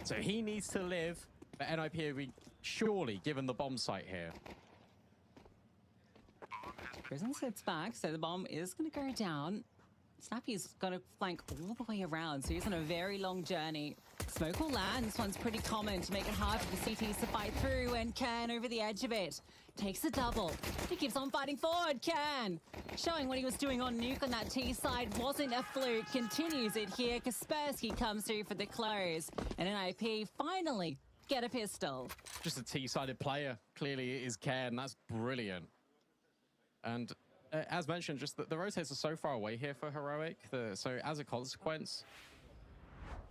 So he needs to live, but NIP will be surely given the bomb site here. Prison sits back, so the bomb is going to go down. Snappy's going to flank all the way around, so he's on a very long journey. Smoke will land. This one's pretty common to make it hard for the CTs to fight through, and Can over the edge of it. Takes a double. He keeps on fighting forward. Can showing what he was doing on Nuke on that T side wasn't a fluke. Continues it here. Kaspersky comes through for the close. And NIP finally get a pistol. Just a T-sided player. Clearly it is Can. That's brilliant. And as mentioned, just the rotates are so far away here for Heroic. So as a consequence,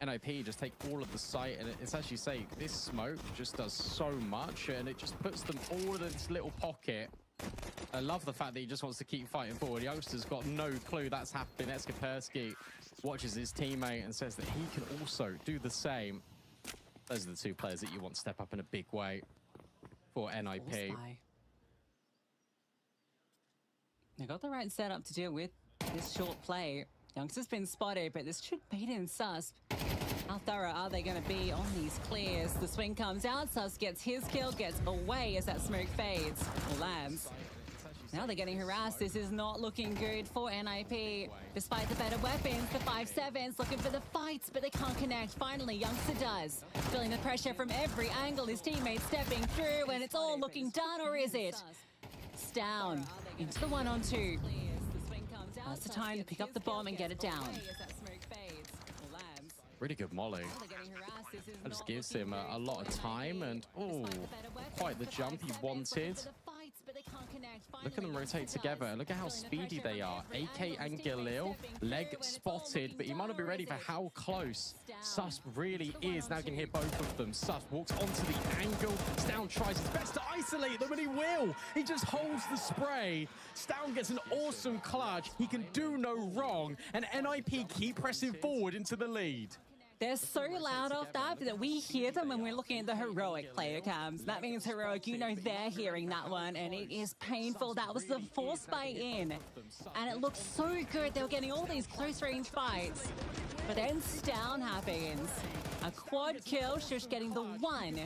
NIP just take all of the site, and it's actually say this smoke just does so much, and it just puts them all in this little pocket. I love the fact that he just wants to keep fighting forward. Youngster's got no clue that's happening. Kaspersky watches his teammate and says that he can also do the same. Those are the two players that you want to step up in a big way for NIP. They got the right setup to deal with this short play. Youngster's been spotted, but this should bait in Susp. How thorough are they going to be on these clears? The swing comes out, Susp gets his kill, gets away as that smoke fades or lands. Now they're getting harassed. This is not looking good for NIP. Despite the better weapons, the 5-7's looking for the fights, but they can't connect. Finally, Youngster does. Feeling the pressure from every angle, his teammates stepping through, and it's all looking done, or is it? It's down into the 1-on-2. That's the time to pick up the bomb and get it down. Really good molly. That just gives him a lot of time, and quite the jump he wanted. Look at them rotate together. Look at how speedy they are. AK and Galil, leg spotted, but he might not be ready for how close Susp really is. Now you can hear both of them. Susp walks onto the angle. Stown tries his best to isolate them, and he will. He just holds the spray. Stown gets an awesome clutch. He can do no wrong, and NIP keep pressing forward into the lead. They're so loud off that we hear them when we're looking at the Heroic player cams. That means Heroic, you know they're hearing that one, and it is painful. That was the force buy in, and it looked so good. They were getting all these close-range fights, but then Stown happens. A quad kill, Shush getting the one.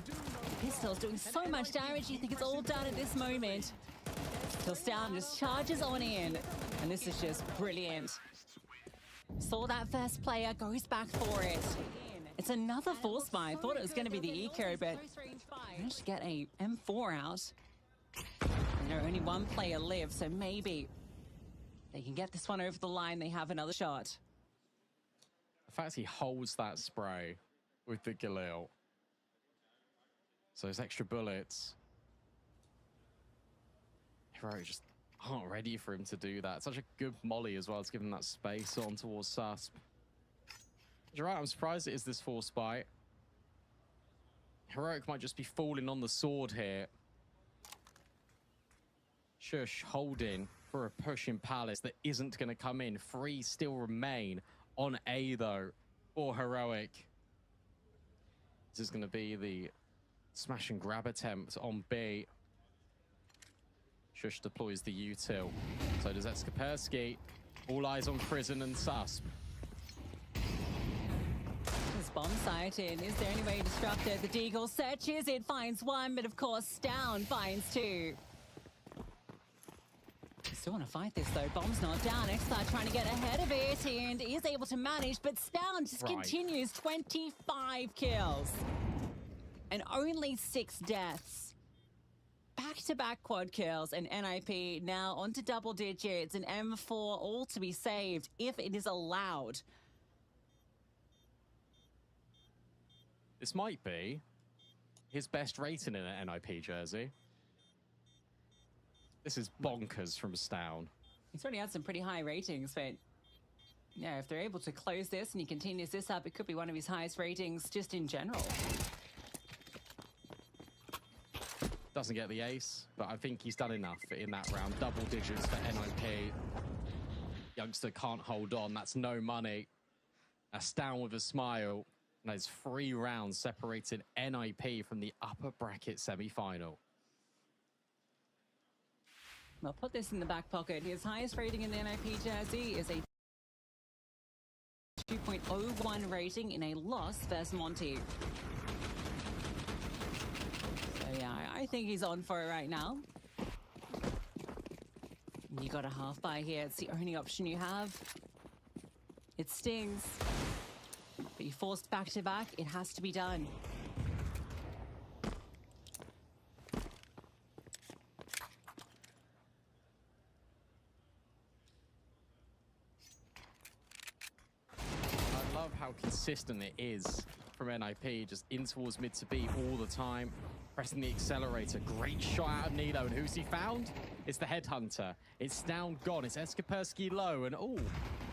Pistol's doing so much damage, you think it's all done at this moment. Till Stown just charges on in, and this is just brilliant. Saw that first player, goes back for it. It's another force buy. Thought it was going to be the eco, but managed to get a M4 out. Only one player lives, so maybe they can get this one over the line. They have another shot. The fact he holds that spray with the Galil. So his extra bullets. Heroic just aren't ready for him to do that. Such a good molly as well to give him that space on towards Susp. You're right, I'm surprised it is this force bite. Heroic might just be falling on the sword here. Shush holding for a push in Palace that isn't going to come in. 3 still remain on A though for Heroic. This is going to be the smash and grab attempt on B. Shush deploys the util. So does Kaspersky. All eyes on Prison and Susp. This bomb sighted. Is there any way to disrupt it? The Deagle searches. It finds one, but of course Stown finds 2. Still want to fight this though. Bomb's not down. Xstar trying to get ahead of it and is able to manage, but Stown just continues. 25 kills and only 6 deaths. Back-to-back quad kills, and NIP now onto double digits, and M4 all to be saved if it is allowed. This might be his best rating in an NIP jersey. This is bonkers from Stown. He's already had some pretty high ratings, but yeah, if they're able to close this and he continues this up, it could be one of his highest ratings just in general. Doesn't get the ace, but I think he's done enough in that round. Double digits for NIP. Youngster can't hold on. That's no money. That's down with a smile. And there's 3 rounds separated NIP from the upper bracket semi-final. Well, put this in the back pocket. His highest rating in the NIP jersey is a 2.01 rating in a loss versus Monty. yeah, I think he's on for it right now. You got a half buy here. It's the only option you have. It stings. But you forced back to back. It has to be done. I love how consistent it is from NIP, just in towards mid to B all the time, pressing the accelerator. Great shot out of Nilo, and who's he found? It's the Headhunter. It's Stown gone. It's Eskapersky low, and oh,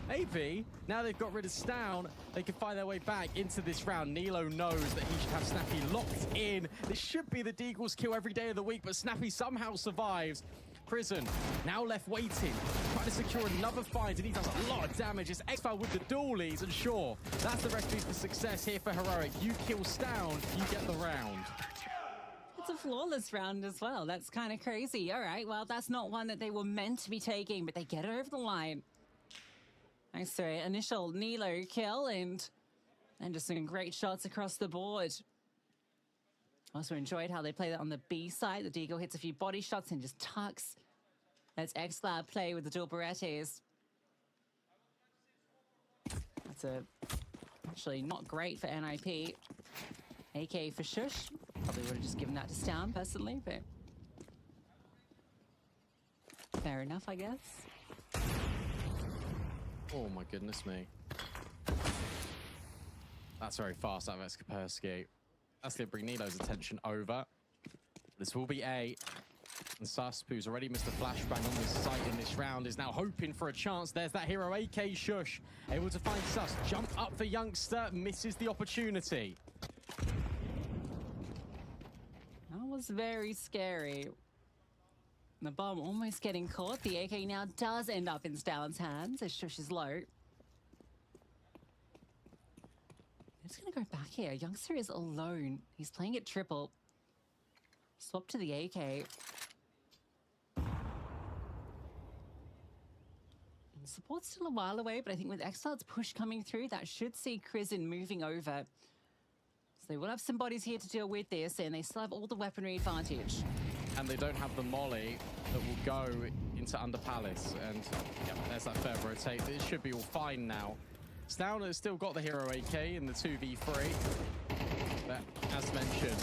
maybe now they've got rid of Stown, they can find their way back into this round. Nilo knows that he should have Snappy locked in. This should be the Deagle's kill every day of the week, but Snappy somehow survives. Prison now left waiting, trying to secure another find, and he does a lot of damage. It's Xfile with the dualies, and sure, that's the recipe for success here for Heroic. You kill Stown, you get the round. It's a flawless round as well. That's kind of crazy. All right, well, that's not one that they were meant to be taking, but they get it over the line. Nice initial Nilo kill, and just some great shots across the board. Also enjoyed how they play that on the B side. The Deagle hits a few body shots and just tucks. That's Xcloud play with the dual Berettis. That's actually not great for NIP. AK for Shush. Probably would have just given that to Stown personally, but fair enough, I guess. Oh my goodness me. That's very fast out of Eskapersky. That's going to bring Nilo's attention over. This will be A. And Sus, who's already missed a flashbang on this site in this round, is now hoping for a chance. There's that hero, AK Shush. Able to find Sus. Jump up for Youngster. Misses the opportunity. That was very scary. The bomb almost getting caught. The AK now does end up in Stown's hands as Shush is low. Just gonna go back here. Youngster is alone. He's playing it triple. Swap to the AK. And support's still a while away, but I think with Xcloud's push coming through, that should see Crizin moving over. So they will have some bodies here to deal with this, and they still have all the weaponry advantage. And they don't have the molly that will go into under Palace. And yep, there's that third rotate. It should be all fine now. Stown has still got the hero AK in the 2v3. But as mentioned,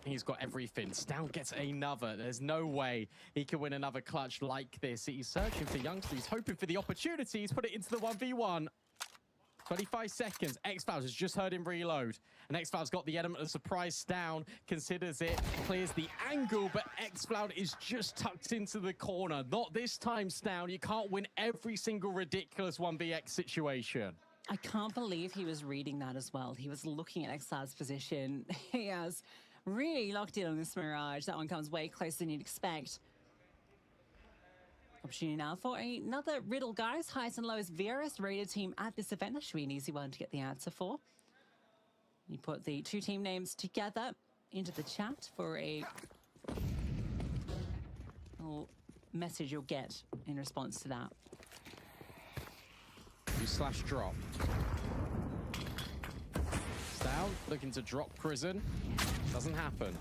he's got everything. Stown gets another. There's no way he can win another clutch like this. He's searching for Youngster. He's hoping for the opportunity. He's put it into the 1v1. 25 seconds. Xfiles has just heard him reload. And Xfiles got the element of surprise. Stown considers it, clears the angle, but Xfloud is just tucked into the corner. Not this time, Stown. You can't win every single ridiculous 1vx situation. I can't believe he was reading that as well. He was looking at Xcloud's position. He has really locked in on this Mirage. That one comes way closer than you'd expect. Opportunity now for another riddle, guys. Highs and lows VRS rated team at this event. That should be an easy one to get the answer for. You put the two team names together into the chat for a little message you'll get in response to that. / drop. Stown looking to drop Crizin. Doesn't happen.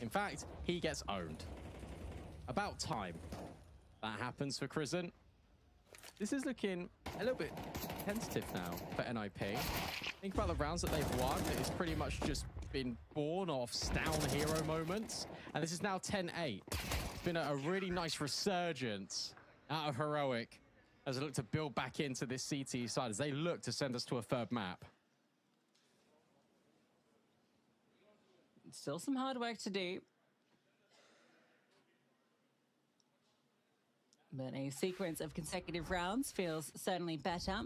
In fact, he gets owned. About time that happens for Crizin. This is looking a little bit tentative now for NIP. Think about the rounds that they've won. It's pretty much just been born off Stown hero moments. And this is now 10-8. It's been a really nice resurgence out of Heroic as they look to build back into this CT side, as they look to send us to a third map. Still some hard work to do. But a sequence of consecutive rounds feels certainly better.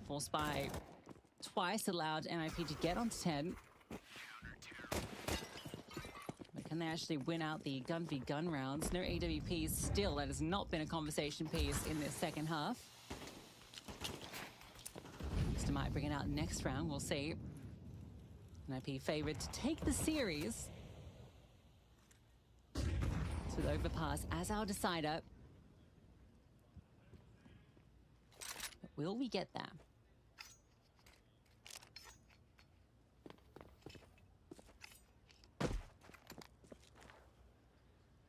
Forced by twice allowed NIP to get onto 10. But can they actually win out the gun v gun rounds? No AWPs still. That has not been a conversation piece in this second half. Mister might bring it out next round. We'll see. NIP favored to take the series. With Overpass as our decider. But will we get there?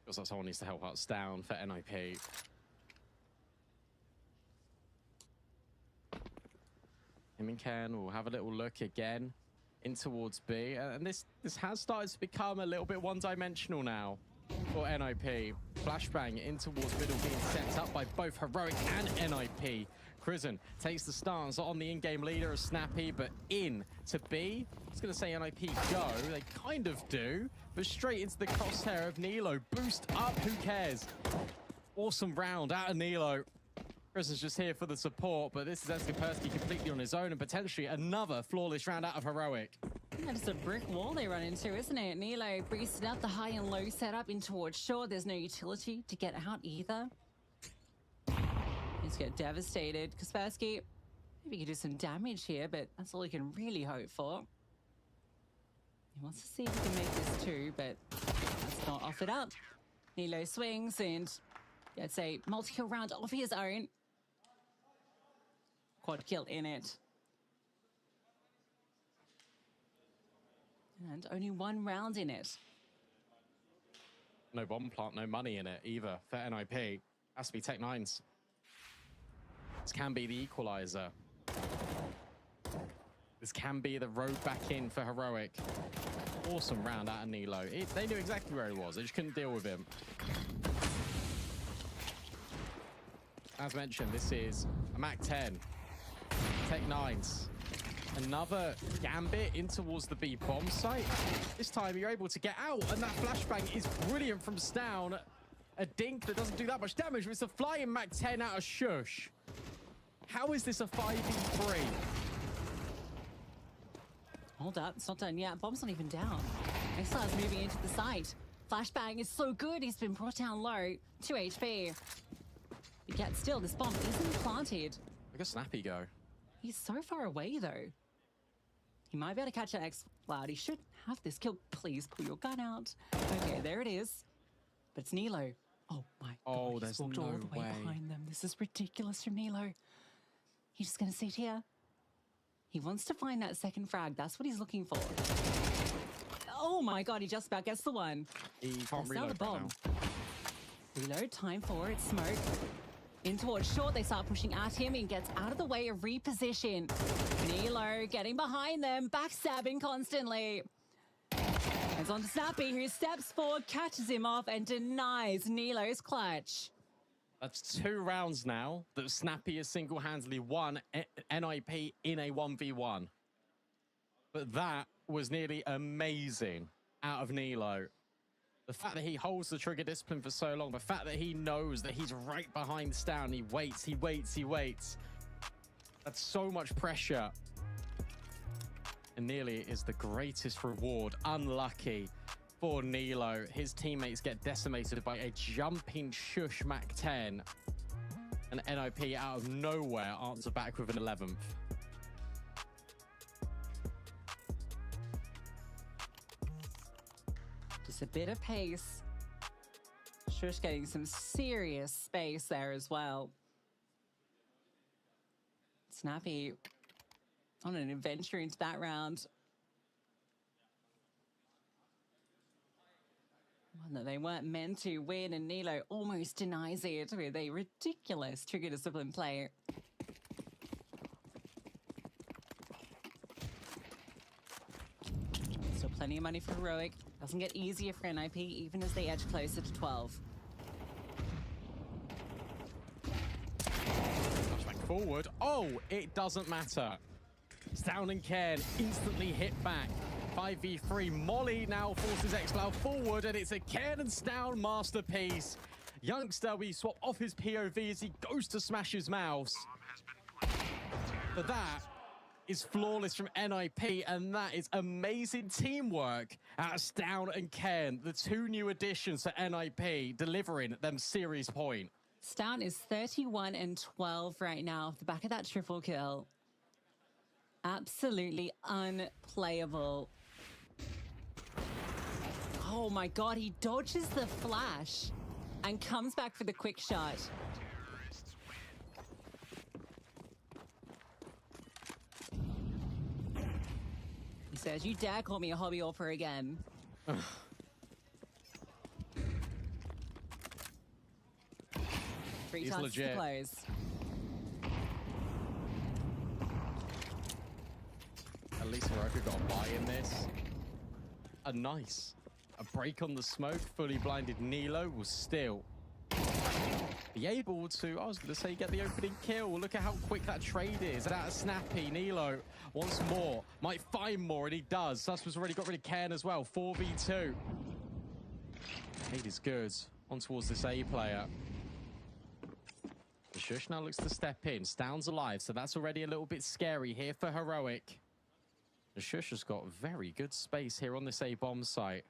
Feels like someone needs to help us down for NIP. Him and Ken will have a little look again in towards B. And this has started to become a little bit one-dimensional now for NIP. Flashbang in towards middle being set up by both Heroic and NIP. Crizzen takes the stance on the in-game leader of Snappy, but in to B. I was going to say NIP go. They kind of do, but straight into the crosshair of Nilo. Boost up, who cares? Awesome round out of Nilo. Crizzen's just here for the support, but this is Eskapersky completely on his own and potentially another flawless round out of Heroic. That's a brick wall they run into, isn't it? Nilo boosted up the high and low setup in towards shore. There's no utility to get out either. He's get devastated. Kaspersky, maybe he could do some damage here, but that's all he can really hope for. He wants to see if he can make this too, but that's not offered up. Nilo swings and gets a multi-kill round of his own. Quad kill in it. And only one round in it. No bomb plant, no money in it either for NIP. Has to be Tech9's. This can be the equalizer. This can be the road back in for Heroic. Awesome round out of Nilo. They knew exactly where he was. They just couldn't deal with him. As mentioned, this is a Mac 10. Tech9's. Another gambit in towards the B bomb site. This time you're able to get out, and that flashbang is brilliant from Stown. A dink that doesn't do that much damage, but it's a flying Mac 10 out of Shush. How is this a 5v3? Hold up, it's not done yet. Bomb's not even down. Exile's moving into the site. Flashbang is so good, he's been brought down low. 2 HP. But yet still, this bomb isn't planted. Look at Snappy go. He's so far away, though. He might be able to catch an X-Cloud. He should have this kill. Please pull your gun out. Okay, there it is. But it's Nilo. Oh, my God. There's He's walked all the way behind them. This is ridiculous from Nilo. He's just going to sit here. He wants to find that second frag. That's what he's looking for. Oh, my God. He just about gets the one. He can't reload the bomb. Right now. Reload, time for it. Smoke. In towards short, they start pushing at him. He gets out of the way of reposition. Nilo getting behind them, backstabbing constantly. It's on to Snappy, who steps forward, catches him off, and denies Nilo's clutch. That's 2 rounds now that Snappy has single-handedly won NIP in a 1v1. But that was nearly amazing out of Nilo. The fact that he holds the trigger discipline for so long, the fact that he knows that he's right behind Stown, he waits, he waits, he waits. That's so much pressure. And nearly is the greatest reward. Unlucky for Nilo. His teammates get decimated by a jumping Shush Mac 10. And NIP out of nowhere answer back with an 11th. Just a bit of pace. Shush getting some serious space there as well. Snappy on an adventure into that round. One that they weren't meant to win, and Nilo almost denies it with a ridiculous trigger discipline play. Still plenty of money for Heroic. Doesn't get easier for NIP, even as they edge closer to 12. Flashback forward. Oh, it doesn't matter. Stown and Cairn instantly hit back. 5v3. Molly now forces Xcloud forward, and it's a Cairn and Stown masterpiece. Youngster, we swap off his POV as he goes to smash his mouse. But that is flawless from NIP, and that is amazing teamwork out of Stown and Cairn, the 2 new additions to NIP, delivering them series point. Stown is 31 and 12 right now off the back of that triple kill. Absolutely unplayable. Oh my God, he dodges the flash and comes back for the quick shot. He says, "You dare call me a hobby AWPer again." 3 chances to close. At least Heroic got a buy in this. A break on the smoke. Fully blinded Nilo will still be able to, I was going to say, get the opening kill. Look at how quick that trade is. That snappy. Nilo once more might find more, and he does. Suspen's already got rid of Ken as well. 4v2. Nade is good. On towards this A player. The Shush now looks to step in. Stound's alive, so that's already a little bit scary here for Heroic. The Shush has got very good space here on this A bomb site.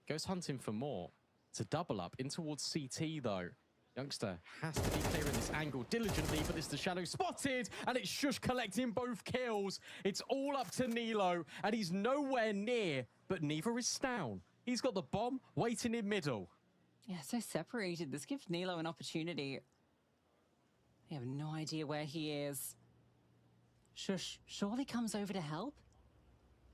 Goes hunting for more. It's a double up in towards CT though. Youngster has to be clearing this angle diligently, but it's the Shadow spotted, and it's Shush collecting both kills. It's all up to Nilo, and he's nowhere near, but neither is Stound. He's got the bomb waiting in middle. Yeah, so separated. This gives Nilo an opportunity. I have no idea where he is. Shush surely comes over to help.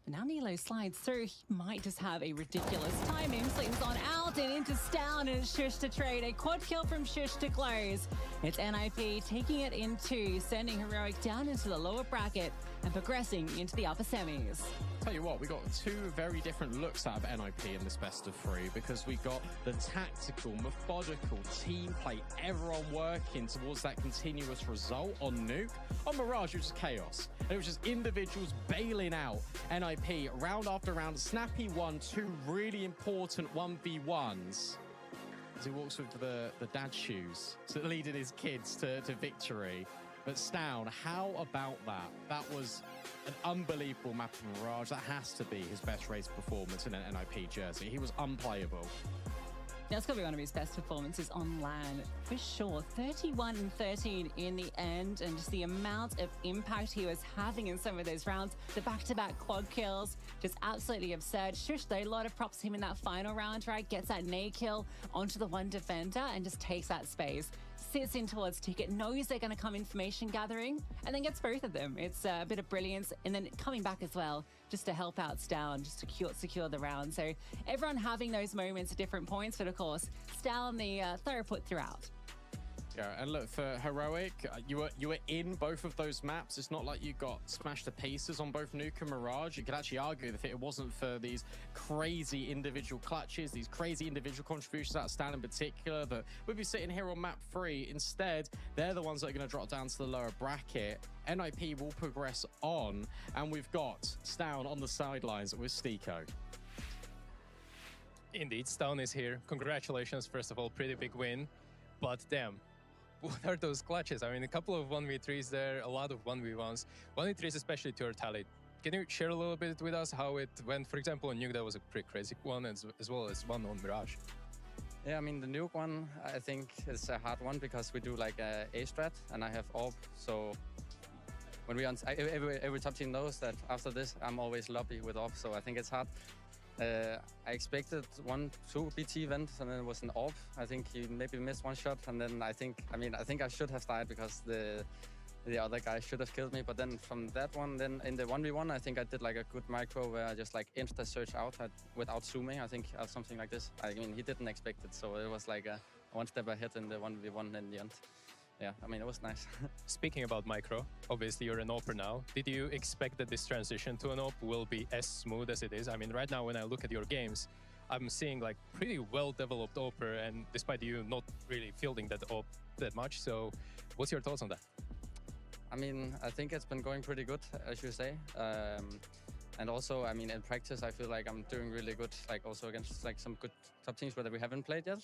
But now Nilo slides through. He might just have a ridiculous timing. Slings on out and into Stound, and it's Shush to trade. A quad kill from Shush to close. It's NIP taking it into, sending Heroic down into the lower bracket and progressing into the upper semis. Tell you what, we got two very different looks out of NIP in this best of 3, because we got the tactical, methodical team play, everyone working towards that continuous result on Nuke. On Mirage, it was just chaos. And it was just individuals bailing out NIP round after round. Snappy won 2 really important 1v1s. As he walks with the dad shoes, leading his kids to victory. But Stound, how about that? That was an unbelievable map from Mirage. That has to be his best race performance in an NIP jersey. He was unplayable. That's got to be one of his best performances on LAN, for sure. 31-13 in the end, and just the amount of impact he was having in some of those rounds. The back-to-back quad kills, just absolutely absurd. Shush, though, a lot of props to him in that final round, right? Gets that nade kill onto the one defender and just takes that space. Sits in towards Ticket, knows they're going to come information gathering, and then gets both of them. It's a bit of brilliance, and then coming back as well, just to help out Stound, just to secure the round. So everyone having those moments at different points, but of course, Stound the thorough put throughout. Yeah, and look, for Heroic, you were in both of those maps. It's not like you got smashed to pieces on both Nuke and Mirage. You could actually argue that if it wasn't for these crazy individual clutches, these crazy individual contributions out of Stound in particular, that we'd be sitting here on map 3. Instead, they're the ones that are going to drop down to the lower bracket. NIP will progress on, and we've got Stound on the sidelines with Stiko. Indeed, Stound is here. Congratulations, first of all, pretty big win. But damn, what are those clutches? I mean, a couple of 1v3s there, a lot of 1v1s. 1v3s especially to your tally. Can you share a little bit with us how it went? For example, on Nuke, that was a pretty crazy one, as well as one on Mirage. Yeah, I mean, the Nuke one, I think, is a hard one because we do like a strat, and I have AWP, so when we every top team knows that after this, I'm always lobby with AWP, so I think it's hard. I expected 1-2 BT events, and then it was an AWP. I think he maybe missed one shot, and then I think I should have died because the other guy should have killed me. But then from that one, then in the 1v1, I think I did like a good micro where I just like insta search out without zooming. I think something like this. I mean, he didn't expect it, so it was like a one step ahead in the 1v1 in the end. Yeah, I mean, it was nice. Speaking about micro, obviously you're an AWPer now. Did you expect that this transition to an AWP will be as smooth as it is? I mean, right now when I look at your games, I'm seeing like pretty well-developed AWPer, and despite you not really fielding that AWP that much. So what's your thoughts on that? I mean, I think it's been going pretty good, as you say. And also, I mean, in practice, I feel like I'm doing really good, like also against like some good top teams where we haven't played yet.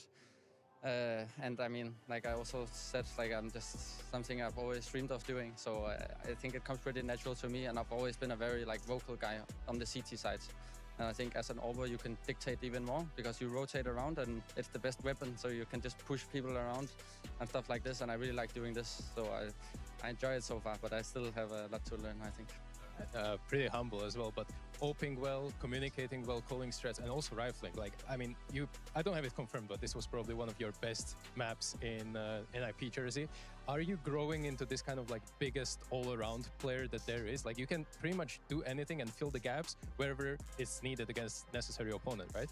And I mean, like I also said, like I'm just something I've always dreamed of doing. So I think it comes pretty natural to me, and I've always been a very like vocal guy on the CT side. And I think as an AWPer, you can dictate even more because you rotate around, and it's the best weapon. So you can just push people around and stuff like this. And I really like doing this. So I enjoy it so far, but I still have a lot to learn, I think. Pretty humble as well, but AWPing well, communicating well, calling strats, and also rifling. Like, I mean, I don't have it confirmed, but this was probably one of your best maps in NIP jersey. Are you growing into this kind of like biggest all-around player that there is? Like, you can pretty much do anything and fill the gaps wherever it's needed against necessary opponent, right?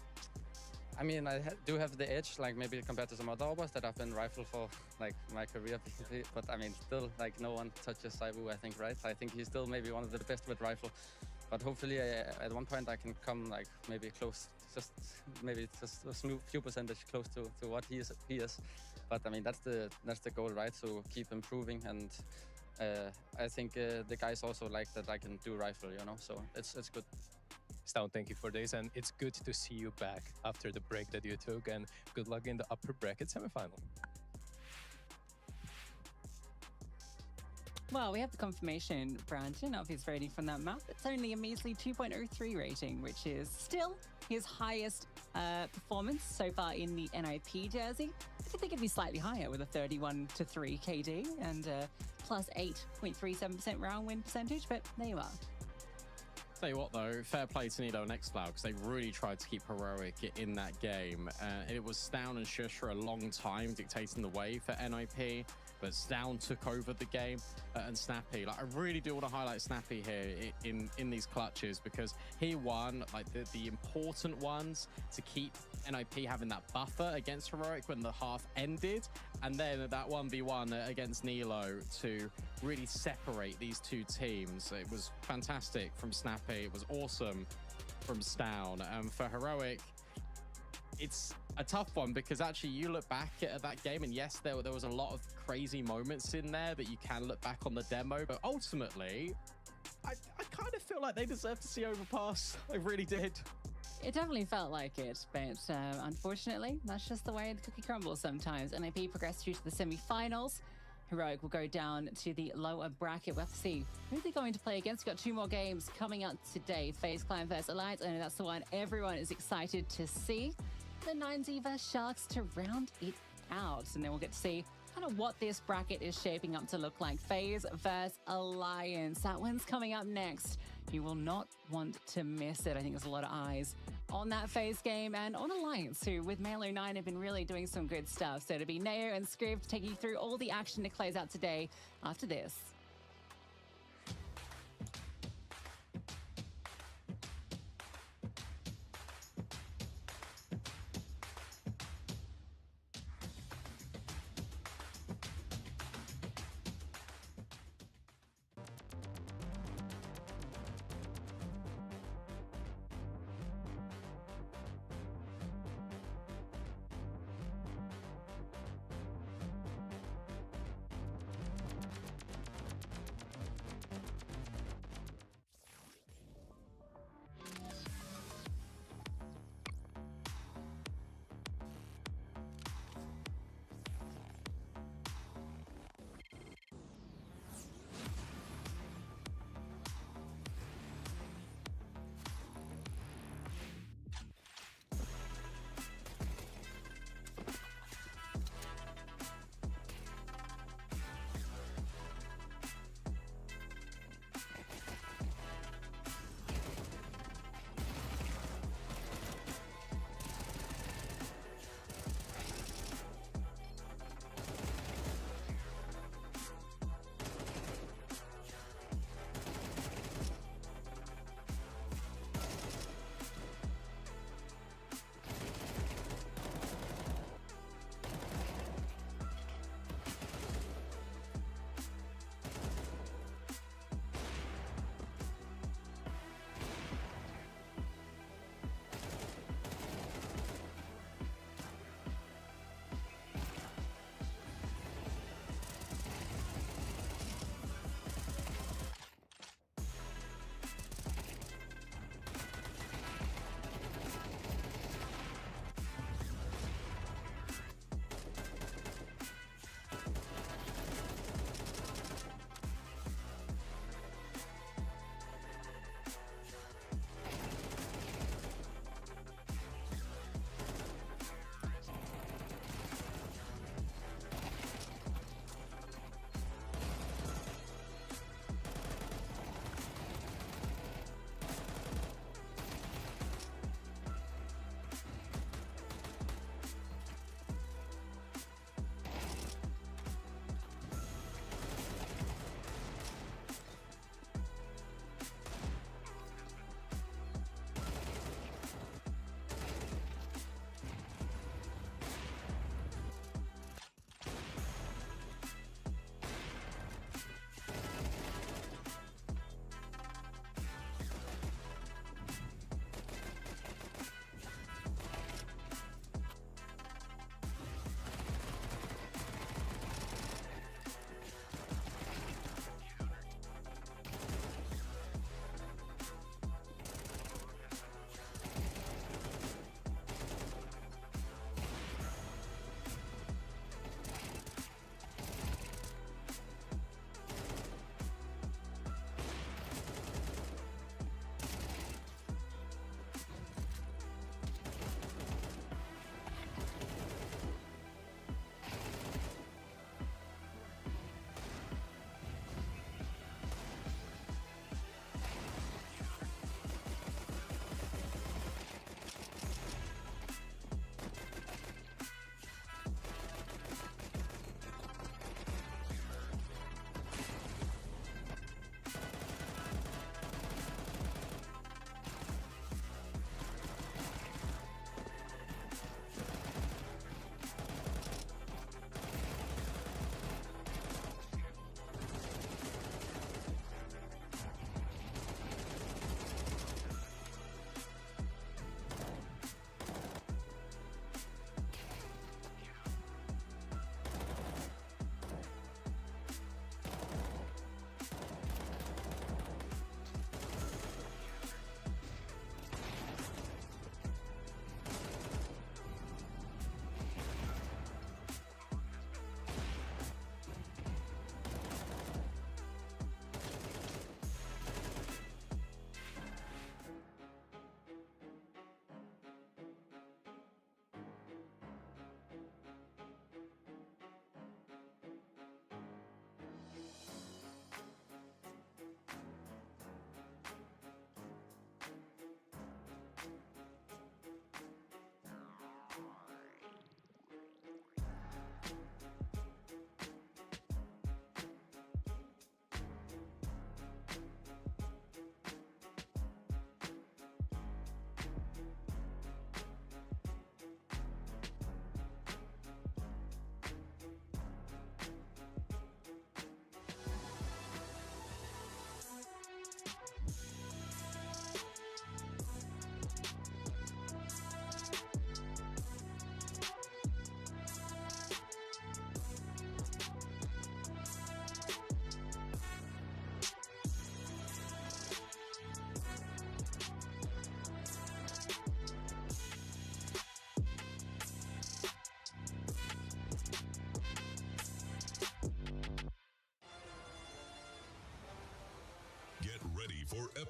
I mean, do have the edge, like maybe compared to some other Orbers that I've been rifle for like my career, basically. But I mean, still, like no one touches Saibu, I think, right? I think he's still maybe one of the best with rifle. But hopefully, at one point, I can come like maybe close, just a few percentage close to what he is. But I mean, that's the goal, right? So keep improving, and I think the guys also like that I can do rifle, you know. So it's good. Stown, thank you for this, and it's good to see you back after the break that you took, and good luck in the upper bracket semifinal. Well, we have the confirmation, Brandon, of his rating from that map. It's only a measly 2.03 rating, which is still his highest performance so far in the NIP jersey. I think it'd be slightly higher with a 31-3 KD and plus 8.37% round win percentage, but there you are. Tell you what, though, fair play to Nido and xCloud, because they really tried to keep Heroic in that game. It was Stown and Shush for a long time dictating the way for NIP, but Stown took over the game, and Snappy. Like, I really do want to highlight Snappy here in these clutches, because he won like the important ones to keep NIP having that buffer against Heroic when the half ended, and then that 1v1 against Nilo to really separate these two teams. It was fantastic from Snappy. It was awesome from Stown. And for Heroic, it's a tough one, because actually you look back at that game, and yes, there was a lot of crazy moments in there that you can look back on the demo, but ultimately, I kind of feel like they deserve to see Overpass. I really did. It definitely felt like it, but unfortunately, that's just the way the cookie crumbles sometimes. NIP progressed through to the semi-finals. Heroic will go down to the lower bracket. We'll have to see who they're going to play against. We've got 2 more games coming up today. FaZe Clan vs Alliance. I know that's the one everyone is excited to see. The 9Z vs Sharks to round it out. And then we'll get to see kind of what this bracket is shaping up to look like. FaZe vs Alliance. That one's coming up next. You will not want to miss it. I think there's a lot of eyes on that FaZe game and on Alliance, who with Malo 9 have been really doing some good stuff. So it'll be Neo and Scriv to take you through all the action to close out today after this.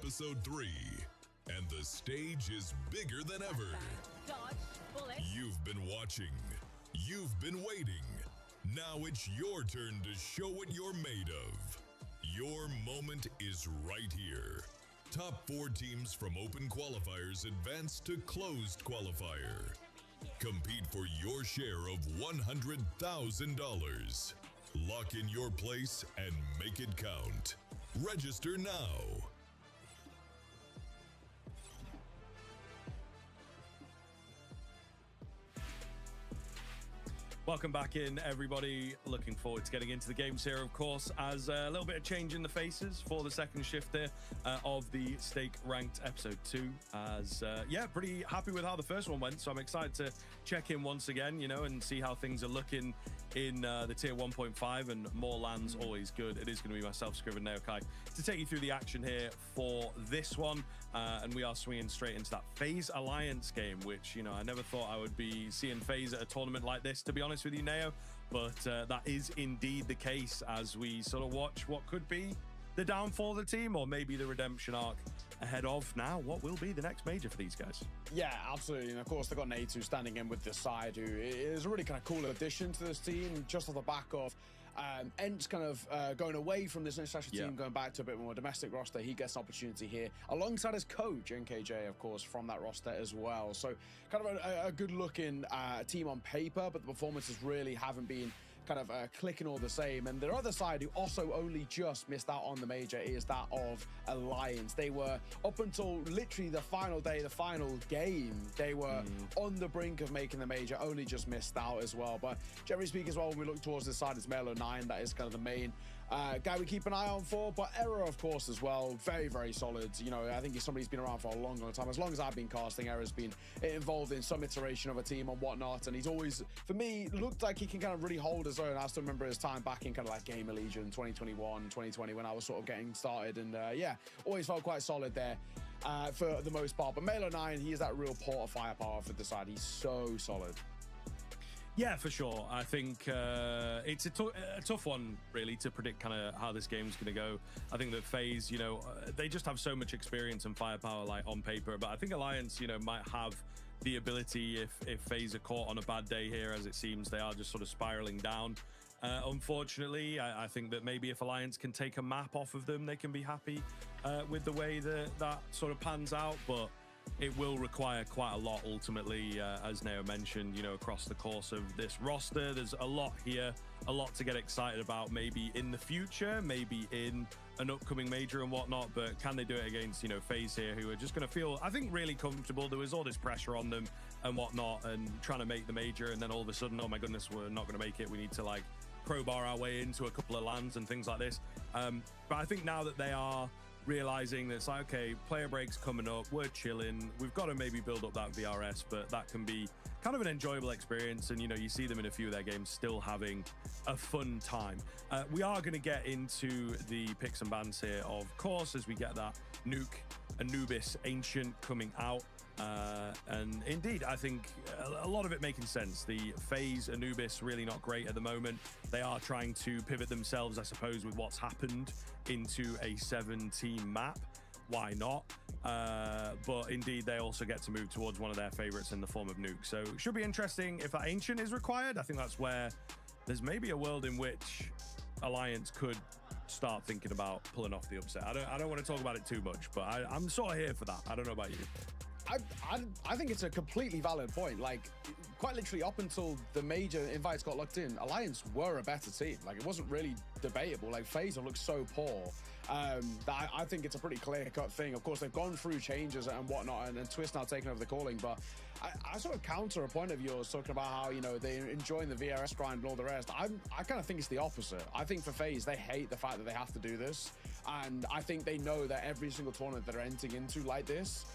episode 3, and the stage is bigger than ever. Dodge, bullet. You've been watching. You've been waiting. Now it's your turn to show what you're made of. Your moment is right here. Top 4 teams from open qualifiers advance to closed qualifier. Compete for your share of $100,000. Lock in your place and make it count. Register now. Welcome back in, everybody. Looking forward to getting into the games here, of course, as a little bit of change in the faces for the second shift here of the Stake Ranked episode 2. As yeah, pretty happy with how the first one went, so I'm excited to check in once again, you know, and see how things are looking in the tier 1.5, and more lands always good. It is going to be myself, Scriven Neokai, to take you through the action here for this one, and we are swinging straight into that FaZe Alliance game, which, you know, I never thought I would be seeing FaZe at a tournament like this, to be honest with you, Neo, but that is indeed the case as we sort of watch what could be the downfall of the team, or maybe the redemption arc ahead of now what will be the next major for these guys. Yeah, absolutely. And of course, they've got Natu standing in with the side, who is a really kind of cool addition to this team, just off the back of Ent's kind of going away from this international team, going back to a bit more domestic roster. He gets an opportunity here alongside his coach, NKJ, of course, from that roster as well. So kind of a good looking team on paper, but the performances really haven't been kind of clicking all the same. And their other side, who also only just missed out on the major, is that of Alliance. They were, up until literally the final day, the final game, they were on the brink of making the major, only just missed out as well. But generally speaking as well, when we look towards this side, it's Melo9 that is kind of the main guy we keep an eye on for. But Error, of course, as well, very, very solid. You know, I think he's somebody who's been around for a long, long time. As long as I've been casting, Error's been involved in some iteration of a team and whatnot, and he's always, for me, looked like he can kind of really hold his own. I still remember his time back in kind of like Gamer Legion 2021, 2020, when I was sort of getting started, and yeah, always felt quite solid there for the most part. But Melo9, he is that real port of firepower for the side. He's so solid. Yeah, for sure. I think it's a tough one, really, to predict kind of how this game's going to go. I think that FaZe, you know, they just have so much experience and firepower, like, on paper. But I think Alliance, you know, might have the ability, if FaZe are caught on a bad day here, as it seems they are just sort of spiraling down. Unfortunately, I think that maybe if Alliance can take a map off of them, they can be happy with the way that sort of pans out. But it will require quite a lot ultimately, as Neo mentioned, you know, across the course of this roster. There's a lot here, a lot to get excited about, maybe in the future, maybe in an upcoming major and whatnot. But can they do it against, you know, FaZe here, who are just going to feel, I think, really comfortable? There was all this pressure on them and whatnot, and trying to make the major, and then all of a sudden, oh my goodness, we're not going to make it. We need to, like, crowbar our way into a couple of lands and things like this. But I think now that they are realizing that it's like, okay, player breaks coming up, we're chilling, we've got to maybe build up that VRS, but that can be kind of an enjoyable experience. And, you know, you see them in a few of their games still having a fun time. We are going to get into the picks and bans here, of course, as we get that Nuke Anubis Ancient coming out. And indeed, I think a lot of it making sense. The FaZe Anubis really not great at the moment. They are trying to pivot themselves, I suppose, with what's happened into a 7-team map. Why not? But indeed, they also get to move towards one of their favorites in the form of Nuke. So it should be interesting if that Ancient is required. I think that's where there's maybe a world in which Alliance could start thinking about pulling off the upset. I don't want to talk about it too much, but I'm sort of here for that. I don't know about you. I think it's a completely valid point. Like, quite literally, up until the major invites got locked in, Alliance were a better team. Like, it wasn't really debatable. Like, FaZe have looked so poor that I think it's a pretty clear-cut thing. Of course, they've gone through changes and whatnot, and Twist now taking over the calling, but I sort of counter a point of yours talking about how, you know, they're enjoying the VRS grind and all the rest. I kind of think it's the opposite. I think for FaZe, they hate the fact that they have to do this, and I think they know that every single tournament that they're entering into like this,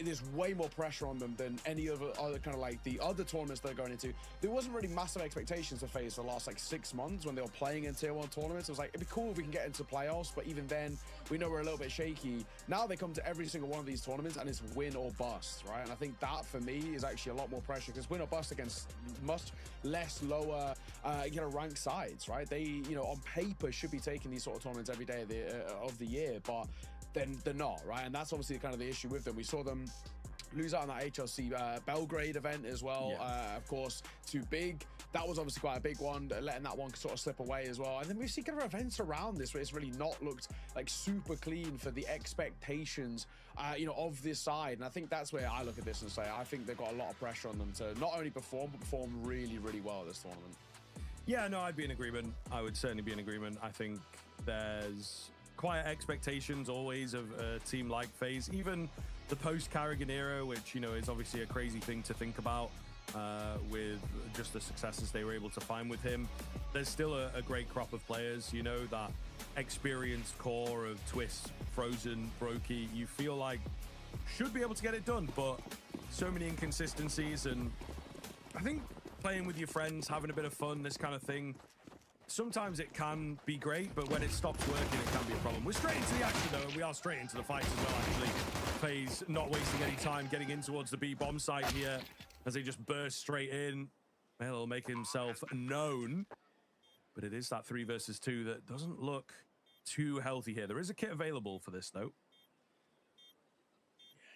there's way more pressure on them than any other kind of like the other tournaments they're going into. There wasn't really massive expectations for FaZe the last like 6 months when they were playing in tier 1 tournaments. It was like, it'd be cool if we can get into playoffs, but even then we know we're a little bit shaky. Now they come to every single one of these tournaments and it's win or bust, right? And I think that for me is actually a lot more pressure, because win or bust against much less lower you know, ranked sides, right? They, you know, on paper should be taking these sort of tournaments every day of the year, but then they're not, right? And that's obviously kind of the issue with them. We saw them lose out on that HLC Belgrade event as well. Yeah. Of course, too big. That was obviously quite a big one, letting that one sort of slip away as well. And then we've seen kind of events around this where it's really not looked like super clean for the expectations, you know, of this side. And I think that's where I look at this and say, I think they've got a lot of pressure on them to not only perform, but perform really, really well at this tournament. Yeah, no, I'd be in agreement. I would certainly be in agreement. I think there's quiet expectations always of a team like FaZe, even the post-Carrigan era, which, you know, is obviously a crazy thing to think about with just the successes they were able to find with him. There's still a great crop of players, you know, that experienced core of Twist, Frozen, Brokey, you feel like should be able to get it done, but so many inconsistencies. And I think playing with your friends, having a bit of fun, this kind of thing, sometimes it can be great, but when it stops working, it can be a problem. We're straight into the action, though, and we are straight into the fights as well, actually. FaZe not wasting any time getting in towards the B bomb site here as they just burst straight in. Well, he'll make himself known, but it is that 3 versus 2 that doesn't look too healthy here. There is a kit available for this, though.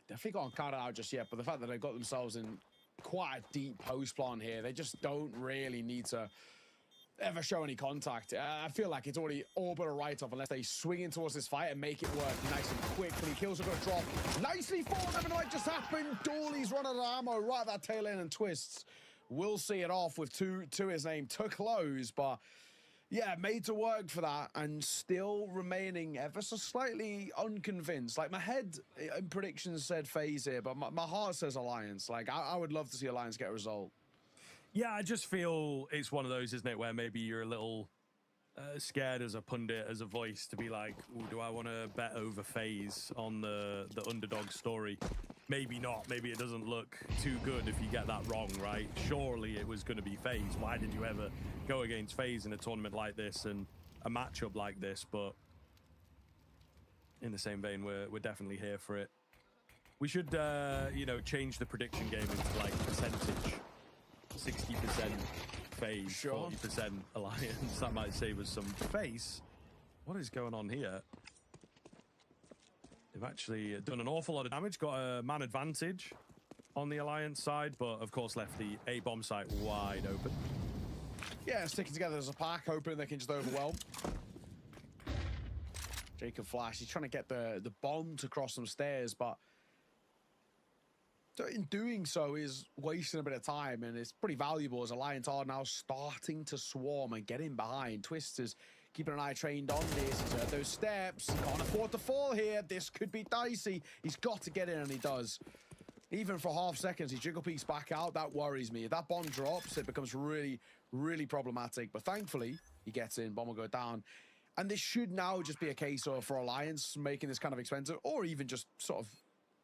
Yeah, definitely can't count it out just yet, but the fact that they got themselves in quite a deep post plan here, they just don't really need to ever show any contact. I feel like it's already all but a write-off unless they swing in towards this fight and make it work nice and quickly. Kills are going to drop nicely for them, and it might just happen. Dooley's run out of ammo right at that tail end, and Twists will see it off with two to his name to close. But yeah, made to work for that, and still remaining ever so slightly unconvinced. Like, my head in predictions said FaZe here, but my heart says Alliance. Like, I would love to see Alliance get a result. Yeah, I just feel it's one of those, isn't it, where maybe you're a little scared as a pundit, as a voice, to be like, ooh, do I want to bet over FaZe on the underdog story? Maybe not. Maybe it doesn't look too good if you get that wrong, right? Surely it was going to be FaZe. Why did you ever go against FaZe in a tournament like this and a matchup like this? But in the same vein, we're definitely here for it. We should, you know, change the prediction game into like percentage. 60% FaZe, sure. 40% Alliance. That might save us some face. What is going on here? They've actually done an awful lot of damage, got a man advantage on the Alliance side, but of course left the A bomb site wide open. Yeah, sticking together as a pack, hoping they can just overwhelm. Jacob Flash, he's trying to get the bomb to cross some stairs, but in doing so is wasting a bit of time, and it's pretty valuable as Alliance are now starting to swarm and get in behind. Twist is keeping an eye trained on this. He's heard those steps. He can't afford to fall here. This could be dicey. He's got to get in, and he does. Even for half seconds, he jiggle peeks back out. That worries me. If that bomb drops, it becomes really, really problematic. But thankfully, he gets in. Bomb will go down. And this should now just be a case of, for Alliance, making this kind of expensive, or even just sort of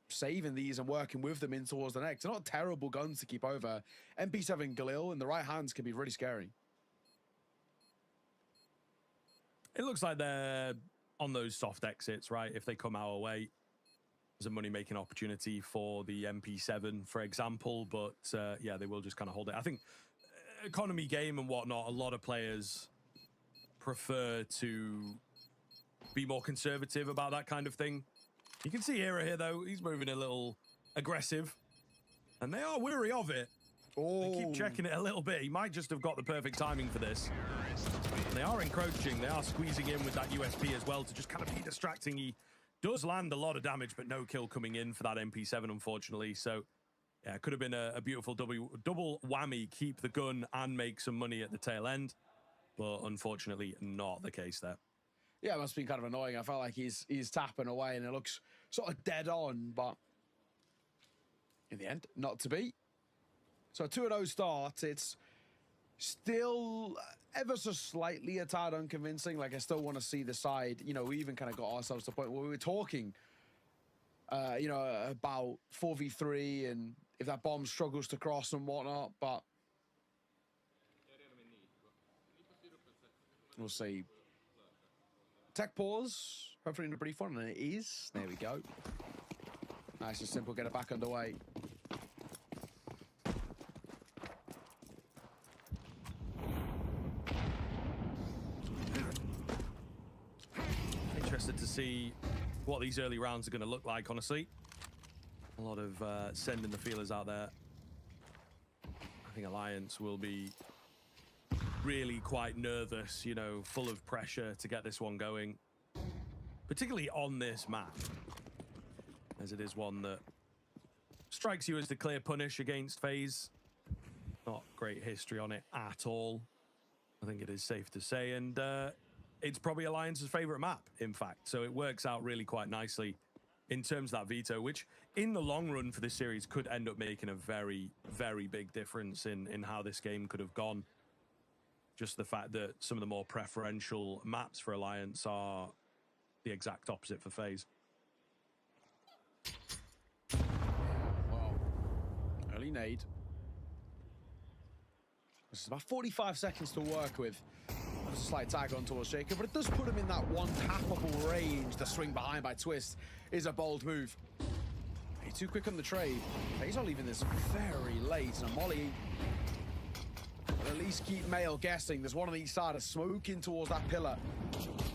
saving these and working with them in towards the next. They're not terrible guns to keep over. MP7 Galil in the right hands can be really scary. It looks like they're on those soft exits, right? If they come our way, there's a money-making opportunity for the MP7, for example. But yeah, they will just kind of hold it. I think economy game and whatnot, a lot of players prefer to be more conservative about that kind of thing. You can see Hera here, though. He's moving a little aggressive. And they are weary of it. Oh. They keep checking it a little bit. He might just have got the perfect timing for this. And they are encroaching. They are squeezing in with that USP as well to just kind of be distracting. He does land a lot of damage, but no kill coming in for that MP7, unfortunately. So, yeah, it could have been a beautiful double whammy. Keep the gun and make some money at the tail end. But unfortunately, not the case there. Yeah, it must be kind of annoying. I felt like he's tapping away and it looks sort of dead on, but in the end, not to be. So a 2-0 start. It's still ever so slightly a tad unconvincing. Like, I still want to see the side. You know, we even kind of got ourselves to the point where we were talking, you know, about 4v3 and if that bomb struggles to cross and whatnot, but we'll see. Tech pause, hopefully in a brief one, and it is. There we go. Nice and simple, get it back underway. Interested to see what these early rounds are going to look like, honestly. A lot of sending the feelers out there. I think Alliance will be really quite nervous, you know, full of pressure to get this one going. Particularly on this map, as it is one that strikes you as the clear punish against FaZe. Not great history on it at all, I think it is safe to say. And it's probably Alliance's favorite map, in fact. So it works out really quite nicely in terms of that veto, which in the long run for this series could end up making a very, very big difference in how this game could have gone. Just the fact that some of the more preferential maps for Alliance are the exact opposite for FaZe. Well, early nade. This is about 45 seconds to work with. There's a slight tag on towards Shaker, but it does put him in that one tappable range. The swing behind by Twist is a bold move. He's too quick on the trade. He's not leaving this very late. And Molly will at least keep Mail guessing. There's one on each side, a smoking towards that pillar.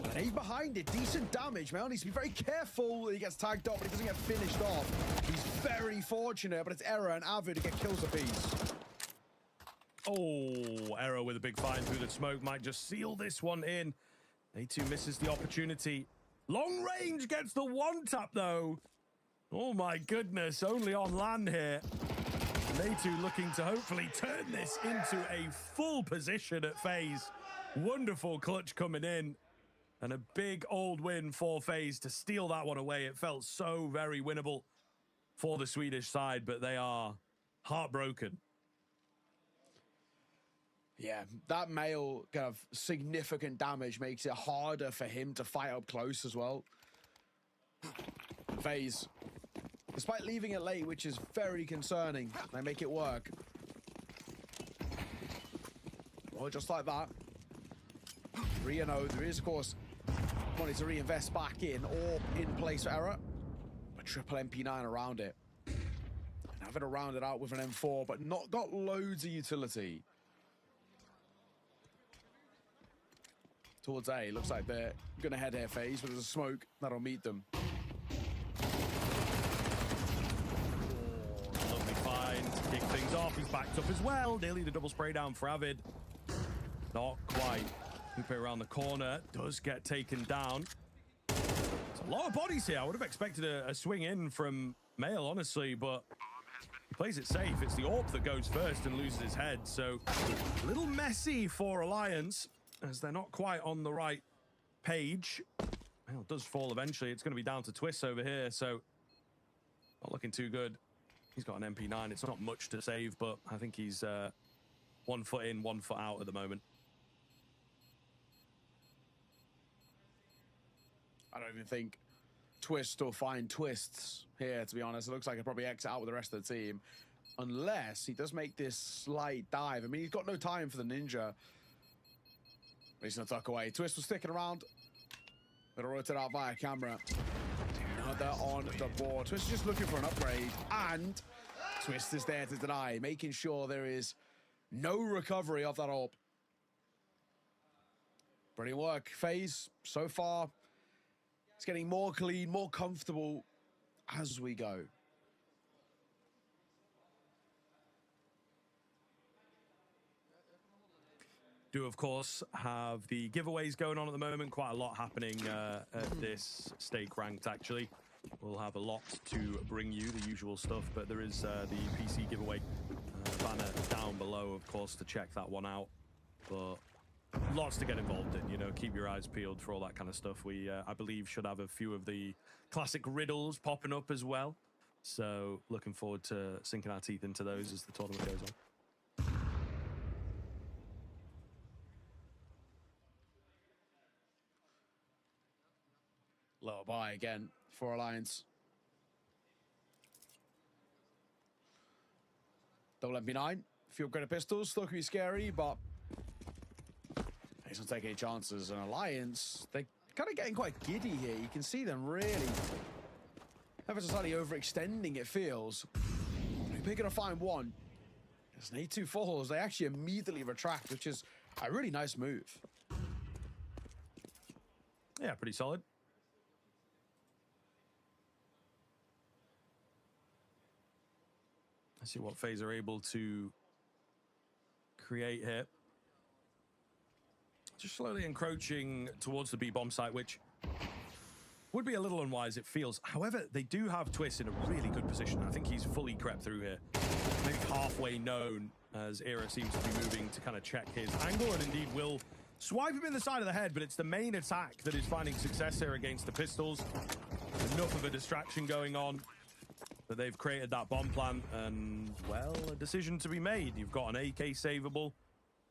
And he's behind it. Decent damage. Mail needs to be very careful. He gets tagged up, but he doesn't get finished off. He's very fortunate, but it's Error and Avid to get kills apiece. Oh, Error with a big find through the smoke might just seal this one in. A2 misses the opportunity. Long range gets the one tap though. Oh my goodness, only on LAN here. A2 looking to hopefully turn this into a full position at FaZe. Wonderful clutch coming in. And a big old win for FaZe to steal that one away. It felt so very winnable for the Swedish side, but they are heartbroken. Yeah, that Mail kind of significant damage makes it harder for him to fight up close as well. FaZe, despite leaving it late, which is very concerning, they make it work. Well, just like that. 3-0, there is, of course, money to reinvest back in or in place for Error. A triple MP9 around it. And having to round it out with an M4, but not got loads of utility. Towards A, looks like they're going to head here, FaZe, but there's a smoke that'll meet them. Lovely find to kick things off. He's backed up as well. Nearly the double spray down for Avid. Not quite. Loop it around the corner. Does get taken down. There's a lot of bodies here. I would have expected a swing in from Mail, honestly, but he plays it safe. It's the AWP that goes first and loses his head. So a little messy for Alliance, as they're not quite on the right page. Well, it does fall eventually. It's going to be down to Twist over here, so not looking too good. He's got an MP9. It's not much to save, but I think he's 1 foot in, 1 foot out at the moment. I don't even think Twist will find Twists here, to be honest. It looks like he'll probably exit out with the rest of the team, unless he does make this slight dive. I mean, he's got no time for the Ninja. He's gonna tuck away. Twist was sticking around. Gonna rotate out via camera. Another on the board. Twist is just looking for an upgrade, and Twist is there to deny, making sure there is no recovery of that AWP. Brilliant work, FaZe. So far, it's getting more clean, more comfortable as we go. Do, of course, have the giveaways going on at the moment. Quite a lot happening at this stake ranked, actually. We'll have a lot to bring you, the usual stuff, but there is the PC giveaway banner down below, of course, to check that one out. But lots to get involved in, you know, keep your eyes peeled for all that kind of stuff. We, I believe, should have a few of the classic riddles popping up as well. So looking forward to sinking our teeth into those as the tournament goes on. Lower by again for Alliance. Double MP9. Few upgraded pistols. Still can be scary, but he's not taking any chances. And Alliance, they're kind of getting quite giddy here. You can see them really ever so slightly overextending, it feels. They're going to find one. As an A2 falls, they actually immediately retract, which is a really nice move. Yeah, pretty solid. Let's see what FaZe are able to create here. Just slowly encroaching towards the B-bomb site, which would be a little unwise, it feels. However, they do have Twist in a really good position. I think he's fully crept through here. Maybe halfway known, as Era seems to be moving to kind of check his angle, and indeed will swipe him in the side of the head, but it's the main attack that is finding success here against the pistols. Enough of a distraction going on that they've created that bomb plant, and, well, a decision to be made. You've got an AK savable,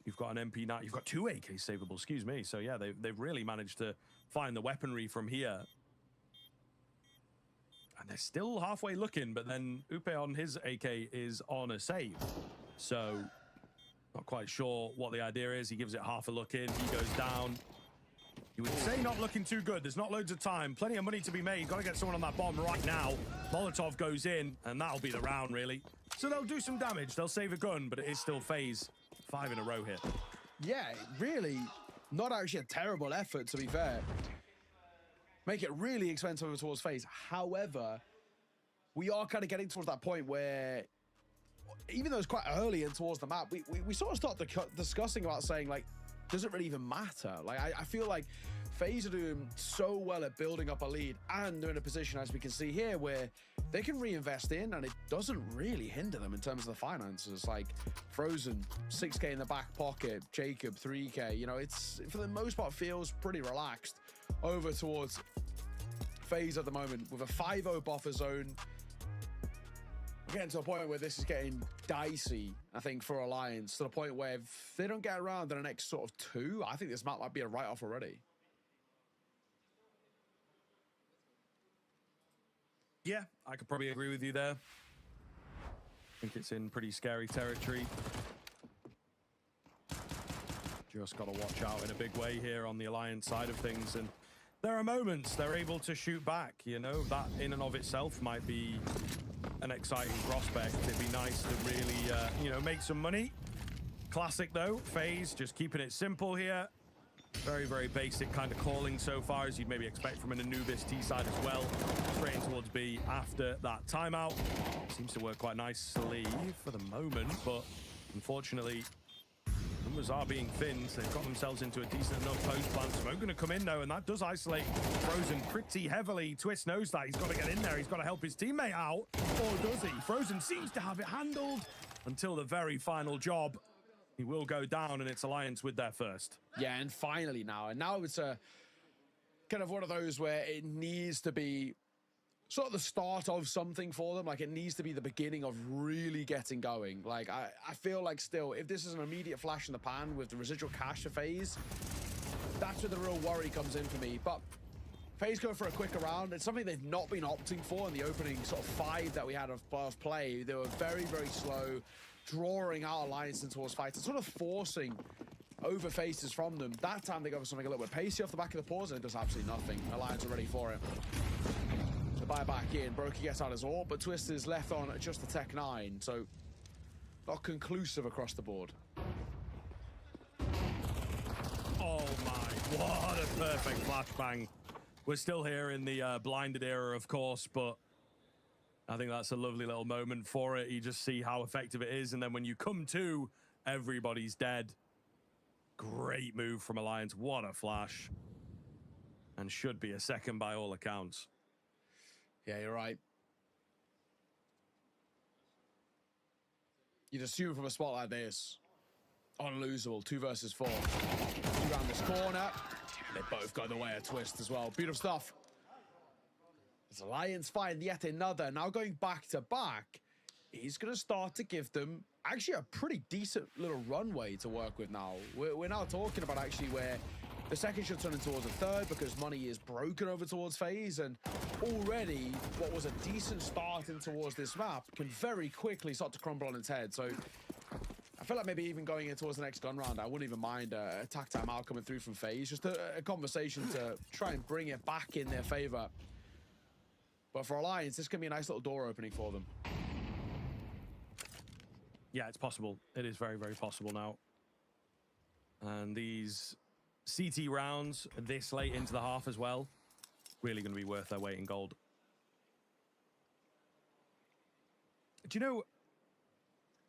you've got an MP9, you've got two AK savable, excuse me. So, yeah, they've really managed to find the weaponry from here. And they're still halfway looking, but then Upe on his AK is on a save. So, not quite sure what the idea is. He gives it half a look in, he goes down. You would say not looking too good. There's not loads of time. Plenty of money to be made. Got to get someone on that bomb right now. Molotov goes in, and that'll be the round, really. So they'll do some damage. They'll save a gun, but it is still FaZe. 5 in a row here. Yeah, really not actually a terrible effort, to be fair. Make it really expensive over towards FaZe. However, we are kind of getting towards that point where, even though it's quite early and towards the map, we sort of start discussing about saying, like, does it really even matter? Like, I feel like FaZe are doing so well at building up a lead, and they're in a position, as we can see here, where they can reinvest in, and it doesn't really hinder them in terms of the finances. Like, Frozen, 6K in the back pocket, Jacob, 3K. You know, it's, for the most part, feels pretty relaxed over towards FaZe at the moment, with a 5-0 buffer zone. We're getting to a point where this is getting dicey, I think, for Alliance, to the point where if they don't get around in the next sort of 2, I think this map might be a write-off already. Yeah, I could probably agree with you there. I think it's in pretty scary territory. Just got to watch out in a big way here on the Alliance side of things. And there are moments they're able to shoot back, you know, that in and of itself might be an exciting prospect. It'd be nice to really, you know, make some money. Classic, though. FaZe just keeping it simple here. Very, very basic kind of calling so far, as you'd maybe expect from an Anubis T side as well. Straight in towards B after that timeout. Seems to work quite nicely for the moment, but unfortunately, numbers are being thinned. They've got themselves into a decent enough post plant. Smoke going to come in, though, and that does isolate Frozen pretty heavily. Twist knows that. He's got to get in there. He's got to help his teammate out. Or does he? Frozen seems to have it handled until the very final job. He will go down, and it's Alliance with their first. Yeah, and finally now. And now it's a kind of one of those where it needs to be sort of the start of something for them. Like, it needs to be the beginning of really getting going. Like, I feel like still, if this is an immediate flash in the pan with the residual cash of FaZe, that's where the real worry comes in for me. But FaZe go for a quicker round. It's something they've not been opting for in the opening sort of 5 that we had of play. They were very, very slow, drawing out Alliance in towards fights and sort of forcing over faces from them. That time they go for something a little bit pacey off the back of the pause, and it does absolutely nothing. Alliance are ready for it. So buy back in. Brokey gets out his ore, but Twist is left on just the Tech 9, so not conclusive across the board. Oh my, what a perfect flashbang. We're still here in the blinded era, of course, but I think that's a lovely little moment for it. You just see how effective it is, and then when you come to, everybody's dead. Great move from Alliance. What a flash. And should be a second by all accounts. Yeah, you're right. You'd assume from a spot like this, unlosable, 2 versus 4. Around this corner. They both go the way of Twist as well. Beautiful stuff. As Alliance find yet another, now going back to back, he's going to start to give them actually a pretty decent little runway to work with now. We're now talking about actually where the second should turn towards the third, because money is broken over towards FaZe, and already what was a decent start in towards this map can very quickly start to crumble on its head. So I feel like maybe even going in towards the next gun round, I wouldn't even mind a attack timeout coming through from FaZe. Just a conversation to try and bring it back in their favor. But for Alliance, this can be a nice little door opening for them. Yeah, it's possible. It is very, very possible now. And these CT rounds this late into the half as well, really going to be worth their weight in gold. Do you know,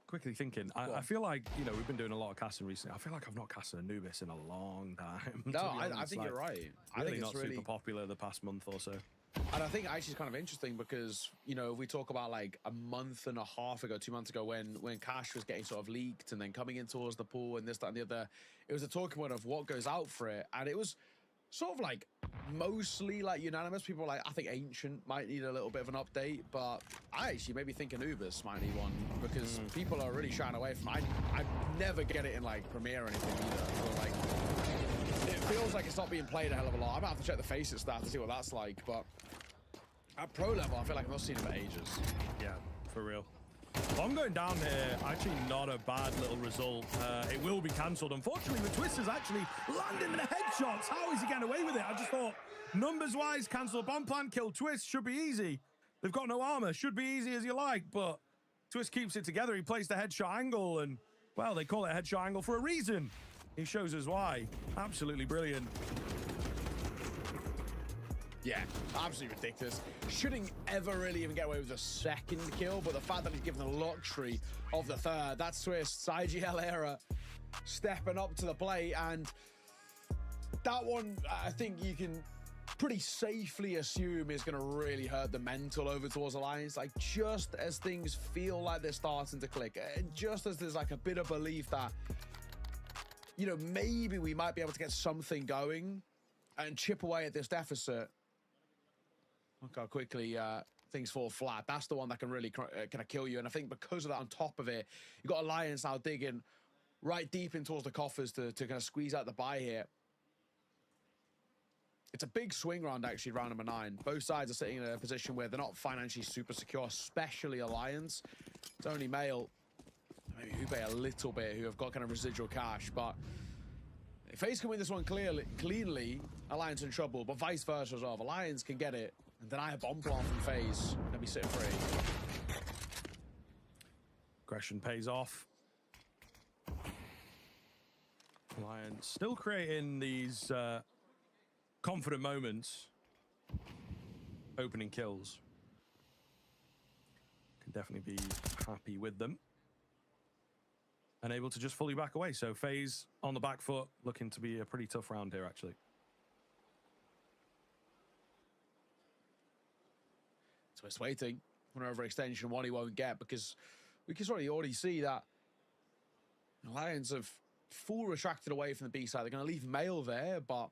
quickly thinking, I feel like, you know, we've been doing a lot of casting recently. I feel like I've not casted Anubis in a long time. No, I think you're right. I think it's not super popular the past month or so. And I think actually it's kind of interesting because, you know, if we talk about like a month and a half ago, 2 months ago, when Cash was getting sort of leaked and then coming in towards the pool and this, that, and the other, it was a talking point of what goes out for it. And it was sort of like mostly like unanimous. People were like, I think Ancient might need a little bit of an update, but I actually maybe think Anubis might need one because people are really shying away from it. I never get it in like Premiere or anything either. So like, it feels like it's not being played a hell of a lot. I'm gonna have to check the Faces stats to see what that's like, but at pro level, I feel like I've not seen him for ages. Yeah, for real. Bomb going down here, actually not a bad little result. It will be cancelled. Unfortunately, the Twist is actually landing the headshots. How is he getting away with it? I just thought, numbers-wise, cancel bomb plant, kill Twist, should be easy. They've got no armor, should be easy as you like, but Twist keeps it together. He plays the headshot angle, and, well, they call it a headshot angle for a reason. He shows us why. Absolutely brilliant. Yeah, absolutely ridiculous. Shouldn't ever really even get away with a second kill, but the fact that he's given the luxury of the third, that's Twist's IGL era stepping up to the plate, and that one, I think you can pretty safely assume is going to really hurt the mental over towards Alliance. Like, just as things feel like they're starting to click, and just as there's like a bit of belief that, you know, maybe we might be able to get something going and chip away at this deficit. Look how quickly things fall flat. That's the one that can really kind of kill you. And I think because of that, on top of it, you've got Alliance now digging right deep in towards the coffers to kind of squeeze out the buy here. It's a big swing round, actually, round number 9. Both sides are sitting in a position where they're not financially super secure, especially Alliance. It's only Male, maybe Ube a little bit, who have got kind of residual cash, but if FaZe can win this one cleanly, Alliance in trouble, but vice versa as well. If Alliance can get it and deny a bomb plant from FaZe, they'll be sitting free. Aggression pays off. Alliance still creating these confident moments. Opening kills. Can definitely be happy with them. And able to just fully back away. So FaZe on the back foot, looking to be a pretty tough round here, actually. So it's waiting for an overextension, one he won't get, because we can already see that Lions have full retracted away from the B side. They're going to leave Male there, but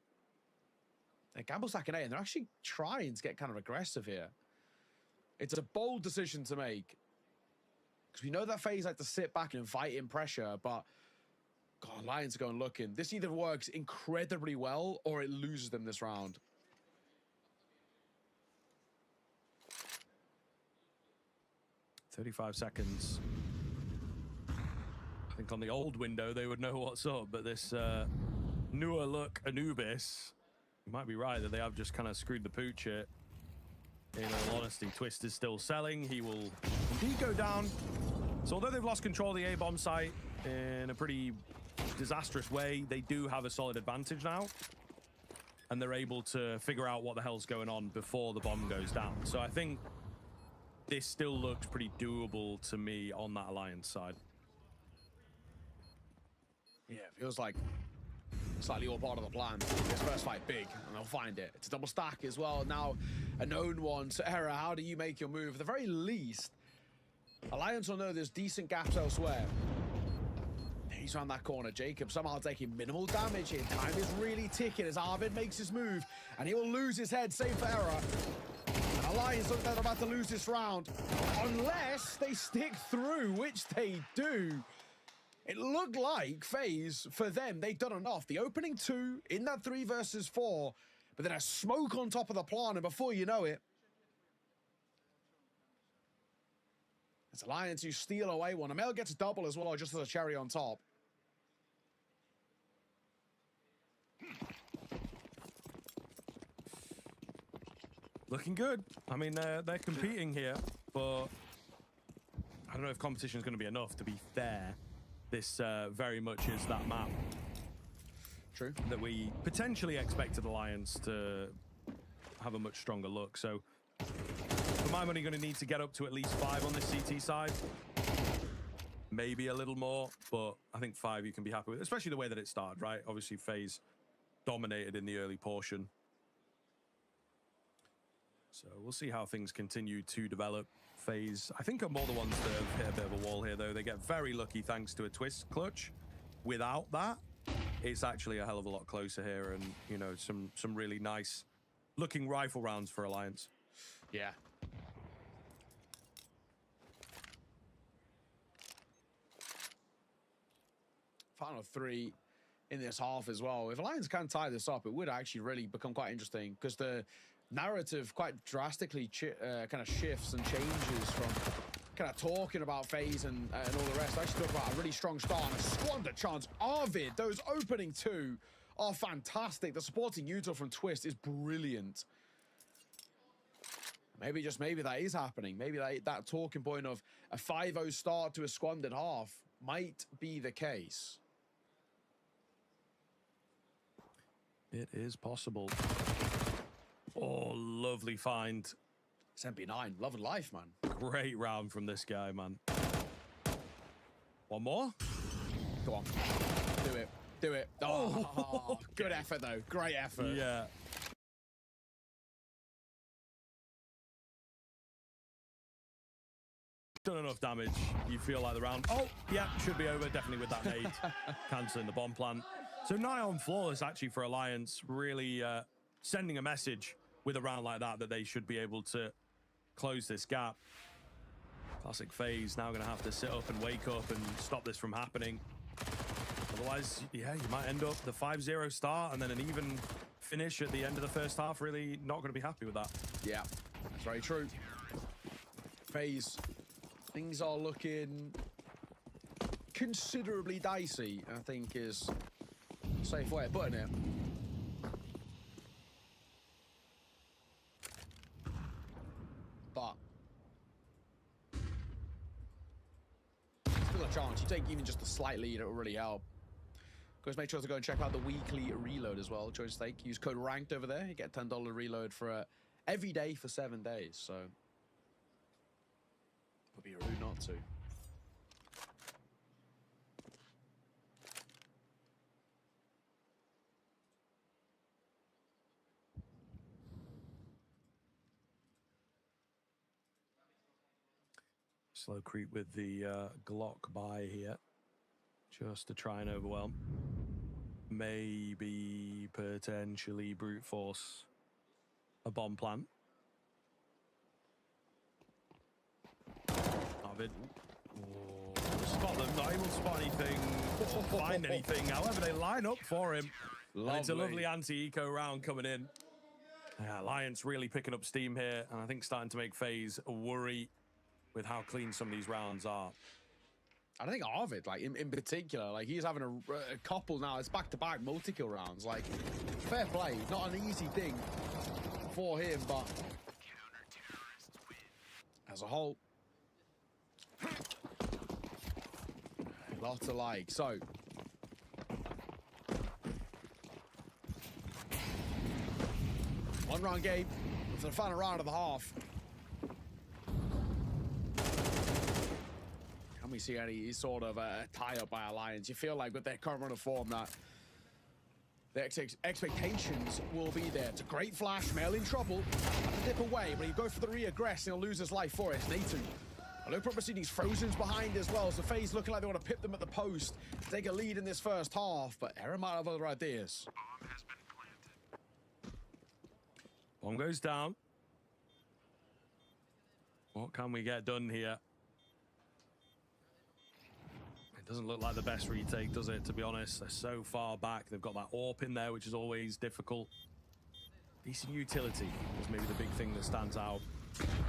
they're gamble stacking A, and they're actually trying to get kind of aggressive here. It's a bold decision to make, because we know that FaZe like to sit back and invite in pressure, but God, Lions are going looking. This either works incredibly well or it loses them this round. "35 seconds. I think on the old window they would know what's up, but this newer look Anubis, you might be right that they have just kind of screwed the pooch here. In all honesty, Twist is still selling. He will indeed go down. So although they've lost control of the A-bomb site in a pretty disastrous way, they do have a solid advantage now. And they're able to figure out what the hell's going on before the bomb goes down. So I think this still looks pretty doable to me on that Alliance side. Yeah, it feels like slightly all part of the plan. This first fight big, and they'll find it. It's a double stack as well. Now, a known one. So, Era, how do you make your move? At the very least, Alliance will know there's decent gaps elsewhere. He's around that corner. Jacob somehow taking minimal damage here. Time is really ticking as Arvid makes his move, and he will lose his head. Save for Era. Alliance look like they're about to lose this round, unless they stick through, which they do. It looked like FaZe, for them, they'd done enough. The opening 2 in that 3 versus 4, but then a smoke on top of the plant, and before you know it, it's Alliance who steal away one. Amel gets a double as well, just as a cherry on top. Looking good. I mean, they're competing here, but I don't know if competition is going to be enough, to be fair. This very much is that map. True. That we potentially expected Alliance to have a much stronger look. So, for my money, going to need to get up to at least 5 on this CT side. maybe a little more, but I think 5 you can be happy with, especially the way that it started, right? Obviously, FaZe dominated in the early portion. So we'll see how things continue to develop. FaZe, I think, are more the ones that have hit a bit of a wall here, though. They get very lucky thanks to a twist clutch. Without that, it's actually a hell of a lot closer here, and, you know, some really nice looking rifle rounds for Alliance. Yeah. Final 3 in this half as well. If Alliance can tie this up, it would actually really become quite interesting, because the narrative quite drastically kind of shifts and changes from kind of talking about FaZe and all the rest. I actually talk about a really strong start and a squander chance. Arvid, those opening 2 are fantastic. The supporting util from Twist is brilliant. Maybe, just maybe, that is happening. Maybe that talking point of a 5-0 start to a squandered half might be the case. It is possible. Oh, lovely find. It's MP9, love and life, man. Great round from this guy, man. One more? Go on. Do it. Do it. Oh, good effort, though. Great effort. Yeah. Done enough damage. You feel like the round. Oh, yeah, should be over. Definitely with that nade. Cancelling the bomb plant. So nigh on flawless, actually, for Alliance. Really sending a message with a round like that they should be able to close this gap. Classic FaZe now going to have to sit up and wake up and stop this from happening. Otherwise, yeah, you might end up the 5-0 start and then an even finish at the end of the first half. Really not going to be happy with that. Yeah, that's very true. FaZe, things are looking considerably dicey, I think, is a safe way of putting it. But still a chance. You take even just a slight lead, it will really help. Guys, make sure to go and check out the weekly reload as well. Join Stake. Use code RANKED over there. You get $10 reload for every day for 7 days. So would be rude not to. Slow creep with the Glock by here, just to try and overwhelm. Maybe potentially brute force a bomb plant. Arvid. Spot them, not able to spot anything or find anything. However, they line up for him. And it's a lovely anti-eco round coming in. Yeah, Alliance really picking up steam here, and I think starting to make FaZe worry with how clean some of these rounds are. I think Arvid, like, in particular, like, he's having a couple now. It's back-to-back multi-kill rounds. Like, fair play. Not an easy thing for him, but as a whole, lots of like. So, one-round game for the final round of the half. Can we see any sort of tie-up by Alliance? You feel like with their current run of form that the expectations will be there. It's a great flash, Mel in trouble. Dip away, but he go for the re-aggress and he'll lose his life for it. Natu. No proper proceedings, Frozen's behind as well. So FaZe looking like they want to pip them at the post to take a lead in this first half, but Aaron might have other ideas. Bomb goes down. What can we get done here? Doesn't look like the best retake, does it, to be honest? They're so far back. They've got that AWP in there, which is always difficult. Decent utility is maybe the big thing that stands out.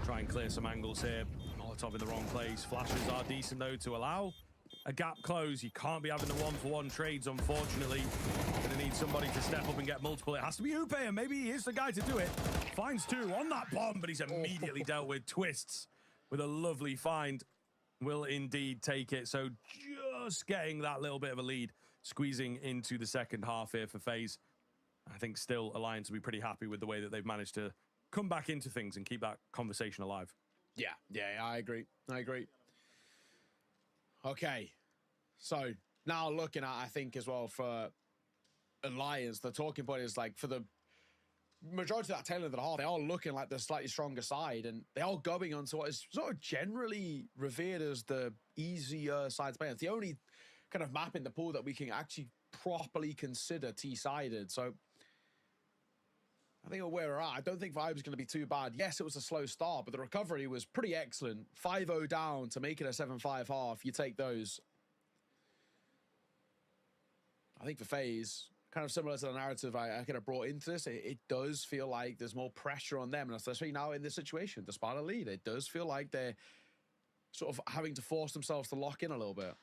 Try and clear some angles here. Molotov in the wrong place. Flashes are decent, though, to allow a gap close. You can't be having the one-for-one trades, unfortunately. Gonna need somebody to step up and get multiple. It has to be Upe, and maybe he is the guy to do it. Finds 2 on that bomb, but he's immediately dealt with. Twists with a lovely find. Will indeed take it. So just getting that little bit of a lead, squeezing into the second half here for FaZe. I think still Alliance will be pretty happy with the way that they've managed to come back into things and keep that conversation alive. Yeah, I agree. Okay. So now looking at, I think as well for Alliance, the talking point is like for the majority of that tail end of the half, they are looking like the slightly stronger side, and they are going onto what is sort of generally revered as the easier side to play. It's the only kind of map in the pool that we can actually properly consider T-sided. So I think where we're at, I don't think Vibe is going to be too bad. Yes, it was a slow start, but the recovery was pretty excellent. 5-0 down to make it a 7-5 half. You take those. I think for FaZe, kind of similar to the narrative I kind of brought into this, it does feel like there's more pressure on them. And especially now in this situation, despite a lead, it does feel like they're sort of having to force themselves to lock in a little bit.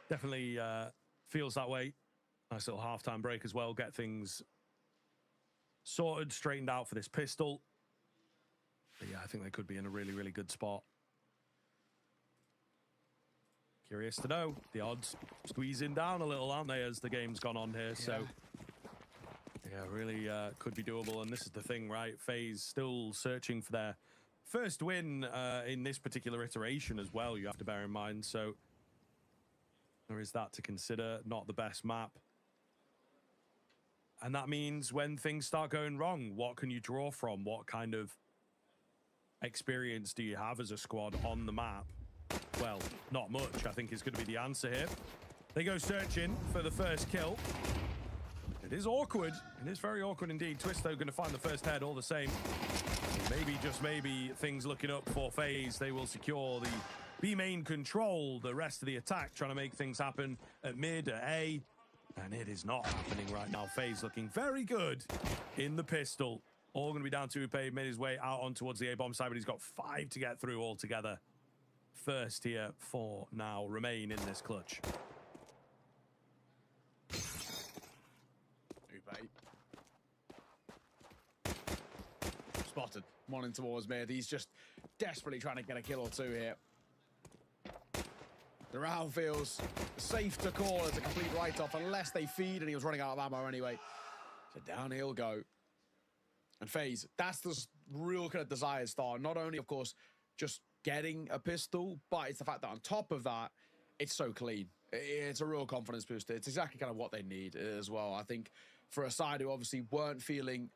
Definitely feels that way. Nice little halftime break as well. Get things sorted, straightened out for this pistol. But yeah, I think they could be in a really, really good spot. Curious to know. The odds squeezing down a little, aren't they, as the game's gone on here? Yeah. So, yeah, really could be doable. And this is the thing, right? FaZe still searching for their first win in this particular iteration as well, you have to bear in mind. So there is that to consider. Not the best map. And that means when things start going wrong, what can you draw from? What kind of experience do you have as a squad on the map? Well, not much, I think is going to be the answer here. They go searching for the first kill. It is awkward. It is very awkward indeed. Twist, though, going to find the first head all the same. Maybe, just maybe, things looking up for FaZe. They will secure the B main control, the rest of the attack, trying to make things happen at mid, at A. And it is not happening right now. FaZe looking very good in the pistol. All going to be down to Upe, made his way out on towards the A-bomb side, but he's got 5 to get through altogether. First here, 4 now remain in this clutch. Upe. Spotted. One in towards mid. He's just desperately trying to get a kill or two here. The round feels safe to call as a complete write-off unless they feed, and he was running out of ammo anyway. So down he'll go. And FaZe, that's the real kind of desired star. Not only, of course, just getting a pistol, but it's the fact that on top of that, it's so clean. It's a real confidence booster. It's exactly kind of what they need as well. I think for a side who obviously weren't feeling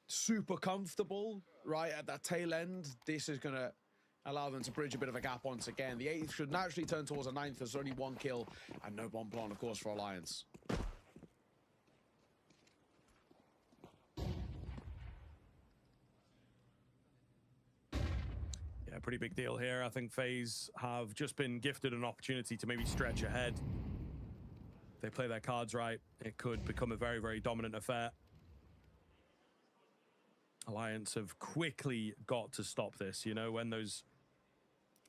super comfortable, right, at that tail end, this is going to allow them to bridge a bit of a gap once again. The 8th should naturally turn towards a 9th. There's only 1 kill and no bomb plan, of course, for Alliance. Yeah, pretty big deal here. I think FaZe have just been gifted an opportunity to maybe stretch ahead. If they play their cards right, it could become a very, very dominant affair. Alliance have quickly got to stop this. You know, when those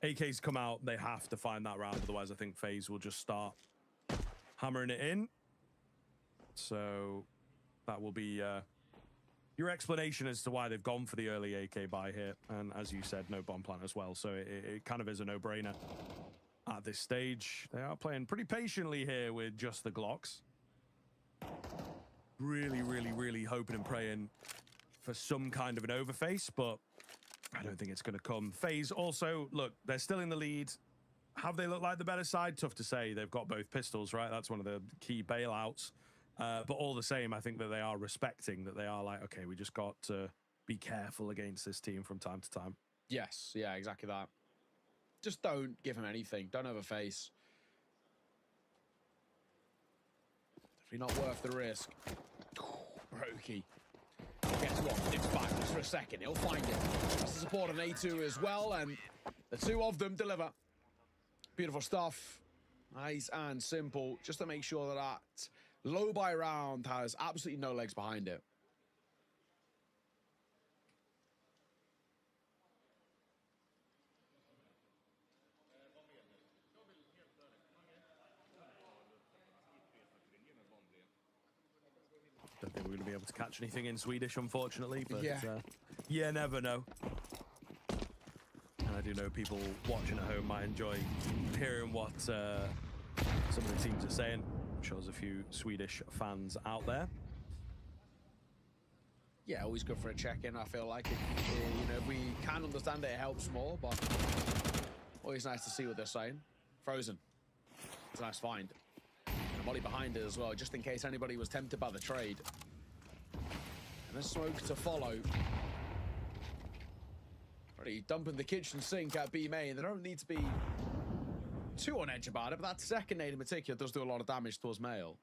AKs come out, they have to find that round. Otherwise, I think FaZe will just start hammering it in. So that will be your explanation as to why they've gone for the early AK buy here. And as you said, no bomb plan as well. So it kind of is a no-brainer at this stage. They are playing pretty patiently here with just the Glocks. Really, really, really hoping and praying for some kind of an overface, but I don't think it's going to come. FaZe also, look, they're still in the lead. Have they looked like the better side? Tough to say. They've got both pistols, right? That's one of the key bailouts. But all the same, I think that they are respecting that. They are like, okay, we just got to be careful against this team from time to time. Yes, yeah, exactly that. Just don't give him anything. Don't overface. Definitely not worth the risk. Brokey. Guess what? It's back just for a second. He'll find it. That's the support on A2 as well, and the 2 of them deliver. Beautiful stuff. Nice and simple. Just to make sure that low buy round has absolutely no legs behind it. Don't think we're going to be able to catch anything in Swedish, unfortunately, but yeah, you never know. And I do know people watching at home might enjoy hearing what some of the teams are saying. I'm sure there's a few Swedish fans out there. Yeah, always good for a check-in. I feel like you know, if we can understand it, it helps more. But always nice to see what they're saying. Frozen. It's a nice find. And a molly behind it as well, just in case anybody was tempted by the trade. And a smoke to follow. Already dumping the kitchen sink at B main. They don't need to be too on edge about it, but that second nade in particular does do a lot of damage towards Mail.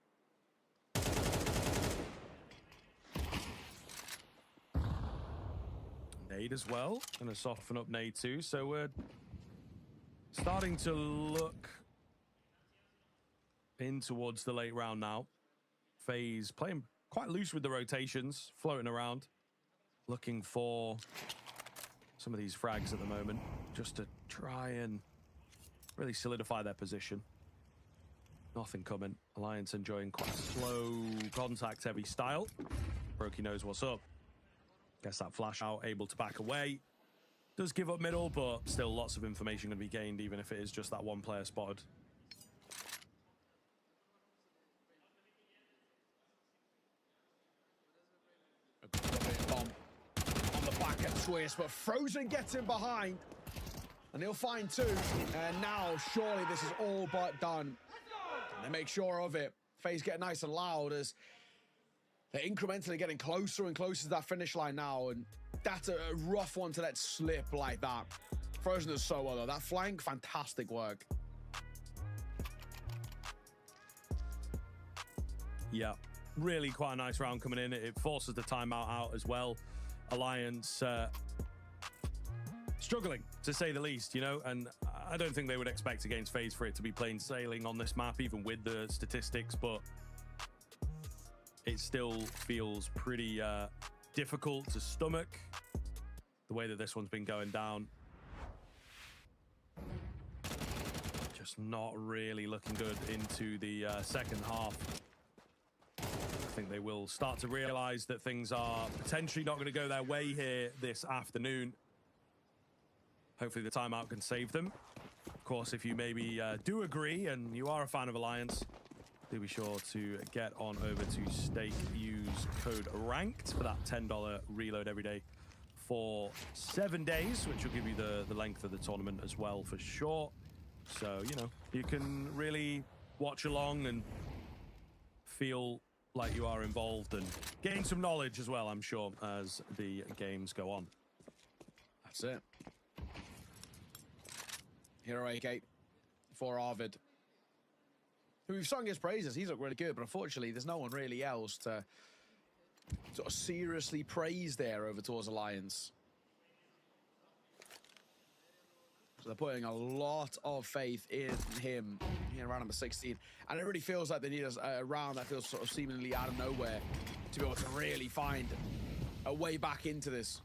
Nade as well. Gonna soften up nade too. So we're starting to look in towards the late round now. FaZe playing quite loose with the rotations, floating around, looking for some of these frags at the moment, just to try and really solidify their position. Nothing coming. Alliance enjoying quite a slow, contact-heavy style. Brokey knows what's up. Gets that flash out, able to back away. Does give up middle, but still lots of information going to be gained, even if it is just that one player spotted. Bomb on the back at Swiss, but Frozen gets him behind. And he'll find two. And now, surely this is all but done. And they make sure of it. FaZe get nice and loud as they're incrementally getting closer and closer to that finish line now. And that's a rough one to let slip like that. Frozen does so well, though. That flank, fantastic work. Yeah, really quite a nice round coming in. It forces the timeout out as well. Alliance struggling, to say the least, you know, and I don't think they would expect against FaZe for it to be plain sailing on this map, even with the statistics, but it still feels pretty difficult to stomach the way that this one's been going down. Just not really looking good into the second half. I think they will start to realize that things are potentially not going to go their way here this afternoon. Hopefully the timeout can save them. Of course, if you maybe do agree and you are a fan of Alliance, do be sure to get on over to Stake, use code RANKED for that $10 reload every day for 7 days, which will give you the length of the tournament as well for sure. So, you know, you can really watch along and feel like you are involved and gain some knowledge as well, I'm sure, as the games go on. That's it. Hero AK for Arvid, who we've sung his praises. He's looked really good, but unfortunately, there's no one really else to sort of seriously praise there over towards Alliance. So they're putting a lot of faith in him in round number 16. And it really feels like they need a round that feels sort of seemingly out of nowhere to be able to really find a way back into this.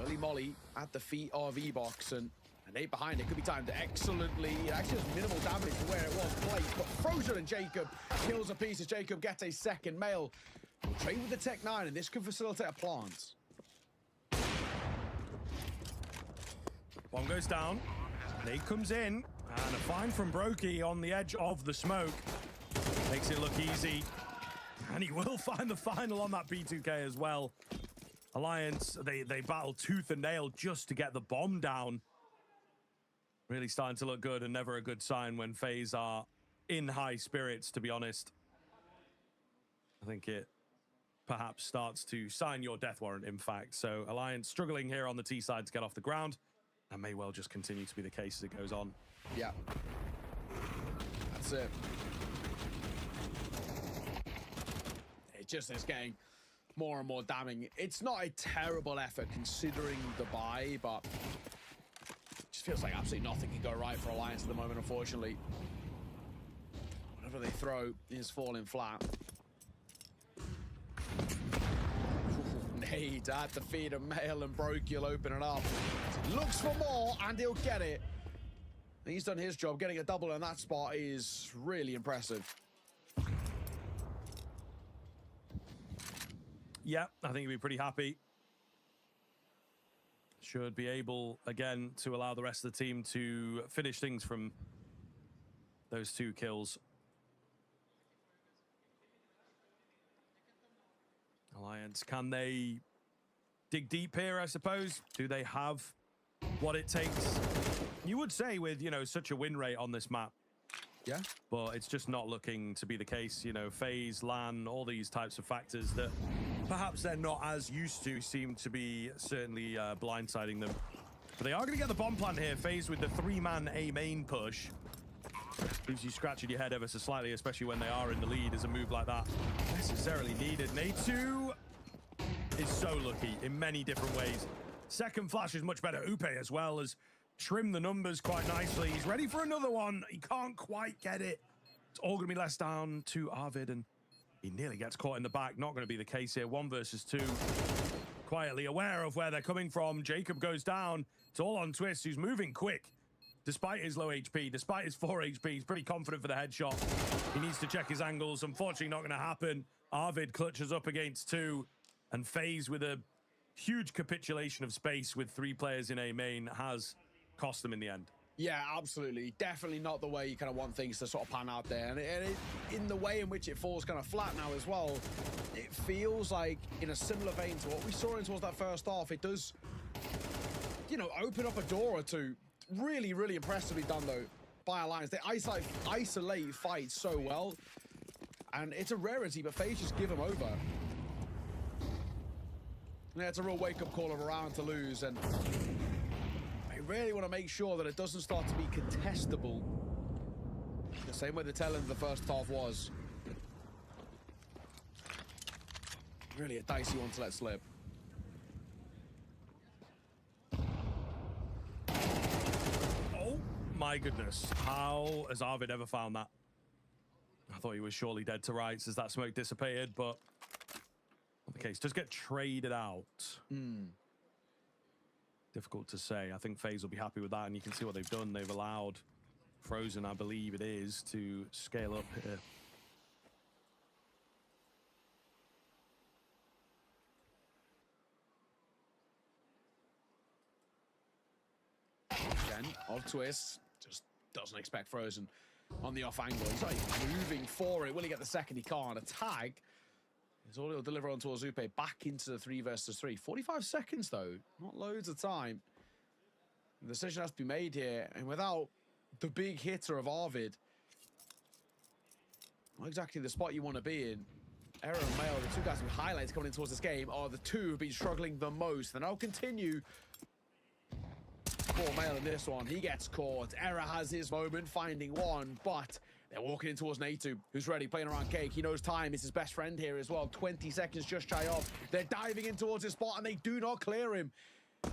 Early molly at the feet of E-Box, and Nate behind it could be timed excellently. It actually has minimal damage for where it was placed, but Frozen and Jacob kills a piece as Jacob gets a second. Mail will trade with the Tech 9, and this could facilitate a plant. One goes down. Nate comes in, and a find from Brokey on the edge of the smoke. Makes it look easy. And he will find the final on that B2K as well. Alliance, they battle tooth and nail just to get the bomb down. Really starting to look good, and never a good sign when FaZe are in high spirits, to be honest. I think it perhaps starts to sign your death warrant, in fact. So Alliance struggling here on the T side to get off the ground. And may well just continue to be the case as it goes on. Yeah. That's it. It just is getting more and more damning. It's not a terrible effort considering the buy, but it just feels like absolutely nothing can go right for Alliance at the moment, unfortunately. Whatever they throw is falling flat. Nade at the feet of Mail, and Brokey will open it up. Looks for more, and he'll get it. He's done his job. Getting a double in that spot is really impressive. Yeah, I think he'll be pretty happy. Should be able, again, to allow the rest of the team to finish things from those 2 kills. Alliance Alliance. Can they dig deep here, I suppose? Do they have what it takes? You would say with, you know, such a win rate on this map. Yeah. But it's just not looking to be the case. You know, FaZe, LAN, all these types of factors that perhaps they're not as used to seem to be certainly blindsiding them. But they are going to get the bomb plant here. FaZe with the 3-man A main push. Leaves you scratching your head ever so slightly, especially when they are in the lead as a move like that necessarily needed. Natu is so lucky in many different ways. Second flash is much better. Upe as well has trimmed the numbers quite nicely. He's ready for another one. He can't quite get it. It's all going to be less down to Arvid, and he nearly gets caught in the back. Not going to be the case here. 1 versus 2. Quietly aware of where they're coming from. Jacob goes down. It's all on Twist, who's moving quick. Despite his low HP, despite his 4 HP, he's pretty confident for the headshot. He needs to check his angles. Unfortunately, not going to happen. Arvid clutches up against 2, and FaZe with a huge capitulation of space with 3 players in A main has cost them in the end. Yeah, absolutely. Definitely not the way you kind of want things to sort of pan out there. And in the way in which it falls kind of flat now as well, it feels like in a similar vein to what we saw in towards that first half, it does, you know, open up a door or two. Really, really impressively done, though, by Alliance. They isolate fights so well. And it's a rarity, but FaZe just give them over. Yeah, it's a real wake-up call of a round to lose, and I really want to make sure that it doesn't start to be contestable the same way the tail end of the first half was. Really a dicey one to let slip. Oh my goodness. How has Arvid ever found that? I thought he was surely dead to rights as that smoke dissipated, but not the case. Does get traded out. Difficult to say. I think FaZe will be happy with that, and you can see what they've done. They've allowed Frozen, I believe it is, to scale up here. Again, odd twist. Just doesn't expect Frozen on the off angle. He's not even moving for it. Will he get the second? He can't. A tag is all he'll deliver on towards Upe. Back into the 3 versus 3. 45 seconds, though. Not loads of time. The decision has to be made here. And without the big hitter of Arvid, not exactly the spot you want to be in. Error and Mail, the 2 guys with highlights coming in towards this game, are the 2 who've been struggling the most. And I'll continue. Poor Mail in this one. He gets caught. Error has his moment, finding one, but they're walking in towards Natu, who's ready, playing around Cake. He knows time is his best friend here as well. 20 seconds just shy off. They're diving in towards his spot, and they do not clear him.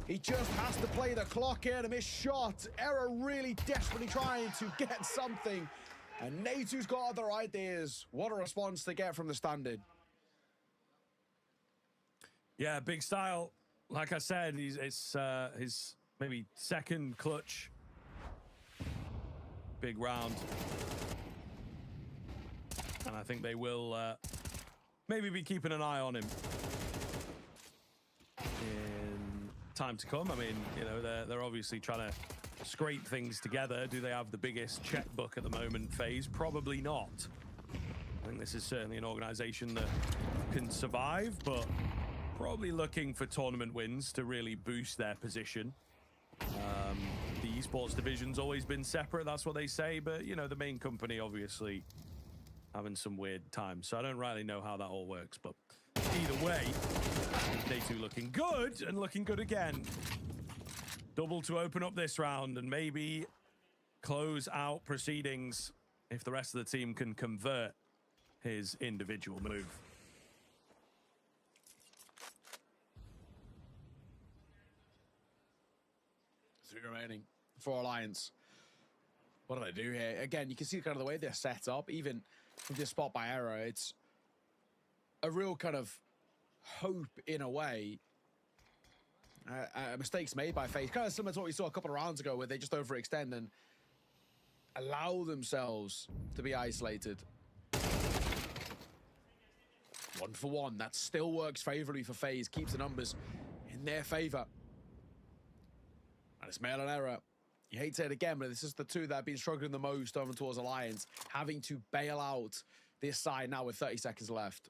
He just has to play the clock here to miss shot. Error really desperately trying to get something. And Natu's got other ideas. What a response to get from the standard. Yeah, big style. Like I said, it's his maybe second clutch. Big round. And I think they will maybe be keeping an eye on him in time to come. I mean, you know, they're obviously trying to scrape things together. Do they have the biggest checkbook at the moment, FaZe? Probably not. I think this is certainly an organization that can survive, but probably looking for tournament wins to really boost their position. The esports division's always been separate, that's what they say, but, you know, the main company obviously having some weird times, so I don't really know how that all works, but either way, Natu looking good, and looking good again. Double to open up this round and maybe close out proceedings if the rest of the team can convert his individual move. 3 remaining for Alliance. What do they do here? Again, you can see kind of the way they're set up, even from this spot by Error. It's a real kind of hope in a way. Mistakes made by FaZe, kind of similar to what we saw a couple of rounds ago, where they just overextend and allow themselves to be isolated. 1 for 1. That still works favorably for FaZe, keeps the numbers in their favor. And it's Mail and Error. You hate to say it again, but this is the 2 that have been struggling the most over towards Alliance, having to bail out this side now with 30 seconds left.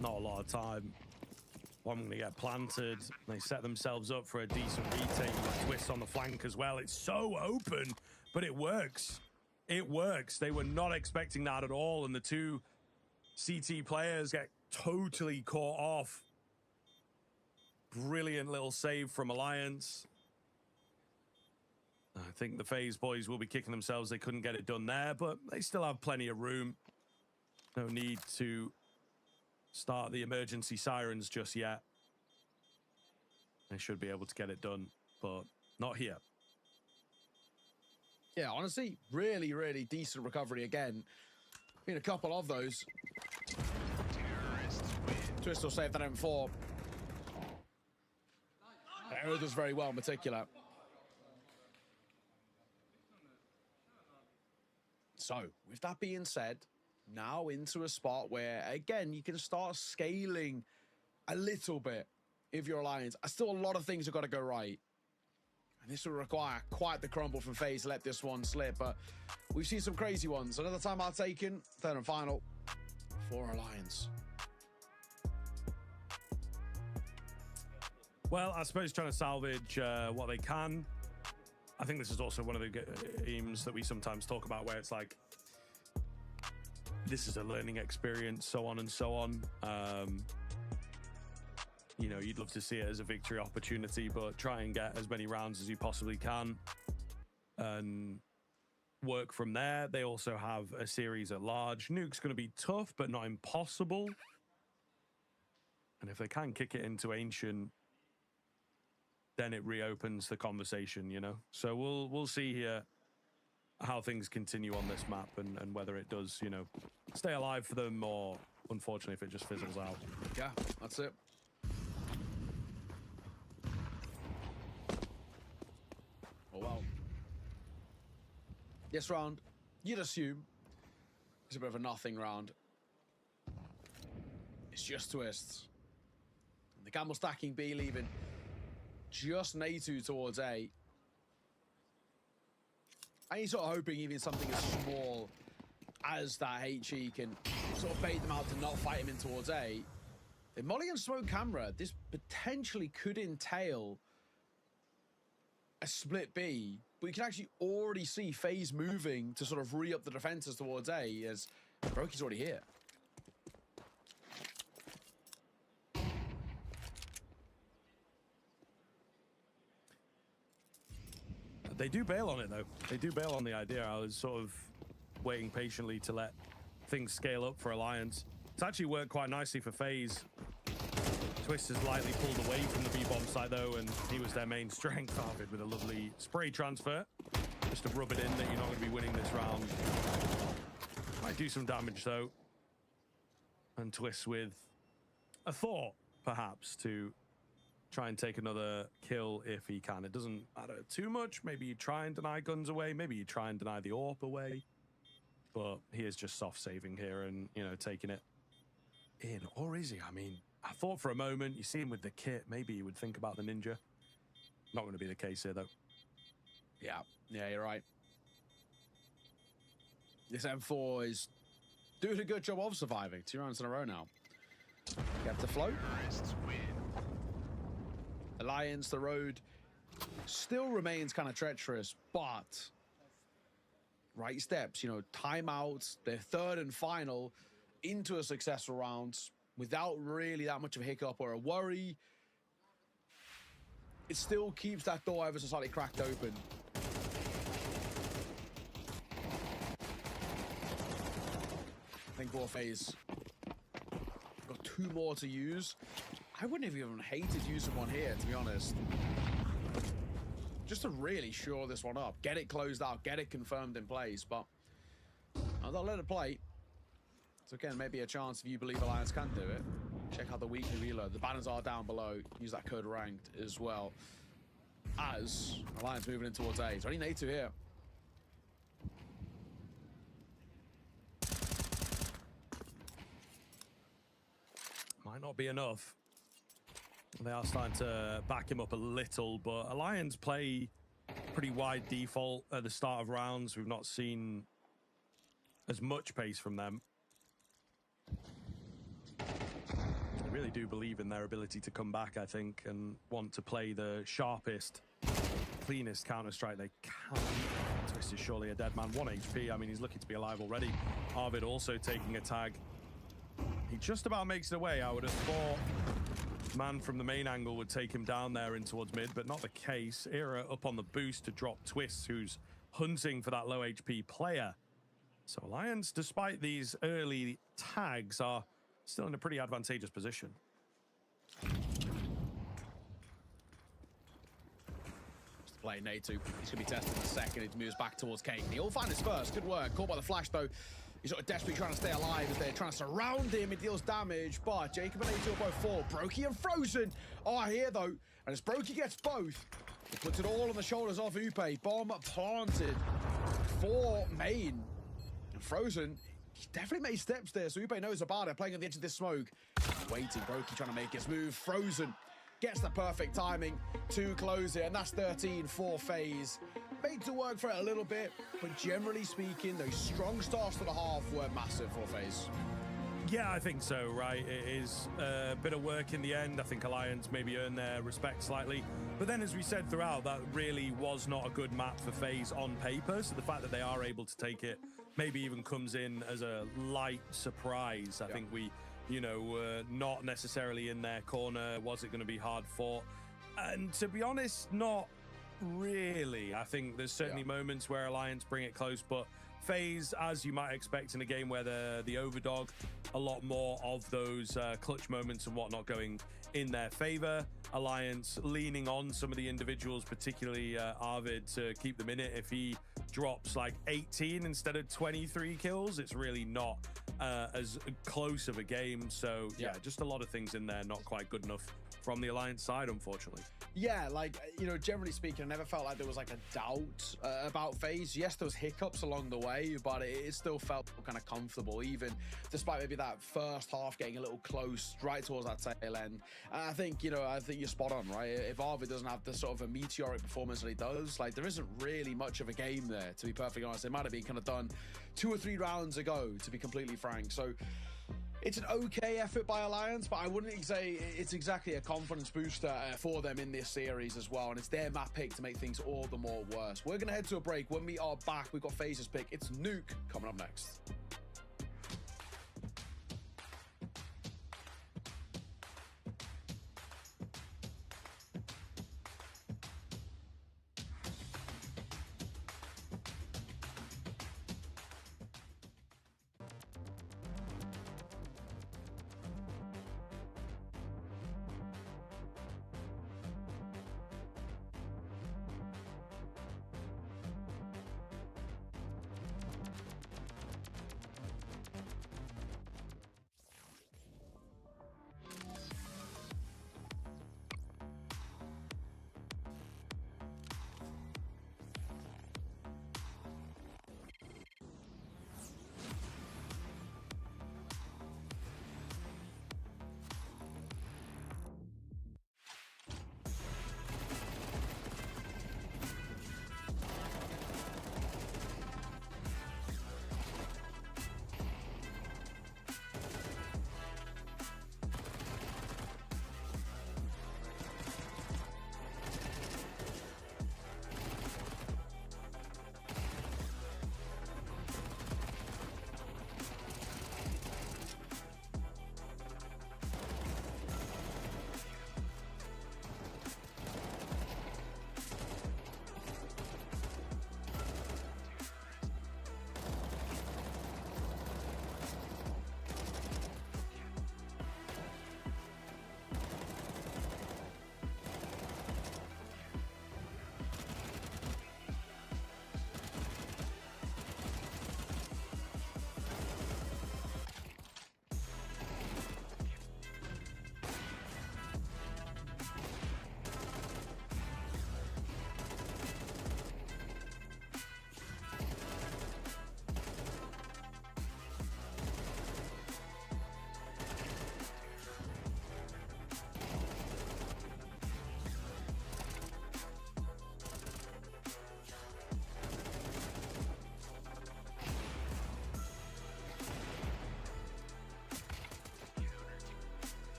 not a lot of time. One going to get planted. They set themselves up for a decent retake with Twist on the flank as well. It's so open, but it works. It works. They were not expecting that at all, and the two CT players get totally caught off. Brilliant little save from Alliance. I think the FaZe boys will be kicking themselves. They couldn't get it done there, but they still have plenty of room. No need to start the emergency sirens just yet. They should be able to get it done, but not here. Yeah, honestly, really, really decent recovery again. Been a couple of those. Twist will save that M4. Arrow does very well in particular. So, with that being said, now into a spot where, again, you can start scaling a little bit if you're Alliance. Still, a lot of things have got to go right. And this will require quite the crumble from FaZe to let this one slip, but we've seen some crazy ones. Another timeout taken, third and final for Alliance. Well, I suppose trying to salvage what they can. I think this is also one of the games that we sometimes talk about where it's like, this is a learning experience, so on and so on. You know, you'd love to see it as a victory opportunity, but try and get as many rounds as you possibly can and work from there. They also have a series at large. Nuke's going to be tough, but not impossible. And if they can kick it into Ancient, then it reopens the conversation, you know? So we'll see here how things continue on this map and whether it does, you know, stay alive for them or, unfortunately, if it just fizzles out. Yeah, that's it. Oh, well. This round, you'd assume, it's a bit of a nothing round. It's just Twists. And the Camel stacking B leaving just an A2 towards A. And he's sort of hoping even something as small as that HE can sort of bait them out to not fight him in towards A. The Molly and Smoke camera, this potentially could entail a split B, but you can actually already see FaZe moving to sort of re-up the defenses towards A as Broky's already here. They do bail on it, though. They do bail on the idea. I was sort of waiting patiently to let things scale up for Alliance. It's actually worked quite nicely for FaZe. Twist is lightly pulled away from the B-bomb site, though, and he was their main strength. Arvid with a lovely spray transfer. Just to rub it in that you're not going to be winning this round. Might do some damage, though. And Twist with a thought, perhaps, to try and take another kill if he can. It doesn't matter too much. Maybe you try and deny guns away. Maybe you try and deny the AWP away. But he is just soft saving here and, you know, taking it in. Or is he? I mean, I thought for a moment, you see him with the kit, maybe you would think about the Ninja. Not going to be the case here, though. Yeah, you're right. This M4 is doing a good job of surviving. 2 rounds in a row now. Get to float. Alliance, the road still remains kind of treacherous, but right steps, you know, timeouts, their third and final into a successful round without really that much of a hiccup or a worry. It still keeps that door ever so slightly cracked open. I think for FaZe got 2 more to use. I wouldn't have even hated using one here, to be honest. Just to really shore this one up. Get it closed out, get it confirmed in place, but they'll let it play. So again, maybe a chance if you believe Alliance can do it. Check out the weekly reload. The banners are down below. Use that code ranked as well. As Alliance moving in towards A. It's only an A2 here. Might not be enough. They are starting to back him up a little, but Alliance play pretty wide default at the start of rounds. We've not seen as much pace from them. They really do believe in their ability to come back, I think, and want to play the sharpest, cleanest Counter-Strike they can. Twist is surely a dead man. 1 HP. I mean, he's lucky to be alive already. Arvid also taking a tag. He just about makes it away. I would have thought man from the main angle would take him down there in towards mid, but not the case. Era up on the boost to drop Twist, who's hunting for that low HP player. So Alliance, despite these early tags, are still in a pretty advantageous position. Playing NATO. He's going to be tested in a second. He moves back towards Cake. He'll find his first. Good work. Caught by the flash, though. He's sort of desperately trying to stay alive as they're trying to surround him. It deals damage, but Jacob and NATO both fall. Brokey and Frozen are here, though. And as Brokey gets both, he puts it all on the shoulders of Upe. Bomb planted for main. And Frozen, he definitely made steps there, so Upe knows about it. Playing on the edge of this smoke. Waiting. Brokey trying to make his move. Frozen gets the perfect timing to close it, and that's 13 for FaZe. Made to work for it a little bit, but generally speaking, those strong starts to the half were massive for FaZe. Yeah, I think so, right? It is a bit of work in the end. I think Alliance maybe earned their respect slightly. But then, as we said throughout, that really was not a good map for FaZe on paper. So the fact that they are able to take it maybe even comes in as a light surprise. I think we, you know, were not necessarily in their corner. Was it going to be hard fought? And to be honest, not really. I think there's certainly moments where Alliance bring it close, but FaZe, as you might expect in a game where they're the overdog, a lot more of those clutch moments and whatnot going in their favor. Alliance leaning on some of the individuals, particularly Arvid, to keep them in it. If he drops like 18 instead of 23 kills, it's really not as close of a game. So yeah, just a lot of things in there not quite good enough from the Alliance side, unfortunately. Yeah, like, you know, generally speaking, I never felt like there was like a doubt about FaZe. Yes, there was hiccups along the way, but it still felt kind of comfortable, even despite maybe that first half getting a little close right towards that tail end. I think, you know, I think you're spot on, right? If Arvid doesn't have the sort of a meteoric performance that he does, like, there isn't really much of a game there, to be perfectly honest. It might have been kind of done 2 or 3 rounds ago, to be completely frank. So it's an okay effort by Alliance, but I wouldn't say it's exactly a confidence booster for them in this series as well. And it's their map pick to make things all the more worse. We're going to head to a break. When we are back, we've got FaZe's pick. It's Nuke coming up next.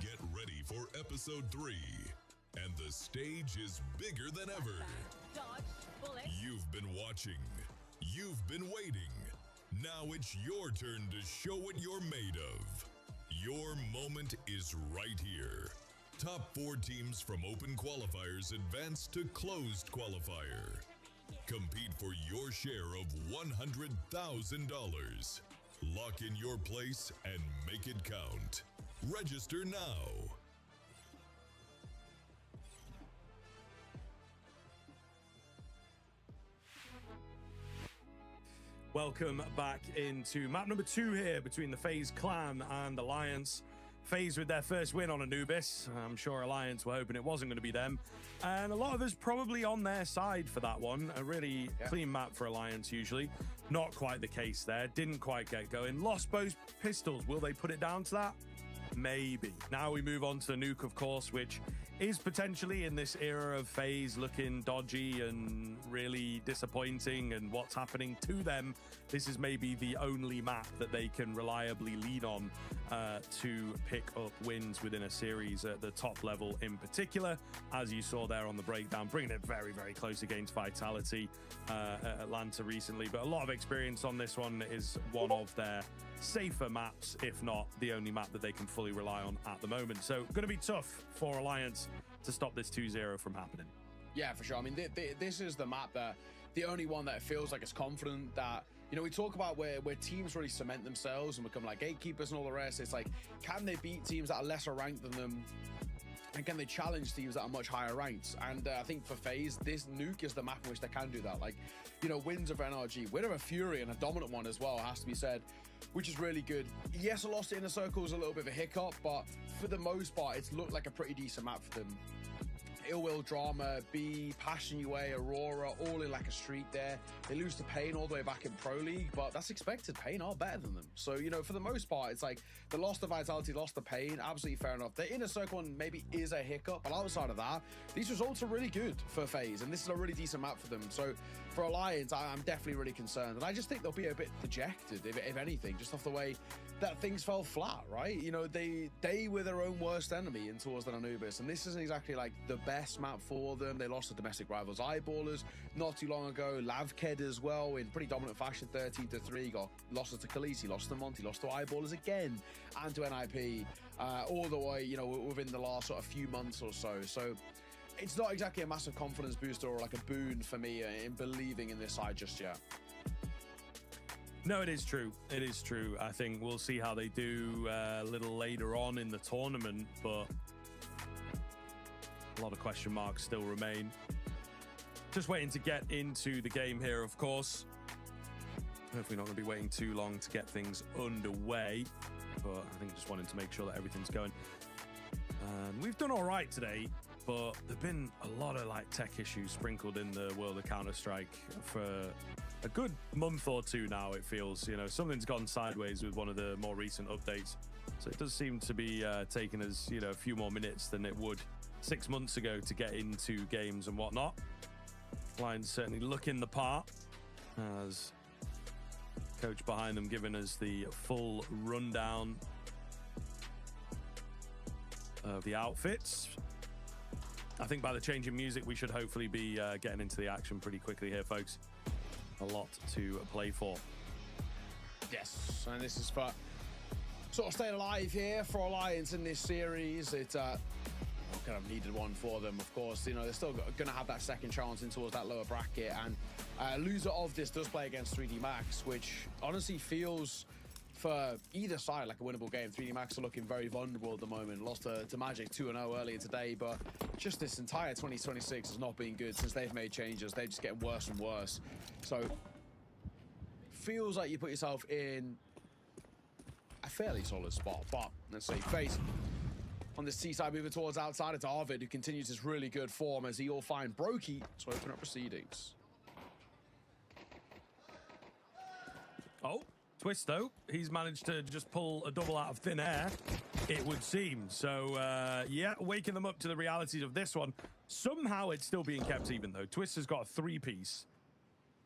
Get ready for episode 3, and the stage is bigger than ever. Dodge, bullet. You've been watching, you've been waiting. Now it's your turn to show what you're made of. Your moment is right here. Top 4 teams from open qualifiers advance to closed qualifier. Compete for your share of $100,000. Lock in your place and make it count. Register now. Welcome back into map number 2 here between the FaZe clan and Alliance. FaZe with their first win on Anubis. I'm sure Alliance were hoping it wasn't going to be them. And a lot of us probably on their side for that one. A really clean map for Alliance usually. Not quite the case there. Didn't quite get going. Lost both pistols. Will they put it down to that? Maybe. Now we move on to the nuke, of course, which is potentially in this era of FaZe looking dodgy and really disappointing and what's happening to them. This is maybe the only map that they can reliably lean on to pick up wins within a series at the top level in particular, as you saw there on the breakdown, bringing it very, very close against Vitality at Atlanta recently. But a lot of experience on this one. Is one of their safer maps, if not the only map that they can fully rely on at the moment. So going to be tough for Alliance to stop this 2-0 from happening. Yeah, for sure. I mean, this is the map that, the only one that feels like it's confident that, you know, we talk about where teams really cement themselves and become like gatekeepers and all the rest. It's like, can they beat teams that are lesser ranked than them? And can they challenge teams that are much higher ranked? And I think for FaZe, this nuke is the map in which they can do that. Like, you know, wins of NRG, win of a Fury, and a dominant one as well, has to be said, which is really good. Yes, a loss to Inner Circle is a little bit of a hiccup, but for the most part, it's looked like a pretty decent map for them. Ill Will, Drama, B, Passion UA, Aurora, all in like a streak there. They lose to Pain all the way back in Pro League, but that's expected. Pain are better than them. So, you know, for the most part, it's like the loss to Vitality, lost to Pain, absolutely fair enough. The Inner Circle one maybe is a hiccup, but outside of that, these results are really good for FaZe, and this is a really decent map for them. So for Alliance, I'm definitely really concerned, and I just think they'll be a bit dejected, if anything, just off the way that things fell flat, right? You know, they were their own worst enemy in towards the Anubis, and this isn't exactly like the best map for them. They lost to domestic rivals Eyeballers not too long ago, Lavked as well in pretty dominant fashion, 13-3, got losses to Khaleesi, lost to Monty, lost to Eyeballers again, and to NIP, all the way, you know, within the last sort of few months or so. So it's not exactly a massive confidence booster or like a boon for me in believing in this side just yet. No, it is true. It is true. I think we'll see how they do a little later on in the tournament, but a lot of question marks still remain. Just waiting to get into the game here, of course. Hopefully not going to be waiting too long to get things underway, but I think just wanting to make sure that everything's going. And we've done all right today, but there've been a lot of like tech issues sprinkled in the world of Counter-Strike for a good month or two now, it feels. You know, something's gone sideways with one of the more recent updates. So it does seem to be taking us, you know, a few more minutes than it would 6 months ago to get into games and whatnot. Lions certainly looking the part, as coach behind them giving us the full rundown of the outfits. I think by the change in music, we should hopefully be getting into the action pretty quickly here, folks. A lot to play for. Yes, and this is for sort of staying alive here for Alliance in this series. It's kind of needed one for them, of course. You know, they're still going to have that second chance in towards that lower bracket, and loser of this does play against 3D Max, which honestly feels, for either side, like a winnable game. 3D Max are looking very vulnerable at the moment. Lost to Magic 2-0 earlier today, but just this entire 2026 has not been good since they've made changes. They're just getting worse and worse. So, feels like you put yourself in a fairly solid spot. But, let's see, FaZe on this T side moving towards outside. It's Arvid who continues his really good form as he'll find Brokey to open up proceedings. Oh. Twist, though, he's managed to just pull a double out of thin air, it would seem. So, yeah, waking them up to the realities of this one. Somehow it's still being kept even, though. Twist has got a 3-piece,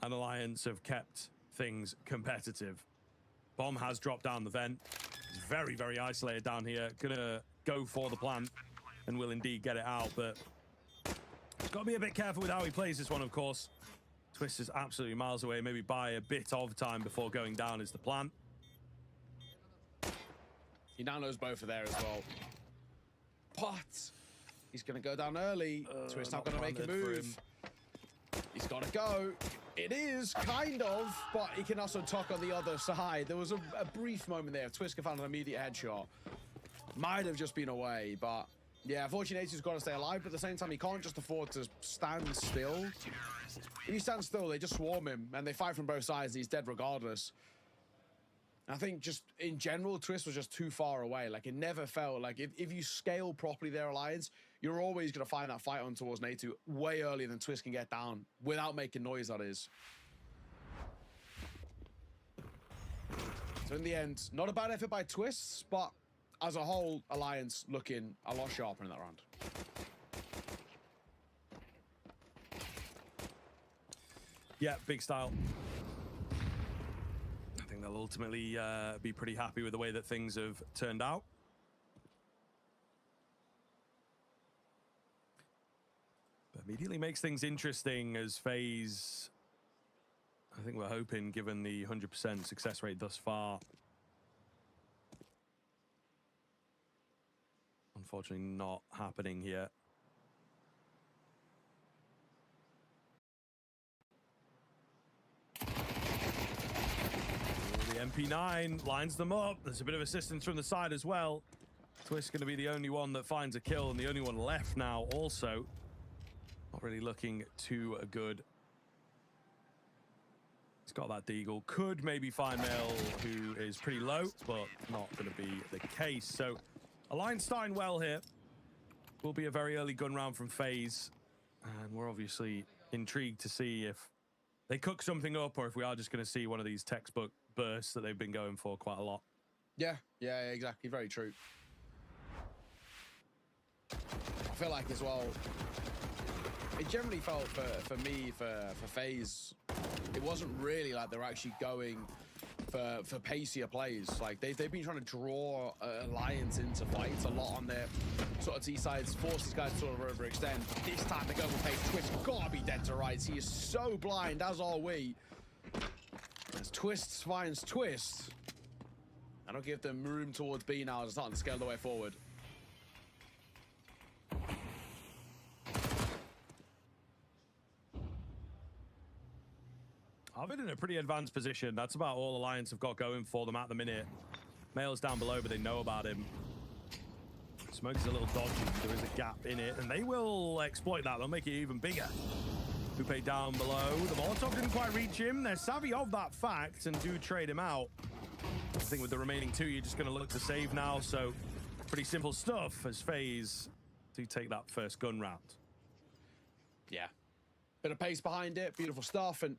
and Alliance have kept things competitive. Bomb has dropped down the vent. He's very, very isolated down here. Gonna go for the plant, and will indeed get it out, but he's got to be a bit careful with how he plays this one, of course. Twist is absolutely miles away. Maybe buy a bit of time before going down is the plan. He now knows both are there as well. But he's going to go down early. Twist not going to make a move. He's got to go. It is, kind of, but he can also tuck on the other side. There was a brief moment there. Twist found an immediate headshot. Might have just been away, but yeah, unfortunately, he's got to stay alive, but at the same time, he can't just afford to stand still. If he stands still, they just swarm him, and they fight from both sides, and he's dead regardless. I think just in general, Twist was just too far away. Like, it never felt like if you scale properly their Alliance, you're always going to find that fight on towards Natu way earlier than Twist can get down, without making noise, that is. So in the end, not a bad effort by Twist, but as a whole, Alliance looking a lot sharper in that round. Yeah, big style. I think they'll ultimately be pretty happy with the way that things have turned out. But immediately makes things interesting as FaZe, I think we're hoping, given the 100% success rate thus far, unfortunately not happening here. The MP9 lines them up. There's a bit of assistance from the side as well. Twist going to be the only one that finds a kill and the only one left now also. Not really looking too good. He's got that deagle. Could maybe find Mel, who is pretty low, but not going to be the case. So Alliance starting well here. Will be a very early gun round from FaZe. And we're obviously intrigued to see if they cook something up or if we are just going to see one of these textbook bursts that they've been going for quite a lot. Yeah, exactly. Very true. I feel like as well, it generally felt for me, for FaZe, it wasn't really like they're actually going for pacier plays. Like they've been trying to draw Alliance into fights a lot on their sort of T sides, force these guys to sort of overextend. This time they go for pace. Twist gotta be dead to rights. He is so blind, as are we. As Twist finds Twist, and I'll give them room towards B now. They're starting to scale the way forward. Arvid in a pretty advanced position. That's about all Alliance have got going for them at the minute. Mail's down below, but they know about him. Smoke is a little dodgy. There is a gap in it, and they will exploit that. They'll make it even bigger. Coupe down below. The Molotov didn't quite reach him. They're savvy of that fact and do trade him out. I think with the remaining two, you're just going to look to save now. So pretty simple stuff as FaZe do take that first gun round. Yeah. Bit of pace behind it. Beautiful stuff. And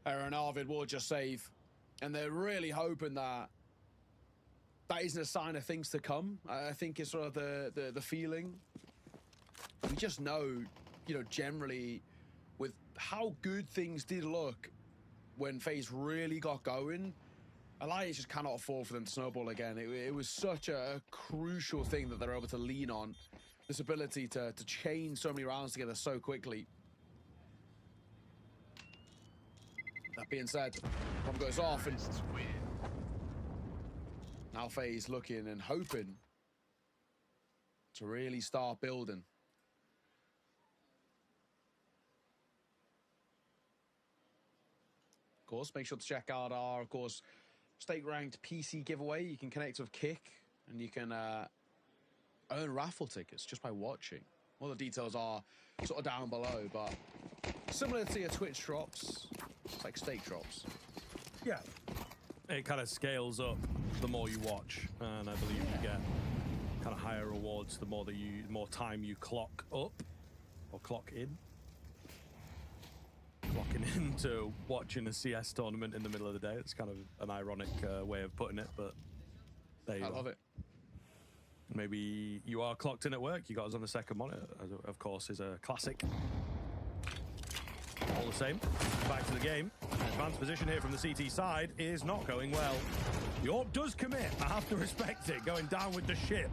Aaron Arvid will just save. And they're really hoping that that isn't a sign of things to come. I think it's sort of the feeling. We just know, you know, generally with how good things did look when FaZe really got going, Alliance just cannot afford for them to snowball again. It was such a crucial thing that they're able to lean on. This ability to chain so many rounds together so quickly. That being said, bomb goes off and Now FaZe looking and hoping to really start building. Of course, make sure to check out our, of course, stake ranked PC giveaway. You can connect with Kick and you can earn raffle tickets just by watching. All the details are sort of down below, but similar to your Twitch drops, it's like stake drops. Yeah, it kind of scales up the more you watch, and I believe you get kind of higher rewards the more time you clock up or clock in. Clocking into watching a CS tournament in the middle of the day. It's kind of an ironic way of putting it, but there you go. I love it. Maybe you are clocked in at work. You got us on the second monitor, of course, is a classic. All the same, back to the game. Advanced position here from the CT side is not going well. The AWP does commit. I have to respect it. Going down with the ship.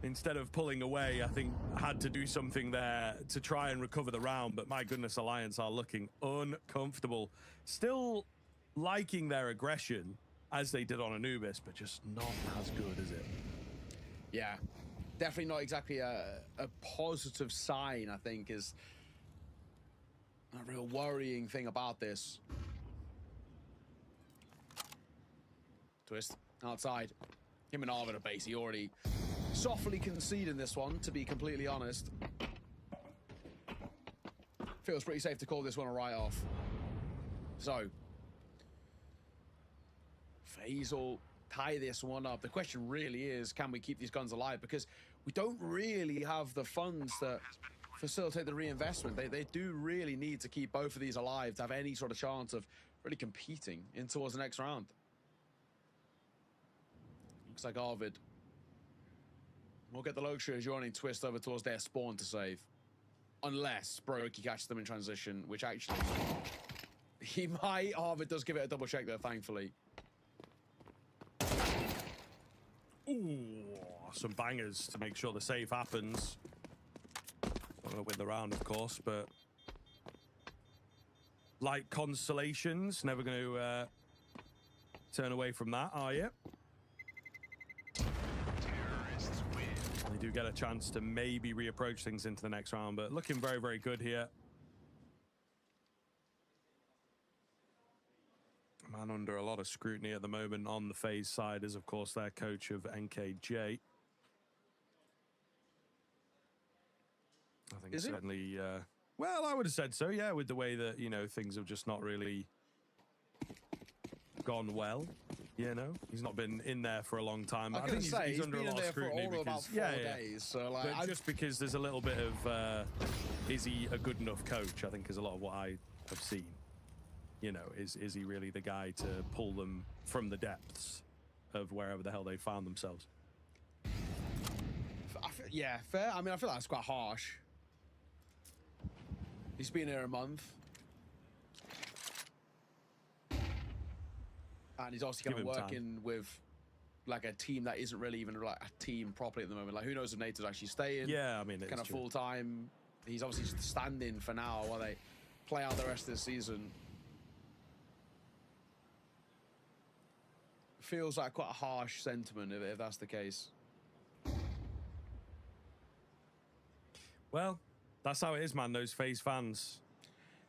Instead of pulling away, I think had to do something there to try and recover the round. But my goodness, Alliance are looking uncomfortable. Still liking their aggression as they did on Anubis, but just not as good, is it? Yeah, definitely not exactly a positive sign, I think, is a real worrying thing about this. Twist, outside. Him and Arvid are basically already softly conceding this one, to be completely honest. Feels pretty safe to call this one a write-off. So, FaZe will tie this one up. The question really is, can we keep these guns alive? Because we don't really have the funds that facilitate the reinvestment. They do really need to keep both of these alive to have any sort of chance of really competing in towards the next round. Looks like Arvid will get the luxury of joining Twist over towards their spawn to save. Unless Brokey catches them in transition, which actually he might. Arvid does give it a double check there, thankfully. Ooh, some bangers to make sure the save happens. Not gonna win the round, of course, but like consolations, never going to turn away from that, are you? They do get a chance to maybe reapproach things into the next round, but looking very, very good here. Man under a lot of scrutiny at the moment on the FaZe side is, of course, their coach of NKJ. I think certainly, well, I would have said so, yeah, with the way that, you know, things have just not really gone well. You know, he's not been in there for a long time. I think he's under a lot of scrutiny because, days, so like, just because there's a little bit of, is he a good enough coach? I think is a lot of what I have seen. You know, is he really the guy to pull them from the depths of wherever the hell they found themselves? Yeah, fair. I mean, I feel like that's quite harsh. He's been here a month. And he's also kind of working with like a team that isn't really even like a team properly at the moment. Like, who knows if Nate's actually staying? Yeah, I mean, it's kind of full time. He's obviously just standing for now while they play out the rest of the season. Feels like quite a harsh sentiment if that's the case. Well, that's how it is, man. Those FaZe fans.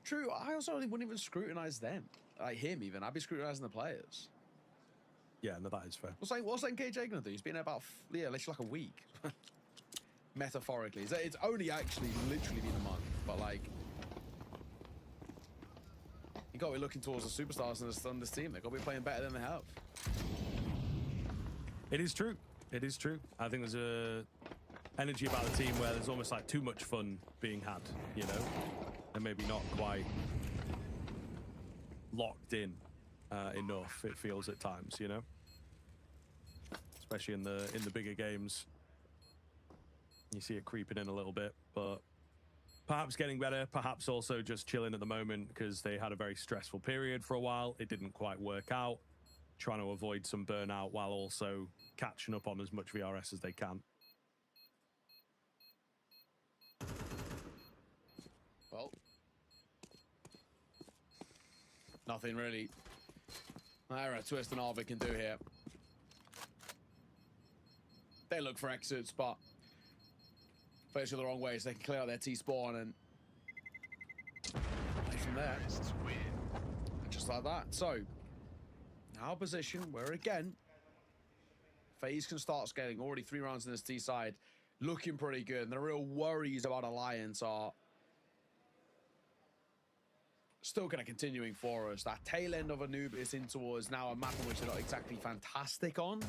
True. I also wouldn't even scrutinize them. Like him, even. I'd be scrutinizing the players. Yeah, no, that is fair. What's NKJ gonna do? He's been there about, yeah, literally like a week. Metaphorically. It's only actually literally been a month, but like, you gotta be looking towards the superstars in this team. They've got to be playing better than they have. It is true. It is true. I think there's a energy about the team where there's almost like too much fun being had, you know, and maybe not quite locked in enough, it feels at times, you know, especially in the bigger games. You see it creeping in a little bit, but perhaps getting better, perhaps also just chilling at the moment because they had a very stressful period for a while. It didn't quite work out, trying to avoid some burnout while also catching up on as much VRS as they can. Well, nothing really Twist and Arvid can do here. they look for exits, but face the wrong way, so they can clear out their T-spawn and play from there. And just like that. So, now a position where, again, FaZe can start scaling. Already 3 rounds in this T side, looking pretty good. And the real worries about Alliance are still kind of continuing for us. That tail end of Anubis in towards now a map in which they're not exactly fantastic on.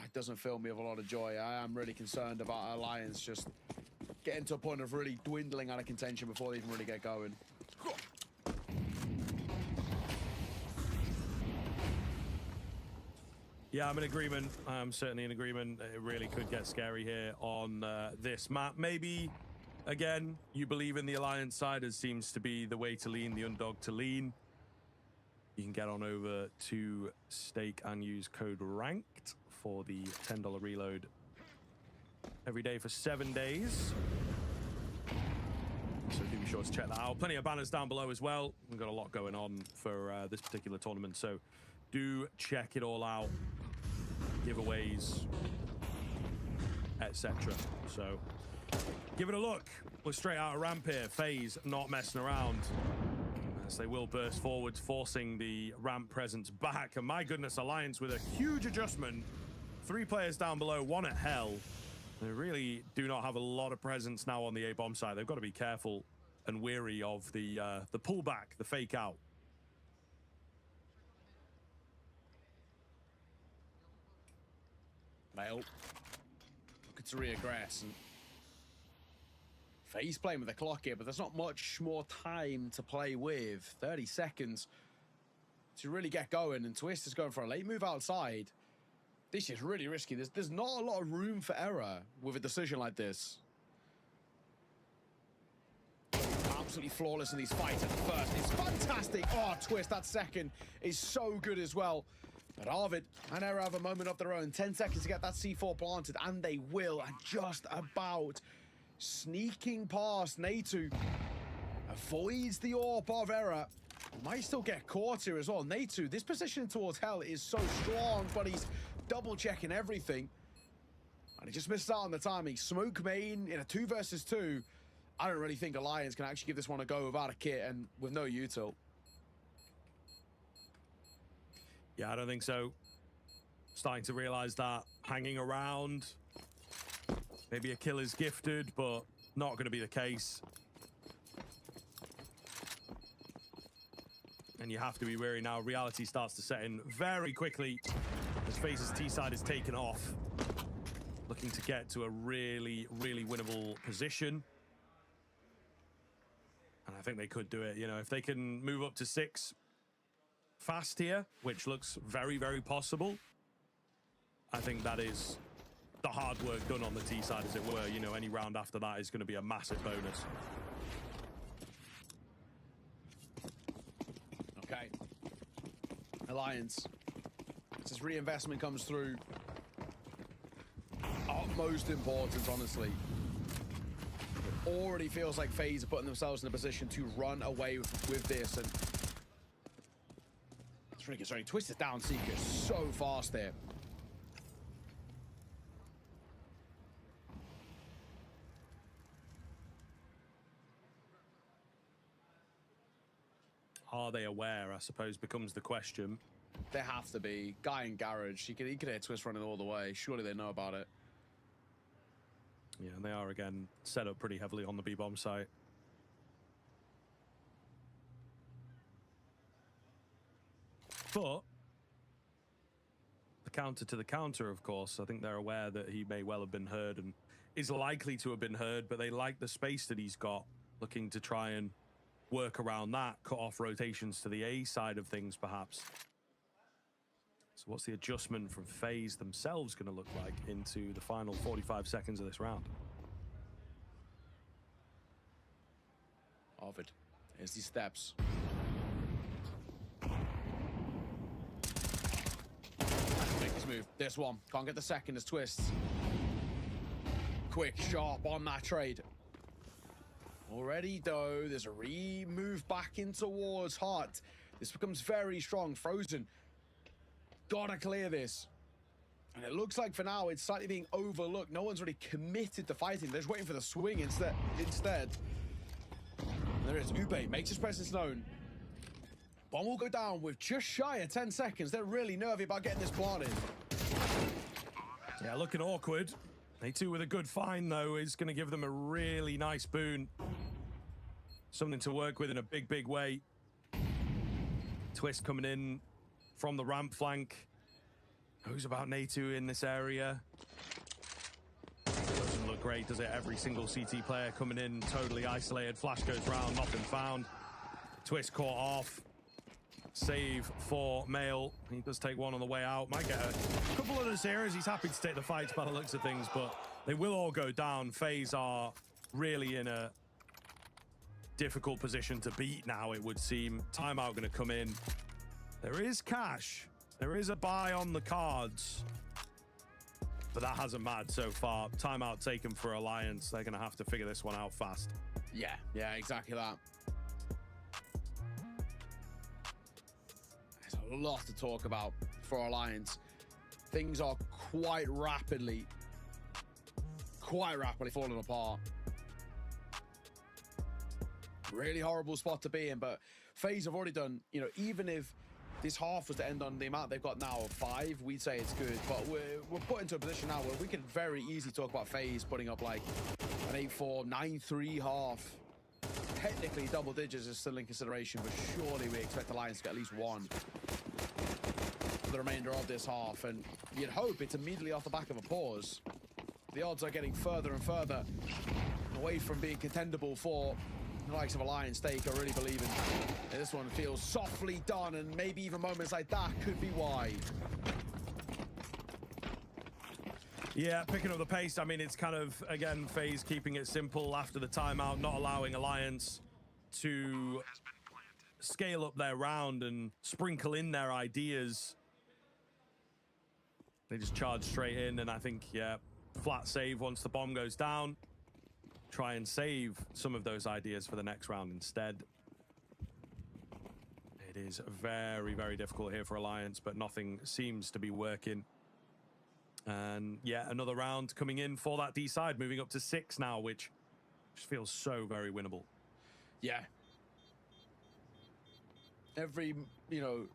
It doesn't fill me with a lot of joy. I am really concerned about Alliance just getting to a point of really dwindling out of contention before they even really get going. Yeah, I'm in agreement. I'm certainly in agreement. It really could get scary here on this map. Maybe, again, you believe in the Alliance side as seems to be the way to lean, the underdog to lean. You can get on over to Stake and use code RANKED for the $10 reload every day for 7 days. So do be sure to check that out. Plenty of banners down below as well. We've got a lot going on for this particular tournament, so do check it all out. Giveaways, etc. So give it a look. We're straight out of ramp here. FaZe not messing around, as they will burst forwards, forcing the ramp presence back. And my goodness, Alliance with a huge adjustment. 3 players down below, 1 at hell. They really do not have a lot of presence now on the A-bomb side. They've got to be careful and wary of the pullback, the fake out. Well, looking to reaggress. And FaZe playing with the clock here, but there's not much more time to play with. 30 seconds to really get going, and Twist is going for a late move outside. This is really risky. There's not a lot of room for error with a decision like this. Absolutely flawless in these fights at the first. It's fantastic. Oh, Twist, that second is so good as well. But Arvid and Error have a moment of their own. 10 seconds to get that C4 planted, and they will. And just about sneaking past Natu. Avoids the AWP of Error. Might still get caught here as well. Natu, this position towards Hell is so strong, but he's double-checking everything. And he just missed out on the timing. Smoke main in a 2 versus 2. I don't really think Alliance can actually give this one a go without a kit and with no util. Yeah, I don't think so. Starting to realize that hanging around, maybe a kill is gifted, but not going to be the case. And you have to be wary now. Reality starts to set in very quickly as FaZe's T side is taken off. Looking to get to a really, really winnable position. And I think they could do it. You know, if they can move up to 6 fast here, which looks very, very possible, I think that is the hard work done on the T side, as it were. You know, any round after that is going to be a massive bonus. Okay. Alliance. As reinvestment comes through. Utmost importance, honestly. It already feels like FaZe are putting themselves in a position to run away with this. And it's really good. Sorry, Twisted down Seeker so fast there. Are they aware, I suppose, becomes the question. They have to be. Guy in garage, he could hear Twist running all the way. Surely they know about it. Yeah, and they are, again, set up pretty heavily on the B-bomb site. But the counter to the counter, of course. I think they're aware that he may well have been heard and is likely to have been heard, but they like the space that he's got, looking to try and work around that, cut off rotations to the A side of things, perhaps. So what's the adjustment from FaZe themselves going to look like into the final 45 seconds of this round? Arvid, here's these steps. Make this move. This one. Can't get the second as Twists. Quick, sharp on that trade. Already, though, there's a re-move back in towards Hart. This becomes very strong. Frozen. Gotta clear this. And it looks like for now it's slightly being overlooked. No one's really committed to fighting. They're just waiting for the swing instead. There is Ube, makes his presence known. Bomb will go down with just shy of 10 seconds. They're really nervy about getting this planted. Yeah, looking awkward. A2 with a good find, though, is going to give them a really nice boon. Something to work with in a big, big way. Twist coming in from the ramp flank. Who's about A2 in this area? Doesn't look great, does it? Every single CT player coming in, totally isolated. Flash goes round, nothing found. Twist caught off. Save for Mail. He does take one on the way out. Might get a couple others here as he's happy to take the fights by the looks of things, but they will all go down. FaZe are really in a difficult position to beat now, it would seem. Timeout going to come in. There is cash. There is a buy on the cards, but that hasn't mattered so far. Timeout taken for Alliance. They're going to have to figure this one out fast. Yeah, exactly that. There's a lot to talk about for Alliance. Things are quite rapidly falling apart. Really horrible spot to be in, but FaZe have already done, you know, even if this half was to end on the amount they've got now of 5, we'd say it's good, but we're put into a position now where we can very easily talk about FaZe putting up like an 8-4, 9-3 half. Technically, double digits is still in consideration, but surely we expect Alliance to get at least 1 for the remainder of this half, and you'd hope it's immediately off the back of a pause. The odds are getting further and further away from being contendable for the likes of Alliance. Daca are really believing this one feels softly done, and maybe even moments like that could be why. Yeah, picking up the pace. I mean, it's kind of, again, FaZe keeping it simple after the timeout, not allowing Alliance to scale up their round and sprinkle in their ideas. They just charge straight in, and I think, yeah, flat save once the bomb goes down. Try and save some of those ideas for the next round instead. It is very, very difficult here for Alliance, but nothing seems to be working. And yeah, another round coming in for that D side, moving up to 6 now, which just feels so very winnable. Yeah. Every, you know,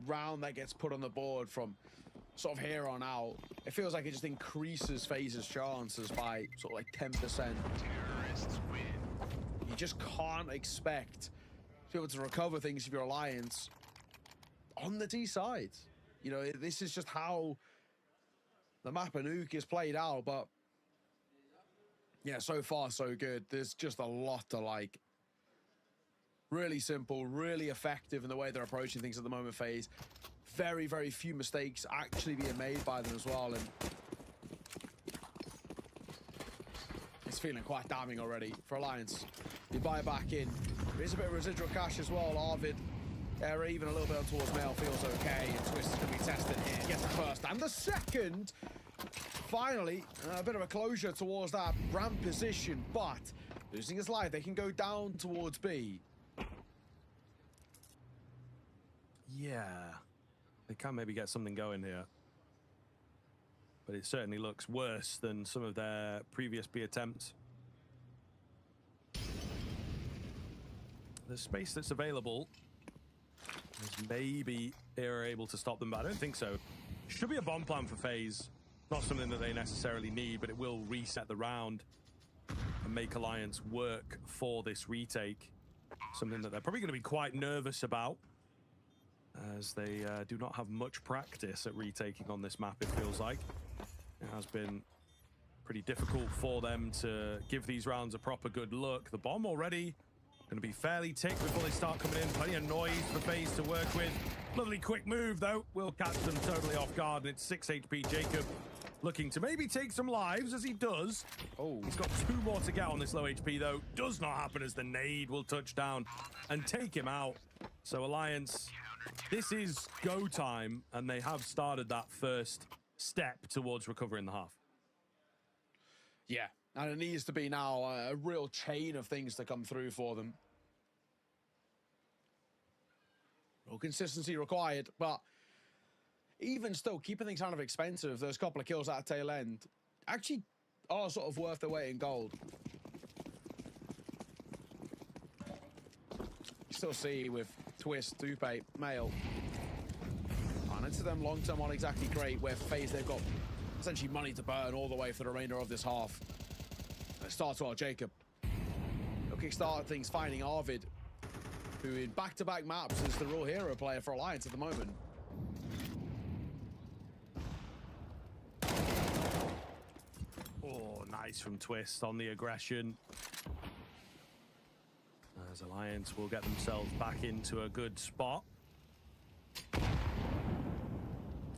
round that gets put on the board from sort of here on out, it feels like it just increases FaZe's chances by sort of like 10%. Terrorists win. You just can't expect to be able to recover things if you're Alliance on the D side. You know, this is just how the map and Nuke is played out, but yeah, so far so good. There's just a lot to like. Really simple, really effective in the way they're approaching things at the moment, FaZe. Very, very few mistakes actually being made by them as well, and it's feeling quite damning already for Alliance. You buy back in. There's a bit of residual cash as well. Arvid, even a little bit towards Mail feels okay, and Twist is going to be tested here. Gets the first and the second. Finally, a bit of a closure towards that ramp position, but losing his life, they can go down towards B. Yeah, they can maybe get something going here. But it certainly looks worse than some of their previous B attempts. The space that's available is maybe they're able to stop them, but I don't think so. Should be a bomb plan for FaZe. Not something that they necessarily need, but it will reset the round and make Alliance work for this retake. Something that they're probably going to be quite nervous about, as they do not have much practice at retaking on this map, it feels like. It has been pretty difficult for them to give these rounds a proper good look. The bomb already going to be fairly ticked before they start coming in. Plenty of noise for FaZe to work with. Lovely quick move, though. Will catch them totally off guard, and it's 6 HP. Jacob looking to maybe take some lives, as he does. Oh, he's got 2 more to get on this low HP, though. Does not happen, as the nade will touch down and take him out. So Alliance, this is go time, and they have started that first step towards recovering the half. Yeah, and it needs to be now a real chain of things to come through for them. No consistency required, but even still keeping things kind of expensive, those couple of kills at the tail end actually are sort of worth their weight in gold. You still see with Twist, Dupe, Male, and into them long-term aren't exactly great, where FaZe, they've got essentially money to burn all the way for the remainder of this half. Let's start to our Jacob. He'll kickstart things, finding Arvid, who in back-to-back maps is the real hero player for Alliance at the moment. Oh, nice from Twist on the aggression. As Alliance will get themselves back into a good spot.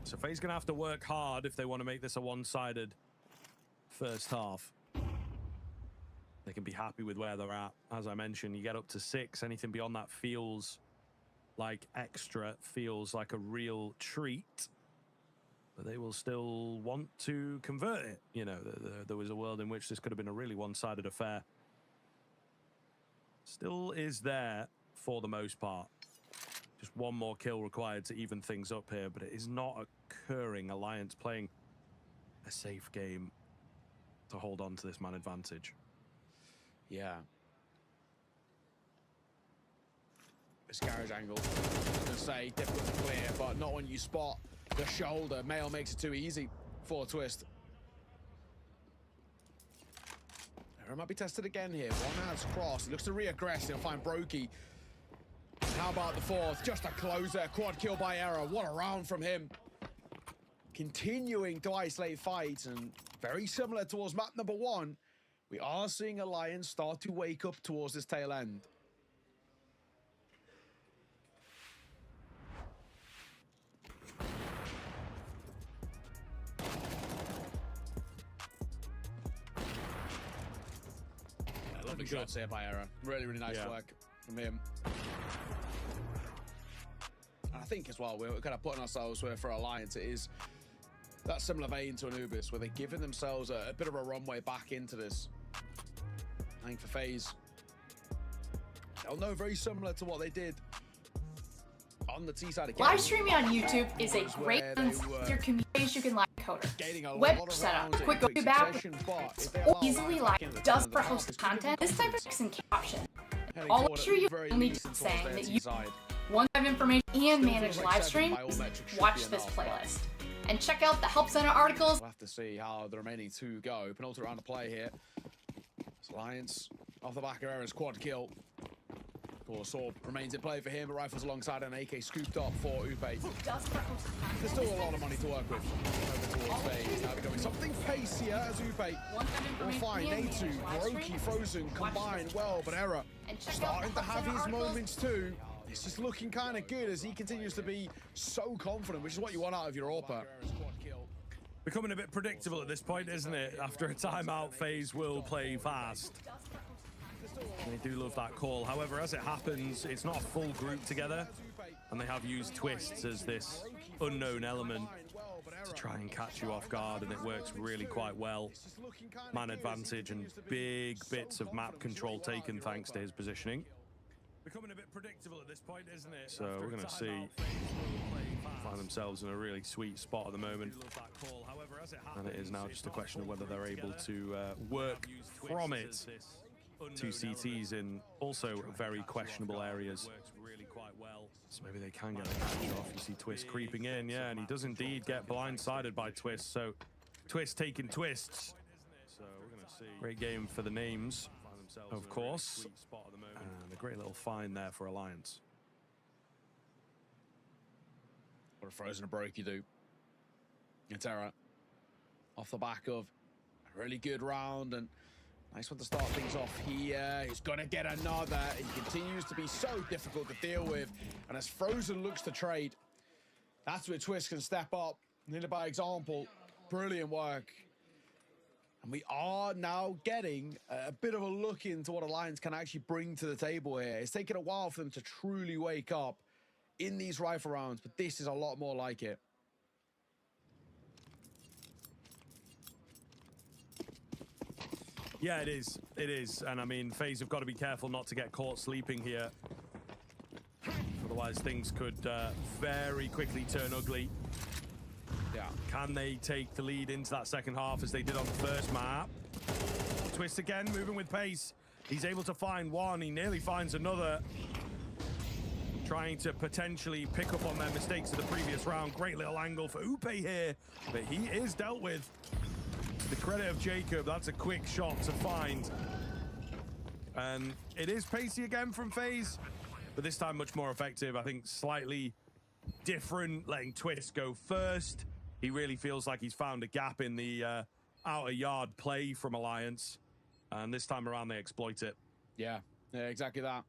So FaZe gonna have to work hard if they want to make this a one-sided first half. They can be happy with where they're at. As I mentioned, you get up to 6. Anything beyond that feels like extra, feels like a real treat. But they will still want to convert it. You know, there was a world in which this could have been a really one-sided affair. Still is there for the most part. Just one more kill required to even things up here, but it is not occurring. Alliance playing a safe game to hold on to this man advantage. Yeah. This garage angle, I was going to say, difficult to clear, but not when you spot the shoulder. Male makes it too easy for Twist. It might be tested again here. One hand's crossed. He looks to re-aggress. He'll find Brokey. How about the fourth? Just a closer. Quad kill by Error. What a round from him. Continuing to isolate fights, and very similar towards map number 1. We are seeing Alliance start to wake up towards this tail end. Lovely shots here by Error. Really, really nice work from him. And I think as well, we're kind of putting ourselves where for Alliance it is that similar vein to Anubis, where they're giving themselves a bit of a runway back into this. I think for FaZe, they'll know very similar to what they did on the T side again. Live streaming on YouTube is a great your communities you can live coder. Web setup, quick go to back, or easily live does for host content. This type of an option. I'll make sure you only do saying that you want to have information and manage live stream. Watch this playlist. And check out the Help Center articles. We'll have to see how the remaining 2 go. Penultimate round of play here. Alliance off the back of Error's quad kill. Of course, Orb remains in play for him, but rifles alongside an AK scooped up for Upe. There's still a lot of money to work with over towards FaZe. Now becoming something pacier as Upe will find A2, Brokey, Frozen combine well, but Error starting to have his moments too. This is looking kind of good as he continues to be so confident, which is what you want out of your AWPer. Becoming a bit predictable at this point, isn't it? After a timeout, FaZe will play fast. They do love that call. However, as it happens, it's not a full group together, and they have used Twists as this unknown element to try and catch you off guard, and it works really quite well. Man advantage and big bits of map control taken thanks to his positioning. Becoming a bit predictable at this point, isn't it? So we're going to see find themselves in a really sweet spot at the moment, and it is now just a question of whether they're able to work from it. 2 CTs in also very questionable areas. So maybe they can get a catch off. You see Twist creeping in, yeah, and he does indeed get blindsided by Twist. So Twist taking Twists. So we're going to see great game for the names, of course, and a great little find there for Alliance. What a Frozen and Brokey do. It's Error off the back of a really good round, and nice one to start things off here. He's gonna get another. He continues to be so difficult to deal with, and as Frozen looks to trade, that's where Twist can step up, lead by example. Brilliant work. And we are now getting a bit of a look into what Alliance can actually bring to the table here. It's taken a while for them to truly wake up in these rifle rounds, but this is a lot more like it. Yeah, it is. It is. And I mean, FaZe have got to be careful not to get caught sleeping here. Otherwise, things could very quickly turn ugly. Yeah. Can they take the lead into that second half as they did on the first map? Twist again, moving with pace. He's able to find one. He nearly finds another. Trying to potentially pick up on their mistakes of the previous round. Great little angle for Upe here, but he is dealt with. The credit of Jacob, that's a quick shot to find. And it is pacey again from FaZe, but this time much more effective. I think slightly different, letting Twist go first. He really feels like he's found a gap in the outer yard play from Alliance. And this time around, they exploit it. Yeah, exactly that.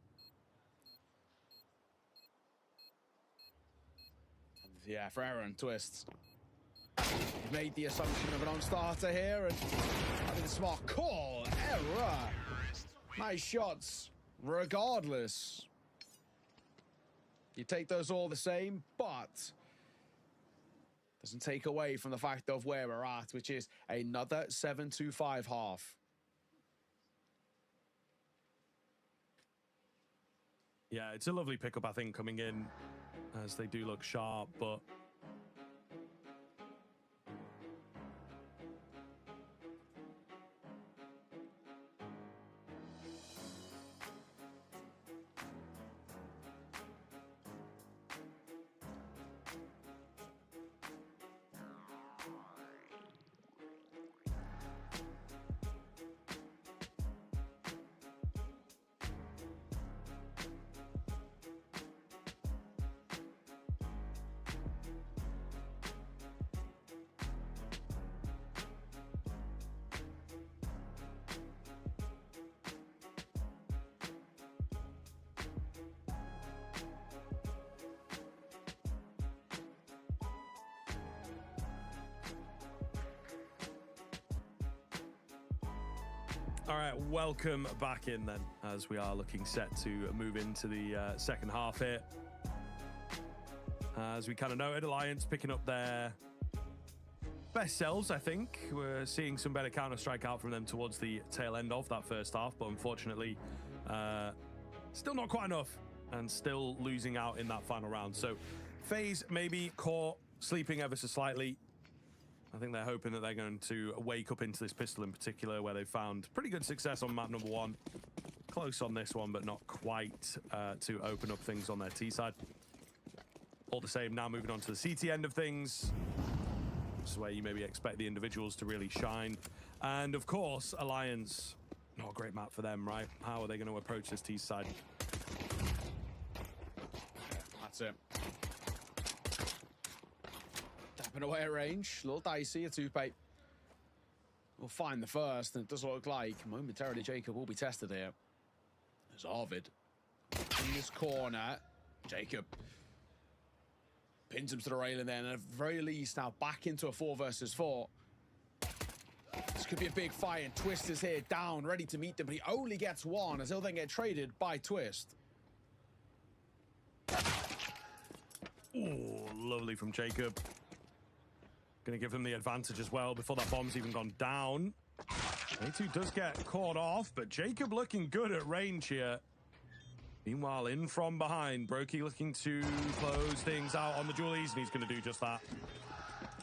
Yeah, for Aaron, Twist. He's made the assumption of a non-starter here, and I think a smart call. Error. Nice shots, regardless. You take those all the same, but doesn't take away from the fact of where we're at, which is another 7-2-5 half. Yeah, it's a lovely pickup, I think, coming in as they do look sharp, but all right, welcome back in then, as we are looking set to move into the second half here. As we kind of noted, Alliance picking up their best selves, I think. We're seeing some better Counter-Strike out from them towards the tail end of that first half, but unfortunately, still not quite enough, and still losing out in that final round. So FaZe maybe caught sleeping ever so slightly. I think they're hoping that they're going to wake up into this pistol in particular, where they found pretty good success on map number 1. Close on this one, but not quite to open up things on their T side. All the same, now moving on to the CT end of things. This is where you maybe expect the individuals to really shine. And of course, Alliance, not a great map for them, right? How are they going to approach this T side? That's it. Tapping away at range, a little dicey, a 2-pay. We'll find the first, and it does look like momentarily Jacob will be tested here. There's Arvid in this corner. Jacob pins him to the railing there, and at the very least now back into a 4 versus 4. This could be a big fight, and Twist is here down, ready to meet them, but he only gets one, as he'll then get traded by Twist. Ooh, lovely from Jacob. Gonna give him the advantage as well before that bomb's even gone down. A2 does get caught off, but Jacob looking good at range here. Meanwhile, in from behind, Brokey looking to close things out on the Julies, and he's gonna do just that.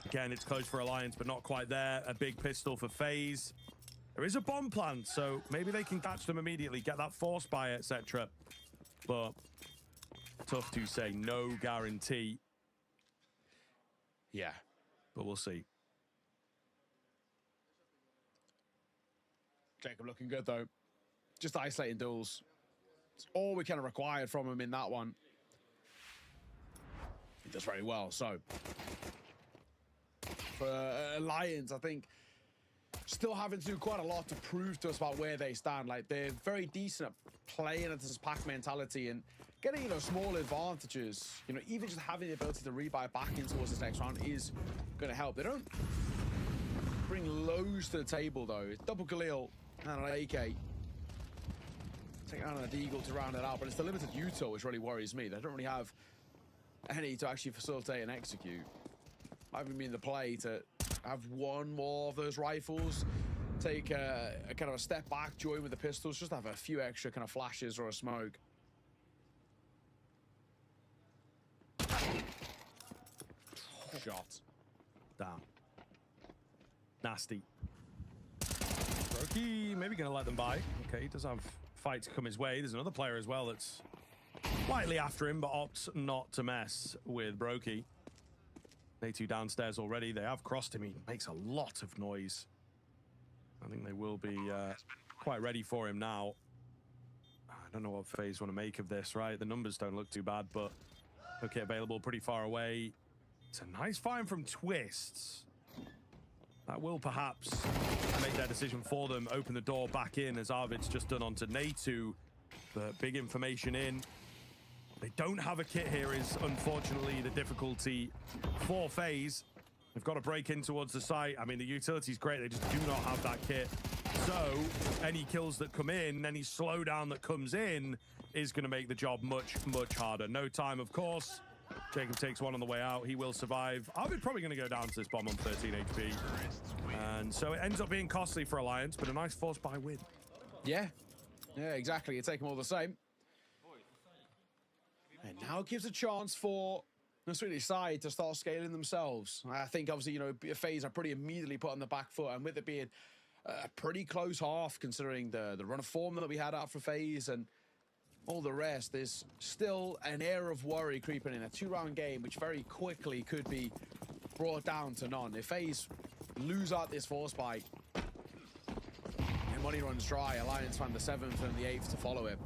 Again, it's close for Alliance, but not quite there. A big pistol for FaZe. There is a bomb plant, so maybe they can catch them immediately, get that force by, etc. But tough to say, no guarantee. Yeah. But we'll see. Jacob looking good, though. Just isolating duels. It's all we kind of required from him in that one. He does very well, so. For Alliance, I think, still having to do quite a lot to prove to us about where they stand. Like, they're very decent at playing at this pack mentality and getting, small advantages. Even just having the ability to rebuy back in towards this next round is going to help. They don't bring loads to the table, though. It's double Galil and an AK. Take out an Deagle to round it out, but it's the limited util which really worries me. They don't really have any to actually facilitate and execute. I haven't been in the play to have one more of those rifles, take a kind of a step back, join with the pistols, just have a few extra kind of flashes or a smoke. Shot. Down. Nasty. Brokey maybe going to let them by. Okay, he does have fights come his way. There's another player as well that's slightly after him, but opts not to mess with Brokey. They two downstairs already. They have crossed him. He makes a lot of noise. I think they will be quite ready for him now. I don't know what FaZe want to make of this, right? The numbers don't look too bad, but okay, available pretty far away. It's a nice find from Twists. That will perhaps make their decision for them, open the door back in as Arvid's just done onto Natu. But big information in. They don't have a kit here is unfortunately the difficulty for FaZe. They've got to break in towards the site. I mean, the utility's great. They just do not have that kit. So any kills that come in, any slowdown that comes in is going to make the job much, much harder. No time, of course. Jacob takes one on the way out. He will survive. Arvid probably going to go down to this bomb on 13 HP. And so it ends up being costly for Alliance, but a nice force buy win. Yeah. Yeah, exactly. You take them all the same. And now it gives a chance for the Swedish side to start scaling themselves. I think, obviously, you know, FaZe are pretty immediately put on the back foot, and with it being a pretty close half, considering the run of form that we had out for FaZe and all the rest, there's still an air of worry creeping in. A 2-round game, which very quickly could be brought down to none. If FaZe lose out this force buy, and money runs dry, Alliance find the 7th and the 8th to follow it.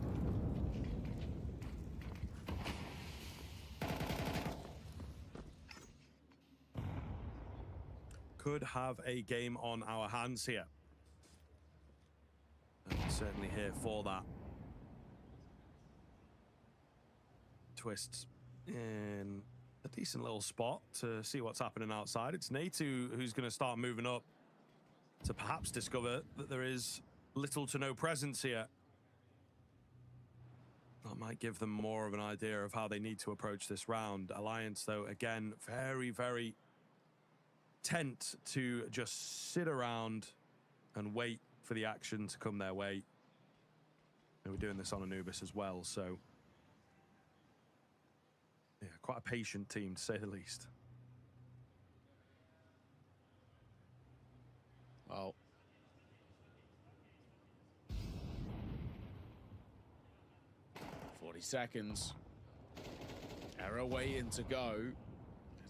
Could have a game on our hands here. And certainly here for that. Twists in a decent little spot to see what's happening outside. It's Natu who's going to start moving up to perhaps discover that there is little to no presence here. That might give them more of an idea of how they need to approach this round. Alliance, though, again, very, very tent to just sit around and wait for the action to come their way. And we're doing this on Anubis as well, so yeah, quite a patient team to say the least. Oh. Seconds. Arrow waiting to go.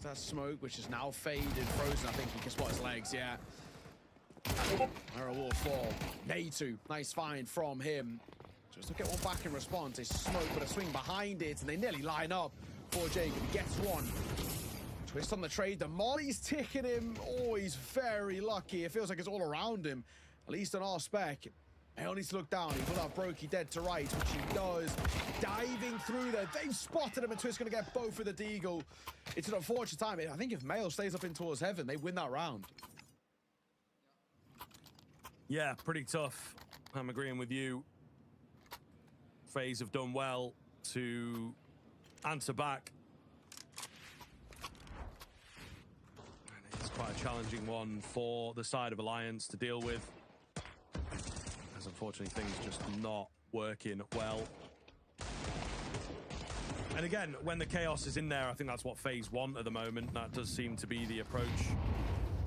That smoke, which is now faded, frozen. I think he can spot his legs, yeah. Arrow will fall. Natu, nice find from him. Just to get one back in response. It's smoke, but a swing behind it, and they nearly line up for Jacob. He gets one. Twist on the trade. The molly's ticking him. Oh, he's very lucky. It feels like it's all around him, at least on our spec. He only needs to look down. He will have Brokey dead to right, which he does. Diving through there. They've spotted him, and Twist going to get both with the Deagle. It's an unfortunate time. I think if Mail stays up in towards heaven, they win that round. Yeah, pretty tough. I'm agreeing with you. FaZe have done well to answer back. And it's quite a challenging one for the side of Alliance to deal with. As unfortunately, things just not working well. And again, when the chaos is in there, I think that's what FaZe want at the moment. That does seem to be the approach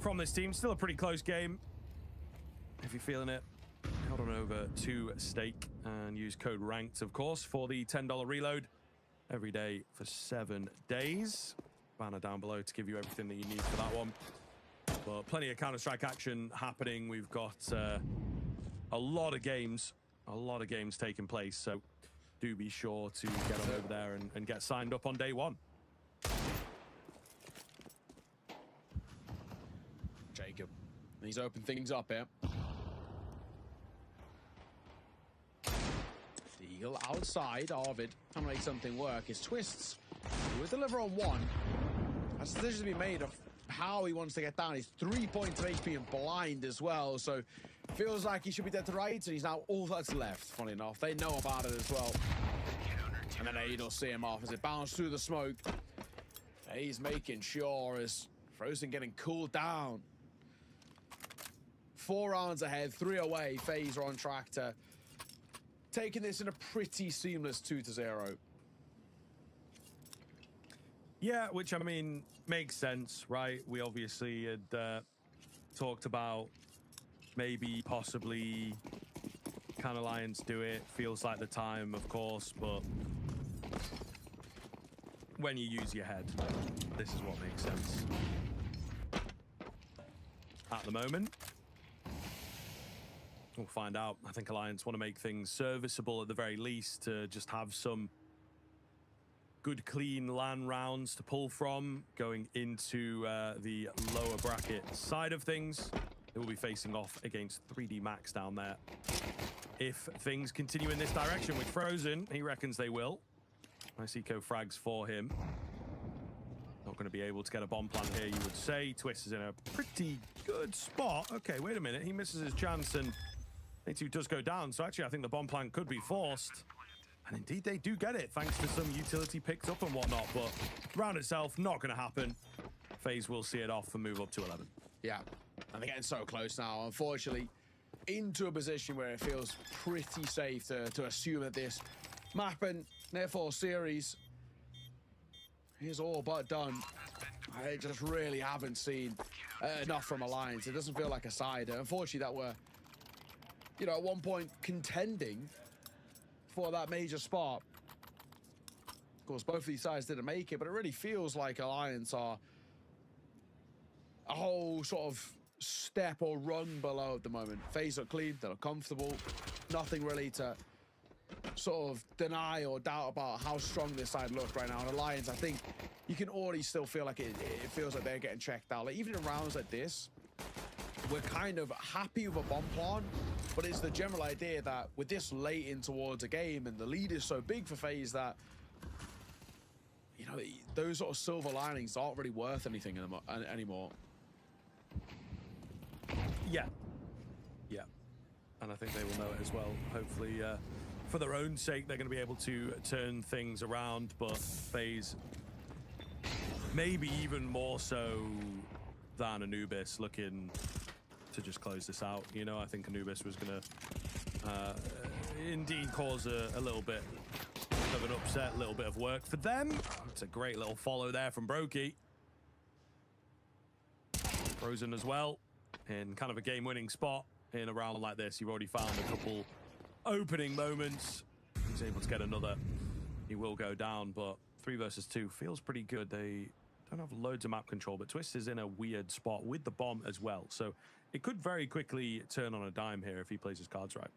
from this team. Still a pretty close game. If you're feeling it, head on over to Stake and use code RANKED, of course, for the $10 reload every day for 7 days. Banner down below to give you everything that you need for that one. But plenty of Counter-Strike action happening. We've got a lot of games taking place. So do be sure to get on over there and get signed up on day one. Jacob, he's opened things up here. Deagle outside. Arvid trying to make something work. His Twists will deliver on one. That's a decision to be made of how he wants to get down. He's 3 points of HP and blind as well. So feels like he should be dead to right, and he's now all that's left, funny enough. They know about it as well. And then Aid will see him off as it bounced through the smoke. He's making sure as Frozen getting cooled down. 4 rounds ahead, 3 away. FaZe are on track to taking this in a pretty seamless 2-0. Yeah, which I mean makes sense, right? We obviously had talked about maybe possibly can Alliance do it? Feels like the time, of course, but when you use your head, this is what makes sense. At the moment, we'll find out. I think Alliance want to make things serviceable at the very least, to just have some good, clean LAN rounds to pull from going into the lower bracket side of things. They will be facing off against 3D Max down there. If things continue in this direction with Frozen, he reckons they will. Nice eco frags for him. Not going to be able to get a bomb plant here, you would say. Twist is in a pretty good spot. Okay, wait a minute. He misses his chance, and A2 does go down. So actually, I think the bomb plant could be forced. And indeed, they do get it, thanks to some utility picked up and whatnot. But round itself, not going to happen. FaZe will see it off and move up to 11. Yeah, and they're getting so close now, unfortunately, into a position where it feels pretty safe to assume that this map and therefore series is all but done. I just really haven't seen enough from Alliance. It doesn't feel like a side. Unfortunately, that were, you know, at one point contending for that major spot. Of course, both of these sides didn't make it, but it really feels like Alliance are a whole sort of step or run below at the moment. FaZe are clean, they're comfortable. Nothing really to sort of deny or doubt about how strong this side looks right now. And Alliance, I think you can already still feel like it feels like they're getting checked out. Like, even in rounds like this, we're kind of happy with a bomb plan, but it's the general idea that with this late in towards a game and the lead is so big for FaZe that, you know, those sort of silver linings aren't really worth anything anymore. Yeah. Yeah. And I think they will know it as well. Hopefully, for their own sake, they're going to be able to turn things around, but FaZe maybe even more so than Anubis looking to just close this out. You know, I think Anubis was going to indeed cause a little bit of an upset, a little bit of work for them. It's a great little follow there from Brokey. Frozen as well, in kind of a game-winning spot in a round like this. You've already found a couple opening moments. He's able to get another. He will go down, but 3 versus 2 feels pretty good. They don't have loads of map control, but Twist is in a weird spot with the bomb as well. So it could very quickly turn on a dime here if he plays his cards right.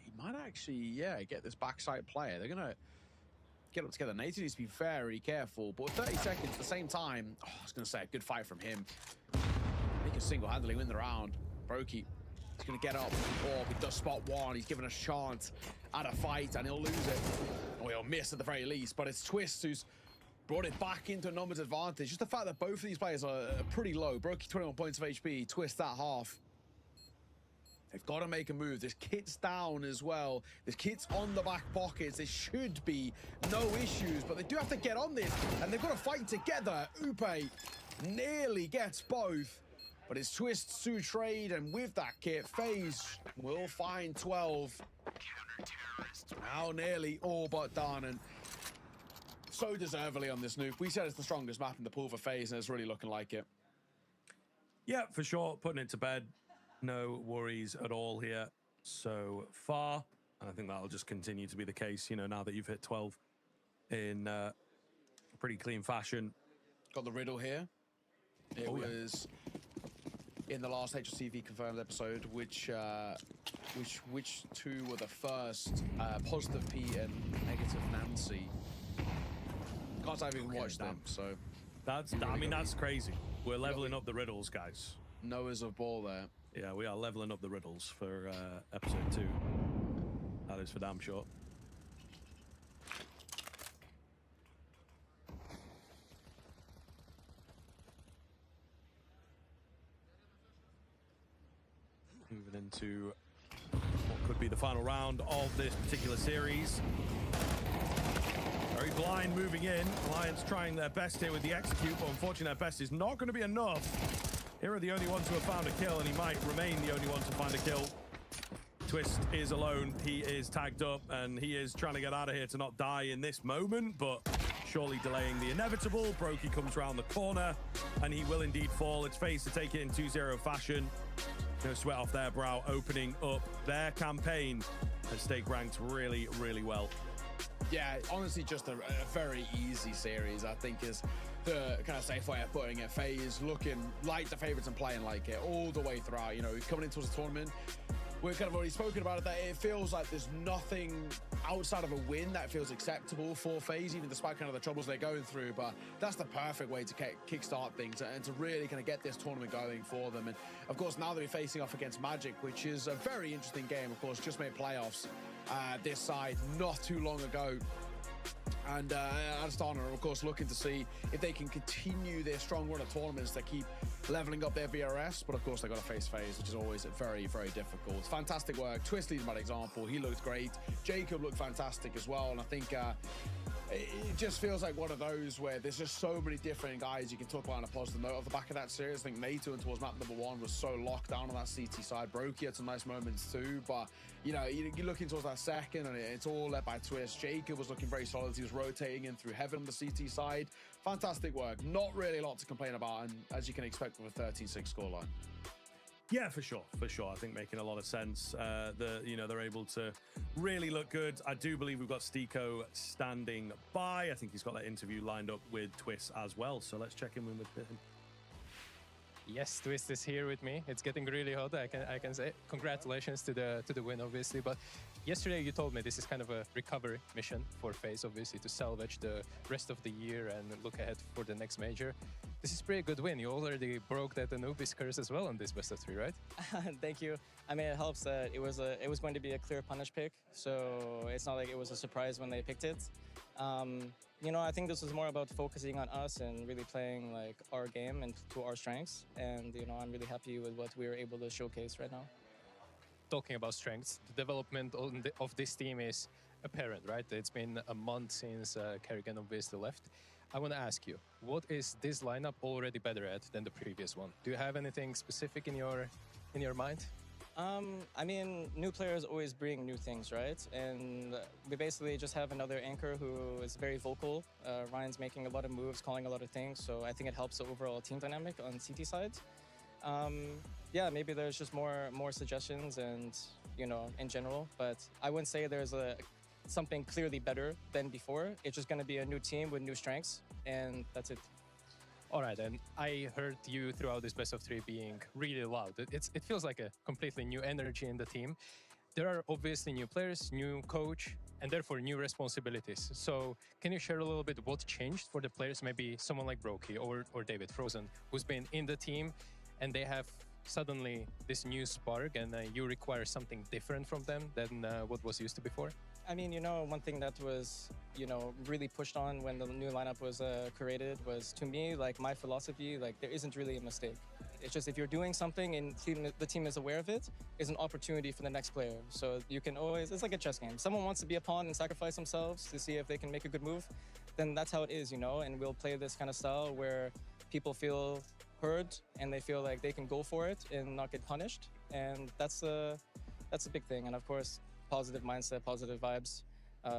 He might actually, yeah, get this backside player. They're going to get up together. Nate needs to be very careful, but with 30 seconds at the same time, I was going to say a good fight from him. He can single-handedly win the round. Brokey is going to get up. Oh, he does spot one. He's given a chance at a fight, and he'll lose it. Or he'll miss at the very least, but it's Twist who's brought it back into a numbers advantage. Just the fact that both of these players are pretty low. Brokey 21 points of HP, Twist that half. They've got to make a move. This kit's down as well. This kit's on the back pockets. There should be no issues, but they do have to get on this, and they've got to fight together. Upe nearly gets both, but it's Twist to trade, and with that kit, FaZe will find 12. Now nearly all but done, and so deservedly on this nuke. We said it's the strongest map in the pool for FaZe, and it's really looking like it. Yeah, for sure. Putting it to bed. No worries at all here so far. And I think that'll just continue to be the case, you know, now that you've hit 12 in pretty clean fashion. Got the riddle here. It was in the last HLTV confirmed episode, which two were the first positive P and negative Nancy. Can't say I've even watched them, so that's, I mean, that's crazy. We're leveling up the riddles, guys. Noah's of ball there. Yeah, we are leveling up the riddles for episode 2. That is for damn sure. Moving into what could be the final round of this particular series. Very blind moving in. Alliance trying their best here with the execute, but unfortunately their best is not going to be enough. Here are the only ones who have found a kill, and he might remain the only one to find a kill. Twist is alone. He is tagged up, and he is trying to get out of here to not die in this moment, but surely delaying the inevitable. Brokey comes around the corner, and he will indeed fall. It's FaZe to take it in 2-0 fashion. No sweat off their brow, opening up their campaign and stake ranked really, really well. Yeah, honestly, just a very easy series, I think, is the kind of safe way of putting it. FaZe looking like the favorites and playing like it all the way throughout. You know, coming into the tournament, we've kind of already spoken about it, that it feels like there's nothing outside of a win that feels acceptable for FaZe, even despite kind of the troubles they're going through. But that's the perfect way to kickstart things and to really kind of get this tournament going for them. And of course, now they're facing off against Magic, which is a very interesting game. Of course, just made playoffs this side not too long ago. And Astana are, of course, looking to see if they can continue their strong run of tournaments to keep leveling up their VRS. But, of course, they've got to face FaZe, which is always very, very difficult. Fantastic work. Twist leading by example. He looked great. Jacob looked fantastic as well. And I think it just feels like one of those where there's just so many different guys you can talk about on a positive note off the back of that series. I think NATO and towards map #1 was so locked down on that CT side. Brokey had some nice moments too, but you know, you're looking towards that second and it's all led by Twist. Jacob was looking very solid. He was rotating in through heaven on the CT side. Fantastic work. Not really a lot to complain about, and as you can expect with a 13-6 scoreline. Yeah, for sure. I think making a lot of sense. They're able to really look good. I do believe we've got Stiko standing by. I think he's got that interview lined up with Twist as well. So let's check in with him. Yes, Twist is here with me. It's getting really hot. I can say congratulations to the win, obviously. But yesterday you told me this is kind of a recovery mission for FaZe, obviously, to salvage the rest of the year and look ahead for the next major. This is a pretty good win. You already broke that Anubis curse as well on this best of 3, right? Thank you. I mean, it helps that it was going to be a clear punish pick, so it's not like it was a surprise when they picked it. You know, I think this was more about focusing on us and really playing like our game and to our strengths. And you know, I'm really happy with what we were able to showcase right now. Talking about strengths, the development of this team is apparent, right? It's been a month since Kerrigan obviously left. I want to ask you, what is this lineup already better at than the previous one? Do you have anything specific in your mind? I mean, new players always bring new things, right? And we basically just have another anchor who is very vocal. Ryan's making a lot of moves, calling a lot of things, so I think it helps the overall team dynamic on CT side. Yeah, maybe there's just more suggestions and, you know, in general, but I wouldn't say there's something clearly better than before. It's just going to be a new team with new strengths, and that's it. All right, and I heard you throughout this best of 3 being really loud. It feels like a completely new energy in the team. There are obviously new players, new coach, and therefore new responsibilities. So can you share a little bit what changed for the players, maybe someone like Brokey or David Frozen, who's been in the team, and they have suddenly this new spark, and you require something different from them than what was used to before? I mean, you know, one thing that was, you know, really pushed on when the new lineup was created was, to me, like, my philosophy, like, there isn't really a mistake. It's just if you're doing something and the team is aware of it, is an opportunity for the next player. So you can always, it's like a chess game. Someone wants to be a pawn and sacrifice themselves to see if they can make a good move, then that's how it is, you know, and we'll play this kind of style where people feel heard and they feel like they can go for it and not get punished. And that's a big thing. And of course, positive mindset, positive vibes.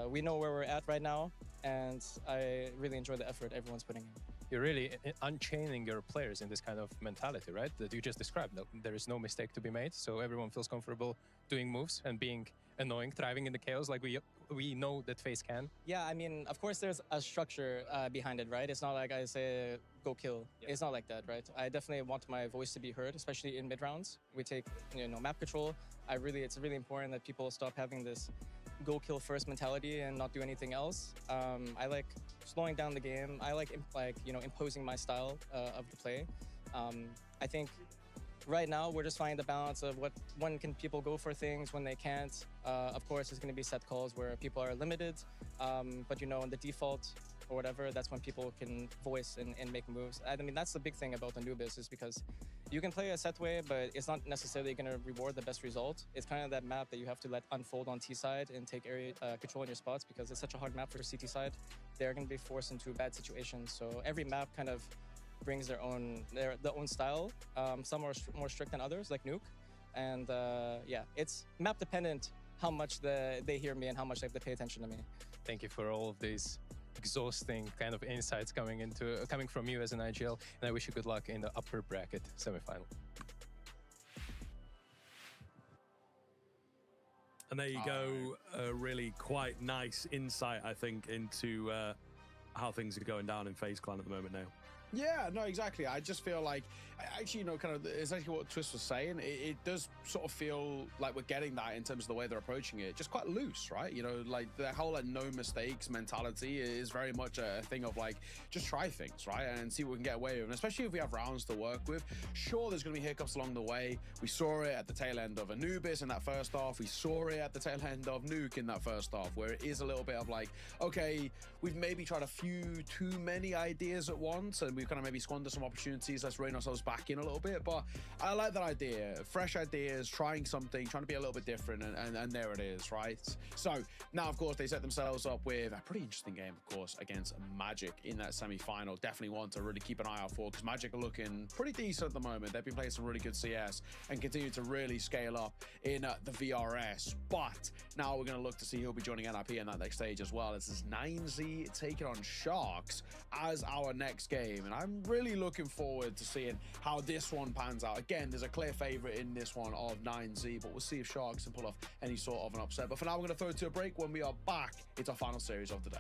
We know where we're at right now, and I really enjoy the effort everyone's putting in. You're really unchaining your players in this kind of mentality, right? That you just described. There is no mistake to be made, so everyone feels comfortable doing moves and being annoying, thriving in the chaos like we know that FaZe can. Yeah, I mean, of course there's a structure behind it, right? It's not like I say, go kill. Yeah. It's not like that, right? I definitely want my voice to be heard, especially in mid-rounds. We take, you know, map control. It's really important that people stop having this go kill first mentality and not do anything else. I like slowing down the game. I like you know, imposing my style of the play. I think right now we're just finding the balance of when can people go for things, when they can't. Of course, there's going to be set calls where people are limited, but you know, in the default or whatever, that's when people can voice and make moves. I mean, that's the big thing about the Anubis, is because you can play a set way, but it's not necessarily going to reward the best result. It's kind of that map that you have to let unfold on T side and take area control in your spots, because it's such a hard map for CT side. They're going to be forced into bad situations. So every map kind of brings their own style. Some are more strict than others, like Nuke. And yeah, it's map dependent how much they hear me and how much they have to pay attention to me. Thank you for all of these exhausting kind of insights coming from you as an IGL, and I wish you good luck in the upper bracket semifinal. And there you go, a really quite nice insight, I think, into how things are going down in FaZe Clan at the moment now. Yeah, no, exactly. I just feel like, actually, you know, kind of exactly what Twist was saying. It does sort of feel like we're getting that in terms of the way they're approaching it. Just quite loose, right? You know, like the whole like no mistakes mentality is very much a thing of like, just try things, right? And see what we can get away with. And especially if we have rounds to work with. Sure, there's going to be hiccups along the way. We saw it at the tail end of Anubis in that first half. We saw it at the tail end of Nuke in that first half, where it is a little bit of like, okay, we've maybe tried a few too many ideas at once, and we've kind of maybe squandered some opportunities. Let's rein ourselves back in a little bit. But I like that idea. Fresh ideas, trying something, trying to be a little bit different, and there it is, right? So now, of course, they set themselves up with a pretty interesting game, of course, against Magic in that semi-final. Definitely one to really keep an eye out for, because Magic are looking pretty decent at the moment. They've been playing some really good CS and continue to really scale up in the VRS. But now we're going to look to see who'll be joining NIP in that next stage as well. This is 9Z taking on Sharks as our next game, and I'm really looking forward to seeing how this one pans out. Again, there's a clear favorite in this one of 9Z, but we'll see if Sharks can pull off any sort of an upset. But for now, we're going to throw it to a break. When we are back, it's our final series of the day.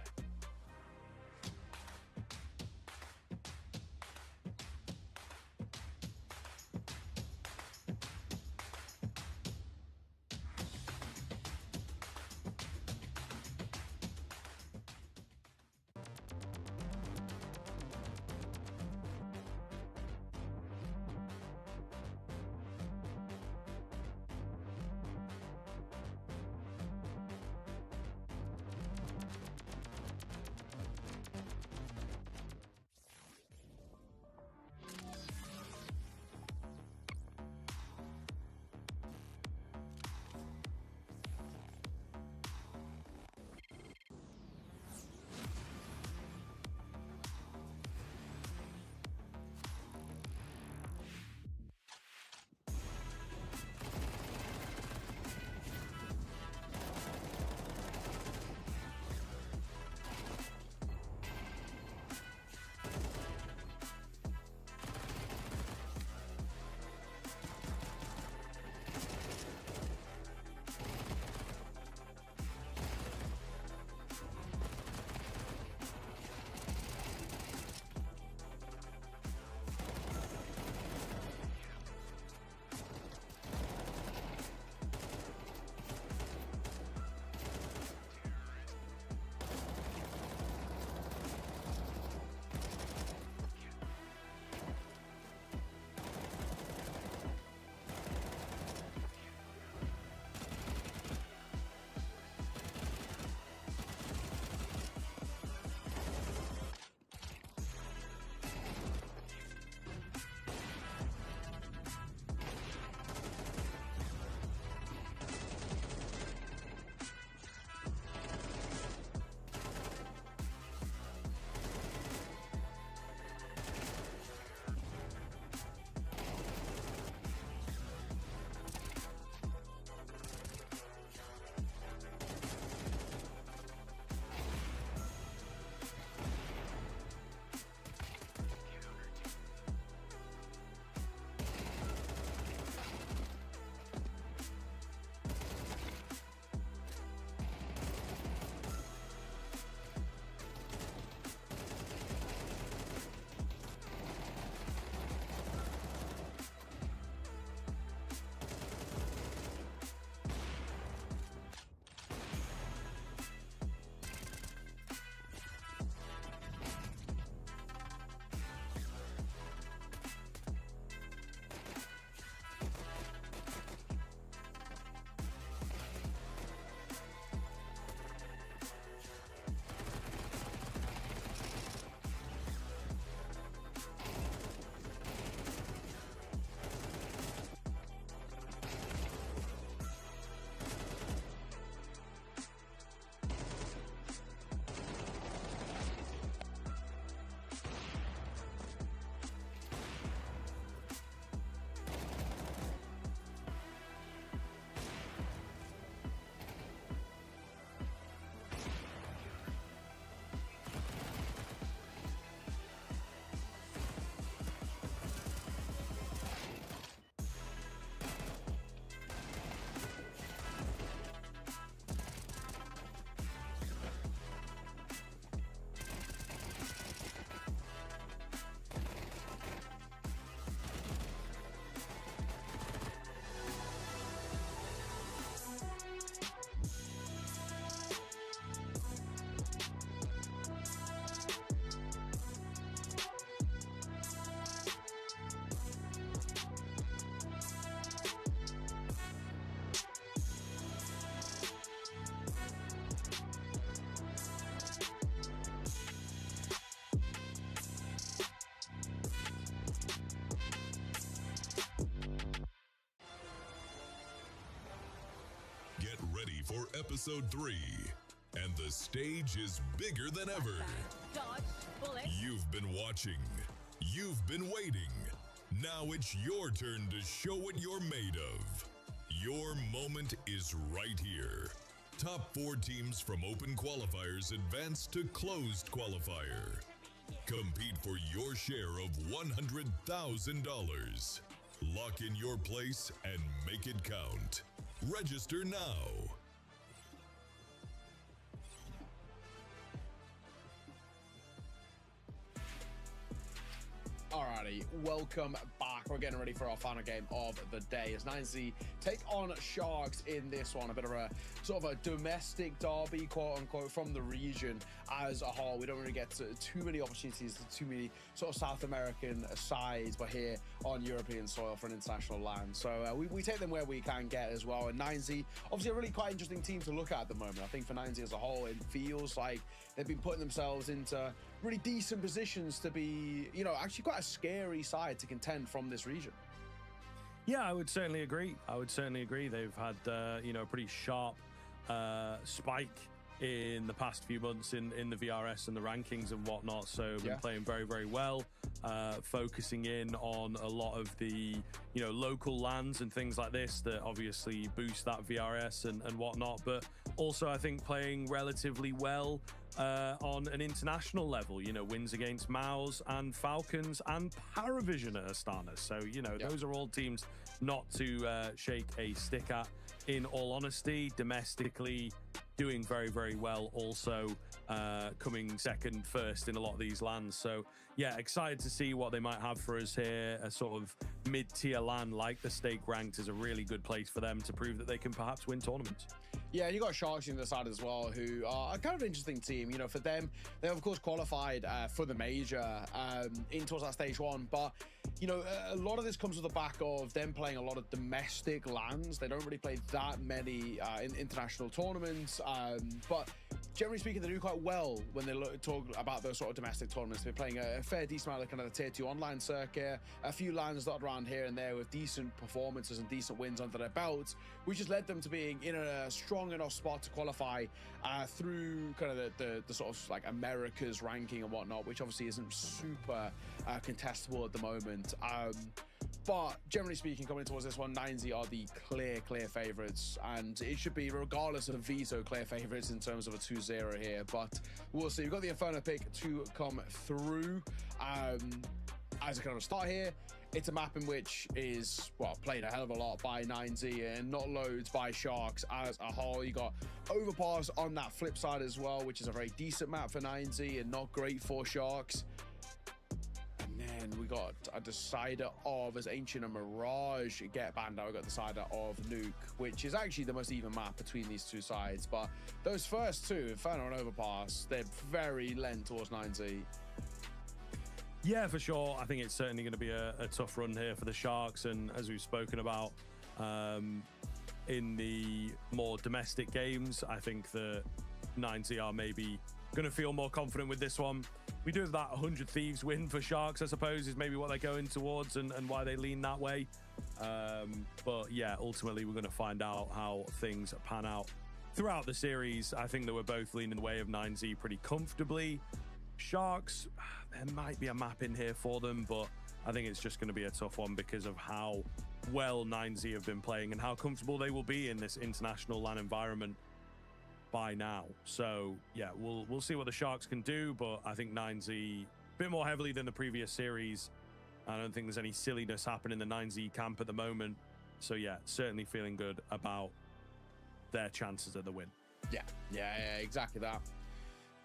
ready for episode 3. And the stage is bigger than ever. Dodge, bullet. You've been watching. You've been waiting. Now it's your turn to show what you're made of. Your moment is right here. Top 4 teams from open qualifiers advance to closed qualifier. Compete for your share of $100,000. Lock in your place and make it count. Register now. Alrighty, welcome back. We're getting ready for our final game of the day as 9Z take on Sharks in this one. A bit of a sort of a domestic derby, quote unquote, from the region as a whole. We don't really get too many opportunities, too many sort of South American sides. We're here on European soil for an international LAN. So we take them where we can get as well. And 9Z, obviously a really quite interesting team to look at the moment. I think for 9Z as a whole, it feels like they've been putting themselves into really decent positions to be, you know, actually quite a scary side to contend from this region. Yeah, I would certainly agree. They've had, you know, a pretty sharp spike in the past few months in the VRS and the rankings and whatnot. So been playing very, very well, focusing in on a lot of the, you know, local lands and things like this that obviously boost that VRS and whatnot. But also, I think playing relatively well on an international level, you know, wins against Mouse and Falcons and Paravision at Astana. So, you know, those are all teams not to shake a stick at, in all honesty. Domestically, doing very, very well also, coming second, first in a lot of these lands. So, yeah, excited to see what they might have for us here. A sort of mid-tier LAN like the Stake Ranked is a really good place for them to prove that they can perhaps win tournaments. Yeah, you got Sharks on the side as well, who are a kind of interesting team. You know, for them, they of course qualified for the major in towards that stage 1, but you know, a lot of this comes with the back of them playing a lot of domestic LANs. They don't really play that many in international tournaments, but generally speaking, they do quite well when they talk about those sort of domestic tournaments. They're playing a fair decent amount of kind of the tier 2 online circuit, a few LANs dotted around here and there with decent performances and decent wins under their belts, which has led them to being in a strong enough spot to qualify through kind of the sort of like America's ranking and whatnot, which obviously isn't super contestable at the moment. But generally speaking, coming towards this one, 9Z are the clear favorites, and it should be, regardless of veto, clear favorites in terms of a 2-0 here. But we'll see. We've got the Inferno pick to come through. As a kind of a start here, it's a map in which is, well, played a hell of a lot by 9Z and not loads by Sharks as a whole. You got Overpass on that flip side as well, which is a very decent map for 9Z and not great for Sharks. And then we got a decider of, as Ancient and Mirage get banned out, we got the decider of Nuke, which is actually the most even map between these two sides. But those first two, Inferno and Overpass, they're very lent towards 9Z. Yeah, for sure. I think it's certainly going to be a tough run here for the Sharks. And as we've spoken about in the more domestic games, I think that 9Z are maybe going to feel more confident with this one. We do have that 100 Thieves win for Sharks, I suppose, is maybe what they're going towards and why they lean that way. But yeah, ultimately, we're going to find out how things pan out throughout the series. I think that we're both leaning the way of 9Z pretty comfortably. Sharks, there might be a map in here for them, but I think it's just going to be a tough one because of how well 9Z have been playing and how comfortable they will be in this international LAN environment by now. So yeah, we'll see what the Sharks can do, but I think 9Z a bit more heavily than the previous series. I don't think there's any silliness happening in the 9Z camp at the moment. So yeah, certainly feeling good about their chances at the win. Yeah, exactly that.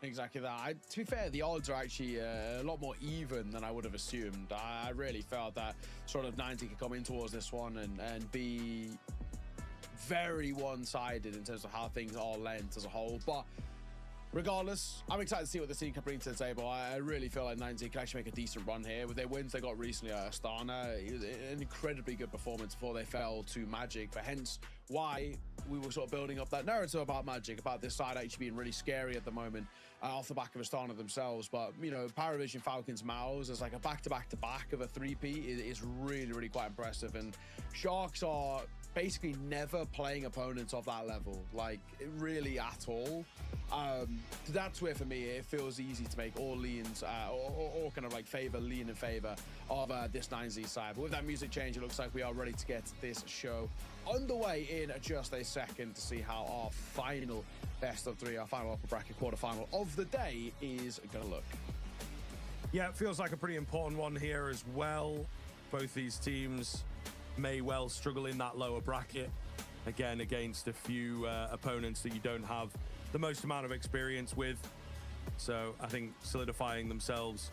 Exactly that. To be fair, the odds are actually a lot more even than I would have assumed. I really felt that sort of 9Z could come in towards this one and be very one-sided in terms of how things are lent as a whole. But regardless, I'm excited to see what the team can bring to the table. I really feel like 9Z can actually make a decent run here. With their wins they got recently at Astana, it was an incredibly good performance before they fell to Magic, but hence why we were sort of building up that narrative about Magic, about this side actually being really scary at the moment off the back of Astana themselves. But, you know, Paravision, Falcons, Mouse as like a back-to-back-to-back of a 3P is really, really quite impressive. And Sharks are basically never playing opponents of that level, like really at all. That's where for me it feels easy to make all leans or kind of like lean in favor of this 9Z side. But with that music change, it looks like we are ready to get this show underway in just a second to see how our final best of three, our final upper bracket quarterfinal of the day is gonna look. Yeah, it feels like a pretty important one here as well. Both these teams may well struggle in that lower bracket, again against a few opponents that you don't have the most amount of experience with. So I think solidifying themselves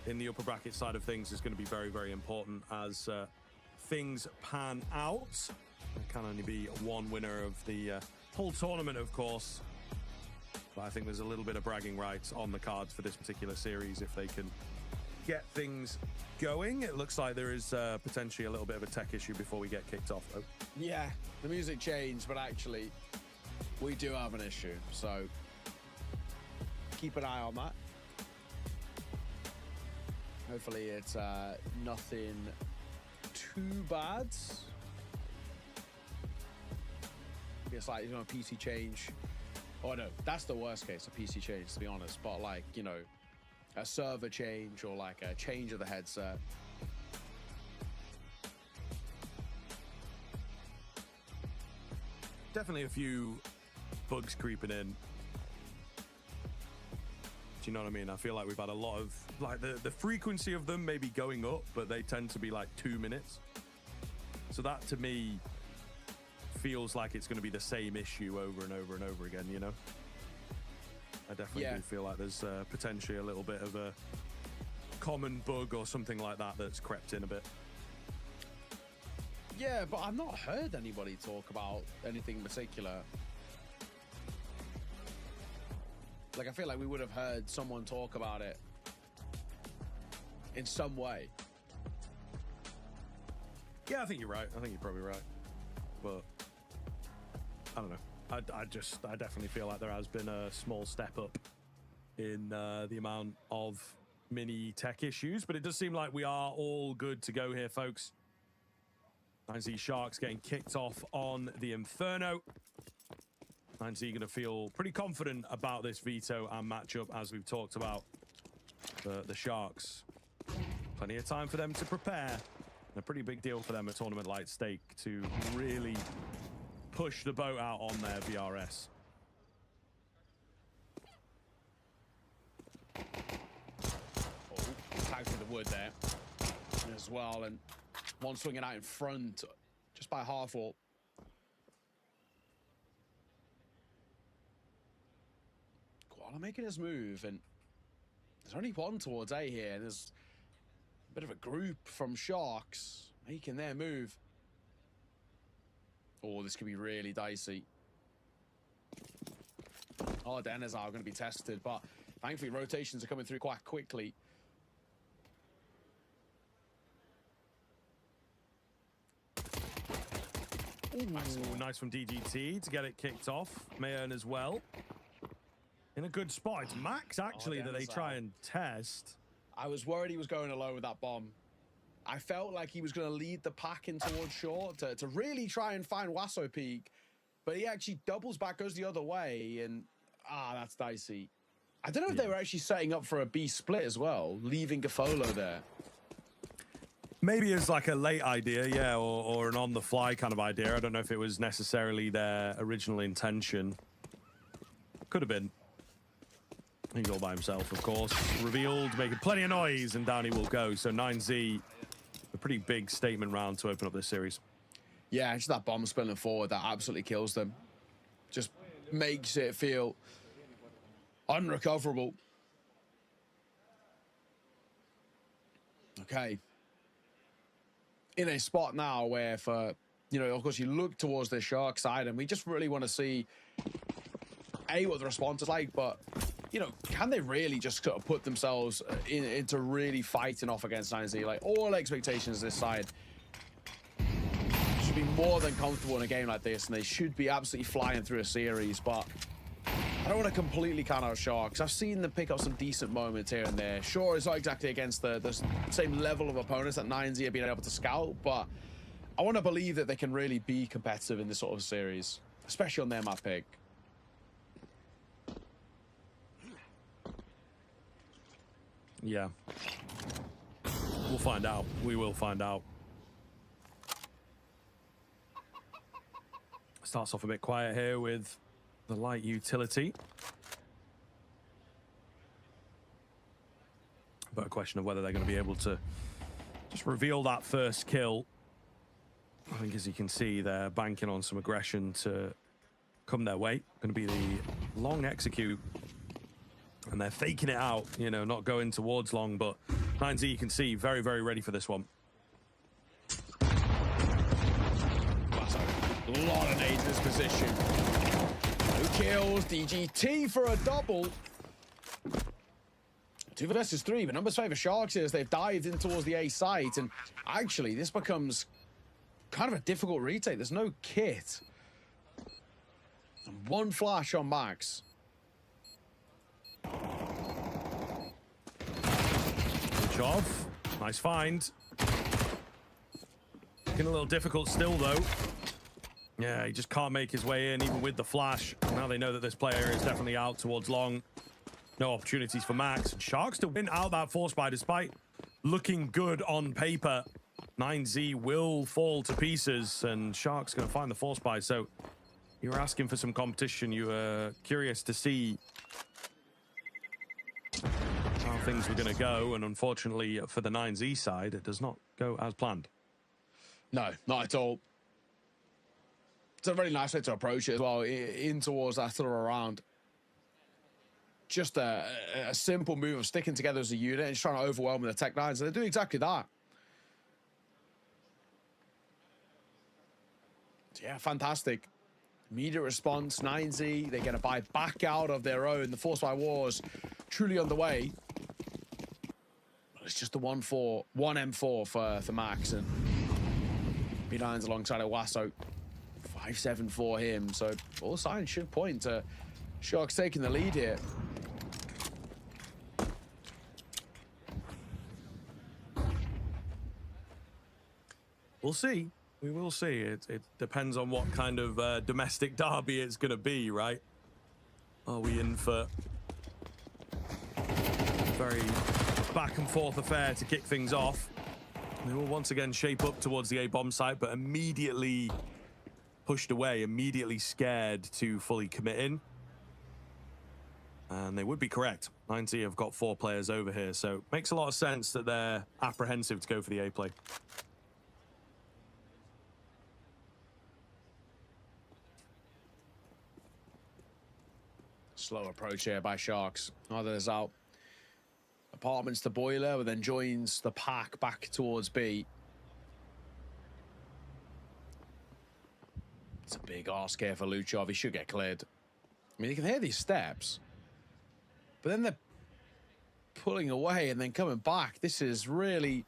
in the upper bracket side of things is going to be very, very important as things pan out. There can only be one winner of the whole tournament, of course, but I think there's a little bit of bragging rights on the cards for this particular series if they can get things going. It looks like there is potentially a little bit of a tech issue before we get kicked off, though. Yeah, the music changed, but actually we do have an issue, so keep an eye on that. Hopefully it's nothing too bad. It's like, you know, a PC change. Oh no, that's the worst case, a PC change, to be honest. But like, you know, a server change or like a change of the headset. Definitely a few bugs creeping in. Do you know what I mean? I feel like we've had a lot of, like, the frequency of them may be going up, but they tend to be like 2 minutes. So that to me feels like it's going to be the same issue over and over and over again, you know? I definitely do feel like there's potentially a little bit of a common bug or something like that that's crept in a bit. Yeah, but I've not heard anybody talk about anything in particular. Like, I feel like we would have heard someone talk about it in some way. Yeah, I think you're right. I think you're probably right. But I don't know. I definitely feel like there has been a small step up in the amount of mini tech issues, but it does seem like we are all good to go here, folks. 9Z Sharks getting kicked off on the Inferno. 9Z going to feel pretty confident about this veto and matchup, as we've talked about. The Sharks, plenty of time for them to prepare. A pretty big deal for them at tournament like stake to really push the boat out on their VRS. Oh, tagged through the wood there as well, and one swinging out in front just by half wall. Koala making his move, and there's only one towards A here, and there's a bit of a group from Sharks making their move. Oh, this could be really dicey. Oh, Dennis are going to be tested, but thankfully rotations are coming through quite quickly. Ooh, nice from DGT to get it kicked off. May earn as well. In a good spot. It's Max, actually, that they try and test. I was worried he was going alone with that bomb. I felt like he was going to lead the pack in towards short to really try and find Wasso Peak, but he actually doubles back, goes the other way, and that's dicey. I don't know if they were actually setting up for a B split as well, leaving Gafolo there. Maybe as like a late idea, yeah, or an on-the-fly kind of idea. I don't know if it was necessarily their original intention. Could have been. He's all by himself, of course. Revealed, making plenty of noise, and down he will go. So 9Z, a pretty big statement round to open up this series. Yeah, just that bomb spilling forward, that absolutely kills them. Just makes it feel unrecoverable. Okay. In a spot now where for, you know, of course you look towards the Shark side and we just really want to see, A, what the response is like, but, you know, can they really just sort of put themselves into really fighting off against 9Z? Like, all expectations this side should be more than comfortable in a game like this, and they should be absolutely flying through a series, but I don't want to completely count out Sharks. I've seen them pick up some decent moments here and there. Sure, it's not exactly against the same level of opponents that 9Z have been able to scout, but I want to believe that they can really be competitive in this sort of series, especially on their map pick. Yeah. We'll find out. We will find out. Starts off a bit quiet here with the light utility. But a question of whether they're going to be able to just reveal that first kill. I think, as you can see, they're banking on some aggression to come their way. Going to be the long execute. And they're faking it out, you know, not going towards long, but 9Z, you can see, very, very ready for this one. A lot of nades in this position. 2 kills, DGT for a double. 2 versus 3, but numbers favor Sharks here as they've dived in towards the A site. And actually, this becomes kind of a difficult retake. There's no kit. And 1 flash on Max. Good job. Nice find. Getting a little difficult still, though. Yeah, he just can't make his way in, even with the flash. Now they know that this player is definitely out towards long. No opportunities for Max. And Sharks to win out that force buy, despite looking good on paper. 9Z will fall to pieces, and Sharks going to find the force buy. So you were asking for some competition. You were curious to see how things were going to go, and unfortunately for the 9Z side, it does not go as planned. No, not at all. It's a really nice way to approach it as well, in towards that sort of around. Just a simple move of sticking together as a unit and just trying to overwhelm the Tech 9s, and they do exactly that. Yeah, fantastic. Immediate response, 9Z, they're going to buy back out of their own. The force buy wars truly underway. But it's just the 1-4, 1 M4 for Max, and B9's alongside Owasso. 5-7 for him, so all signs should point to Sharks taking the lead here. We'll see. We will see. It depends on what kind of domestic derby it's going to be, right? Are we in for a very back and forth affair to kick things off? They will once again shape up towards the A bomb site, but immediately pushed away, immediately scared to fully commit in. And they would be correct. 9Z have got 4 players over here, so makes a lot of sense that they're apprehensive to go for the A play. Slow approach here by Sharks. Others out. Apartments to Boiler, but then joins the pack back towards B. It's a big ask here for Luchov. He should get cleared. I mean, you can hear these steps, but then they're pulling away and then coming back. This is really...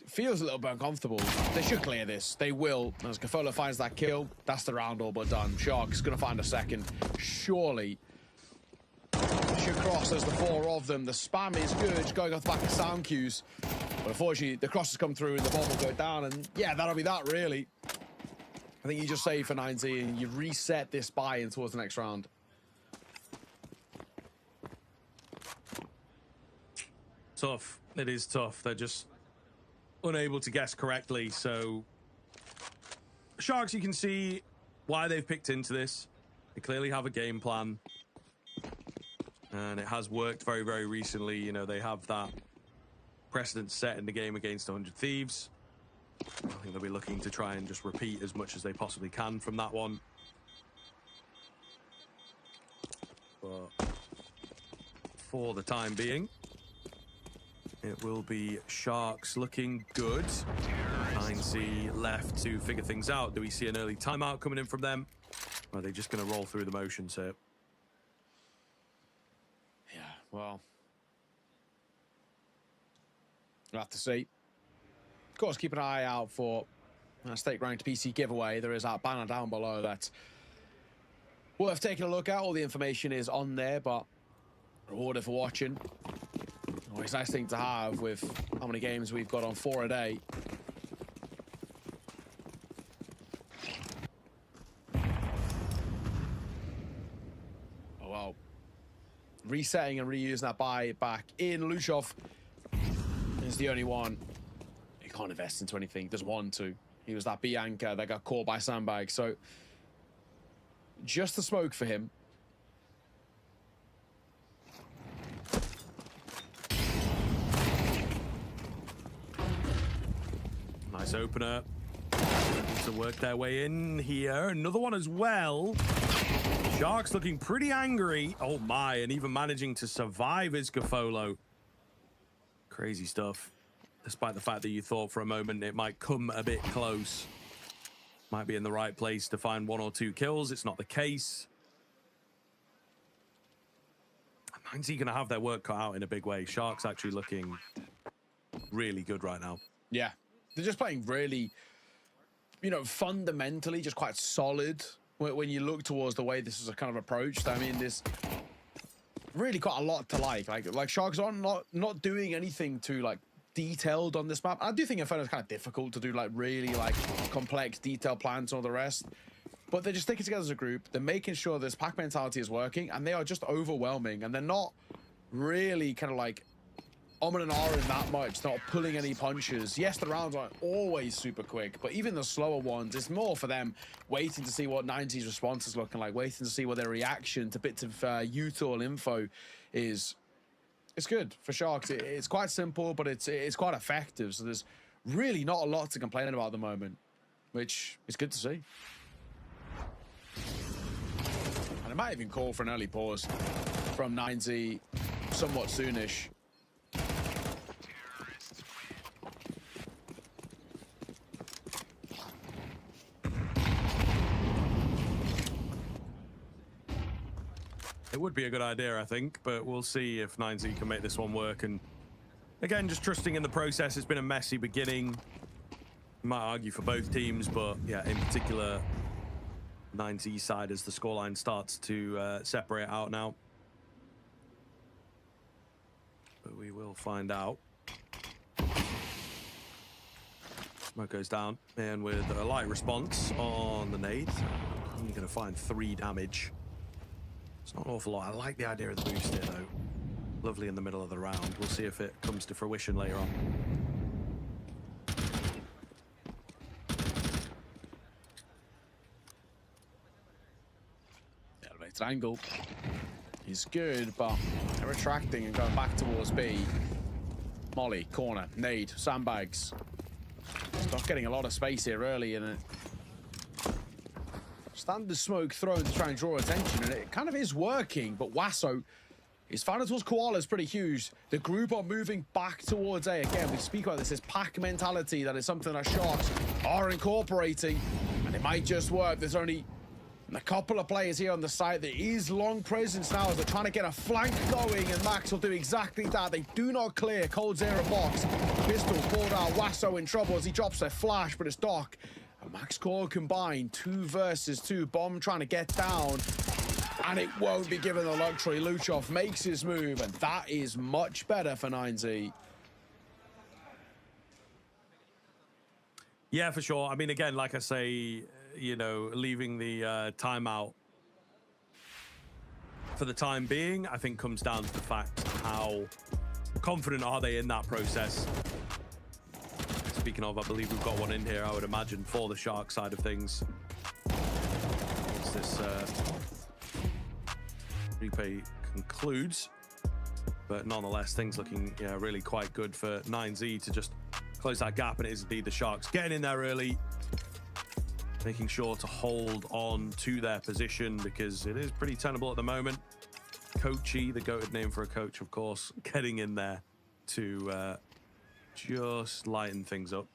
feels a little bit uncomfortable. They should clear this. They will. As Cafolo finds that kill, that's the round all but done. Sharks going to find a second. Surely. Should cross as the 4 of them. The spam is good. Just going off the back of sound cues. But unfortunately, the crosses come through and the bomb will go down. And yeah, that'll be that, really. I think you just save for 9Z and you reset this buy-in towards the next round. Tough. It is tough. They're just unable to guess correctly. So Sharks, you can see why they've picked into this. They clearly have a game plan. And it has worked very, very recently. You know, they have that precedent set in the game against 100 Thieves. I think they'll be looking to try and just repeat as much as they possibly can from that one. But for the time being, it will be Sharks looking good. 9Z left to figure things out. Do we see an early timeout coming in from them? Or are they just going to roll through the motions here? Yeah, well, we'll have to see. Of course, keep an eye out for a stake ranked PC giveaway. There is that banner down below that worth taking a look at. All the information is on there, but rewarded for watching. Always a nice thing to have with how many games we've got on 4 a day. resetting and reusing that buy back in. Lushov is the only one. He can't invest into anything. Doesn't want to. He was that B anchor that got caught by Sandbag. So just the smoke for him. Nice opener. To work their way in here. Another one as well. Sharks looking pretty angry. Oh my, and even managing to survive is Gafolo. Crazy stuff. Despite the fact that you thought for a moment it might come a bit close. Might be in the right place to find 1 or 2 kills. It's not the case. Mine's going to have their work cut out in a big way. Sharks actually looking really good right now. Yeah. They're just playing really, you know, fundamentally just quite solid when you look towards the way this is a kind of approached. I mean, there's really quite a lot to like. Like Sharks are not doing anything too like detailed on this map. I do think Inferno is kind of difficult to do like really like complex detailed plans and all the rest. But they're just sticking together as a group. They're making sure this pack mentality is working, and they are just overwhelming. And they're not really kind of like and ahhing that much, not pulling any punches. Yes, the rounds aren't always super quick, but even the slower ones, it's more for them waiting to see what 90's response is looking like, waiting to see what their reaction to bits of util info is. It's good for Sharks. It's quite simple, but it's quite effective. So there's really not a lot to complain about at the moment, which is good to see. And I might even call for an early pause from 90 somewhat soonish. It would be a good idea, I think, but we'll see if 9Z can make this one work. And again, just trusting in the process. It's been a messy beginning. You might argue for both teams, but yeah, in particular, 9Z side as the scoreline starts to separate out now. But we will find out. Smoke goes down, and with a light response on the nade, you're going to find 3 damage. It's not an awful lot. I like the idea of the boost here, though. Lovely in the middle of the round. We'll see if it comes to fruition later on. Elevated angle is good, but they're retracting and going back towards B. Molly, corner, nade, sandbags. Not getting a lot of space here early, and standard smoke thrown to try and draw attention, and it kind of is working, but Wasso is found towards Koala is pretty huge. The group are moving back towards A. Again, we speak about this pack mentality. That is something that Sharks are incorporating, and it might just work. There's only a couple of players here on the side. There is long presence now as they're trying to get a flank going, and Max will do exactly that. They do not clear. Cold Zero box. Pistol pulled out. Wasso in trouble as he drops a flash, but it's Doc. And Max Core combined, 2 versus 2. Bomb trying to get down, and it won't be given the luxury. Luchov makes his move, and that is much better for 9Z. Yeah, for sure. I mean, again, like I say, you know, leaving the timeout for the time being, I think comes down to the fact how confident are they in that process. Speaking of, I believe we've got one in here, I would imagine, for the Shark side of things. Once this replay concludes. But nonetheless, things looking really quite good for 9Z to just close that gap, and it is indeed the Sharks getting in there early, making sure to hold on to their position because it is pretty tenable at the moment. Coachy, the goated name for a coach, of course, getting in there to just lighten things up.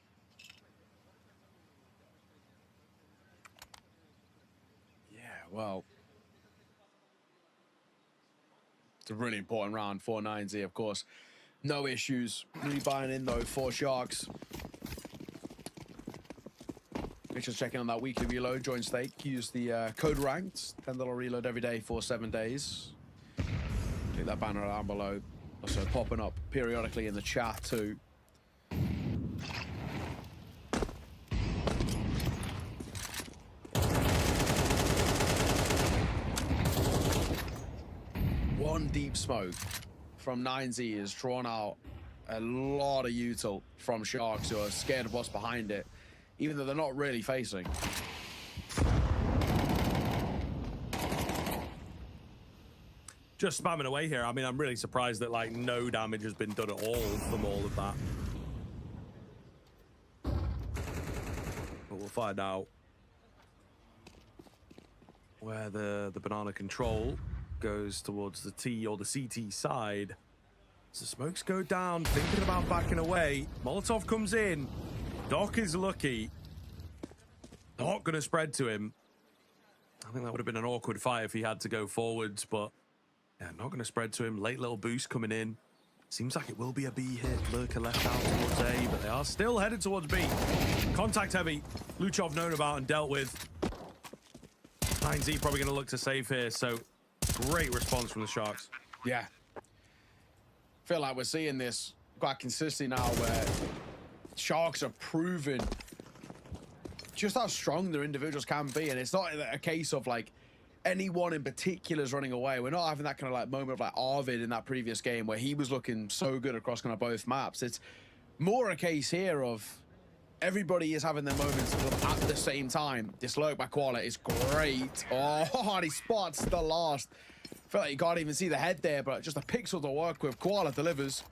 Yeah, well, it's a really important round for 9Z, of course. No issues rebuying in, though, for Sharks. Just checking on that weekly reload. Join Stake. Use the code ranked. $10 reload every day for 7 days. Click that banner down below. Also popping up periodically in the chat, too. One deep deep smoke from 9Z has drawn out a lot of util from Sharks, who are scared of what's behind it, even though they're not really facing. Just spamming away here. I mean, I'm really surprised that like no damage has been done at all from all of that. But we'll find out where the banana control goes towards the T or the CT side. As the smokes go down, thinking about backing away. Molotov comes in. Doc is lucky. Not going to spread to him. I think that would have been an awkward fight if he had to go forwards, but yeah, not going to spread to him. Late little boost coming in. Seems like it will be a B hit. Lurker left out towards A, but they are still headed towards B. Contact heavy. Luchov known about and dealt with. 9Z probably going to look to save here, so great response from the Sharks. Yeah. Feel like we're seeing this quite consistently now, where Sharks are proving just how strong their individuals can be, and it's not a case of like anyone in particular is running away. We're not having that kind of like moment of like Arvid in that previous game where he was looking so good across kind of both maps. It's more a case here of everybody is having their moments at the same time. This lurk by Koala is great. Oh, and he spots the last. I feel like you can't even see the head there, but just a pixel to work with. Koala delivers.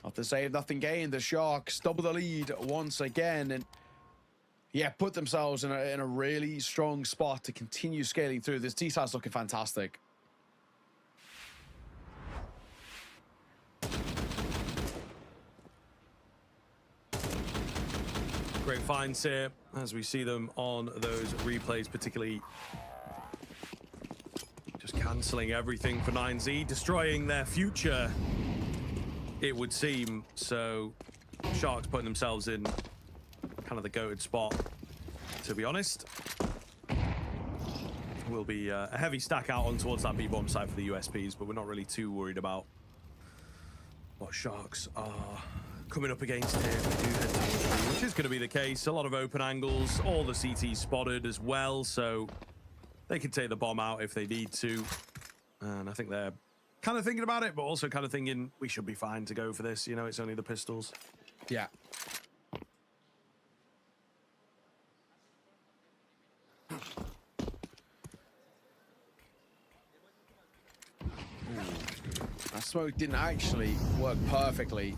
After save, nothing gained. The Sharks double the lead once again, and yeah, put themselves in a really strong spot to continue scaling through. This T-side's looking fantastic. Great finds here as we see them on those replays, particularly just cancelling everything for 9Z, destroying their future, it would seem. So Sharks putting themselves in kind of the goated spot, to be honest. Will be a heavy stack out on towards that B-bomb site for the USPs, but we're not really too worried about what Sharks are coming up against here if they do head towards B, which is going to be the case. A lot of open angles, all the CTs spotted as well, so they can take the bomb out if they need to. And I think they're kind of thinking about it, but also kind of thinking we should be fine to go for this. You know, it's only the pistols. Yeah. That smoke didn't actually work perfectly.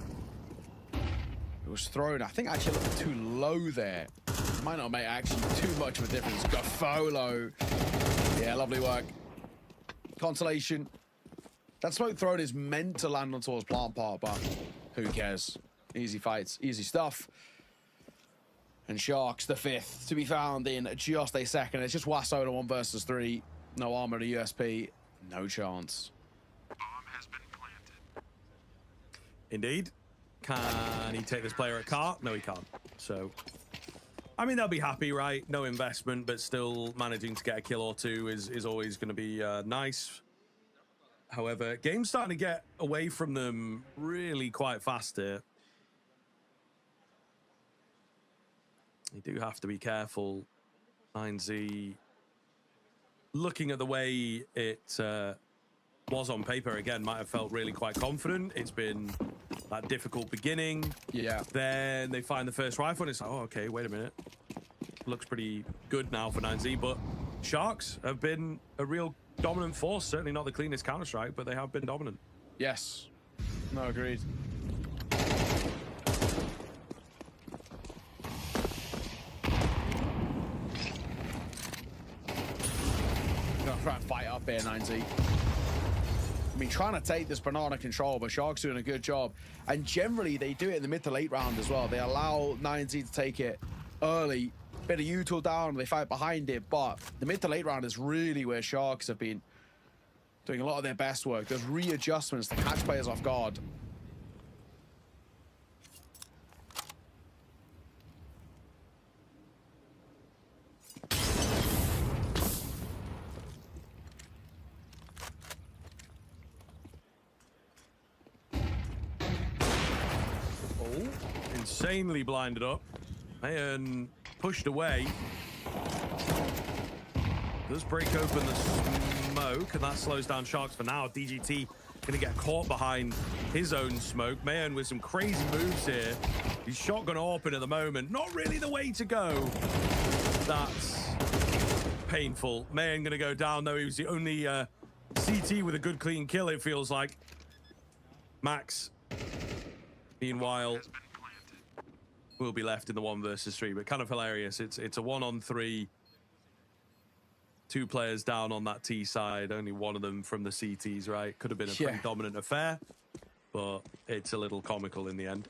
It was thrown, I think, actually a little too low there. Might not make actually too much of a difference. Gaffolo. Yeah, lovely work. Consolation. That smoke thrown is meant to land on towards plant part, but who cares? Easy fights, easy stuff. And Sharks, the fifth, to be found in just a second. It's just Wasso to 1 versus 3. No armor to USP. No chance. Bomb has been planted. Indeed. Can he take this player at cart? No, he can't. So, I mean, they'll be happy, right? No investment, but still managing to get a kill or two is always going to be nice. However, game's starting to get away from them really quite fast here. You do have to be careful. 9Z, looking at the way it was on paper, again, might have felt really quite confident. It's been that difficult beginning. Yeah. Then they find the first rifle and it's like, oh, okay, wait a minute. Looks pretty good now for 9Z, but Sharks have been a real dominant force. Certainly not the cleanest Counter-Strike, but they have been dominant. Yes. No, agreed. Gonna try and fight up here, 9Z. I mean, trying to take this banana control, but Sharks doing a good job. And generally, they do it in the mid to late round as well. They allow 9Z to take it early. Bit of util down, they fight behind it, but the mid to late round is really where Sharks have been doing a lot of their best work. There's readjustments to catch players off guard. Oh, insanely blinded up. Mayan pushed away. Does break open the smoke, and that slows down Sharks for now. DGT going to get caught behind his own smoke. Mayan with some crazy moves here. He's shotgun open at the moment. Not really the way to go. That's painful. Mayan going to go down, though. He was the only CT with a good, clean kill, it feels like. Max, meanwhile, will be left in the 1 versus 3, but kind of hilarious. It's a 1-on-3. 2 players down on that T side, only one of them from the CTs, right? Could have been a pretty dominant affair, but it's a little comical in the end.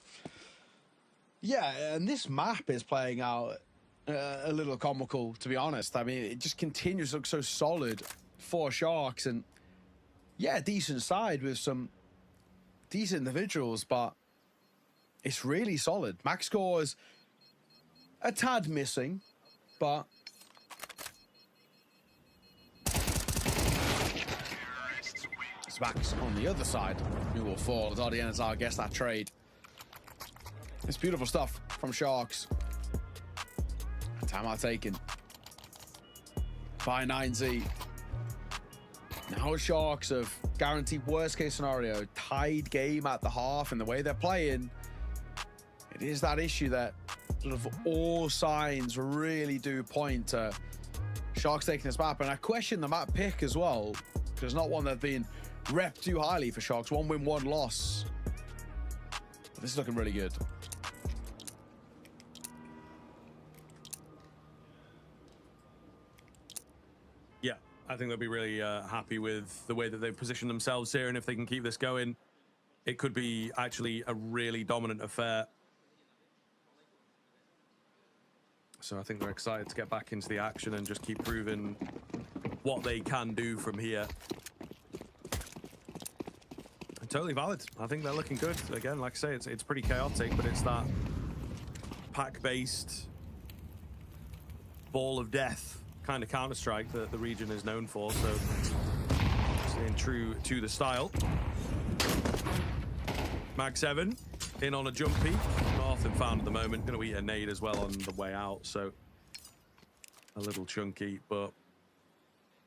Yeah, and this map is playing out a little comical, to be honest. I mean, it just continues to look so solid for Sharks, and yeah, decent side with some decent individuals, but it's really solid. Max scores a tad missing, but Max on the other side who will fall as RDNSR gets that trade. It's beautiful stuff from Sharks. Timeout taken by 9Z. Now Sharks have guaranteed worst case scenario, tied game at the half, and the way they're playing, it is that issue that sort of all signs really do point to Sharks taking this map. And I question the map pick as well, because it's not one that's been rep too highly for Sharks. 1 win, 1 loss. But this is looking really good. Yeah, I think they'll be really happy with the way that they've positioned themselves here, and if they can keep this going, it could be actually a really dominant affair. So I think they're excited to get back into the action and just keep proving what they can do from here. Totally valid. I think they're looking good. Again, like I say, it's pretty chaotic, but it's that pack-based ball of death kind of Counter-Strike that the region is known for. So staying true to the style. Mag 7 in on a jump peak. Nothing found at the moment. Going to eat a nade as well on the way out. So a little chunky, but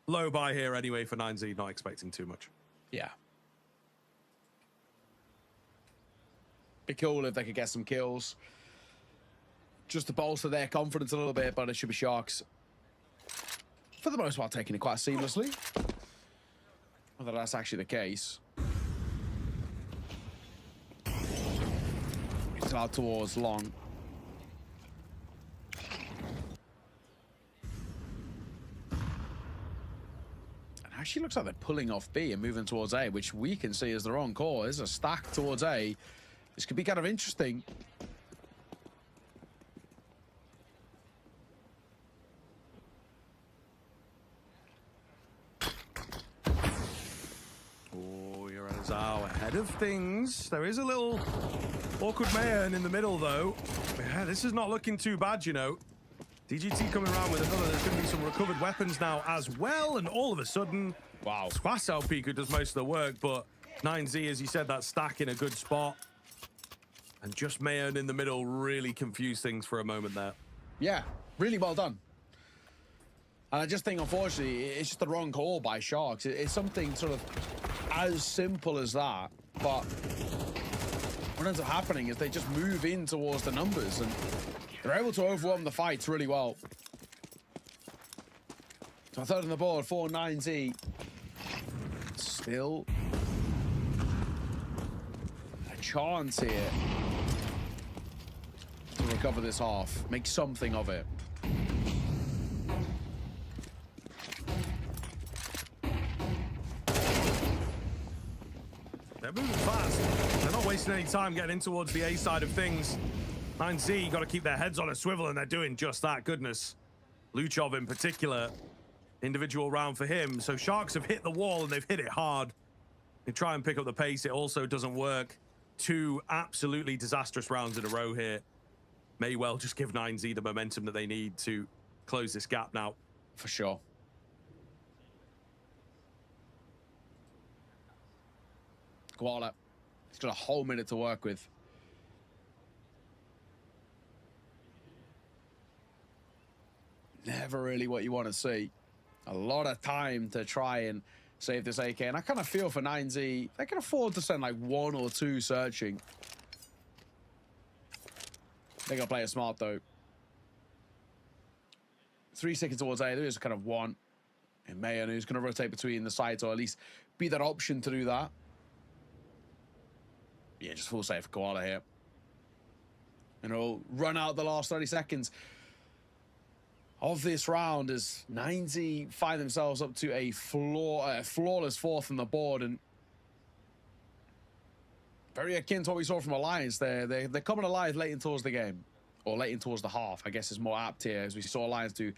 low buy here anyway for 9Z. Not expecting too much. Yeah. Be cool if they could get some kills just to bolster their confidence a little bit, but it should be Sharks for the most part taking it quite seamlessly. Whether that's actually the case. It's out towards long. And actually looks like they're pulling off B and moving towards A, which we can see as the wrong call. There's a stack towards A. This could be kind of interesting. Oh, Zhao ahead of things. There is a little awkward Mayan in the middle, though. Yeah, this is not looking too bad, you know. DGT coming around with another. There's going to be some recovered weapons now as well, and all of a sudden, wow, Swasao Piku does most of the work, but 9Z, as you said, that stack in a good spot. And just Mayan in the middle really confused things for a moment there. Yeah, really well done. And I just think, unfortunately, it's just the wrong call by Sharks. It's something sort of as simple as that, but what ends up happening is they just move in towards the numbers, and they're able to overwhelm the fights really well. So a third on the board for 9Z. Still a chance here to recover this half, make something of it. They're moving fast. They're not wasting any time getting in towards the A side of things. 9Z got to keep their heads on a swivel, and they're doing just that. Goodness. Luchov in particular, individual round for him. So Sharks have hit the wall, and they've hit it hard. They try and pick up the pace. It also doesn't work. 2 absolutely disastrous rounds in a row here. May well just give 9Z the momentum that they need to close this gap now. For sure. Koala, he's got a whole minute to work with. Never really what you want to see. a lot of time to try and save this AK. And I kind of feel for 9Z, they can afford to send like 1 or 2 searching. They gotta play it smart though. 3 sticking towards A. There is kind of 1 in Mayan who's gonna rotate between the sides, or at least be that option to do that. Yeah, just full save for Koala here. And he'll run out the last 30 seconds of this round as 9Z find themselves up to a flawless 4th on the board, and very akin to what we saw from Alliance. They're coming alive late in towards the game, or late in towards the half, I guess is more apt here, as we saw Alliance do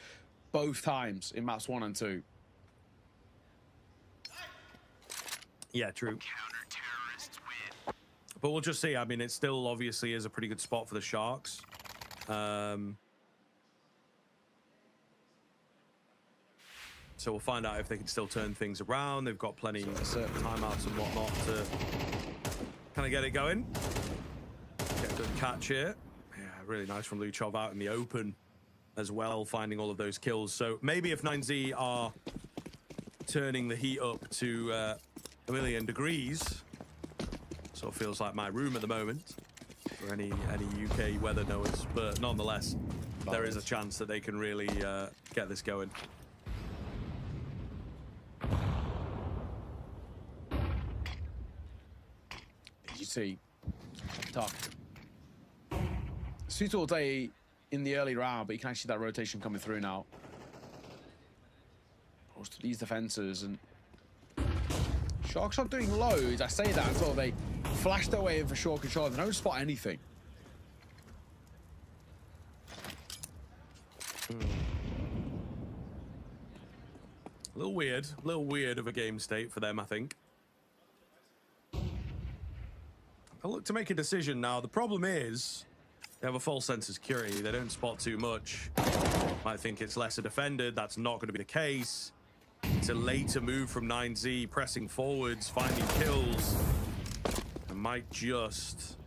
both times in maps 1 and 2. Yeah, true. But we'll just see. I mean, it still obviously is a pretty good spot for the Sharks. So we'll find out if they can still turn things around. They've got plenty of timeouts and whatnot to kind of get it going. Get a good catch here. Yeah, really nice from Luchov out in the open as well, finding all of those kills. So maybe if 9Z are turning the heat up to a million degrees, sort of feels like my room at the moment for any UK weather knowers, but nonetheless, there is a chance that they can really get this going. You see, tough. Suit all day in the early round, but you can actually see that rotation coming through now. Pulls to these defenses, and Sharks aren't doing loads. I say that until they flash their way in for short control. They don't spot anything. A little weird of a game state for them, I think. I'll look to make a decision now. The problem is they have a false sense of security. They don't spot too much. Might think it's lesser defended. That's not going to be the case. It's a later move from 9Z, pressing forwards, finding kills. And might just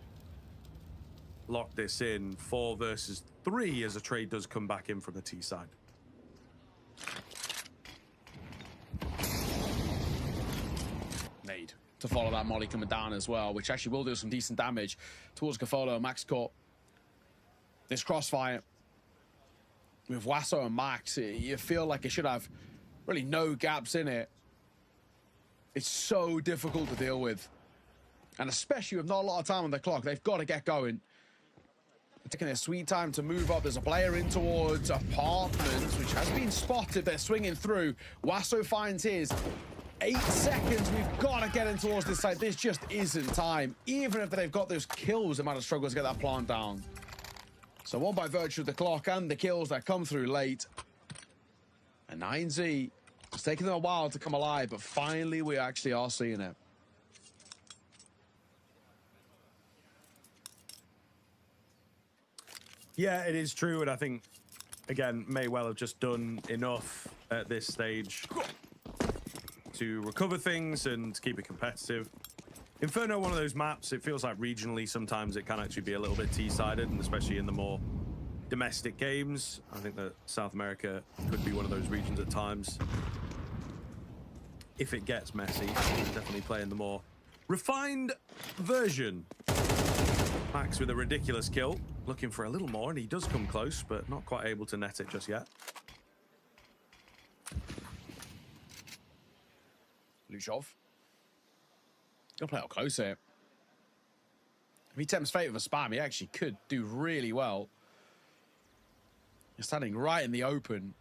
lock this in 4 versus 3 as a trade does come back in from the T side. Need to follow that molly coming down as well, which actually will do some decent damage towards Gafolo and Max Court. This crossfire with Wasso and Max, you feel like it should have really no gaps in it. It's so difficult to deal with. And especially with not a lot of time on the clock, they've got to get going. They're taking their sweet time to move up. There's a player in towards apartments, which has been spotted. They're swinging through. Wasso finds his. 8 seconds, we've got to get in towards this side. This just isn't time. Even if they've got those kills, they might have struggled to get that plant down. So one by virtue of the clock and the kills that come through late. And 9Z, it's taken them a while to come alive, but finally we actually are seeing it. Yeah, it is true, and I think, again, may well have just done enough at this stage to recover things and keep it competitive. Inferno, one of those maps, it feels like regionally sometimes it can actually be a little bit T-sided, and especially in the more domestic games. I think that South America could be one of those regions at times. If it gets messy, definitely playing the more refined version. Max with a ridiculous kill, looking for a little more, and he does come close, but not quite able to net it just yet. Luchov. Gonna play out close here. If he tempts fate with a spam, he actually could do really well. He's standing right in the open.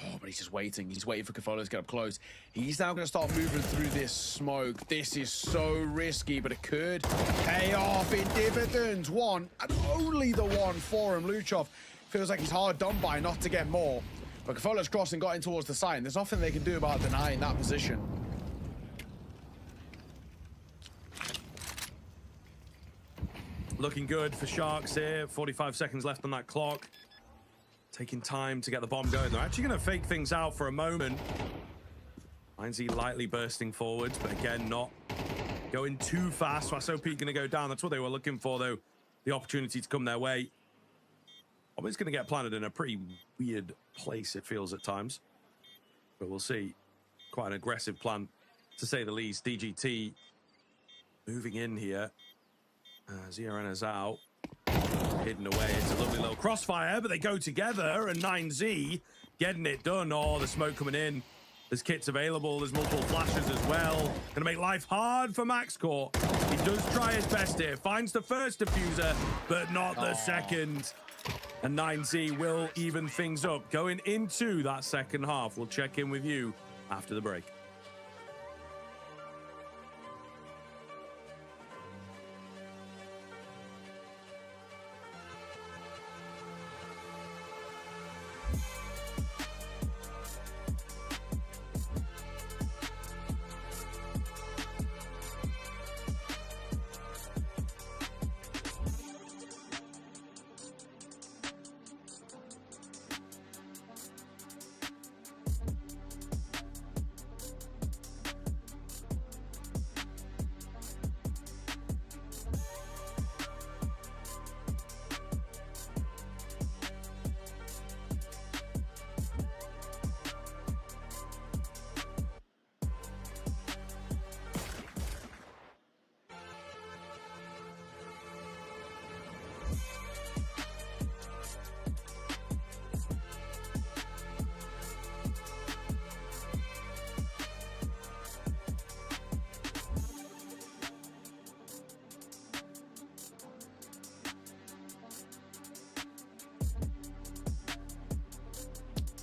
Oh, but he's just waiting. He's waiting for Cafolo to get up close. He's now going to start moving through this smoke. This is so risky, but it could pay off in dividends. One, and only the one for him. Luchov feels like he's hard done by not to get more. But Cafolo's crossing got in towards the side. There's nothing they can do about denying that position. Looking good for Sharks here. 45 seconds left on that clock. Taking time to get the bomb going. They're actually going to fake things out for a moment. 9Z lightly bursting forwards, but again, not going too fast. Wasso Peak going to go down. That's what they were looking for, though. The opportunity to come their way. Always going to get planted in a pretty weird place, it feels at times. But we'll see. Quite an aggressive plan, to say the least. DGT moving in here. ZRN is out. Hidden away. It's a lovely little crossfire, but they go together, and 9Z getting it done. Oh, the smoke coming in. There's kits available. There's multiple flashes as well. Gonna make life hard for MaxCore. He does try his best here. Finds the first diffuser, but not the second. And 9Z will even things up. Going into that second half, we'll check in with you after the break.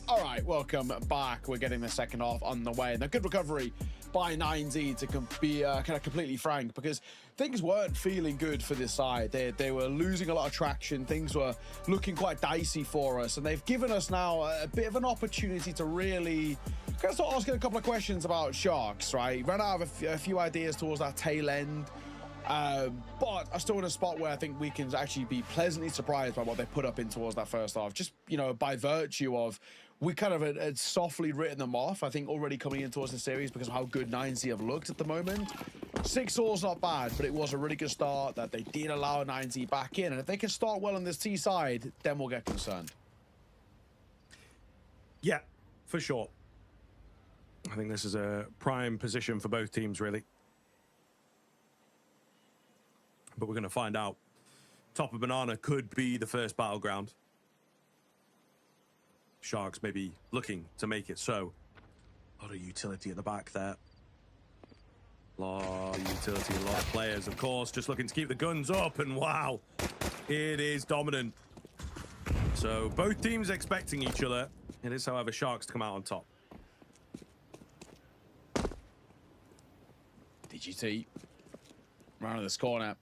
All right, welcome back. We're getting the second half on the way, and a good recovery by 9Z to be kind of completely frank, because things weren't feeling good for this side. They were losing a lot of traction. Things were looking quite dicey for us, and they've given us now a bit of an opportunity to really kind of start asking a couple of questions about Sharks, right? Ran out of a few ideas towards that tail end. But I'm still in a spot where I think we can actually be pleasantly surprised by what they put up in towards that first half. Just, you know, by virtue of we kind of had softly written them off, I think, already coming in towards the series because of how good 9Z have looked at the moment. 6-all's not bad, but it was a really good start that they did allow 9Z back in. And if they can start well on this T side, then we'll get concerned. Yeah, for sure. I think this is a prime position for both teams, really. But we're going to find out. Top of Banana could be the first battleground. Sharks maybe looking to make it so. A lot of utility at the back there. A lot of utility, a lot of players, of course, just looking to keep the guns up. And wow, it is dominant. So both teams expecting each other. It is, however, Sharks to come out on top. DGT round this corner.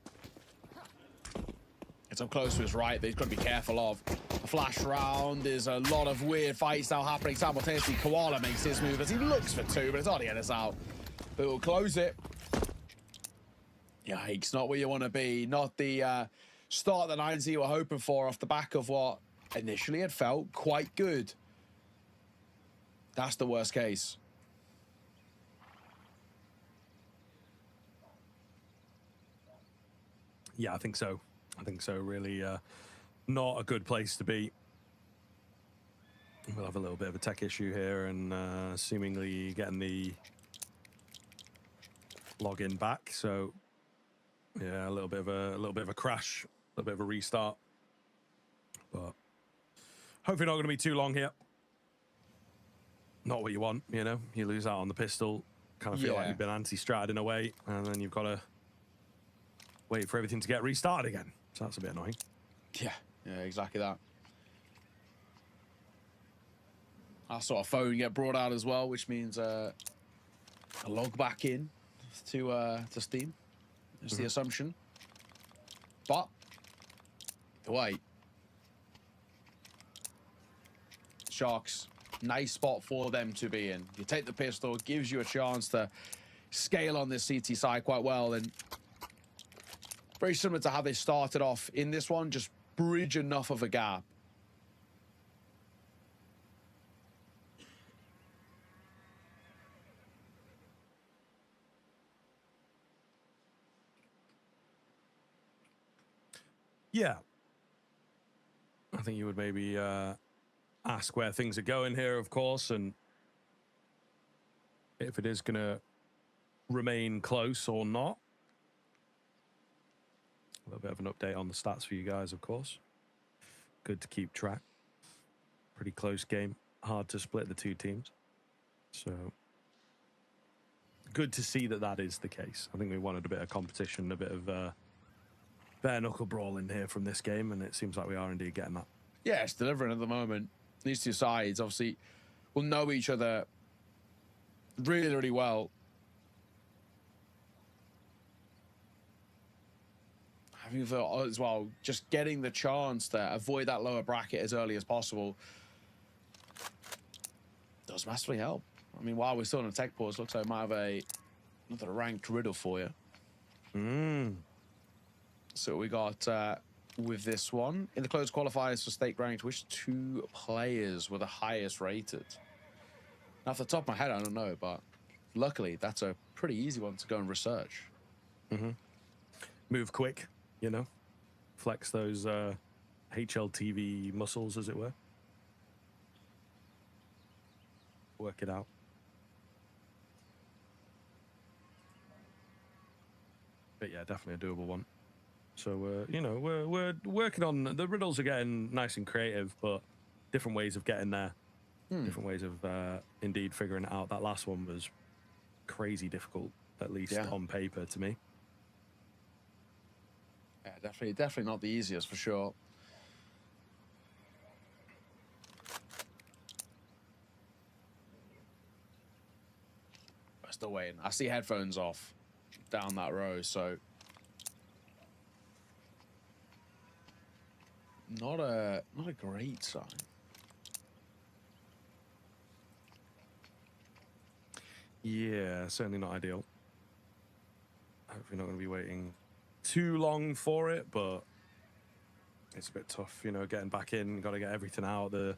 It's up close to his right that he's got to be careful of. A flash round. There's a lot of weird fights now happening simultaneously. Koala makes his move as he looks for two, but it's already getting us out. But we'll close it. Yikes, not where you want to be. Not the start that 9Z were hoping for off the back of what initially had felt quite good. That's the worst case. Yeah, I think so. I think so. Really not a good place to be. We'll have a little bit of a tech issue here, and seemingly getting the login back. So yeah, a little bit of a crash, a little bit of a restart. But hopefully not going to be too long here. Not what you want, you know. You lose out on the pistol, kind of feel like you've been anti-stratted in a way, and then you've got to wait for everything to get restarted again. So that's a bit annoying. Yeah, exactly that. Our sort of phone get brought out as well, which means a log back in to Steam. That's the assumption. But wait, Sharks, nice spot for them to be in. You take the pistol, gives you a chance to scale on this CT side quite well, and very similar to how they started off in this one, just bridge enough of a gap. Yeah. I think you would maybe ask where things are going here, of course, and if it is going to remain close or not. A little bit of an update on the stats for you guys, of course. Good to keep track. Pretty close game. Hard to split the two teams. So good to see that that is the case. I think we wanted a bit of competition, a bit of bare knuckle brawl in here from this game, and it seems like we are indeed getting that. Yeah, it's delivering at the moment. These two sides obviously will know each other really, really well. Having as well, just getting the chance to avoid that lower bracket as early as possible does massively help. I mean, while we're still in a tech pause, looks like we might have another ranked riddle for you. So we got with this one in the closed qualifiers for state ranked, which two players were the highest rated? Now, off the top of my head, I don't know, but luckily that's a pretty easy one to go and research. Move quick, you know, flex those HLTV muscles, as it were. Work it out. But yeah, definitely a doable one. So, you know, we're working on, the riddles are getting nice and creative, but different ways of getting there. Different ways of indeed figuring it out. That last one was crazy difficult, at least on paper to me. Yeah, definitely not the easiest for sure. Still waiting. I see headphones off down that row, so not a great sign. Yeah, certainly not ideal. Hopefully not going to be waiting too long for it, but it's a bit tough, you know, getting back in. Got to get everything out there.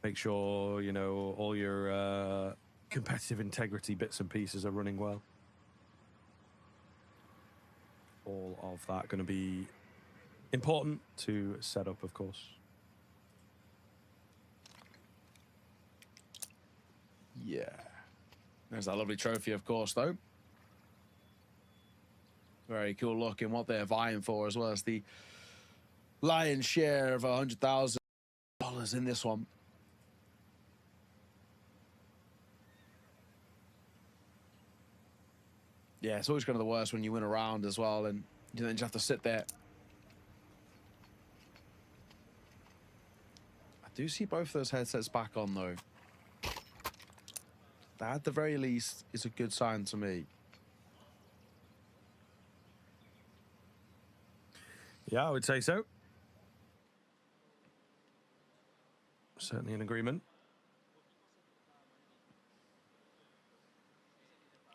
Make sure, you know, all your competitive integrity bits and pieces are running well. All of that going to be important to set up, of course. Yeah. There's that lovely trophy, of course, though. Very cool looking what they're vying for, as well as the lion's share of $100,000 in this one. Yeah, it's always kind of the worst when you win a round as well, and you then just have to sit there. I do see both those headsets back on, though. That, at the very least, is a good sign to me. Yeah, I would say so. Certainly in agreement.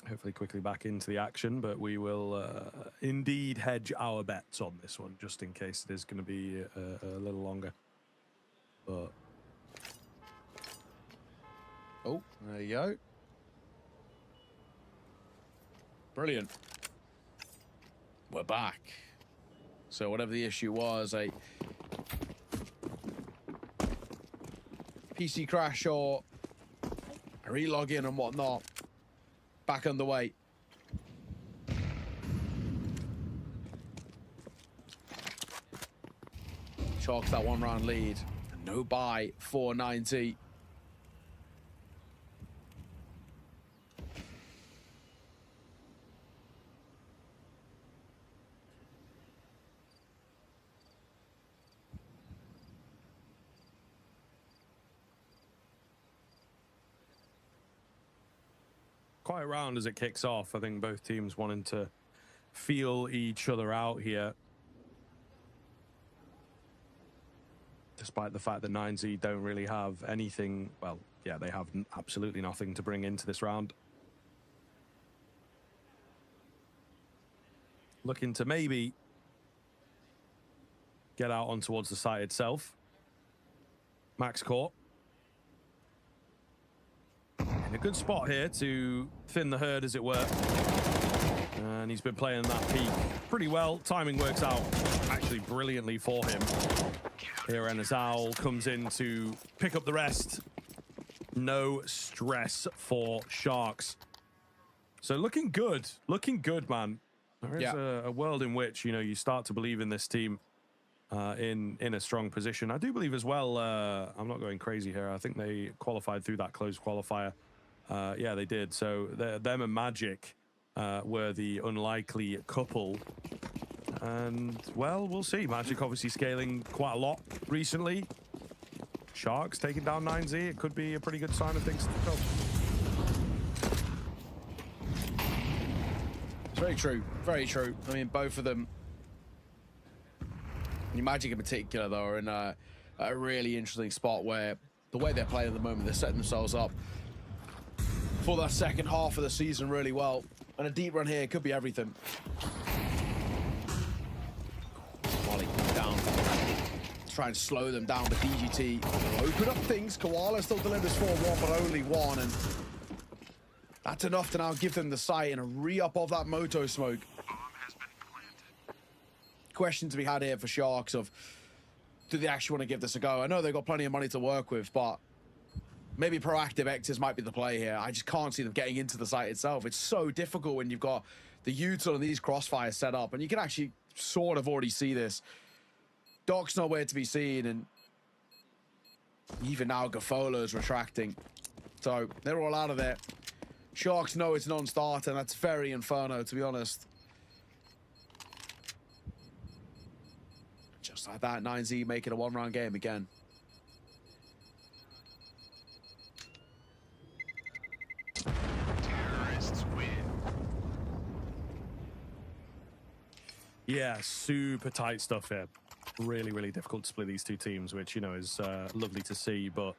Hopefully quickly back into the action, but we will indeed hedge our bets on this one, just in case it is going to be a little longer. But oh, there you go. Brilliant. We're back. So whatever the issue was, a PC crash or a relog in and whatnot, back underway. Chalks that one round lead. No buy, 490. quite a round as it kicks off. I think both teams wanting to feel each other out here. Despite the fact that 9Z don't really have anything, well, yeah, they have absolutely nothing to bring into this round. Looking to maybe get out on towards the site itself. Max caught. In a good spot here to thin the herd, as it were. And he's been playing that peak pretty well. Timing works out actually brilliantly for him. Here, Owl comes in to pick up the rest. No stress for Sharks. So looking good, man. There is a world in which, you know, you start to believe in this team in a strong position. I do believe as well, I'm not going crazy here, I think they qualified through that closed qualifier. Yeah, they did. So them and Magic were the unlikely couple. And, well, we'll see. Magic obviously scaling quite a lot recently. Sharks taking down 9Z. It could be a pretty good sign of things to come. It's very true. Very true. I mean, both of them, Magic in particular, though, are in a really interesting spot where the way they're playing at the moment, they're setting themselves up for that second half of the season really well. And a deep run here could be everything. Wally down. Try and slow them down, but DGT will open up things. Koala still delivers 4-1, but only 1. And that's enough to now give them the sight and a re-up of that Moto smoke. Question to be had here for Sharks of, do they actually want to give this a go? I know they've got plenty of money to work with, but maybe proactive exits might be the play here. I just can't see them getting into the site itself. It's so difficult when you've got the util and these crossfires set up, and you can actually sort of already see this. Doc's nowhere to be seen, and even now Gafola's retracting. So they're all out of there. Sharks know it's non-starter, and that's very Inferno, to be honest. Just like that, 9Z making a one-round game again. Terrorists win. Yeah, super tight stuff here. Really, really difficult to split these two teams, which, you know, is lovely to see, but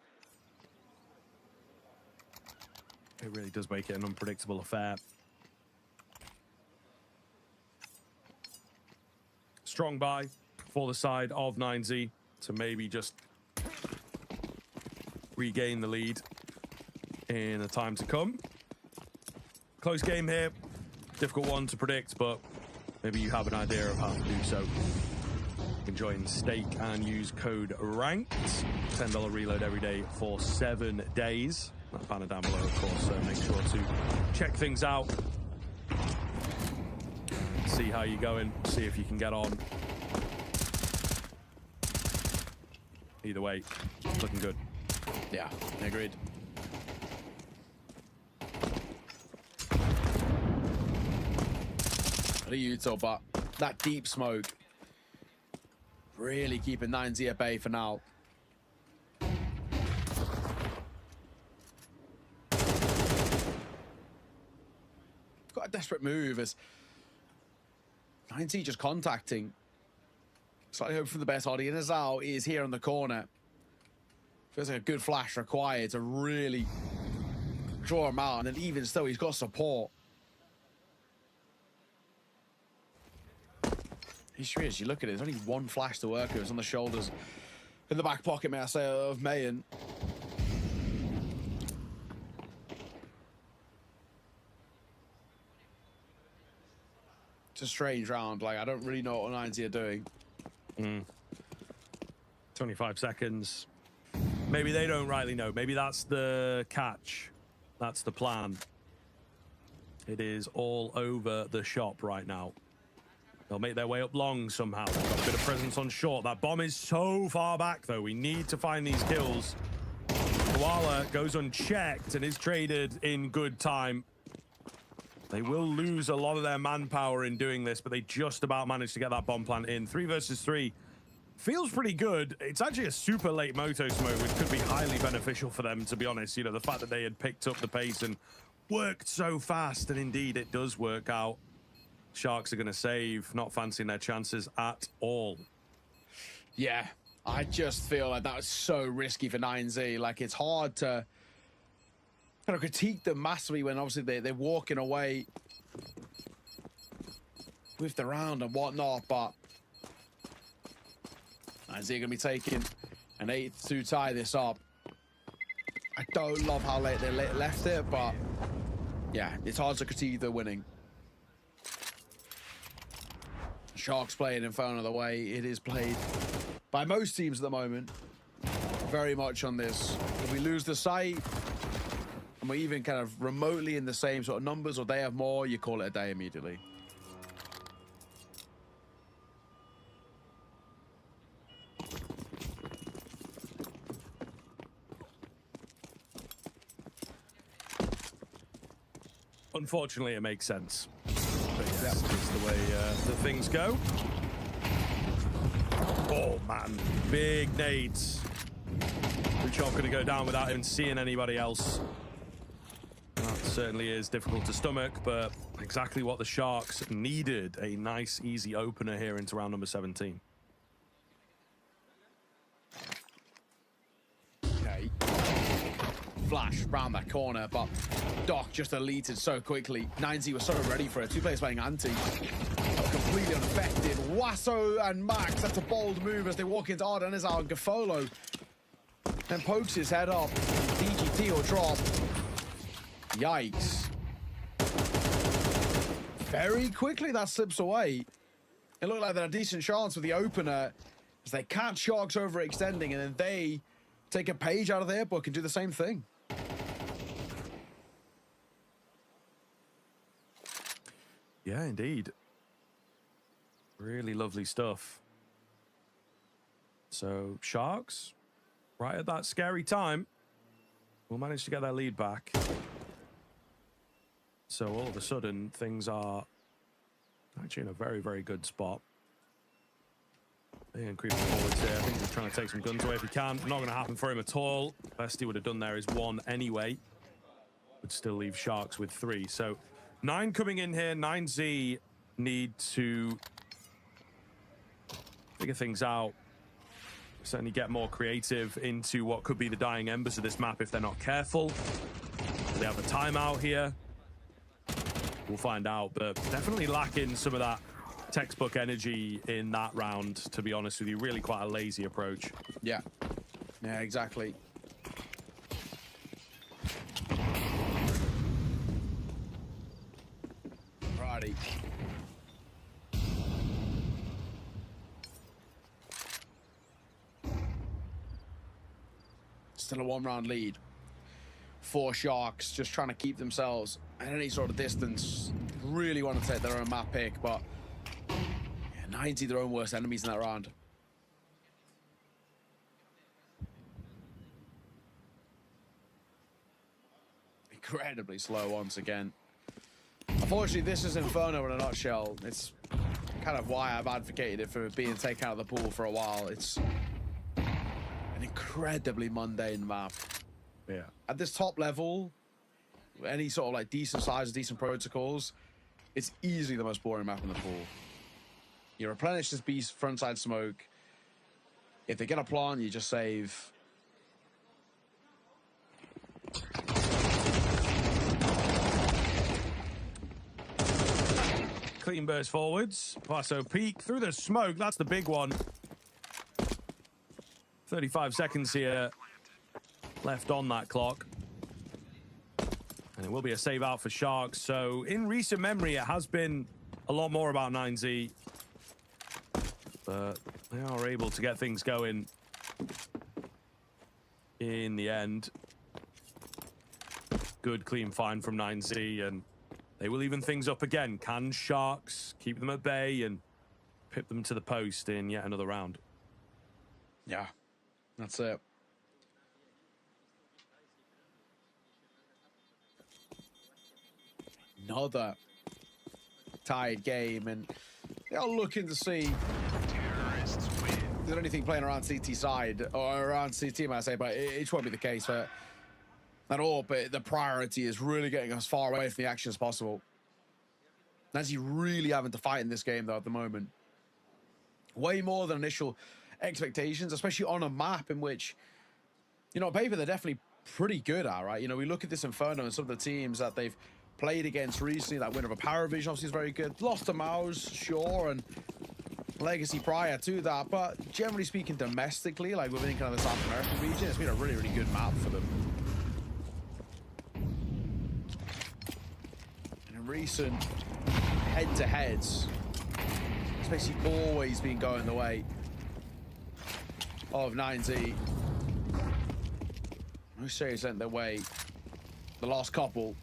it really does make it an unpredictable affair. Strong buy for the side of 9Z to maybe just regain the lead in the time to come. Close game here. Difficult one to predict, but maybe you have an idea of how to do so. You can join Stake and use code RANKED. $10 reload every day for 7 days. That banner down below, of course, so make sure to check things out. See how you're going, see if you can get on. Either way, looking good. Yeah, agreed. The util, but that deep smoke really keeping 9Z at bay for now. Got a desperate move as 9Z just contacting. Slightly hoping for the best. Audience out is here on the corner. Feels like a good flash required to really draw him out, and then even still, he's got support. History is, you look at it, there's only one flash to work with. It's on the shoulders, in the back pocket, may I say, of Mayan. It's a strange round. Like, I don't really know what 9Z are doing. 25 seconds. Maybe they don't rightly know. Maybe that's the catch. That's the plan. It is all over the shop right now. They'll make their way up long somehow. They've got a bit of presence on short. That bomb is so far back, though. We need to find these kills. Koala goes unchecked and is traded in good time. They will lose a lot of their manpower in doing this, but they just about managed to get that bomb plant in. 3 versus 3. Feels pretty good. It's actually a super late Moto smoke, which could be highly beneficial for them, to be honest. You know, the fact that they had picked up the pace and worked so fast, and indeed it does work out. Sharks are going to save, not fancying their chances at all. Yeah, I just feel like that was so risky for 9Z. Like, it's hard to kind of critique them massively when obviously they're walking away with the round and whatnot, but 9Z are going to be taking an 8 to tie this up. I don't love how late they left it, but yeah, it's hard to critique the winning. Sharks playing Inferno the way it is played by most teams at the moment. Very much on this. If we lose the site, and we're even kind of remotely in the same sort of numbers, or they have more, you call it a day immediately. Unfortunately, it makes sense. But yes, that's the way the things go. Oh, man. Big nades. Luchov going to go down without even seeing anybody else. That certainly is difficult to stomach, but exactly what the Sharks needed. A nice, easy opener here into round number 17. Okay. Flash round that corner, but Doc just deleted so quickly. 9Z was so ready for it. Two players playing anti. Completely unaffected. Wasso and Max, that's a bold move as they walk into Ardenizal and Gafolo. Then pokes his head up. DGT will drop. Yikes. Very quickly that slips away. It looked like they had a decent chance with the opener as they catch Sharks overextending, and then they take a page out of their book and do the same thing. Yeah, indeed. Really lovely stuff. So Sharks, right at that scary time, will manage to get their lead back. So all of a sudden, things are actually in a very, very good spot. And creeping forwards here. I think he's trying to take some guns away if he can. Not going to happen for him at all. Best he would have done there is 1 anyway. Would still leave Sharks with 3. So 9 coming in here. 9Z need to figure things out. Certainly get more creative into what could be the dying embers of this map if they're not careful. They have a timeout here. We'll find out, but definitely lacking some of that textbook energy in that round, to be honest with you. Really quite a lazy approach. Yeah. Yeah, exactly. Righty. Still a 1-round lead. 4 Sharks just trying to keep themselves at any sort of distance. Really want to take their own map pick, but yeah, 90 their own worst enemies in that round. Incredibly slow once again. Unfortunately, this is Inferno in a nutshell. It's kind of why I've advocated it for being taken out of the pool for a while. It's an incredibly mundane map. Yeah. At this top level, any sort of like decent size, decent protocols, it's easily the most boring map in the pool. You replenish this beast frontside smoke. If they get a plant, you just save. Clean burst forwards. Paso peek through the smoke. That's the big one. 35 seconds here left on that clock. And it will be a save out for Sharks. So in recent memory, it has been a lot more about 9Z. But they are able to get things going in the end. Good clean find from 9Z, and they will even things up again. Can Sharks keep them at bay and pip them to the post in yet another round? Yeah, that's it. Another tied game, and they are looking to see if there's anything playing around CT side, or around CT, might I say, but it won't be the case for at all. But the priority is really getting as far away from the action as possible. Nancy really having to fight in this game, though, at the moment. Way more than initial expectations, especially on a map in which, you know, on paper, they're definitely pretty good at, right? You know, we look at this Inferno and some of the teams that they've played against recently. That win over Power Vision obviously is very good. Lost to Mouse, sure, and Legacy prior to that. But generally speaking, domestically, like within kind of the South American region, it's been a really, really good map for them. And in recent head-to-heads, it's basically always been going the way of 9Z. Most serious sent their way the last couple.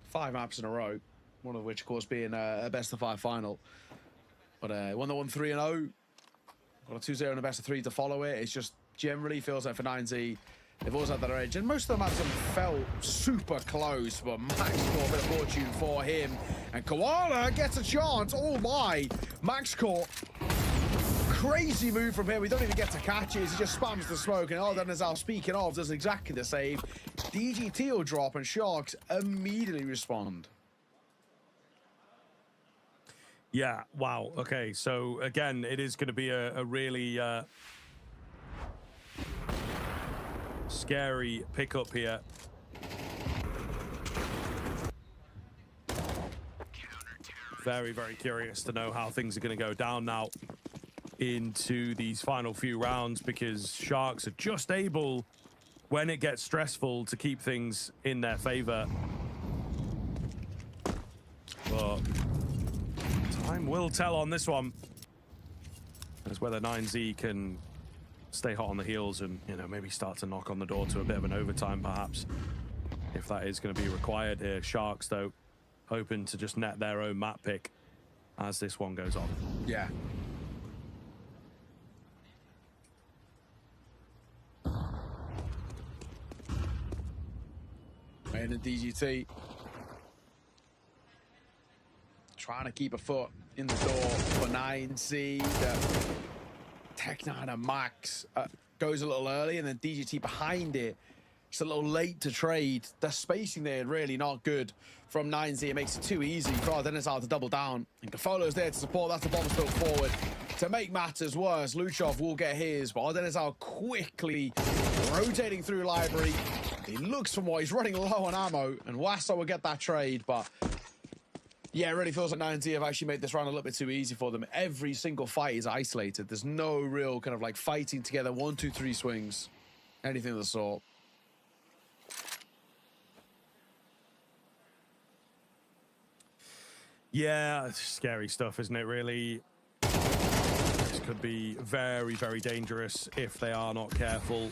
5 maps in a row, one of which, of course, being a best-of-5 final. But won the 1-3-0. Got a 2-0 and a best-of-3 to follow it. It's just generally feels like for 9Z, they've always had that edge. And most of the maps have felt super close, but Max got a bit of fortune for him. And Koala gets a chance. Oh, my. Max caught. Crazy move from him. We don't even get to catches. He just spams the smoke. And Denizal, speaking of, does exactly the same. DGT will drop and Sharks immediately respond. Yeah, wow. Okay, so again, it is going to be a really scary pickup here. Very, very curious to know how things are going to go down now into these final few rounds, because Sharks are just able, when it gets stressful, to keep things in their favor. But time will tell on this one as whether 9Z can stay hot on the heels and, you know, maybe start to knock on the door to a bit of an overtime, perhaps, if that is going to be required here. Sharks, though, hoping to just net their own map pick as this one goes on. Yeah. And the DGT trying to keep a foot in the door for 9Z. Tech9 and Max goes a little early, and then DGT behind it. It's a little late to trade. The spacing there really not good from 9Z. It makes it too easy for Denizal to double down. And Gafolo's there to support. That's a bomb still forward. To make matters worse, Luchov will get his, but Denizal quickly rotating through library. He looks for more. He's running low on ammo, and Wassa will get that trade, but yeah, it really feels like 9Z have actually made this round a little bit too easy for them. Every single fight is isolated. There's no real kind of like fighting together, 1, 2, 3 swings, anything of the sort. Yeah, it's scary stuff, isn't it, really? This could be very, very dangerous if they are not careful.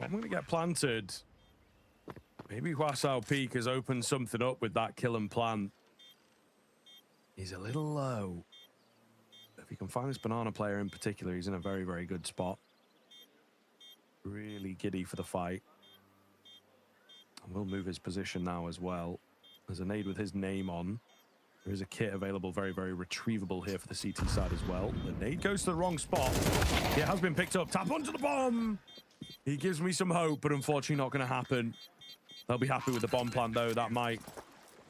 I'm going to get planted. Maybe Huasao Peak has opened something up with that kill and plant. He's a little low. If he can find this banana player in particular, he's in a very, very good spot. Really giddy for the fight. And we'll move his position now as well. There's a nade with his name on. There is a kit available, very, very retrievable here for the CT side as well. The nade goes to the wrong spot. It has been picked up. Tap onto the bomb. He gives me some hope, but unfortunately not going to happen. They'll be happy with the bomb plant, though. That might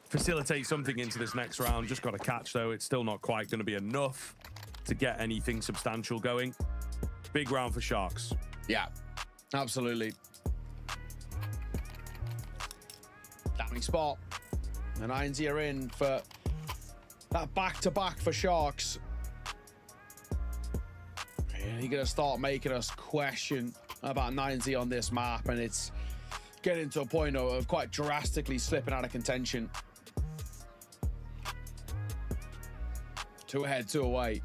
facilitate something into this next round. Just got to catch, though. It's still not quite going to be enough to get anything substantial going. Big round for Sharks. Yeah, absolutely. Damning spot. The 9Z are in for that back-to-back for Sharks. Really going to start making us question about 9Z on this map, and it's getting to a point of quite drastically slipping out of contention. 2 ahead, 2 away.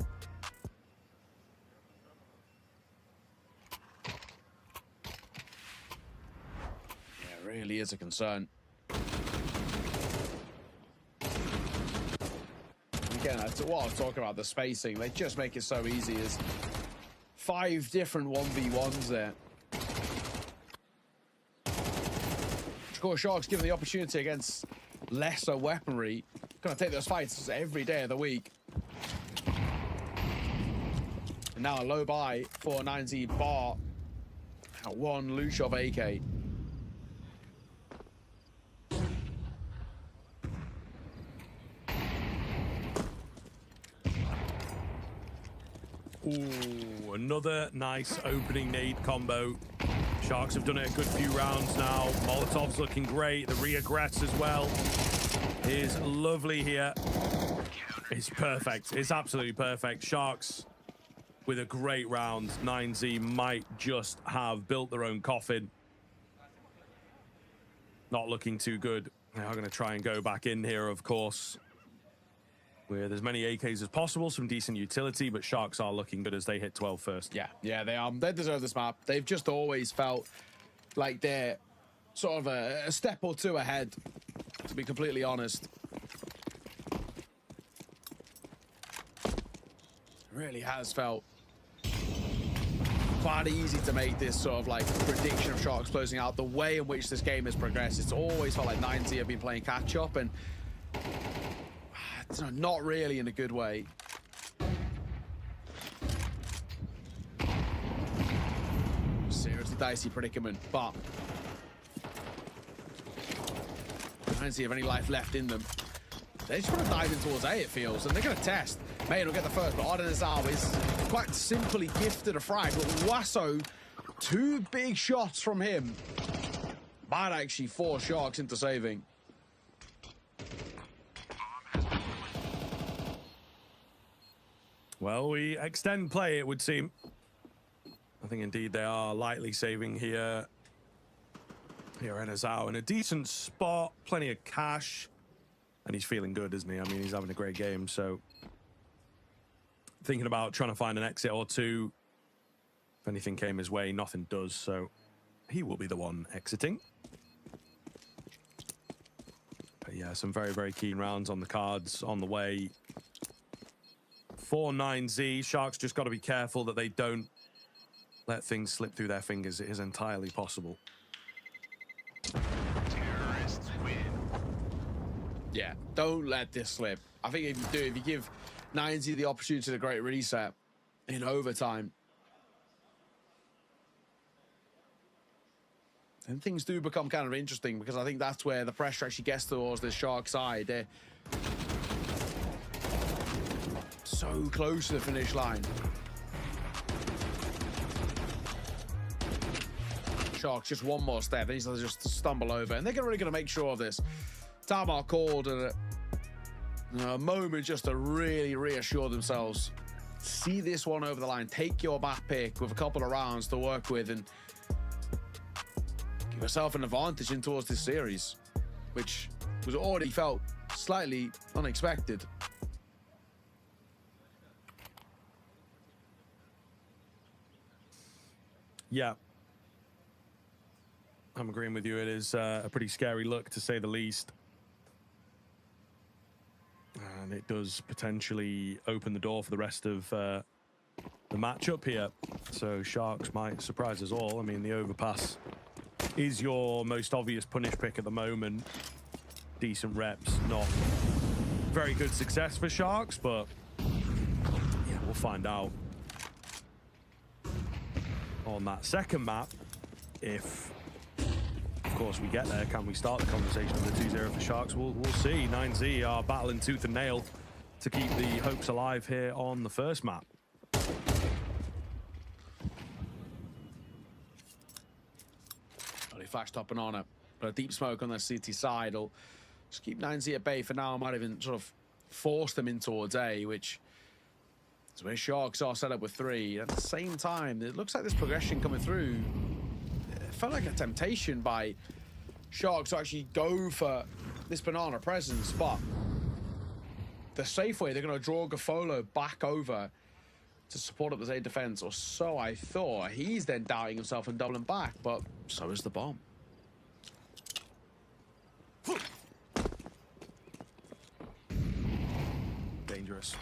Yeah, it really is a concern. Again, that's what I was talking about, the spacing. They just make it so easy. There's 5 different 1v1s there. Of course, Sharks given the opportunity against lesser weaponry. Gonna take those fights every day of the week. And now a low buy for 9Z Bar at 1 Luchov AK. Ooh, another nice opening nade combo. Sharks have done it a good few rounds now. Molotov's looking great. The re-aggress as well is lovely here. It's perfect. It's absolutely perfect. Sharks with a great round. 9Z might just have built their own coffin. Not looking too good. They are going to try and go back in here, of course. with as many AKs as possible, some decent utility, but Sharks are looking good as they hit 12 first. Yeah, they are. They deserve this map. They've just always felt like they're sort of a step or two ahead, to be completely honest. Really has felt quite easy to make this sort of like prediction of Sharks closing out. The way in which this game has progressed, it's always felt like 9Z have been playing catch up, and not really in a good way. Seriously dicey predicament, but 9Z have any life left in them. They just want to dive in towards A, it feels, and they're going to test. Mayan will get the first, but Arden Azal is quite simply gifted a frag. But Wasso, 2 big shots from him might actually force Sharks into saving. Well, we extend play, it would seem. I think indeed they are lightly saving here. Here Azal in a decent spot, plenty of cash. And he's feeling good, isn't he? I mean, he's having a great game, so thinking about trying to find an exit or two. If anything came his way, nothing does, so he will be the one exiting. But yeah, some very, very keen rounds on the cards on the way. 4-9Z, Sharks just got to be careful that they don't let things slip through their fingers. It is entirely possible. Terrorists win. Yeah, don't let this slip. I think if you do, if you give 9Z the opportunity to the great reset in overtime, then things do become kind of interesting, because I think that's where the pressure actually gets towards the Shark side. They're so close to the finish line. Sharks just one more step, then he's just stumble over, and they're really going to make sure of this. Tamar called a moment just to really reassure themselves. See this one over the line. Take your map pick with a couple of rounds to work with and give yourself an advantage in towards this series, which was already felt slightly unexpected. Yeah. I'm agreeing with you. It is a pretty scary look, to say the least. And it does potentially open the door for the rest of the matchup here. So Sharks might surprise us all. I mean, the overpass is your most obvious punish pick at the moment. Decent reps, not very good success for Sharks, but yeah, we'll find out on that second map if, of course, we get there. Can we start the conversation with the 2-0 for Sharks? We'll see. 9Z are battling tooth and nail to keep the hopes alive here on the first map. He flashed up and on it, but a deep smoke on the CT side will just keep 9Z at bay for now. Might even sort of force them in towards A, which is where Sharks are set up with 3. At the same time, it looks like this progression coming through. It felt like a temptation by Sharks to actually go for this banana presence, but the safe way, they're going to draw Gafolo back over to support up the Z defense, or so I thought. He's then doubting himself and doubling back, but so is the bomb. Dangerous.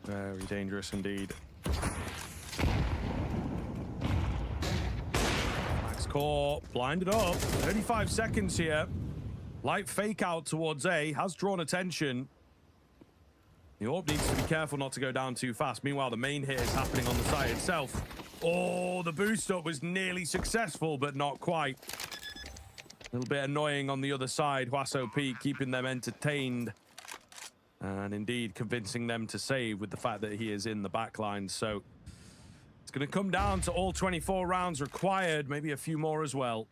Very dangerous indeed. Max Core blinded up. 35 seconds here. Light fake out towards A. Has drawn attention. The AWP needs to be careful not to go down too fast. Meanwhile, the main hit is happening on the site itself. Oh, the boost up was nearly successful, but not quite. A little bit annoying on the other side. Wasso P keeping them entertained. And indeed convincing them to save with the fact that he is in the backline. So it's going to come down to all 24 rounds required, maybe a few more as well.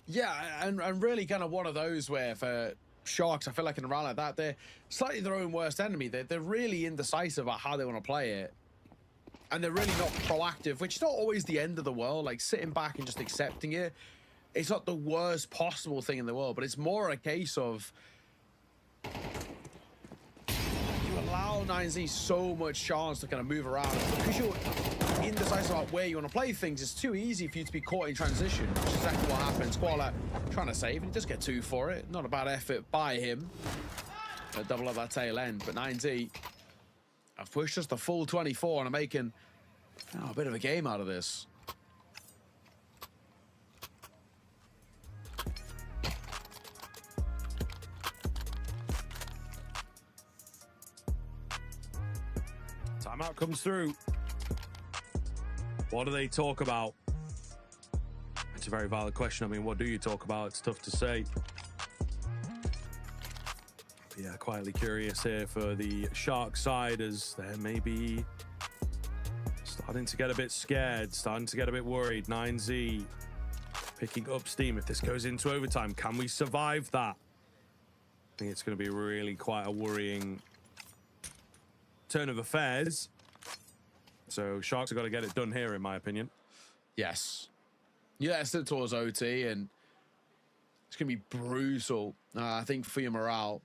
Yeah, and really kind of one of those where for Sharks, I feel like in a round like that, they're slightly their own worst enemy. They're really indecisive about how they want to play it. And they're really not proactive, which is not always the end of the world. Like sitting back and just accepting it, it's not the worst possible thing in the world, but it's more a case of 9Z so much chance to kind of move around. Because you're indecisive about where you want to play things, it's too easy for you to be caught in transition, which is exactly what happens. Squala trying to save, and he does get 2 for it. Not a bad effort by him. Double up that tail end, but 9Z have pushed us the full 24 and are making a bit of a game out of this. Timeout comes through. What do they talk about? It's a very valid question. I mean, what do you talk about? It's tough to say. But yeah, quietly curious here for the Shark side, as they're maybe starting to get a bit scared, starting to get a bit worried. 9Z picking up steam. If this goes into overtime, can we survive that? I think it's going to be really quite a worrying turn of affairs. So Sharks have got to get it done here, in my opinion. Yes. Yeah, it's still towards OT, and it's going to be brutal, I think, for your morale.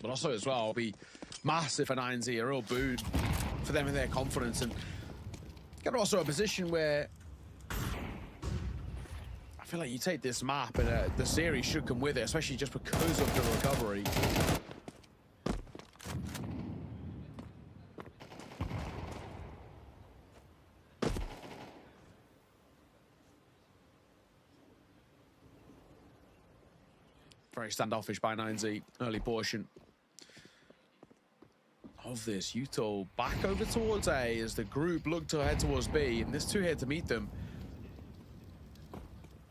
But also as well, it'll be massive for 9Z, a real boon for them and their confidence. And get also a position where I feel like you take this map and the series should come with it, especially just because of the recovery. Very standoffish by 9Z, early portion of this. Yuto back over towards A as the group look to head towards B, and there's 2 here to meet them.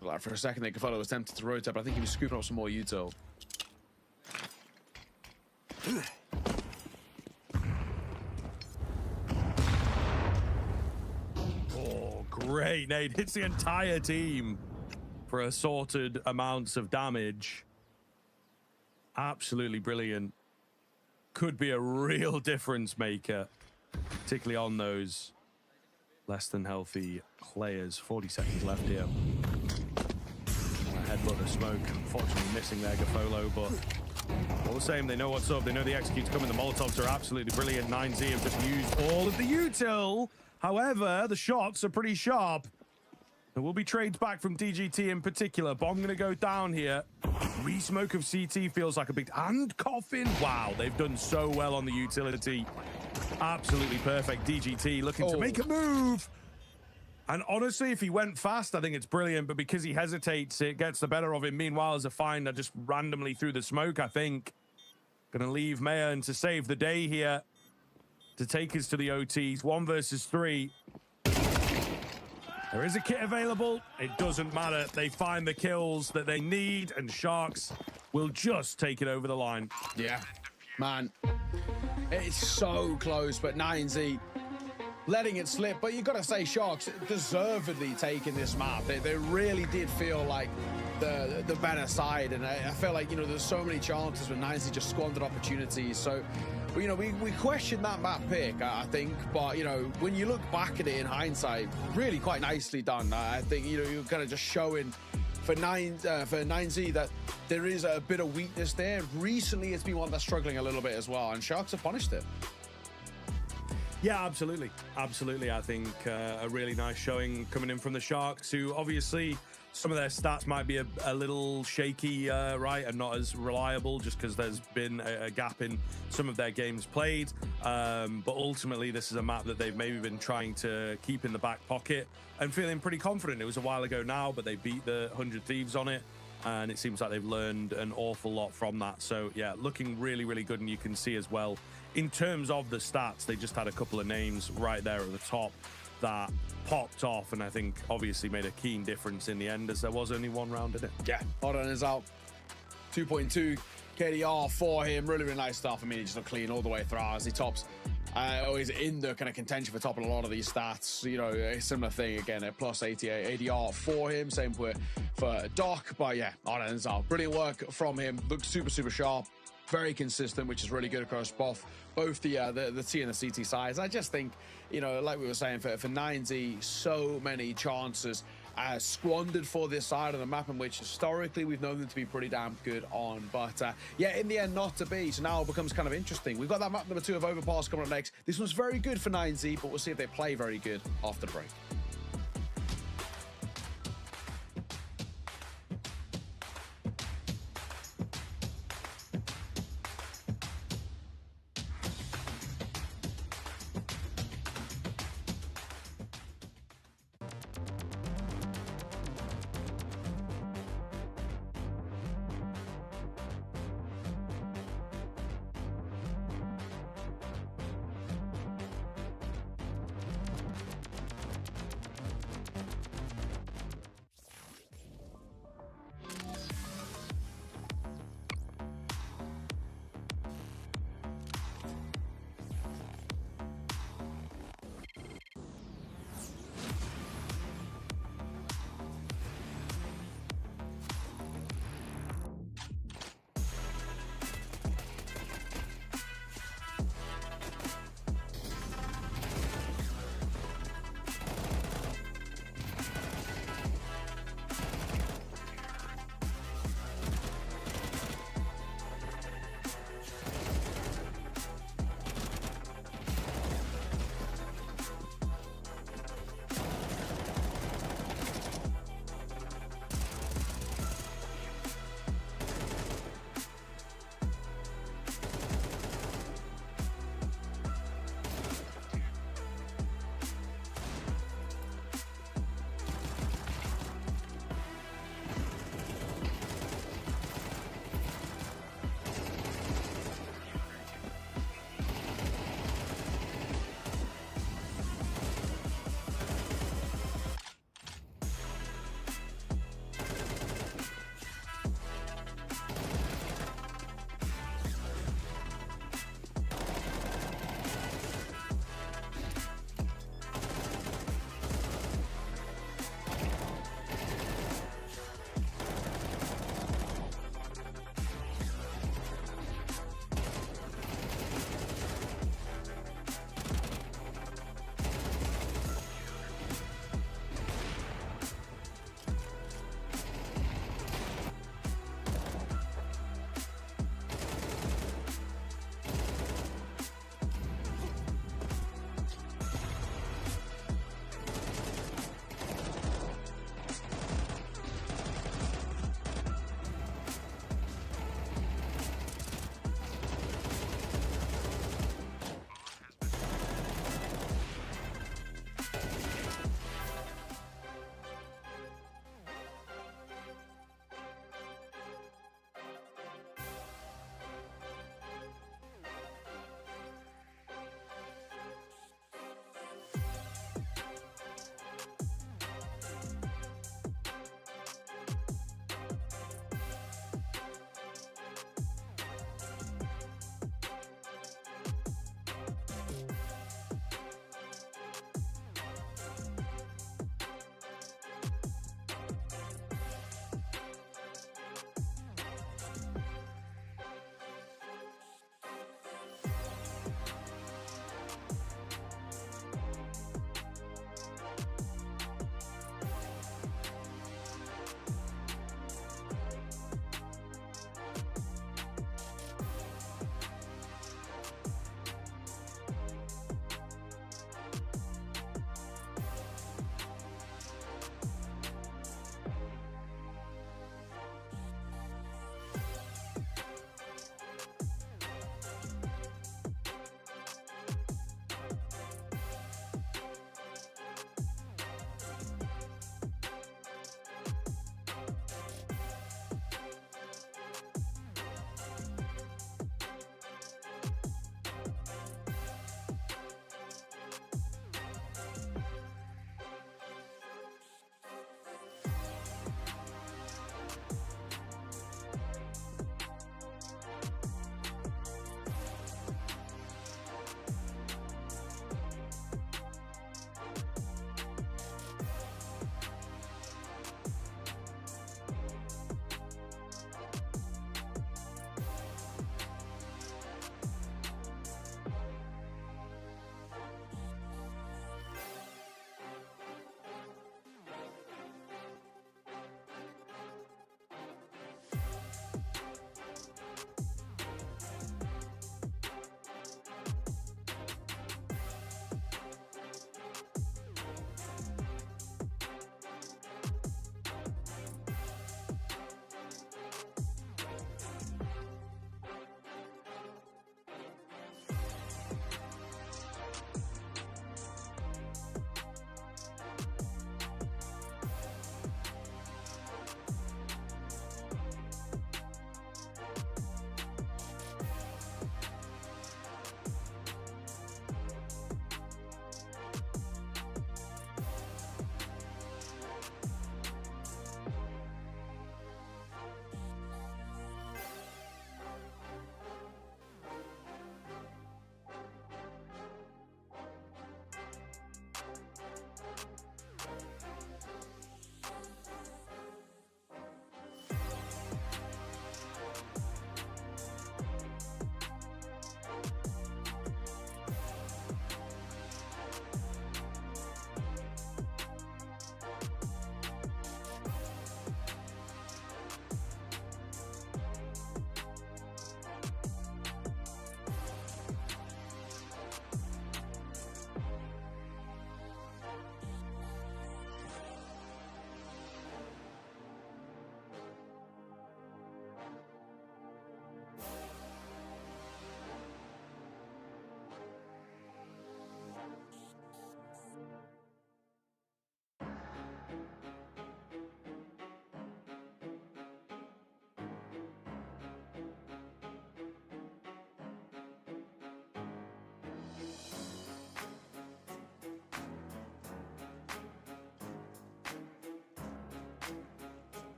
Like for a second, they could follow was tempted to rotate, but I think he was scooping up some more Yuto. Oh, great nade. Hits the entire team for assorted amounts of damage. Absolutely brilliant. Could be a real difference maker, particularly on those less than healthy players. 40 seconds left here. Headbutt the smoke, unfortunately missing there Gafolo, but all the same, they know what's up. They know the execute's coming. The Molotovs are absolutely brilliant. 9Z have just used all of the util. However, the shots are pretty sharp. There will be trades back from DGT in particular. Bomb going to go down here. Re-smoke of CT feels like a big... And Coffin. Wow, they've done so well on the utility. Absolutely perfect. DGT looking to make a move. And honestly, if he went fast, I think it's brilliant. But because he hesitates, it gets the better of him. Meanwhile, as a finder, just randomly through the smoke, I think. Going to leave Mayan to save the day here. To take us to the OTs. 1 versus 3. There is a kit available. It doesn't matter. They find the kills that they need, and Sharks will just take it over the line. Yeah, man. It's so close, but 9Z letting it slip. But you got to say, Sharks deservedly taking this map. They really did feel like the better side, and I feel like, you know, there's so many chances when 9Z just squandered opportunities. So, you know, we questioned that map pick, I think, but, you know, when you look back at it in hindsight, really quite nicely done. I think, you know, you're kind of just showing for 9Z that there is a bit of weakness there. Recently, it's been one that's struggling a little bit as well, and Sharks have punished it. Yeah, absolutely. Absolutely. I think a really nice showing coming in from the Sharks, who obviously some of their stats might be a little shaky, right, and not as reliable just because there's been a gap in some of their games played. But ultimately, this is a map that they've maybe been trying to keep in the back pocket and feeling pretty confident. It was a while ago now, but they beat the 100 Thieves on it. And it seems like they've learned an awful lot from that. So, yeah, looking really, really good. And you can see as well, in terms of the stats, they just had a couple of names right there at the top that popped off, and I think obviously made a keen difference in the end, as there was only 1 round in it. Yeah, Odin is out. 2.2 KDR for him. Really, really nice stuff. I mean, he just looked clean all the way through as he tops. Always in the kind of contention for top of a lot of these stats. You know, a similar thing again, a plus 88 ADR for him. Same for Doc, but yeah, Odin is out. Brilliant work from him. Looks super, super sharp. Very consistent, which is really good across both the T and the CT sides. I just think, you know, like we were saying, for 9Z, so many chances squandered for this side of the map, in which historically we've known them to be pretty damn good on. But yeah, in the end, not to be. So now it becomes kind of interesting. We've got that map number 2 of Overpass coming up next. This one's very good for 9Z, but we'll see if they play very good after the break.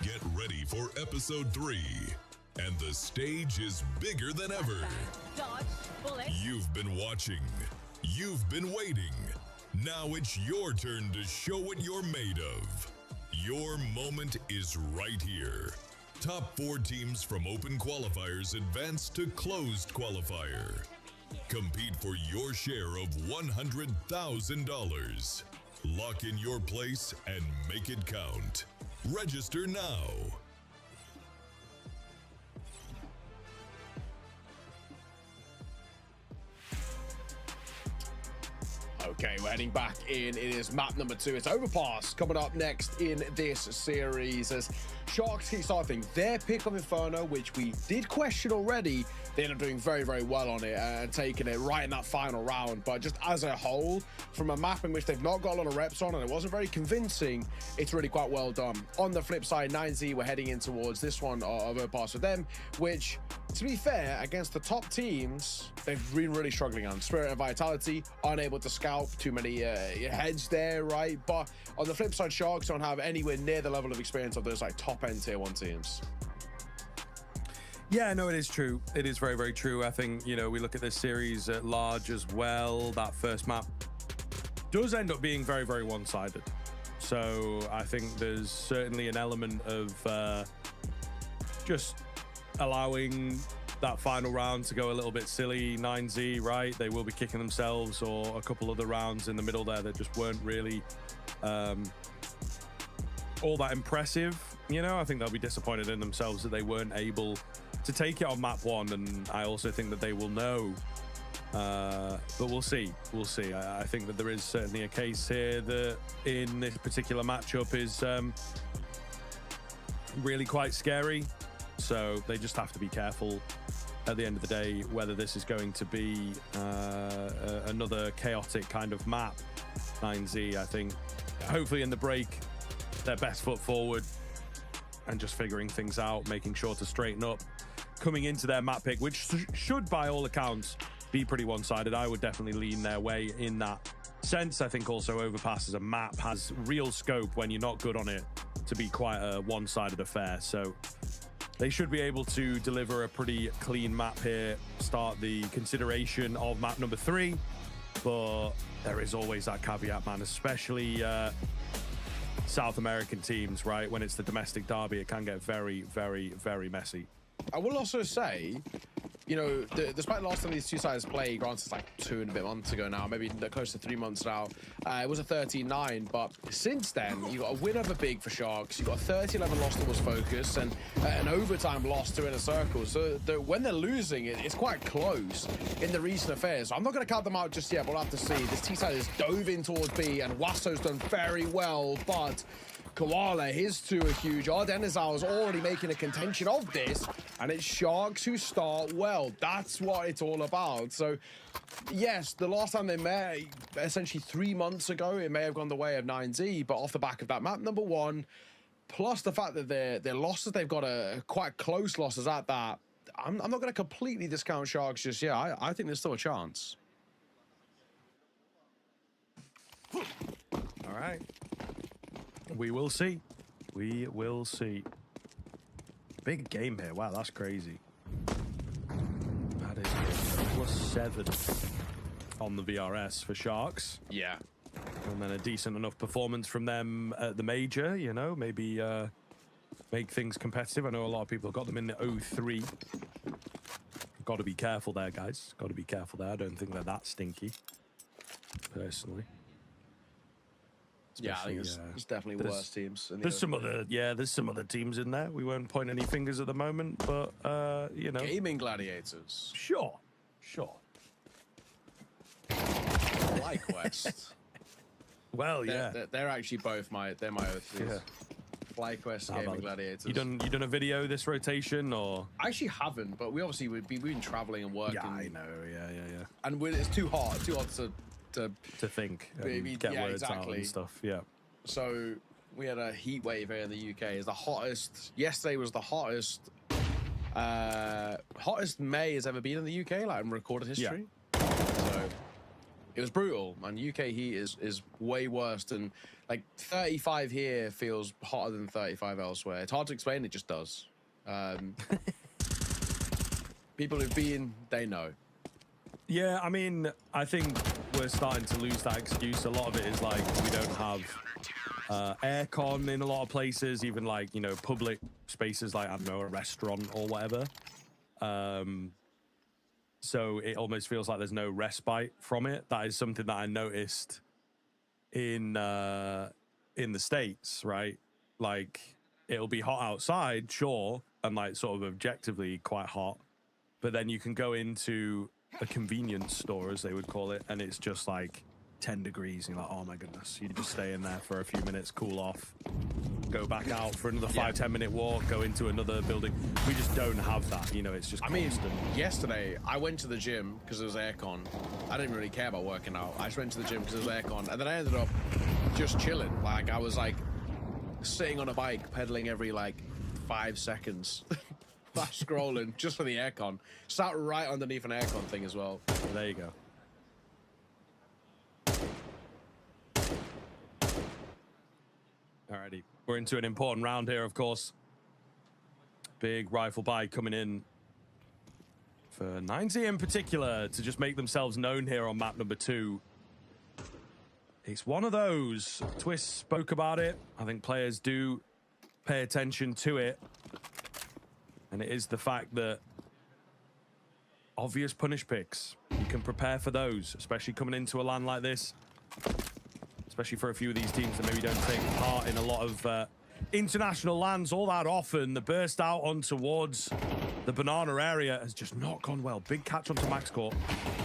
Get ready for episode 3. And the stage is bigger than ever. Dodge, bullet. You've been watching. You've been waiting. Now it's your turn to show what you're made of. Your moment is right here. Top 4 teams from open qualifiers advance to closed qualifier. Compete for your share of $100,000. Lock in your place and make it count. Register now. Okay, we're heading back in. It is map number 2. It's Overpass coming up next in this series as Sharks keep starting their pick of Inferno, which we did question already. They end up doing very, very well on it and taking it right in that final round. But just as a whole, from a map in which they've not got a lot of reps on and it wasn't very convincing, it's really quite well done. On the flip side, 9Z, we're heading in towards this one of Overpass with them, which, to be fair, against the top teams, they've been really struggling on. Spirit and Vitality, unable to scalp too many heads there, right? But on the flip side, Sharks don't have anywhere near the level of experience of those like top-end tier 1 teams. Yeah, no, it is true. It is very, very true. I think, you know, we look at this series at large as well. That first map does end up being very, very one-sided. So I think there's certainly an element of just allowing that final round to go a little bit silly. 9Z, right? They will be kicking themselves, or a couple other rounds in the middle there that just weren't really all that impressive. You know, I think they'll be disappointed in themselves that they weren't able to take it on map 1, and I also think that they will know. But we'll see. We'll see. I think that there is certainly a case here that in this particular matchup is really quite scary. So they just have to be careful at the end of the day whether this is going to be another chaotic kind of map. 9Z, I think, hopefully in the break, their best foot forward and just figuring things out, making sure to straighten up, coming into their map pick, which should, by all accounts, be pretty one-sided. I would definitely lean their way in that sense. I think also Overpass as a map has real scope when you're not good on it to be quite a one-sided affair. So they should be able to deliver a pretty clean map here, start the consideration of map number 3. But there is always that caveat, man, especially South American teams, right? When it's the domestic derby, it can get very, very, very messy. I will also say, you know, despite the last time these two sides played, granted it's like 2 and a bit months ago now, maybe close to 3 months now, it was a 13-9, but since then, you got a win over Big for Sharks, you got a 30-11 loss towards Focus, and an overtime loss to Inner Circle. So when they're losing, it's quite close in the recent affairs. So I'm not going to count them out just yet, but we'll have to see. This T-side has dove in towards B, and Wasso's done very well, but Koala, his 2 are huge. Ardenizal is already making a contention of this, and it's Sharks who start well. That's what it's all about. So, yes, the last time they met, essentially 3 months ago, it may have gone the way of 9Z, but off the back of that map number 1, plus the fact that their losses, they've got quite close losses at that, I'm not going to completely discount Sharks just yet. I think there's still a chance. All right. We will see. We will see. Big game here. Wow, that's crazy. That is +7 on the VRS for Sharks. Yeah. And then a decent enough performance from them at the major, you know, maybe make things competitive. I know a lot of people have got them in the 0-3. Got to be careful there, guys. Got to be careful there. I don't think they're that stinky, personally. Yeah, I think it's definitely worse teams. There's some other teams in there. We won't point any fingers at the moment, but you know, Gaming Gladiators. Sure. FlyQuest. Well, yeah, they're actually both my O3s. Yeah. FlyQuest, Gaming Gladiators. You done a video this rotation, or? I actually haven't, but we've been traveling and working. Yeah, I know. Yeah. And it's too hard to think, and get words out and stuff. Yeah. So we had a heat wave here in the UK. It's the hottest. Yesterday was the hottest May has ever been in the UK, like in recorded history. Yeah. So It was brutal, and UK heat is way worse than, like, 35 here feels hotter than 35 elsewhere. It's hard to explain, it just does. People who've been, they know. Yeah, I mean, I think we're starting to lose that excuse. A lot of it is like we don't have aircon in a lot of places, even like, you know, public spaces like, I don't know, a restaurant or whatever. So it almost feels like there's no respite from it. That is something that I noticed in the States, right? Like, it'll be hot outside, sure, and like sort of objectively quite hot. But then you can go into a convenience store, as they would call it, and it's just like 10 degrees. And you're like, oh my goodness. You just stay in there for a few minutes, cool off, go back out for another 5-10 minute walk, go into another building. We just don't have that, you know, it's just constant. I mean, yesterday I went to the gym because there was aircon. I didn't really care about working out. I just went to the gym because there was aircon, and then I ended up just chilling. Like, I was like sitting on a bike, pedaling every like 5 seconds. Scrolling just for the aircon. Sat right underneath an aircon thing as well. There you go. Alrighty, we're into an important round here, of course. Big rifle buy coming in for 9Z in particular to just make themselves known here on map number 2. It's one of those. Twist spoke about it. I think players do pay attention to it. And it is the fact that obvious punish picks, you can prepare for those, especially coming into a LAN like this. Especially for a few of these teams that maybe don't take part in a lot of international LANs all that often. The burst out on towards the banana area has just not gone well. Big catch onto Max Court.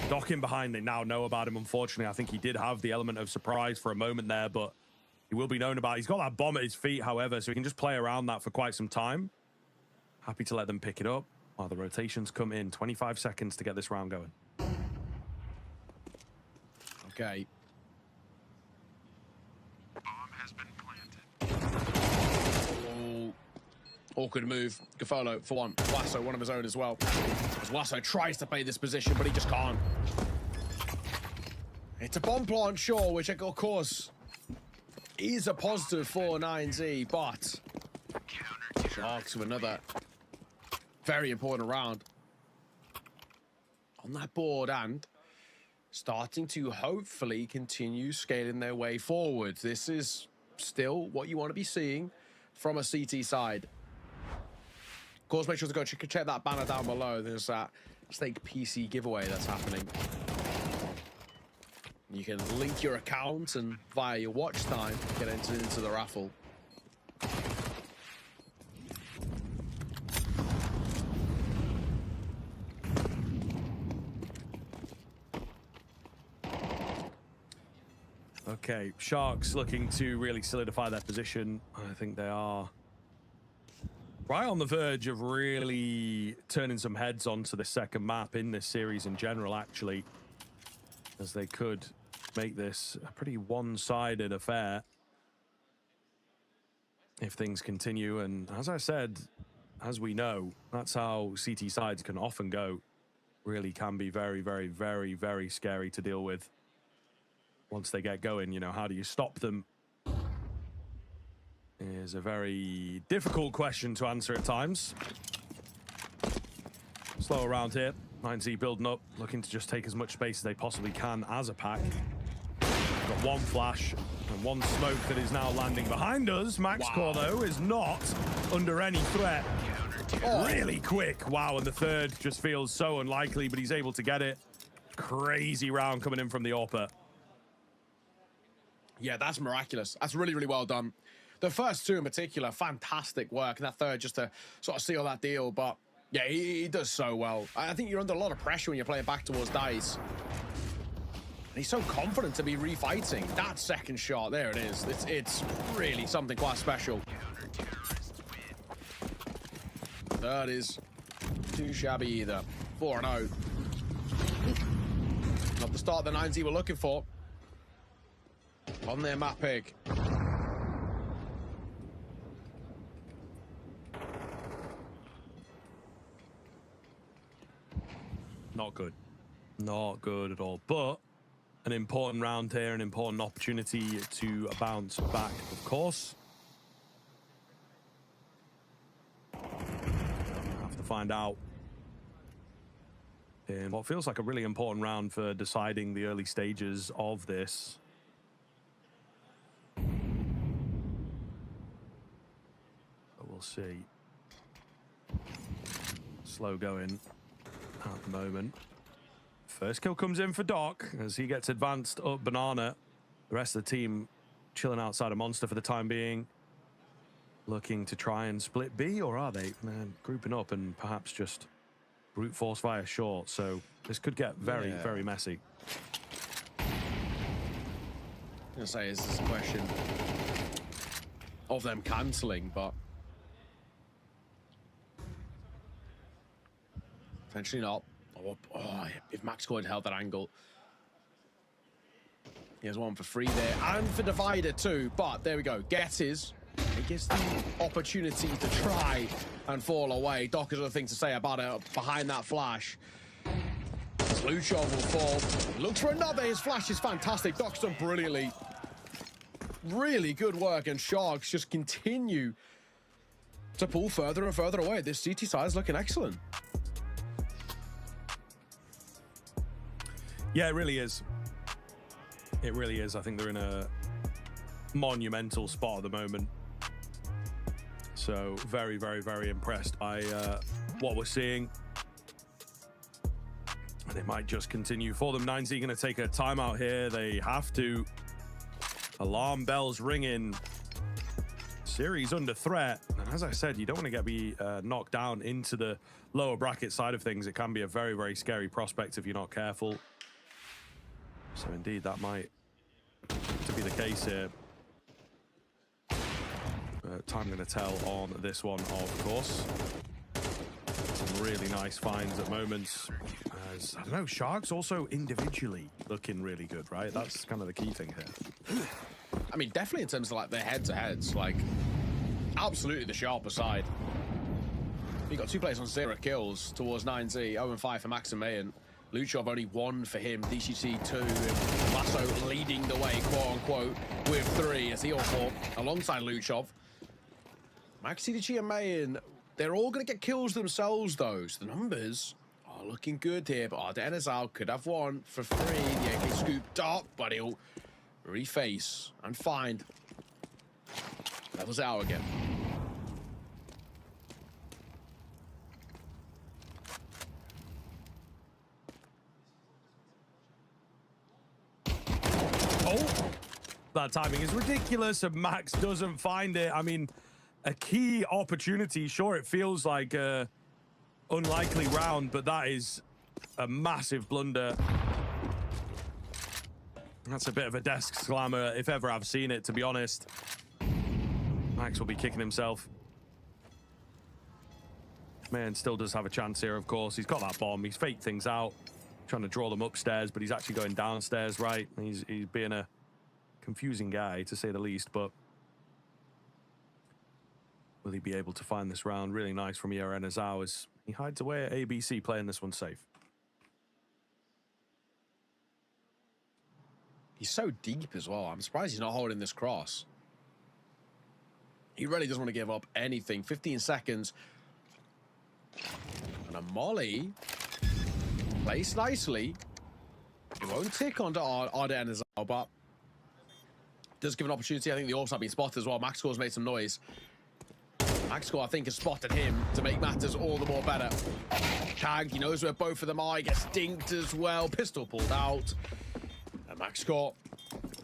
Docking behind, they now know about him, unfortunately. I think he did have the element of surprise for a moment there, but he will be known about. He's got that bomb at his feet, however, so he can just play around that for quite some time. Happy to let them pick it up while the rotations come in. 25 seconds to get this round going. Okay. Bomb has been planted. Oh, awkward move. Gafolo for one. Wasso, one of his own as well. As Wasso tries to play this position, but he just can't. It's a bomb plant, sure, which of course is a positive for 9Z, but Sharks with another very important round on that board and starting to hopefully continue scaling their way forward. This is still what you want to be seeing from a CT side. Of course, make sure to go check that banner down below. There's that Stake PC giveaway that's happening. You can link your account and via your watch time get entered into the raffle. Okay, Sharks looking to really solidify their position. I think they are right on the verge of really turning some heads onto the second map in this series in general, actually, as they could make this a pretty one-sided affair if things continue. And as I said, as we know, that's how CT sides can often go. Really can be very, very, very, very scary to deal with. Once they get going, you know, how do you stop them? Is a very difficult question to answer at times. Slow around here. 9Z building up, looking to just take as much space as they possibly can as a pack. Got one flash and one smoke that is now landing behind us. Max Core, though, is not under any threat. Oh. Really quick. Wow, and the third just feels so unlikely, but he's able to get it. Crazy round coming in from the AWPer. Yeah, that's miraculous. That's really, really well done. The first two in particular, fantastic work. And that third just to sort of seal that deal. But yeah, he does so well. I think you're under a lot of pressure when you're playing back towards DICE. And he's so confident to be refighting. That second shot, there it is. It's really something quite special. That is too shabby either. 4-0. Not the start the 9Z were looking for on their map pick. Not good. Not good at all. But an important round here, an important opportunity to bounce back, of course. Have to find out in what feels like a really important round for deciding the early stages of this. But we'll see. Slow going at the moment. First kill comes in for Doc as he gets advanced up Banana. The rest of the team chilling outside a Monster for the time being. Looking to try and split B, or are they grouping up and perhaps just brute force via short? So this could get very, very messy. I'm gonna say this is a question of them cancelling, but potentially not. Oh, if Max had held that angle. He has one for free there and for Divider too, but there we go. Gets his. He gets the opportunity to try and fall away. Doc has other things to say about it behind that flash. Luchov will fall. Looks for another. His flash is fantastic. Doc's done brilliantly. Really good work, and Sharks just continue to pull further and further away. This CT side is looking excellent. Yeah, it really is. It really is. I think they're in a monumental spot at the moment. So very, very, very impressed by what we're seeing. And it might just continue for them. 9Z going to take a timeout here. They have to. Alarm bells ringing. Series under threat. And as I said, you don't want to get knocked down into the lower bracket side of things. It can be a very, very scary prospect if you're not careful. So indeed, that might to be the case here. Time going to tell on this one, of course. Some really nice finds at moments. As, I don't know, Sharks also individually looking really good, right? That's kind of the key thing here. I mean, definitely in terms of like their head-to-heads, like absolutely the sharper side. He got 2 players on 0 kills towards 9Z, 0-5 for Max and Mayan. Luchov only 1 for him, DCC 2, and Lasso leading the way, quote-unquote, with 3 as he all fought alongside Luchov. Max, CDG and Mayan, they're all going to get kills themselves, though, so the numbers are looking good here, but Ardenazal could have 1 for free. The AK scooped up, but he'll reface and find. Levels out again. That timing is ridiculous, and Max doesn't find it. I mean, a key opportunity. Sure, it feels like a unlikely round, but that is a massive blunder. That's a bit of a desk slammer, if ever I've seen it, to be honest. Max will be kicking himself. Man still does have a chance here, of course. He's got that bomb. He's faked things out, trying to draw them upstairs, but he's actually going downstairs, right? He's being a confusing guy, to say the least, but will he be able to find this round? Really nice from Yeren Azao as he hides away at ABC, playing this one safe. He's so deep as well. I'm surprised he's not holding this cross. He really doesn't want to give up anything. 15 seconds. And a molly placed nicely. It won't tick onto Arden as well, but does give an opportunity. I think the orbs have been spotted as well. Maxcore's made some noise. Maxcore, I think, has spotted him to make matters all the more better. Tag, he knows where both of them are. He gets dinked as well. Pistol pulled out. And Maxcore,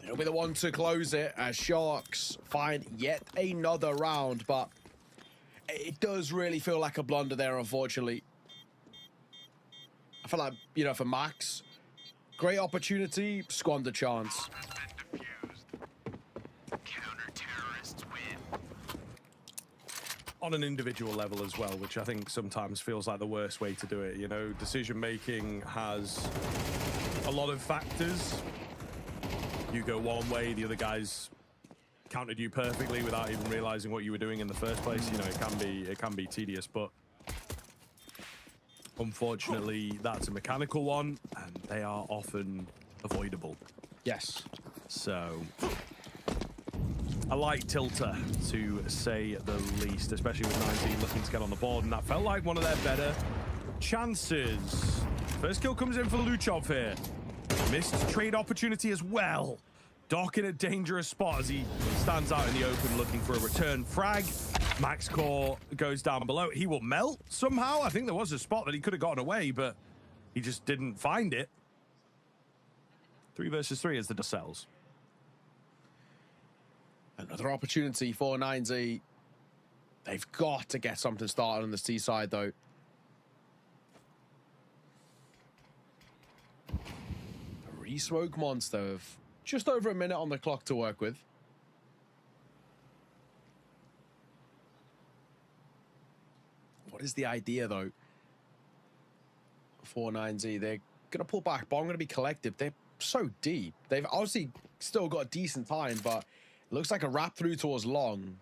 he'll be the one to close it as Sharks find yet another round. But it does really feel like a blunder there, unfortunately. I feel like, you know, for Max, great opportunity, squandered chance. On an individual level as well, which I think sometimes feels like the worst way to do it. You know, decision-making has a lot of factors. You go one way, the other guys countered you perfectly without even realizing what you were doing in the first place. You know, it can be tedious, but unfortunately, that's a mechanical one, and they are often avoidable. Yes. So a light tilter, to say the least, especially with 19 looking to get on the board, and that felt like one of their better chances. First kill comes in for Luchov here. Missed trade opportunity as well. Doc in a dangerous spot as he stands out in the open looking for a return frag. Max Core goes down below. He will melt somehow. I think there was a spot that he could have gotten away, but he just didn't find it. 3 versus 3 as the dust settles. Another opportunity for 9Z. They've got to get something started on the C side, though. A re-smoke monster of just over a minute on the clock to work with. What is the idea, though, for 9Z? They're going to pull back, but I'm going to be collective. They're so deep. They've obviously still got a decent time, but it looks like a wrap through towards long.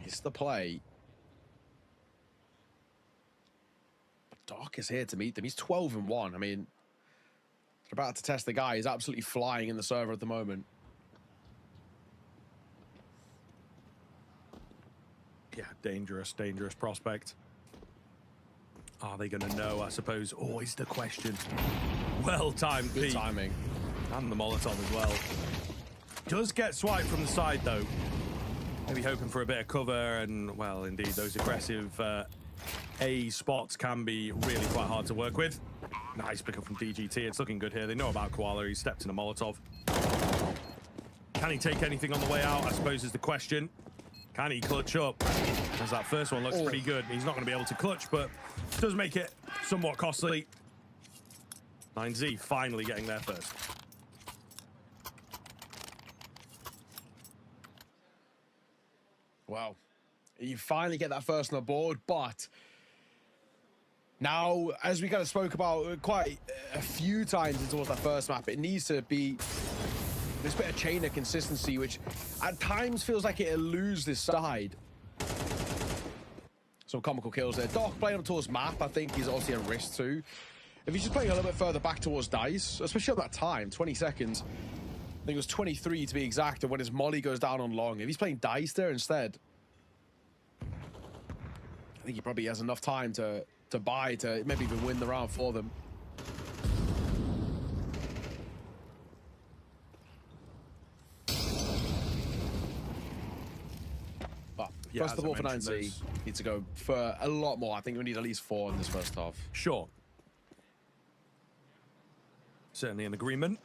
It's the play. But Doc is here to meet them. He's 12-1. I mean, they're about to test the guy. He's absolutely flying in the server at the moment. Yeah, dangerous, dangerous prospect. Are they going to know, I suppose? Always the question. Well timed. Good timing. And the Molotov as well. Does get swiped from the side, though. Maybe hoping for a bit of cover, and, well, indeed, those aggressive A spots can be really quite hard to work with. Nice pick up from DGT. It's looking good here. They know about Koala. He stepped in a Molotov. Can he take anything on the way out, I suppose, is the question. Can he clutch up? As that first one looks pretty good. He's not going to be able to clutch, but does make it somewhat costly. 9Z finally getting there first. Wow. You finally get that first on the board, but now, as we kind of spoke about quite a few times towards that first map, it needs to be this bit of chain of consistency, which at times feels like it'll lose this side. Some comical kills there. Doc playing up towards map, I think he's obviously a risk too. If he's just playing a little bit further back towards dice, especially at that time, 20 seconds, I think it was 23 to be exact, and when his molly goes down on long, if he's playing dice there instead, I think he probably has enough time to buy to maybe even win the round for them. But Yeah, first of all, for 9Z, need to go for a lot more. I think we need at least 4 in this first half. Sure. Certainly an agreement.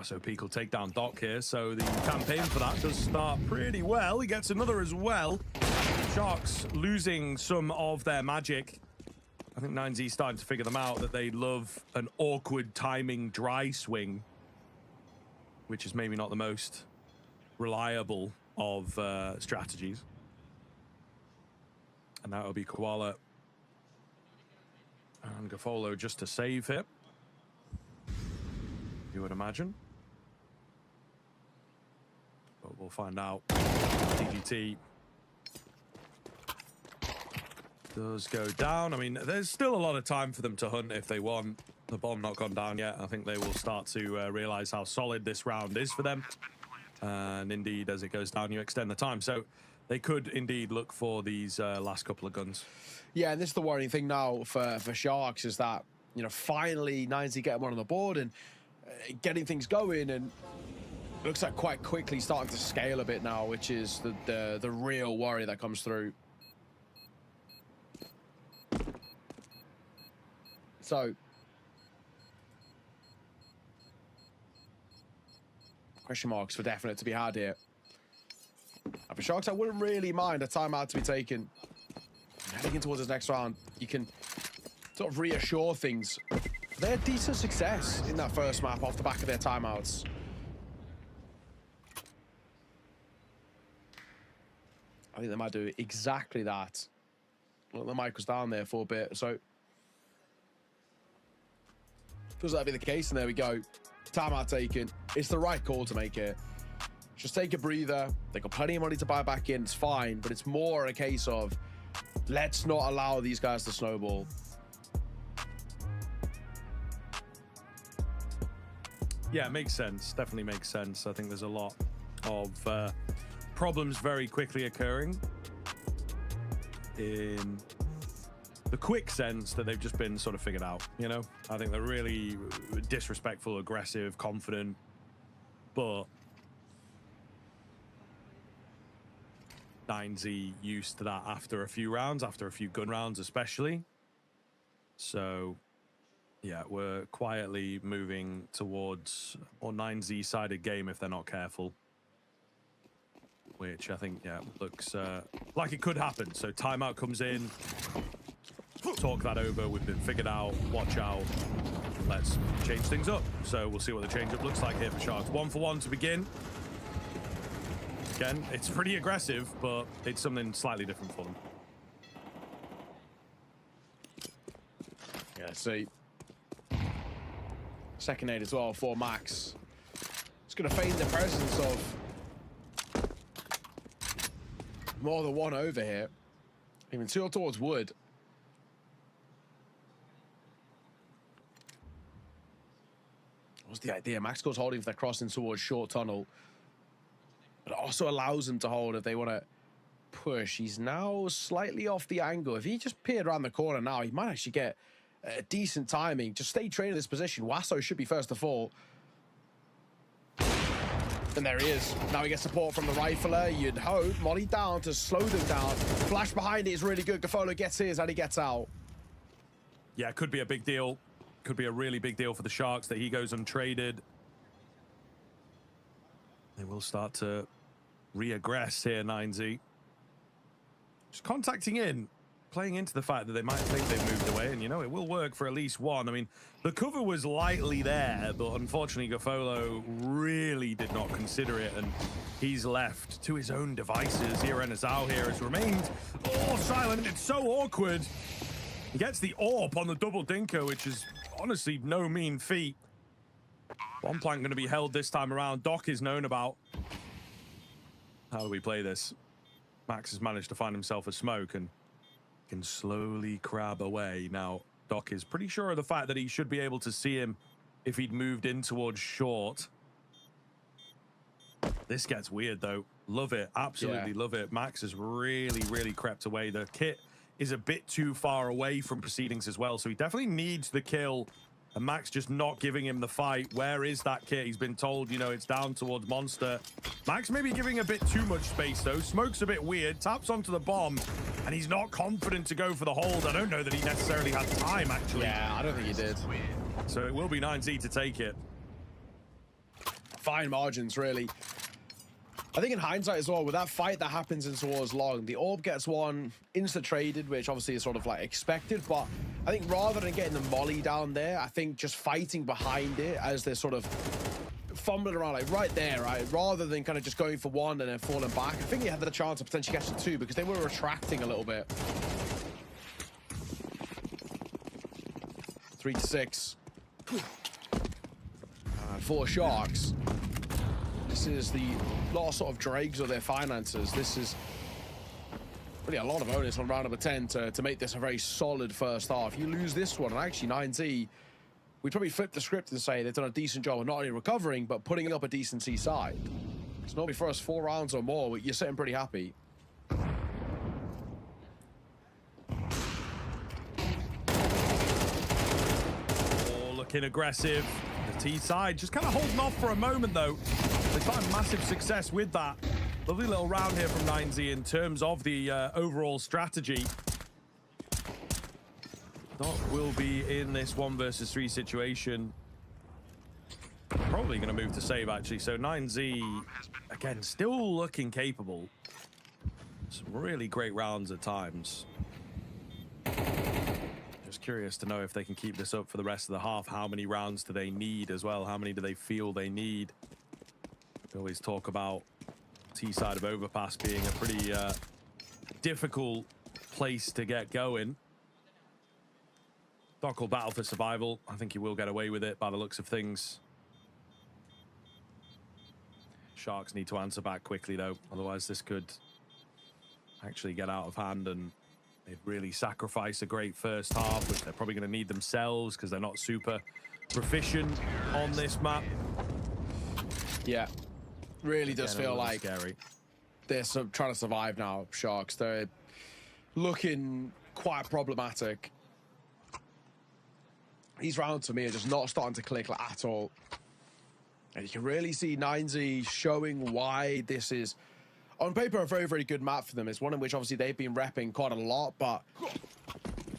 SOP will take down Doc here, so the campaign for that does start pretty well. He gets another as well. Sharks losing some of their magic. I think 9Z starting to figure them out, that they love an awkward timing dry swing, which is maybe not the most reliable of strategies. And that will be Koala and Gafolo just to save him, you would imagine. But we'll find out. DGT does go down. I mean, there's still a lot of time for them to hunt if they want. The bomb not gone down yet. I think they will start to realize how solid this round is for them. And indeed, as it goes down, you extend the time. So they could indeed look for these last couple of guns. Yeah, and this is the worrying thing now for Sharks, is that, you know, finally 9Z getting one on the board and getting things going, and looks like quite quickly starting to scale a bit now, which is the real worry that comes through. So question marks for definite to be had here. And for Sharks, I wouldn't really mind a timeout to be taken. Heading in towards this next round, you can sort of reassure things. They had decent success in that first map off the back of their timeouts. I think they might do exactly that. Well, the mic was down there for a bit, so feels like that'd be the case, and there we go. Timeout taken. It's the right call to make here. Just take a breather. They got plenty of money to buy back in. It's fine, but it's more a case of let's not allow these guys to snowball. Yeah, it makes sense. Definitely makes sense. I think there's a lot of problems very quickly occurring in the quick sense that they've just been sort of figured out, you know? I think they're really disrespectful, aggressive, confident, but 9Z used to that after a few rounds, after a few good rounds especially. So yeah, we're quietly moving towards a 9Z-sided game if they're not careful. Which I think, yeah, looks like it could happen. So timeout comes in. Talk that over. We've been figured out. Watch out. Let's change things up. So we'll see what the change-up looks like here for Sharks. 1-for-1 to begin. Again, it's pretty aggressive, but it's something slightly different for them. Yeah, see. Second aid as well for Max. It's going to feign the presence of more than one over here. Even two towards Wood. What's the idea? Max goes holding for the crossing towards short tunnel. But it also allows them to hold if they want to push. He's now slightly off the angle. If he just peered around the corner now, he might actually get decent timing. Just stay trained in this position. Wasso should be first to fall. And there he is. Now he gets support from the rifler. You'd hope. Molly down to slow them down. Flash behind it is really good. Gafolo gets his and he gets out. Yeah, could be a big deal. Could be a really big deal for the Sharks that he goes untraded. They will start to re-aggress here, 9Z. Just contacting in, playing into the fact that they might think they've moved away, and you know, it will work for at least one. I mean, the cover was lightly there, but unfortunately Gafolo really did not consider it, and he's left to his own devices. Here Enazao here has remained silent. It's so awkward. He gets the AWP on the double dinker, which is honestly no mean feat. One plank going to be held this time around. Doc is known about. How do we play this? Max has managed to find himself a smoke and can slowly crab away. Now, Doc is pretty sure of the fact that he should be able to see him if he'd moved in towards short. This gets weird, though. Love it. Absolutely love it. Max has really, really crept away. The kit is a bit too far away from proceedings as well, so he definitely needs the kill. And Max just not giving him the fight. Where is that kit? He's been told, you know, it's down towards Monster. Max maybe giving a bit too much space, though. Smoke's a bit weird. Taps onto the bomb, and he's not confident to go for the hold. I don't know that he necessarily had time, actually. Yeah, I don't think he did. So it will be 9Z to take it. Fine margins, really. I think in hindsight as well, with that fight that happens in towards long, the AWP gets one insta-traded, which obviously is sort of like expected, but I think rather than getting the molly down there, I think just fighting behind it as they're sort of fumbling around, like right there, right? Rather than kind of just going for one and then falling back. I think they had the chance of potentially catching two because they were retracting a little bit. 3-6. 4 Sharks. This is the last sort of dregs of their finances. This is really a lot of onus on round number 10 to make this a very solid first half. You lose this one, and actually 9Z, we'd probably flip the script and say they've done a decent job of not only recovering, but putting up a decent C side. It's normally first 4 rounds or more, you're sitting pretty happy. Oh, looking aggressive. The T side just kind of holding off for a moment, though. They find massive success with that. Lovely little round here from 9Z in terms of the overall strategy. Doc will be in this 1 versus 3 situation. Probably going to move to save, actually. So 9Z, again, still looking capable. Some really great rounds at times. Just curious to know if they can keep this up for the rest of the half. How many rounds do they need as well? How many do they feel they need? We always talk about T-side of overpass being a pretty difficult place to get going. Doc will battle for survival. I think he will get away with it by the looks of things. Sharks need to answer back quickly, though. Otherwise, this could actually get out of hand, and they'd really sacrifice a great first half, which they're probably going to need themselves because they're not super proficient on this map. Yeah, really does Again, feel like scary. They're trying to survive now, Sharks. They're looking quite problematic. These rounds for me are just not starting to click at all. And you can really see 9Z showing why this is, on paper, a very, very good map for them. It's one in which, obviously, they've been repping quite a lot, but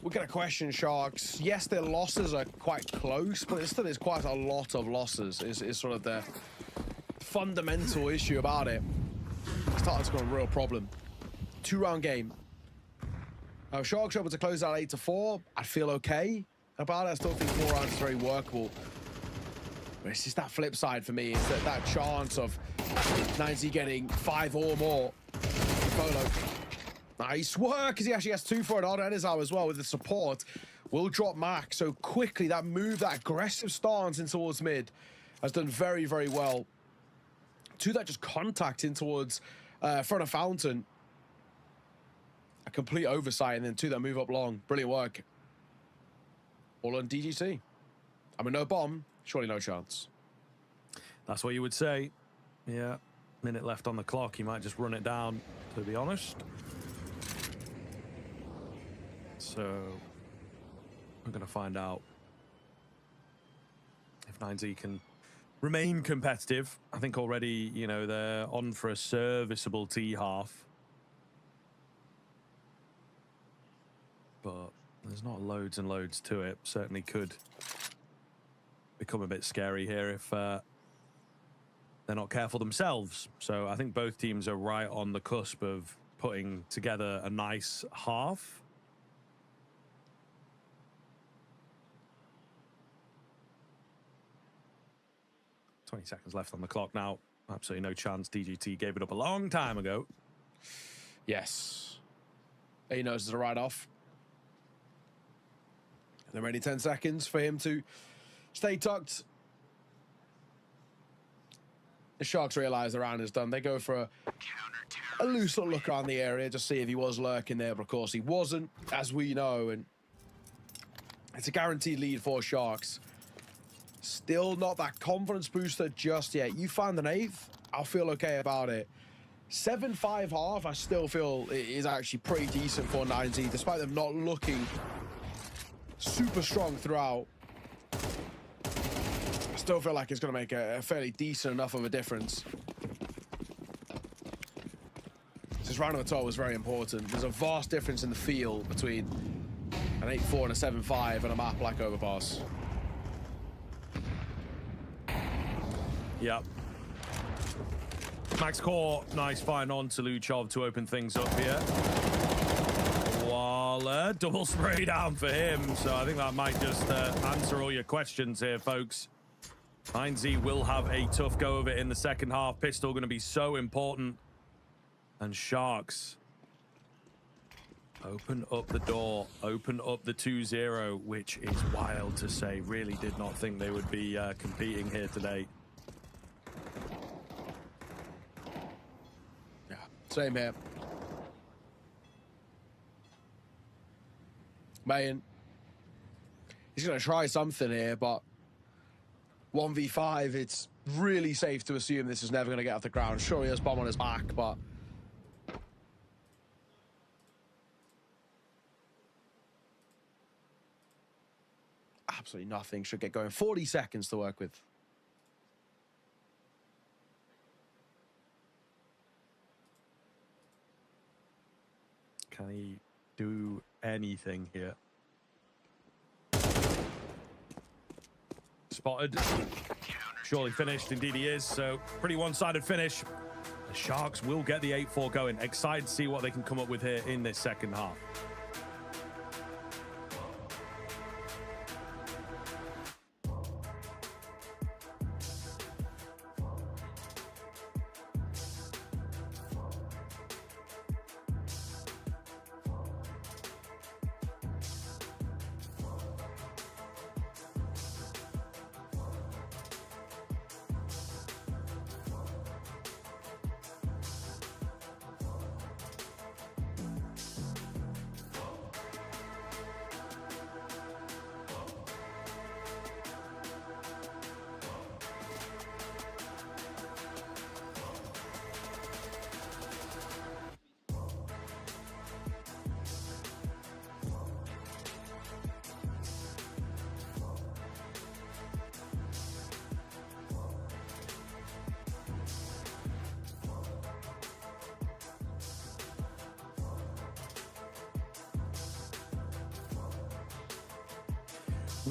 we're going to question Sharks. Yes, their losses are quite close, but it still is quite a lot of losses, is sort of the fundamental issue about it. It's starting to become a real problem. 2-round game. Sharks are able to close out 8-4. I feel okay about it. I still think 4 rounds is very workable. But it's just that flip side for me, is that chance of 9Z getting 5 or more. Polo. Nice work, because he actually has 2 for an odd Enizao as well with the support. Will drop Mac so quickly. That move, that aggressive stance in towards mid has done very, very well. 2 that just contact in towards front of Fountain. A complete oversight, and then 2 that move up long. Brilliant work. All on DGT. I mean, no bomb, surely no chance. That's what you would say. Yeah, minute left on the clock. He might just run it down, to be honest. So we're going to find out if 9Z can remain competitive. I think already, you know, they're on for a serviceable T half. But there's not loads and loads to it. Certainly could become a bit scary here if they're not careful themselves. So I think both teams are right on the cusp of putting together a nice half. $20 seconds left on the clock now. Absolutely no chance. DGT gave it up a long time ago. Yes. He knows it's a write-off. They're ready 10 seconds for him to stay tucked. The Sharks realize the round is done. They go for a loose little look around the area, just see if he was lurking there, but of course he wasn't, as we know, and it's a guaranteed lead for Sharks. Still not that confidence booster just yet. You find an 8th, I'll feel okay about it. 7-5 half, I still feel it is actually pretty decent for 9Z, despite them not looking super strong throughout. I still feel like it's going to make a fairly decent enough of a difference. This round of the top was very important. There's a vast difference in the feel between an 8-4 and a 7-5 and a map like Overpass. Yep. Max Core, nice find on to Luchov to open things up here. Waller, double spray down for him. So I think that might just answer all your questions here, folks. 9Z will have a tough go of it in the second half. Pistol going to be so important. And Sharks open up the door, open up the 2-0, which is wild to say. Really did not think they would be competing here today. Yeah, same here. Man, he's going to try something here, but 1v5, it's really safe to assume this is never going to get off the ground. Sure, he has bomb on his back, but absolutely nothing should get going. 40 seconds to work with. Can he do anything here? Spotted. Surely finished. Indeed he is. So pretty one-sided finish. The Sharks will get the 8-4 going. Excited to see what they can come up with here in this second half.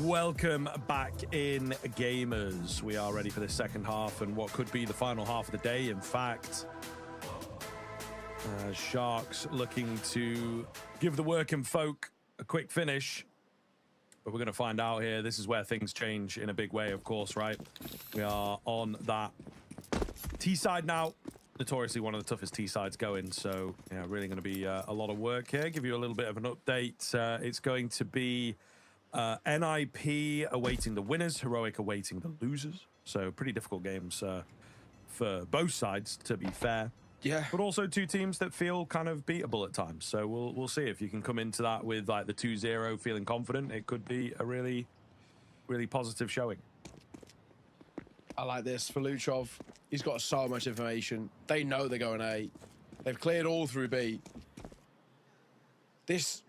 Welcome back in, gamers. We are ready for the second half and what could be the final half of the day. In fact, Sharks looking to give the working folk a quick finish. But we're going to find out here. This is where things change in a big way, of course, right? We are on that T side now. Notoriously one of the toughest T sides going. So, yeah, really going to be a lot of work here. Give you a little bit of an update. It's going to be NIP awaiting the winners, Heroic awaiting the losers. So pretty difficult games for both sides, to be fair. Yeah. But also two teams that feel kind of beatable at times. So we'll see if you can come into that with like the 2-0 feeling confident. It could be a really, really positive showing. I like this for Luchov. He's got so much information. They know they're going A. They've cleared all through B. This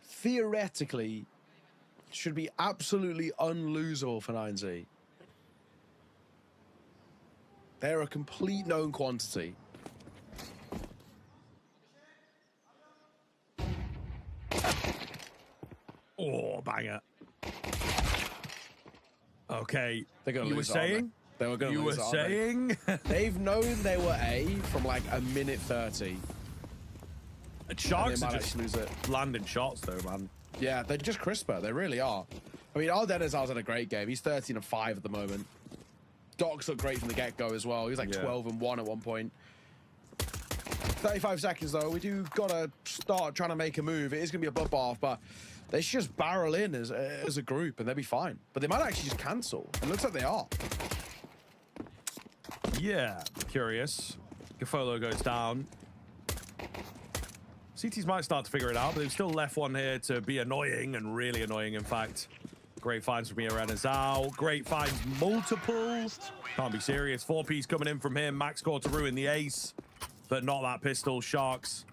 theoretically should be absolutely unlosable for 9Z. They're a complete known quantity. Oh, banger. Okay. They're gonna you lose, were saying? They were going to lose. You were saying? They've known they were A from like a minute 30. Sharks are just lose it. landing shots though, man. Yeah, they're just crisper. They really are. I mean, Aldenazar's had a great game. He's 13-5 at the moment. Doc's looked great from the get-go as well. He was like 12-1 at one point. 35 seconds, though. We do got to start trying to make a move. It is going to be a bloodbath, but they should just barrel in as a group, and they'll be fine. But they might actually just cancel. It looks like they are. Yeah, curious. Gafolo goes down. CTs might start to figure it out, but they've still left one here to be annoying, and really annoying, in fact. Great finds from Iranazao. Great finds multiple. Can't be serious. 4P's coming in from him. Max score to ruin the ace, but not that pistol. Sharks.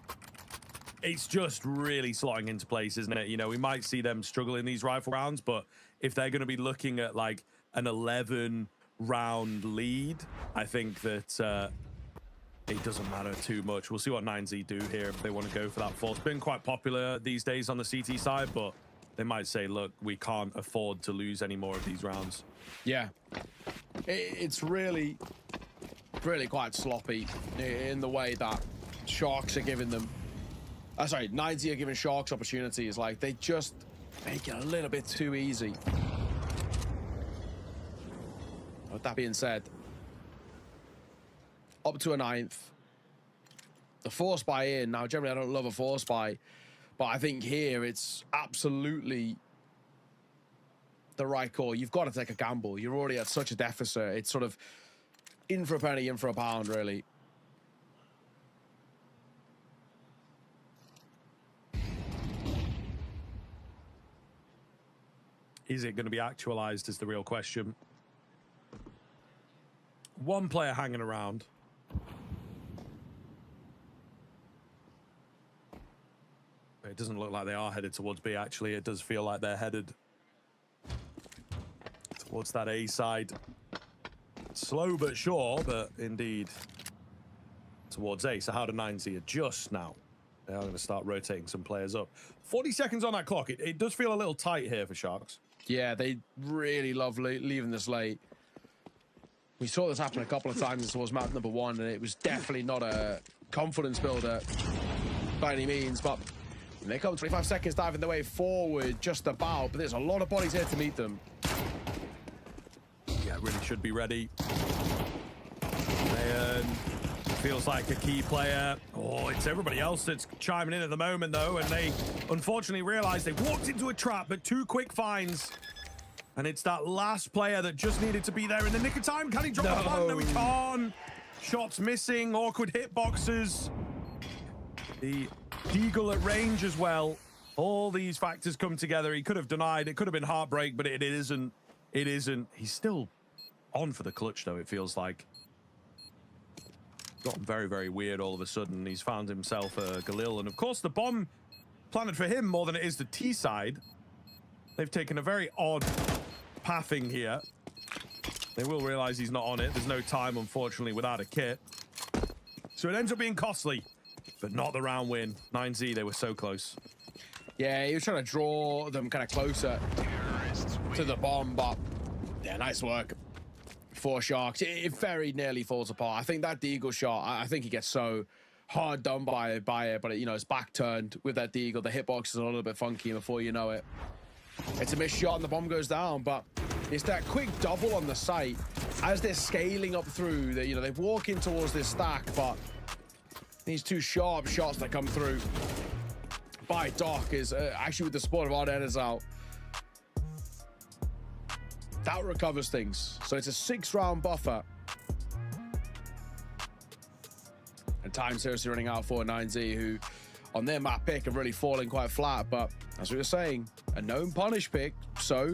It's just really slotting into place, isn't it? You know, we might see them struggle in these rifle rounds, but if they're going to be looking at like an 11-round lead, I think that it doesn't matter too much. We'll see what 9Z do here if they want to go for that force. It's been quite popular these days on the CT side, but they might say, look, we can't afford to lose any more of these rounds. Yeah. It's really quite sloppy in the way that Sharks are giving them... sorry, 9Z are giving Sharks opportunities. Like, they just make it a little bit too easy. With that being said, up to a 9th. The force buy in. Now, generally, I don't love a force buy, but I think here it's absolutely the right call. You've got to take a gamble. You're already at such a deficit. It's sort of in for a penny, in for a pound, really. Is it going to be actualized is the real question. One player hanging around. It doesn't look like they are headed towards B, actually. It does feel like they're headed towards that A side. Slow but sure, but indeed towards A. So how do 9Z adjust now? They are going to start rotating some players up. 40 seconds on that clock. It does feel a little tight here for Sharks. Yeah, they really love leaving this late. We saw this happen a couple of times towards map number 1, and it was definitely not a confidence builder by any means, but they come 25 seconds diving their way forward just about, but there's a lot of bodies here to meet them. Yeah, really should be ready. Mayan feels like a key player. Oh, it's everybody else that's chiming in at the moment, though, and they unfortunately realized they walked into a trap, but 2 quick finds. And it's that last player that just needed to be there in the nick of time. Can he drop a flag? No, he can't. Shots missing, awkward hitboxes. The Deagle at range as well. All these factors come together. He could have denied. It could have been heartbreak, but it isn't. It isn't. He's still on for the clutch, though, it feels like. Gotten very, very weird all of a sudden. He's found himself a Galil. And, of course, the bomb planted for him more than it is the T side. They've taken a very odd pathing here. They will realize he's not on it. There's no time, unfortunately, without a kit. So it ends up being costly, but not the round win. 9Z, they were so close. Yeah, he was trying to draw them kind of closer. to the bomb, but yeah, nice work for Sharks. It very nearly falls apart. I think that Deagle shot, I think he gets so hard done by it, but you know, it's back turned with that Deagle. The hitbox is a little bit funky, and before you know it, it's a missed shot and the bomb goes down. But it's that quick double on the site as they're scaling up through. They, you know, they walk in towards this stack, but these two sharp shots that come through by Doc is actually with the support of Ardennes out. That recovers things. So it's a 6-round buffer. And time seriously running out for 9Z, who on their map pick are really falling quite flat. But as we were saying, a known punish pick, so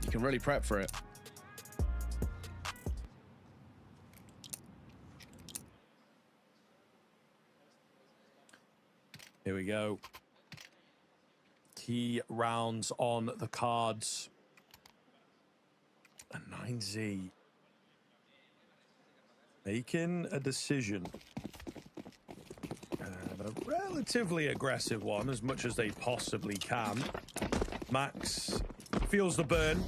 you can really prep for it. Here we go. Key rounds on the cards. And 9Z making a decision. A relatively aggressive one, as much as they possibly can. Max feels the burn.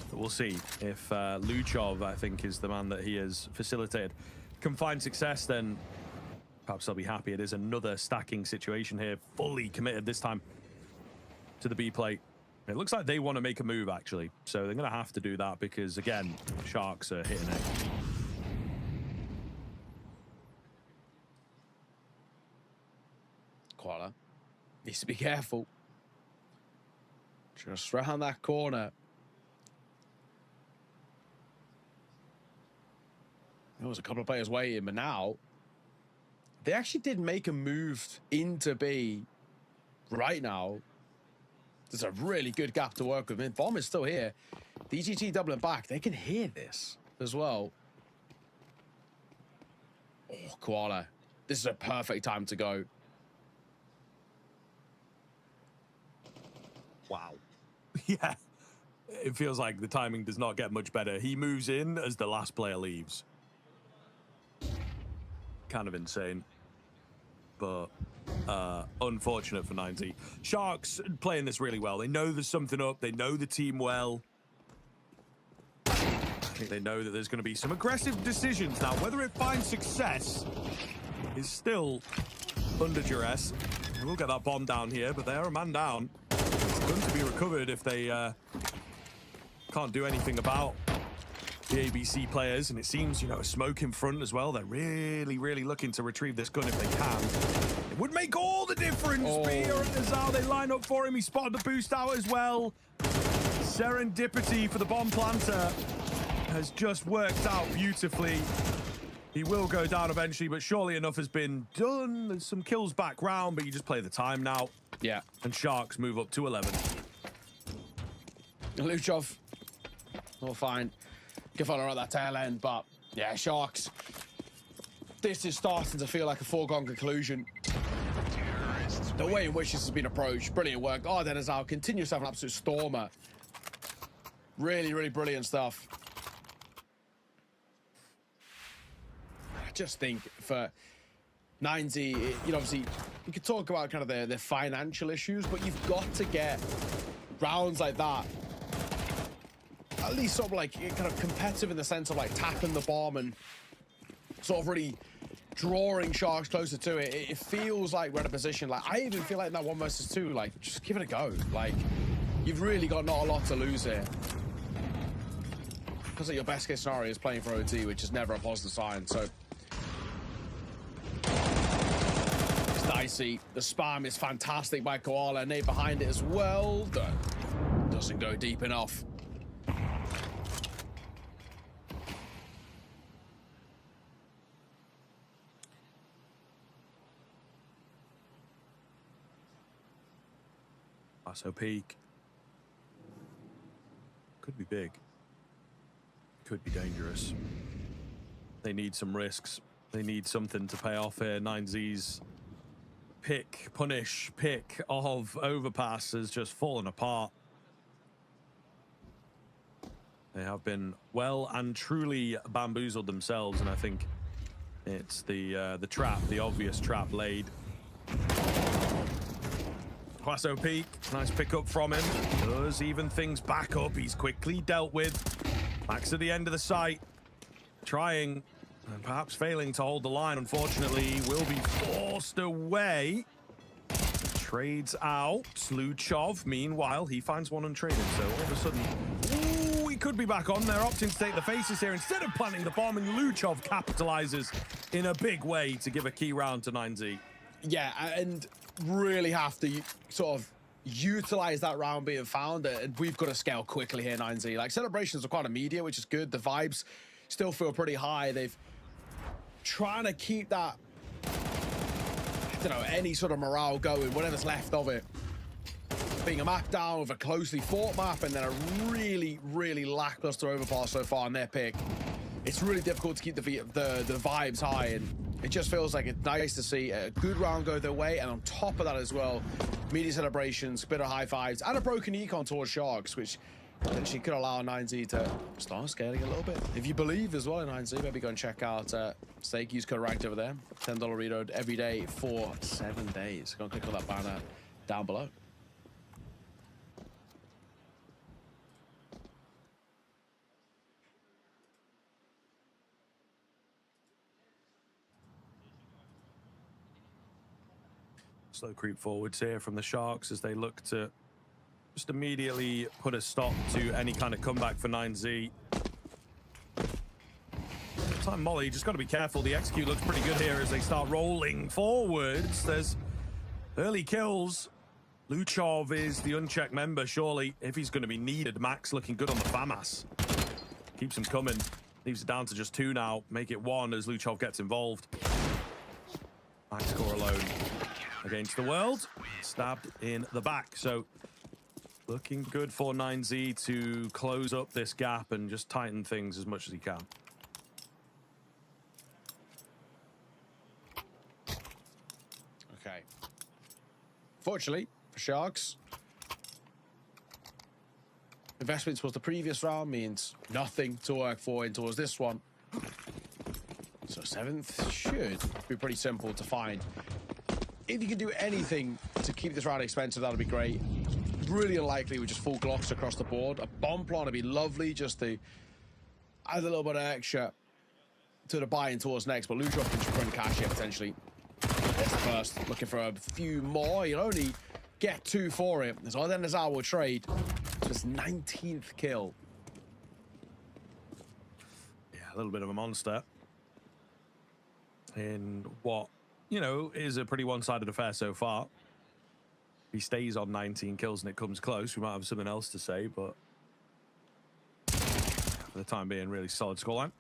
But we'll see if Luchov, I think, is the man that he has facilitated, can find success, then perhaps they'll be happy. It is another stacking situation here, fully committed this time to the B plate. It looks like they want to make a move, actually. So they're going to have to do that because, again, Sharks are hitting it. Koala needs to be careful. Just round that corner. There was a couple of players waiting, but now they actually did make a move into B right now. There's a really good gap to work with. I mean, bomb is still here. DGT doubling back. They can hear this as well. Oh, Koala. This is a perfect time to go. Wow. Yeah. It feels like the timing does not get much better. He moves in as the last player leaves. Kind of insane. But unfortunate for 9Z. Sharks playing this really well. They know there's something up. They know the team well. I think they know that there's going to be some aggressive decisions now. Whether it finds success is still under duress. We'll get that bomb down here, but they are a man down. It's going to be recovered if they can't do anything about the ABC players, and it seems, you know, a smoke in front as well. They're really, really looking to retrieve this gun if they can. It would make all the difference. Azal, they line up for him. He spotted the boost out as well. Serendipity for the bomb planter has just worked out beautifully. He will go down eventually, but surely enough has been done. There's some kills back round, but you just play the time now. Yeah. And Sharks move up to 11. Luchov, all fine. Good follow at that tail end, but yeah, Sharks. This is starting to feel like a foregone conclusion. The way in which this has been approached, brilliant work. Ardennes out, continues to have an absolute stormer. Really, really brilliant stuff. I just think for 9Z, you know, obviously, we could talk about kind of their financial issues, but you've got to get rounds like that at least sort of like kind of competitive in the sense of like tapping the bomb and sort of really drawing Sharks closer to it. It feels like we're in a position, like I even feel like in that 1 versus 2, like just give it a go. Like you've really got not a lot to lose here. Because like, your best case scenario is playing for OT, which is never a positive sign. So it's dicey. The spam is fantastic by Koala, and Nate behind it as well. Doesn't go deep enough. So peak could be big, could be dangerous. They need some risks. They need something to pay off here. 9Z's punish pick of overpass has just fallen apart. They have been well and truly bamboozled themselves, and I think it's the trap, the obvious trap laid. Quasso peak, nice pickup from him. Does even things back up. He's quickly dealt with. Max at the end of the site, trying and perhaps failing to hold the line. Unfortunately, will be forced away. Trades out. Luchov, meanwhile, he finds one untraded. So all of a sudden, ooh, he could be back on. They're opting to take the faces here instead of planting the bomb, and Luchov capitalizes in a big way to give a key round to 9Z. Yeah, and really have to sort of utilize that round being found, and we've got to scale quickly here, 9Z. Like, celebrations are quite immediate, which is good. The vibes still feel pretty high. They've trying to keep that, I don't know, any sort of morale going, whatever's left of it. Being a map down with a closely fought map and then a really, really lackluster overpass so far on their pick. It's really difficult to keep the vibes high, and it just feels like it's nice to see a good round go their way, and on top of that as well, media celebrations, bit of high fives, and a broken econ towards Sharks, which potentially could allow 9Z to start scaling a little bit. If you believe as well in 9Z, maybe go and check out Stake. Use code ranked over there. $10 reload every day for 7 days. Go and click on that banner down below. Slow creep forwards here from the Sharks as they look to just immediately put a stop to any kind of comeback for 9Z. Time Molly, just got to be careful. The execute looks pretty good here as they start rolling forwards. There's early kills. Luchov is the unchecked member, surely, if he's going to be needed. Max looking good on the FAMAS. Keeps him coming. Leaves it down to just 2 now. Make it 1 as Luchov gets involved. Max score alone against the world. Stabbed in the back. So looking good for 9Z to close up this gap and just tighten things as much as he can. Okay. Fortunately for Sharks, investment towards the previous round means nothing to work for in towards this one. So 7th should be pretty simple to find. If you can do anything to keep this round expensive, that'll be great. Really unlikely with just full Glocks across the board. A bomb plant would be lovely just to add a little bit of extra to the buy-in towards next, but Luchov can just run cash here potentially. There's the first. Looking for a few more. You'll only get 2 for it. So then there's our trade. So it's 19th kill. Yeah, a little bit of a monster in what, you know, is a pretty one-sided affair so far. He stays on 19 kills and it comes close. We might have something else to say, but for the time being, really solid scoreline.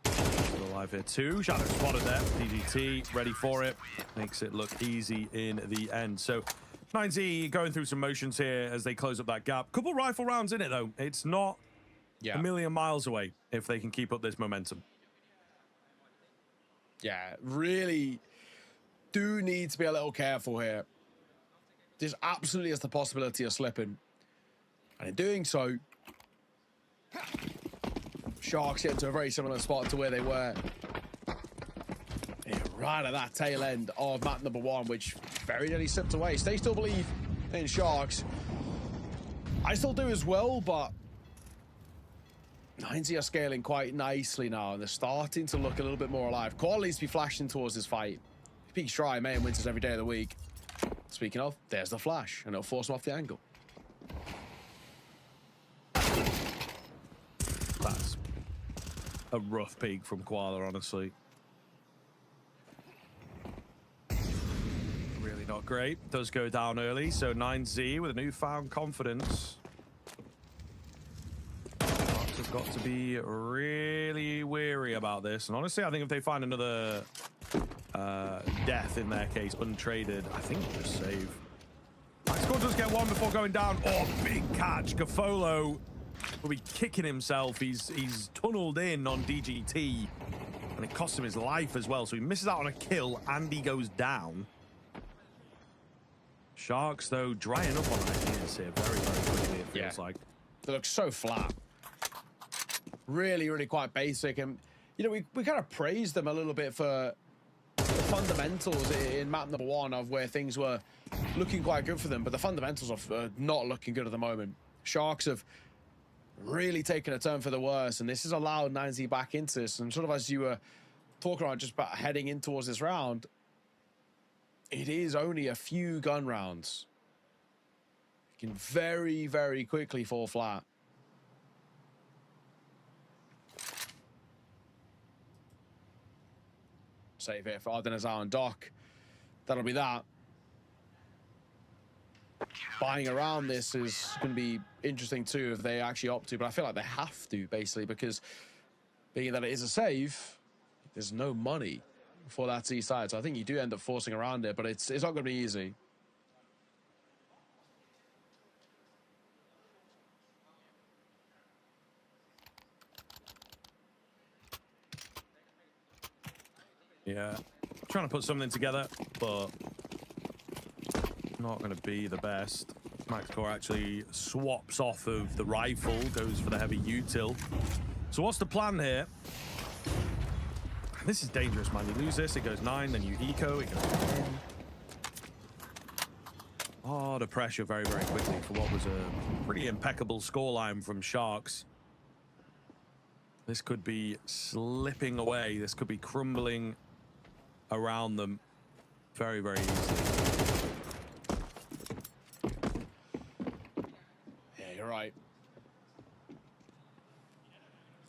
Still alive here too. Shadow spotted there. DGT ready for it. Makes it look easy in the end. So 9Z going through some motions here as they close up that gap. Couple rifle rounds in it though. It's not a million miles away if they can keep up this momentum. Yeah, really do need to be a little careful here. This absolutely has the possibility of slipping. And in doing so, Sharks get into a very similar spot to where they were. Yeah, right at that tail end of map number 1, which very nearly slipped away. They still believe in Sharks. I still do as well, but 9Z are scaling quite nicely now, and they're starting to look a little bit more alive. Qual needs to be flashing towards this fight. If he peaks dry, man wins this every day of the week. Speaking of, there's the flash, and it'll force him off the angle. That's a rough peak from Koala, honestly. Really not great. Does go down early, so 9Z with a newfound confidence. Have got to be really wary about this, and honestly I think if they find another death in their case untraded, I think they'll just save. Maxcore does get 1 before going down. Oh, big catch. Gafolo will be kicking himself. He's tunneled in on DGT, and it costs him his life as well, so he misses out on a kill and he goes down. Sharks though drying up on ideas here very, very quickly, it feels like. They look so flat. Really, really quite basic. And, you know, we kind of praised them a little bit for the fundamentals in map number 1 of where things were looking quite good for them, but the fundamentals are not looking good at the moment. Sharks have really taken a turn for the worse, and this has allowed 9Z back into this. And sort of as you were talking about just about heading in towards this round, it is only a few gun rounds. It can very, very quickly fall flat. Save here for Ardenazar and Doc. That'll be that. Buying around this is going to be interesting too if they actually opt to, but I feel like they have to, basically, because being that it is a save, there's no money for that C side. So I think you do end up forcing around it, but it's not going to be easy. Yeah, trying to put something together, but not going to be the best. MaxCore actually swaps off of the rifle, goes for the heavy util. So what's the plan here? This is dangerous, man. You lose this, it goes 9, then you eco, it goes 10. Oh, the pressure very, very quickly for what was a pretty impeccable scoreline from Sharks. This could be slipping away. This could be crumbling around them very, very easily. Yeah, you're right.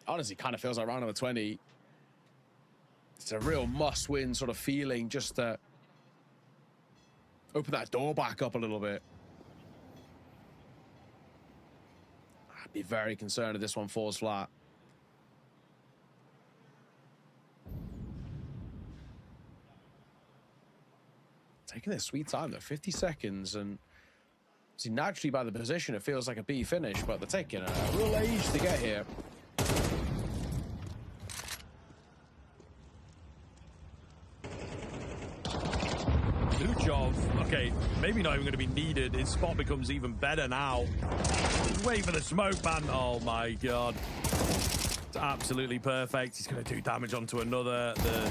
Honestly, kind of feels like round number 20. It's a real must-win sort of feeling just to open that door back up a little bit. I'd be very concerned if this one falls flat. Taking their sweet time though, 50 seconds, and see, naturally by the position it feels like a B finish, but they're taking a real age to get here. Okay, maybe not even going to be needed. His spot becomes even better now. Wait for the smoke, man. Oh my god. It's absolutely perfect. He's going to do damage onto another. The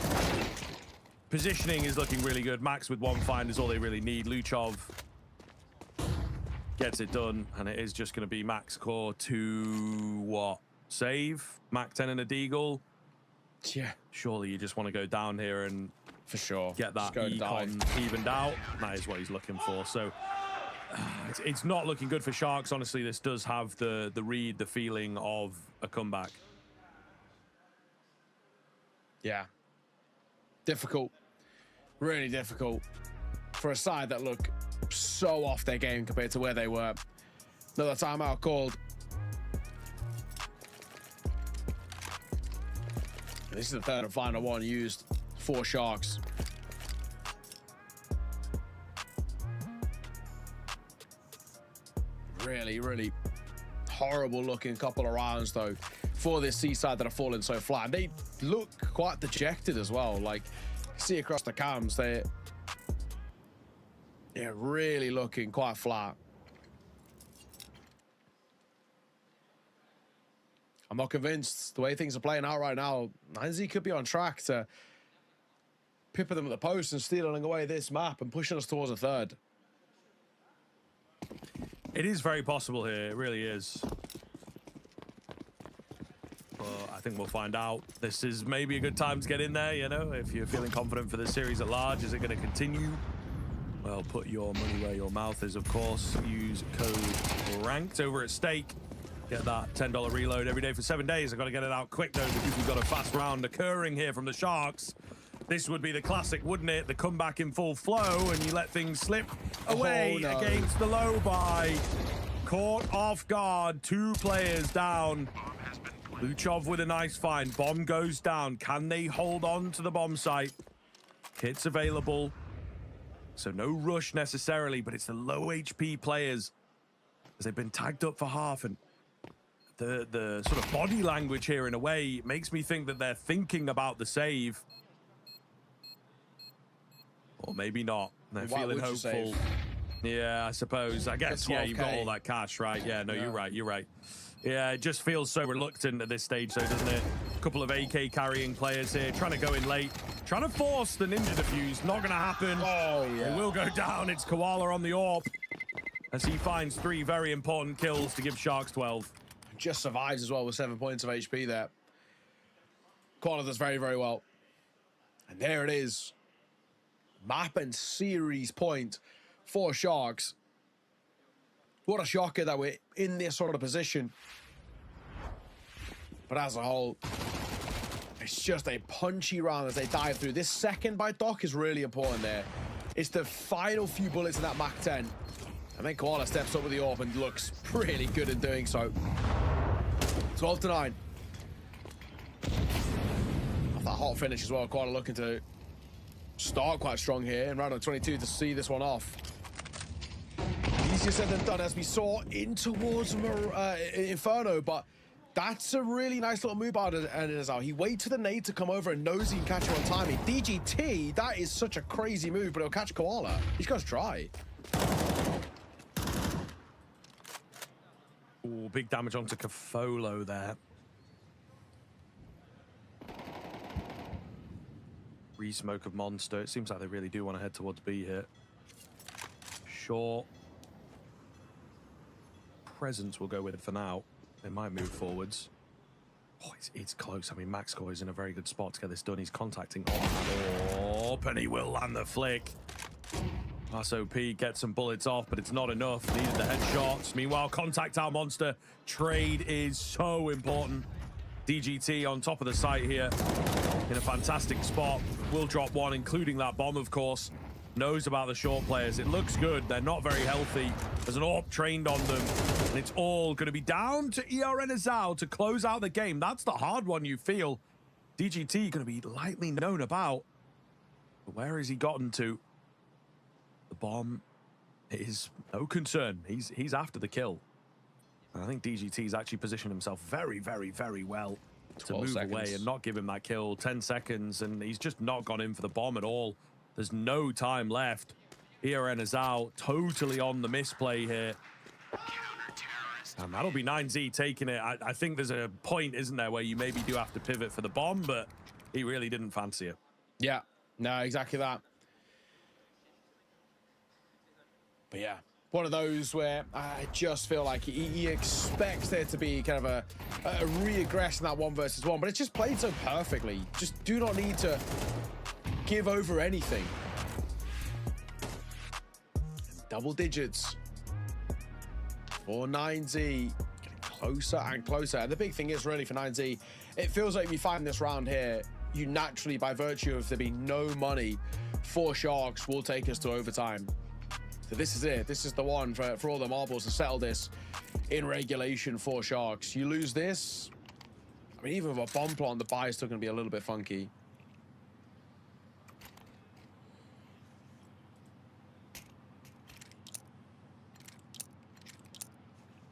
positioning is looking really good. Max with 1 find is all they really need. Luchov gets it done, and it is just going to be MaxCore to what? Save? Mac 10 and a deagle? Yeah. Surely you just want to go down here and for sure get that econ evened out. That is what he's looking for. So it's not looking good for Sharks. Honestly, this does have the read, the feeling of a comeback. Yeah. Difficult. Really difficult for a side that look so off their game compared to where they were. Another timeout called. This is the third and final one used for Sharks. Really, really horrible looking couple of rounds though for this C-side that have fallen so flat. They look quite dejected as well. Like, see across the cams, they're really looking quite flat. I'm not convinced the way things are playing out right now. 9Z could be on track to pipper them at the post and stealing away this map and pushing us towards a third. It is very possible here. It really is. Well, I think we'll find out. This is maybe a good time to get in there, you know, if you're feeling confident for the series at large. Is it going to continue? Well, put your money where your mouth is, of course. Use code RANKED over at Stake. Get that $10 reload every day for 7 days. I've got to get it out quick, though, because we've got a fast round occurring here from the Sharks. This would be the classic, wouldn't it? The comeback in full flow, and you let things slip away against the low buy. Caught off guard, 2 players down. Luchov with a nice find. Bomb goes down. Can they hold on to the bomb site? Kits available. So no rush necessarily, but it's the low HP players, as they've been tagged up for half, and the sort of body language here in a way makes me think that they're thinking about the save. Or maybe not. They're feeling hopeful. Yeah, I suppose. I guess, yeah, you've got all that cash, right? Yeah, no, you're right. You're right. Yeah, it just feels so reluctant at this stage, though, doesn't it? couple of AK carrying players here, trying to go in late, trying to force the ninja defuse. Not going to happen. Oh, yeah. It will go down. It's Koala on the AWP as he finds 3 very important kills to give Sharks 12. Just survives as well with 7 points of HP there. Koala does very, very well. And there it is. Map and series point for Sharks. What a shocker that we're in this sort of position. But as a whole, it's just a punchy round as they dive through. This second by Doc is really important there. It's the final few bullets in that Mach 10. And then Koala steps up with the AWP and looks pretty good in doing so. 12-9. Off that hot finish as well, Koala looking to start quite strong here in round of 22 to see this one off. Easier said than done, as we saw in towards Inferno, but that's a really nice little move out of Nazal. He waits for the nade to come over and knows he can catch him on timing. DGT, that is such a crazy move, but he'll catch Koala. He's going to try. Ooh, big damage onto Cafolo there. Re-smoke of Monster. It seems like they really do want to head towards B here. Short. Presence will go with it for now. They might move forwards. Oh, it's close. I mean, Maxcore is in a very good spot to get this done. He's contacting AWP, and he will land the flick. SOP gets some bullets off, but it's not enough. Needed the headshots. Meanwhile, contact our Monster. Trade is so important. DGT on top of the site here in a fantastic spot. Will drop one, including that bomb, of course. Knows about the short players. It looks good. They're not very healthy. There's an AWP trained on them, and it's all going to be down to ERN Azal to close out the game. That's the hard one, you feel. DGT going to be lightly known about. But where has he gotten to? The bomb is no concern. He's after the kill. And I think DGT's actually positioned himself very, very, very well to move away and not give him that kill. 10 seconds, and he's just not gone in for the bomb at all. There's no time left. ERN is out, totally on the misplay here. And that'll be 9Z taking it. I think there's a point, isn't there, where you maybe do have to pivot for the bomb, but he really didn't fancy it. Yeah, no, exactly that. But yeah, one of those where I just feel like he expects there to be kind of a re-aggress in that 1 versus 1, but it's just played so perfectly. Just do not need to give over anything. Double digits for 9Z, getting closer and closer. And the big thing is really for 9Z, it feels like if you find this round here, you naturally, by virtue of there being no money for Sharks, will take us to overtime. So this is it. This is the one for all the marbles to settle this in regulation for Sharks. You lose this, I mean, even with a bomb plant, the buy is still going to be a little bit funky.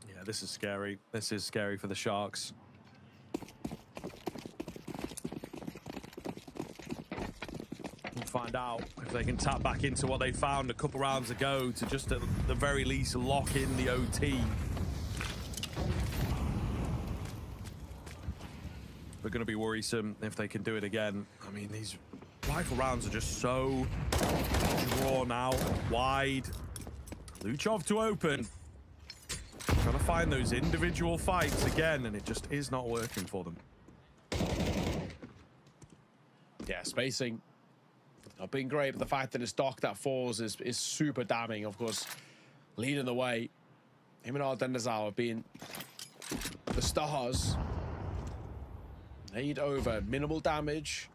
Yeah, this is scary. This is scary for the Sharks. We'll find out if they can tap back into what they found a couple rounds ago to just at the very least lock in the OT. They're going to be worrisome if they can do it again. I mean, these rifle rounds are just so drawn out, wide. Luchov to open. Trying to find those individual fights again, and it just is not working for them. Yeah, spacing not being great, but the fact that it's Doc that falls is super damning. Of course, leading the way. Him and Ardendazawa being the stars. Nade over, minimal damage.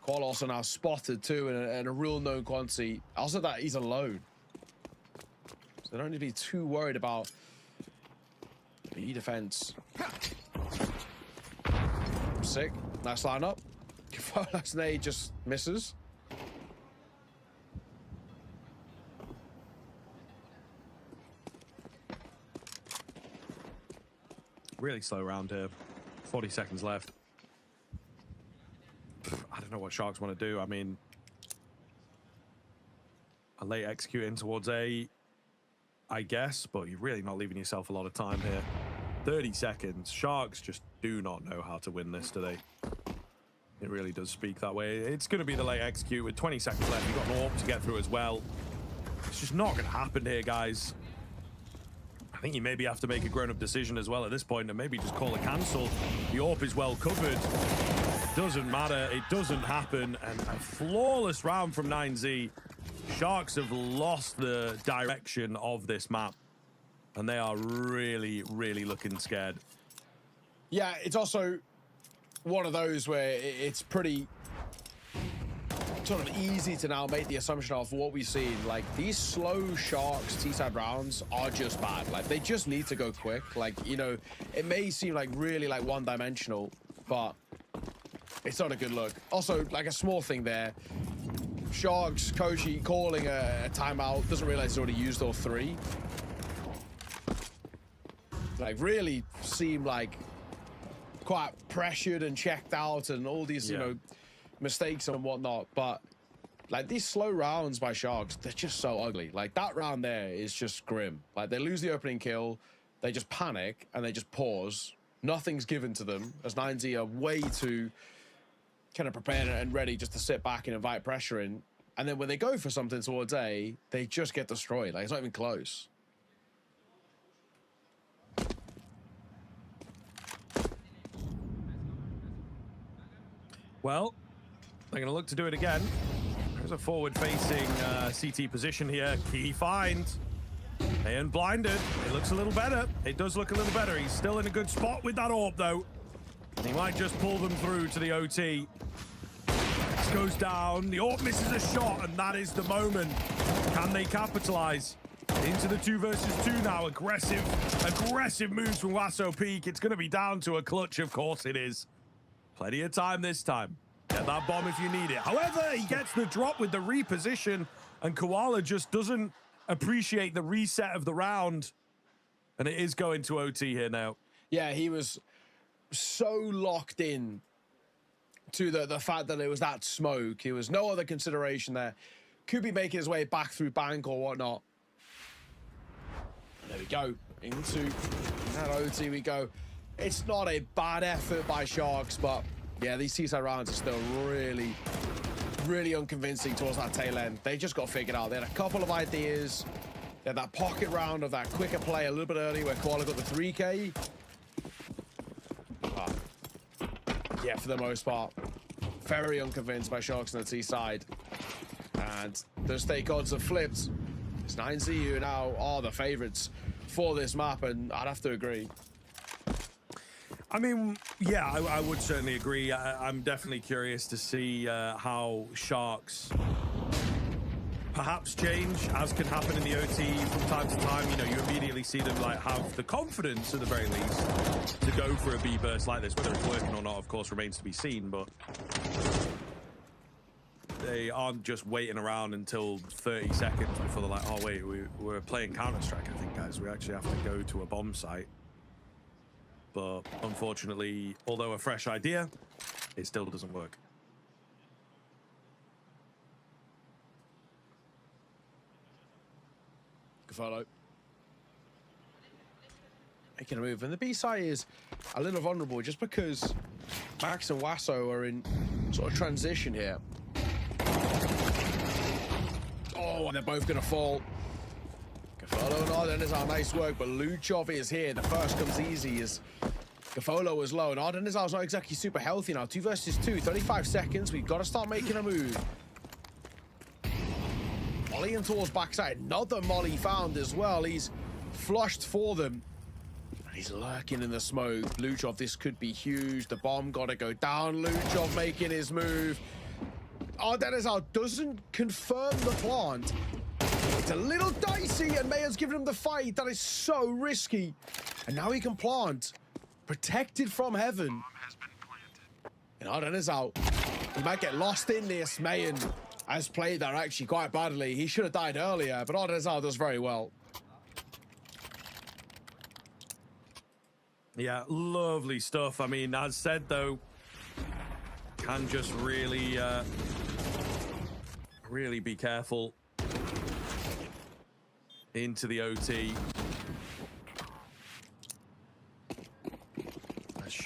Call also now spotted too, and a real known quantity. Also that he's alone. So they don't need to be too worried about the defense. Sick, nice lineup. Kefala's nade just misses. Really slow round here. 40 seconds left. I don't know what Sharks want to do. I mean, a late executing towards A, I guess, but you're really not leaving yourself a lot of time here. 30 seconds. Sharks just do not know how to win this today. It really does speak that way. It's going to be the late execute with 20 seconds left. You've got an AWP to get through as well. It's just not going to happen here, guys. I think you maybe have to make a grown-up decision as well at this point and maybe just call a cancel. The AWP is well covered. Doesn't matter. It doesn't happen. And a flawless round from 9Z. Sharks have lost the direction of this map. And they are really, really looking scared. Yeah, it's also one of those where it's pretty sort of easy to now make the assumption of what we've seen. Like, these slow Sharks T-side rounds are just bad. Like, they just need to go quick. Like, you know, it may seem like really like one-dimensional, but it's not a good look. Also, like a small thing there. Sharks, Koji calling a timeout, doesn't realize he's already used all three. Like, really seem like quite pressured and checked out and all these, you know, mistakes and whatnot. But, like, these slow rounds by Sharks, they're just so ugly. Like, that round there is just grim. Like, they lose the opening kill, they just panic, and they just pause. Nothing's given to them, as 9Z are way too kind of prepared and ready just to sit back and invite pressure in. And then when they go for something towards A, they just get destroyed. Like, it's not even close. Well, they're going to look to do it again. There's a forward-facing CT position here. Key find. And blinded. It looks a little better. It does look a little better. He's still in a good spot with that AWP, though. He might just pull them through to the OT. This goes down. The AWP misses a shot, and that is the moment. Can they capitalize? Into the 2 versus 2 now. Aggressive moves from Wasso Peak. It's going to be down to a clutch. Of course it is. Plenty of time this time. Get that bomb if you need it. However, he gets the drop with the reposition, and Koala just doesn't appreciate the reset of the round. And it is going to OT here now. Yeah, he was so locked in to the fact that it was that smoke. There was no other consideration there. Could be making his way back through bank or whatnot. There we go. Into that OT we go. It's not a bad effort by Sharks, but yeah, these T-side rounds are still really, really unconvincing towards that tail end. They just got figured out. They had a couple of ideas. They had that pocket round of that quicker play a little bit early where Koala got the 3K. But yeah, for the most part, very unconvinced by Sharks on the T side. And the stake odds have flipped. It's 9Z who now are the favorites for this map, and I'd have to agree. I mean, yeah, I would certainly agree. I'm definitely curious to see how Sharks perhaps change, as can happen in the OT from time to time. You know, you immediately see them like have the confidence, at the very least, to go for a B burst like this. Whether it's working or not, of course, remains to be seen. But they aren't just waiting around until 30 seconds before they're like, oh wait, we're playing Counter-Strike, I think, guys. We actually have to go to a bomb site. But unfortunately, although a fresh idea, it still doesn't work. Good follow. Making a move. And the B side is a little vulnerable just because Max and Wasso are in sort of transition here. Oh, and they're both going to fall. Gafolo, no, then is our nice work, but Luchov is here. The first comes easy as Gafolo was low. And Ardenizal's not exactly super healthy now. 2 versus 2, 35 seconds. We've got to start making a move. Molly and towards backside. Another Molly found as well. He's flushed for them. He's lurking in the smoke. Luchov, this could be huge. The bomb got to go down. Luchov making his move. Ardenizal doesn't confirm the plant. It's a little dicey, and Mayor's giving him the fight. That is so risky. And now he can plant. Protected from heaven. And Ardenizal, he might get lost in this. Mayan has played that actually quite badly. He should have died earlier, but Ardenizal does very well. Yeah, lovely stuff. I mean, as said, though, can just really, really be careful into the OT.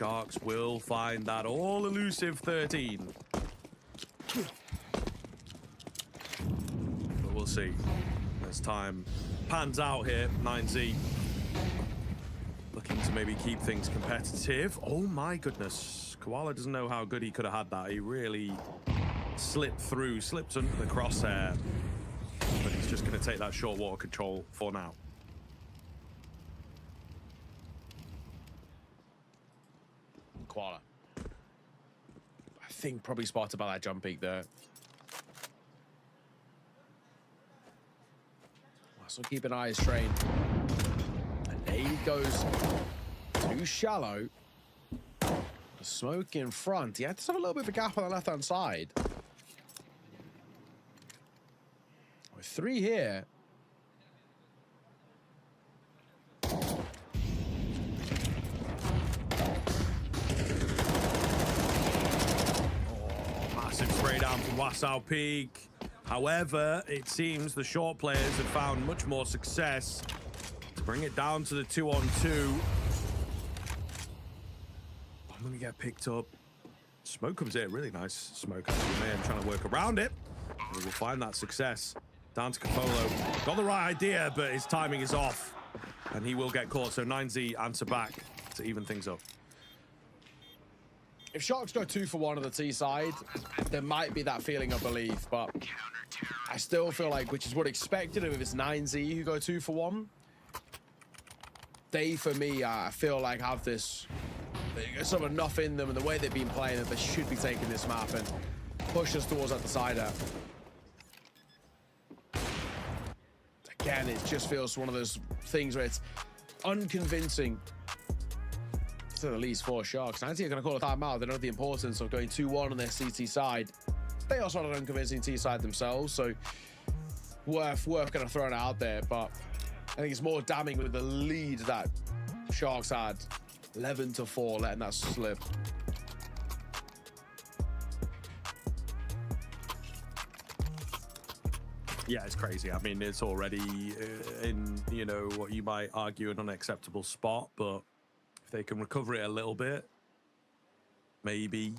Sharks will find that all-elusive 13. But we'll see as time pans out here. 9Z looking to maybe keep things competitive. Oh my goodness. Koala doesn't know how good he could have had that. He really slipped under the crosshair. But he's just going to take that short water control for now. Koala, I think probably spotted by that jump peak there. So keep an eye strained. And he goes too shallow. The smoke in front. He had to have a little bit of a gap on the left-hand side. With 3 here. Massive spray down from Wasau Peak. However, it seems the short players have found much more success to bring it down to the 2-on-2. I'm going to get picked up. Smoke comes in, really nice smoke. Man trying to work around it. We will find that success. Down to Capolo. Got the right idea, but his timing is off. And he will get caught, so 9Z answer back to even things up. If Sharks go 2 for 1 on the T side, there might be that feeling of belief, but I still feel like, which is what expected if it's 9Z who go 2 for 1. They, for me, I feel like have this sort of enough in them and the way they've been playing that they should be taking this map and push us towards that decider. Again, it just feels one of those things where it's unconvincing to the least for Sharks. 9Z are going to call a timeout. They know the importance of going 2-1 on their CT side. They also had an unconvincing T side themselves, so worth kind of throwing it out there. But I think it's more damning with the lead that Sharks had, 11-4, letting that slip. Yeah, it's crazy. I mean, it's already in, you know, what you might argue an unacceptable spot, but if they can recover it a little bit, maybe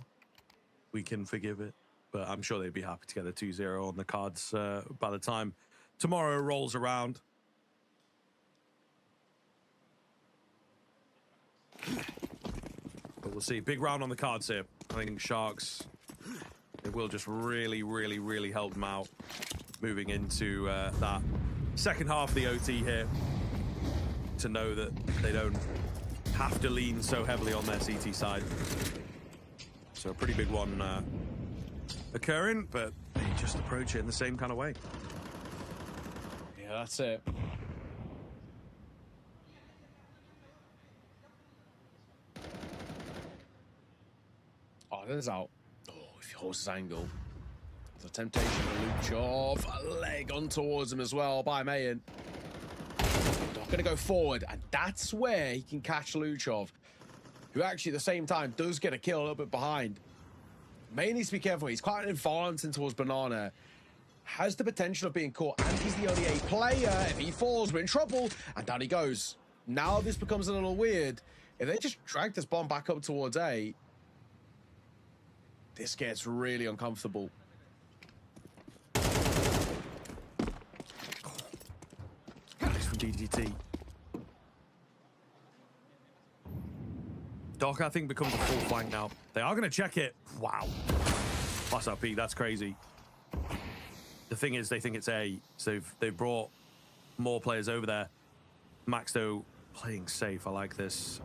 we can forgive it. But I'm sure they'd be happy to get the 2-0 on the cards by the time tomorrow rolls around. But we'll see. Big round on the cards here. I think Sharks, it will just really, really, really help them out moving into that second half of the OT here, to know that they don't have to lean so heavily on their CT side. So a pretty big one occurring, but they just approach it in the same kind of way. Yeah, that's it. Oh, there's out. Oh, if he holds his angle. The temptation to Luchov. A leg on towards him as well by Mayan. Not going to go forward, and that's where he can catch Luchov, who actually at the same time does get a kill a little bit behind. May needs to be careful. He's quite advancing towards Banana. Has the potential of being caught, and he's the only A player. If he falls, we're in trouble. And down he goes. Now this becomes a little weird. If they just drag this bomb back up towards A, this gets really uncomfortable. Nice from DDT. Daca, I think, becomes a full flank now. They are going to check it. Wow. Plus RP, that's crazy. The thing is, they think it's A, so they've brought more players over there. Max, though, playing safe. I like this.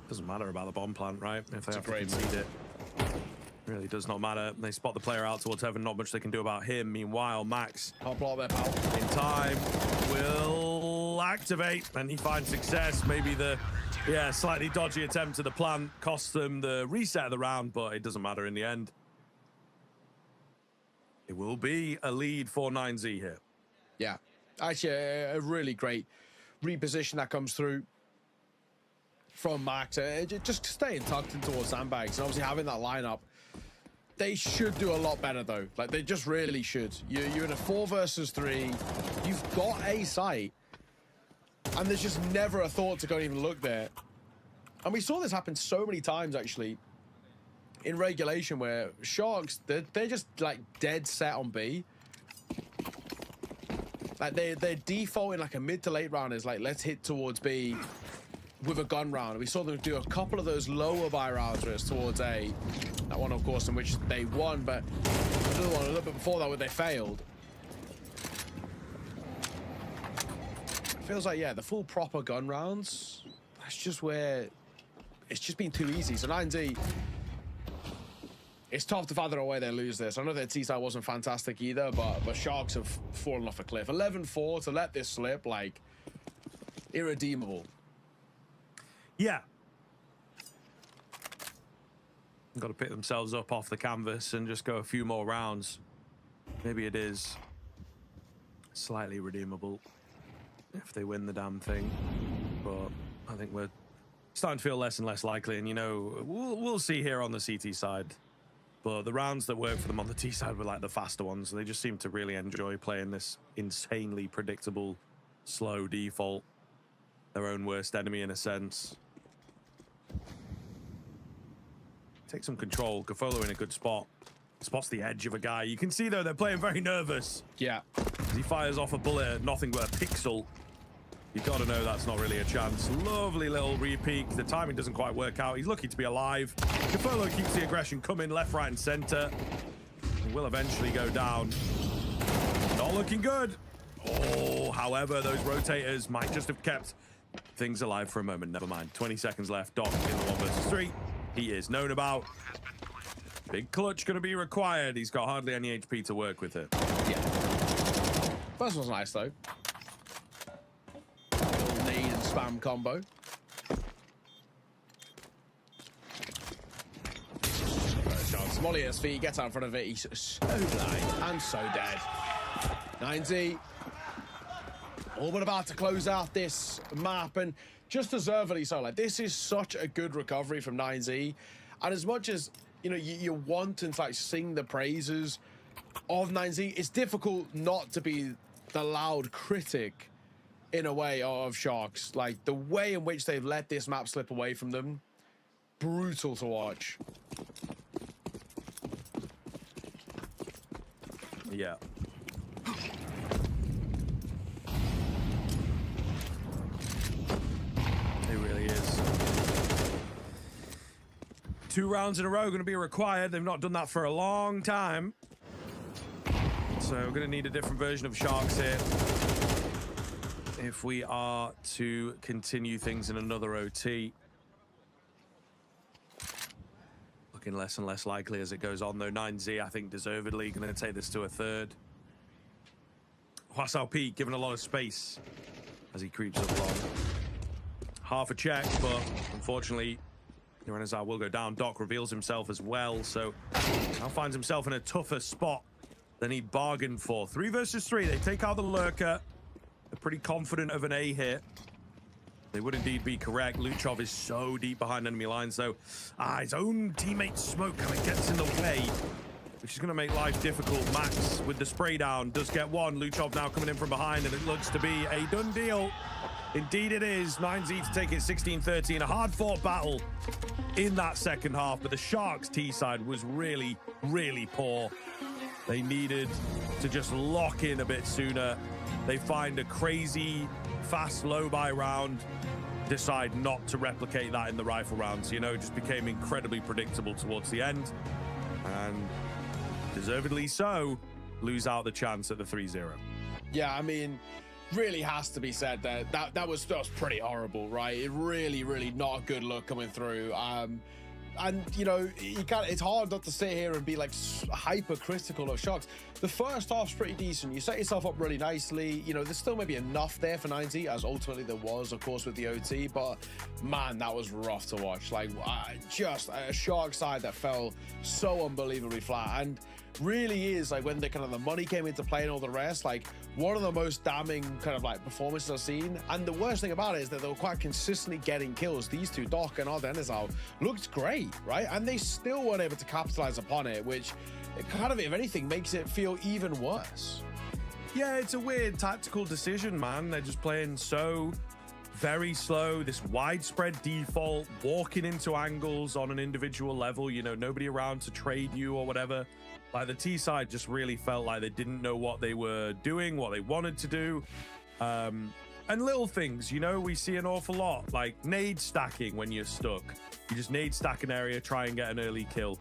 Doesn't matter about the bomb plant, right? If they have to concede it. Really does not matter. They spot the player out towards heaven. Not much they can do about him. Meanwhile, Max, can't block their pal. In time, will activate, and he finds success. Maybe the slightly dodgy attempt to the plant cost them the reset of the round, but it doesn't matter in the end. It will be a lead for 9Z here. Yeah, actually a really great reposition that comes through from Max. Just staying tucked in towards sandbags, and obviously having that lineup. They should do a lot better, though. Like, they just really should. You're in a 4 versus 3. You've got a site. And there's just never a thought to go and even look there. And we saw this happen so many times, actually, in regulation, where Sharks, they're just, like, dead set on B. Like, their default in, like, a mid to late round is, like, let's hit towards B with a gun round. We saw them do a couple of those lower buy rounds towards A. That one, of course, in which they won, but another one a little bit before that where they failed. Feels like, yeah, the full proper gun rounds, that's just where it's just been too easy. So 9Z, it's tough to fathom away they lose this. I know their T-side wasn't fantastic either, but Sharks have fallen off a cliff. 11-4 to let this slip, like, irredeemable. Yeah. Got to pick themselves up off the canvas and just go a few more rounds. Maybe it is slightly redeemable if they win the damn thing. But I think we're starting to feel less and less likely. And, you know, we'll see here on the CT side. But the rounds that work for them on the T side were like the faster ones. They just seem to really enjoy playing this insanely predictable, slow default. Their own worst enemy in a sense. Take some control. Gafolo in a good spot. Spots the edge of a guy. You can see, though, they're playing very nervous. Yeah. As he fires off a bullet at nothing but a pixel. You got to know that's not really a chance. Lovely little re-peek. The timing doesn't quite work out. He's lucky to be alive. Gafolo keeps the aggression coming left, right, and center. He will eventually go down. Not looking good. Oh, however, those rotators might just have kept things alive for a moment. Never mind. 20 seconds left. Doc in the 1 versus 3. He is known about. Big clutch going to be required. He's got hardly any HP to work with it. Yeah. First one's nice, though. Little nade and spam combo. Chance. Molly at his feet, gets out in front of it. He's so blind and so dead. 9Z. All but about to close out this map, and just deservedly so. Like, this is such a good recovery from 9Z. And as much as, you know, you want to, like, sing the praises of 9Z, it's difficult not to be the loud critic, in a way, of Sharks. Like, the way in which they've let this map slip away from them, brutal to watch. Yeah. It really is. 2 rounds in a row going to be required. They've not done that for a long time. So we're going to need a different version of Sharks here if we are to continue things in another OT. Looking less and less likely as it goes on, though. 9Z, I think, deservedly going to take this to a 3rd. Hwasao Pete given a lot of space as he creeps up along. Half a check, but unfortunately, Iranazar will go down. Doc reveals himself as well, so now finds himself in a tougher spot than he bargained for. 3 versus 3, they take out the lurker. They're pretty confident of an A hit. They would indeed be correct. Luchov is so deep behind enemy lines, though. His own teammate Smoke kind of gets in the way, which is going to make life difficult. Max with the spray down does get one. Luchov now coming in from behind, and it looks to be a done deal. Indeed it is. 9Z to take it 16-13. A hard-fought battle in that second half, but the Sharks' T-side was really, really poor. They needed to just lock in a bit sooner. They find a crazy, fast low-buy round, decide not to replicate that in the rifle rounds. You know, it just became incredibly predictable towards the end. And deservedly so, lose out the chance at the 3-0. Yeah, I mean, really has to be said that was pretty horrible, right? It really, really not a good look coming through. And, you know, it's hard not to sit here and be, like, hyper-critical of Sharks. The first half's pretty decent. You set yourself up really nicely. You know, there's still maybe enough there for 9Z, as ultimately there was, of course, with the OT. But, man, that was rough to watch. Like, just a Shark side that fell so unbelievably flat. And really is, like, when the kind of the money came into play and all the rest, like, one of the most damning kind of, like, performances I've seen. And the worst thing about it is that they were quite consistently getting kills. These two, Doc and Ardenizal, looked great, right? And they still weren't able to capitalize upon it, which kind of, if anything, makes it feel even worse. Yeah, it's a weird tactical decision, man. They're just playing so very slow, this widespread default, walking into angles on an individual level, you know, nobody around to trade you or whatever. Like, the T side just really felt like they didn't know what they were doing, what they wanted to do. And little things, you know, we see an awful lot, like nade stacking when you're stuck. You just nade stack an area, try and get an early kill.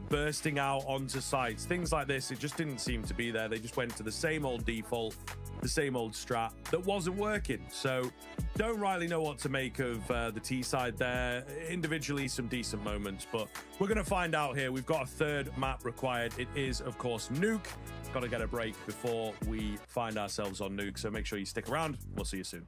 Bursting out onto sites, things like this, it just didn't seem to be there. They just went to the same old default, the same old strat that wasn't working. So don't rightly know what to make of the T side there. Individually, some decent moments, but we're going to find out here. We've got a third map required. It is, of course, Nuke. Got to get a break before we find ourselves on Nuke, so make sure you stick around. We'll see you soon.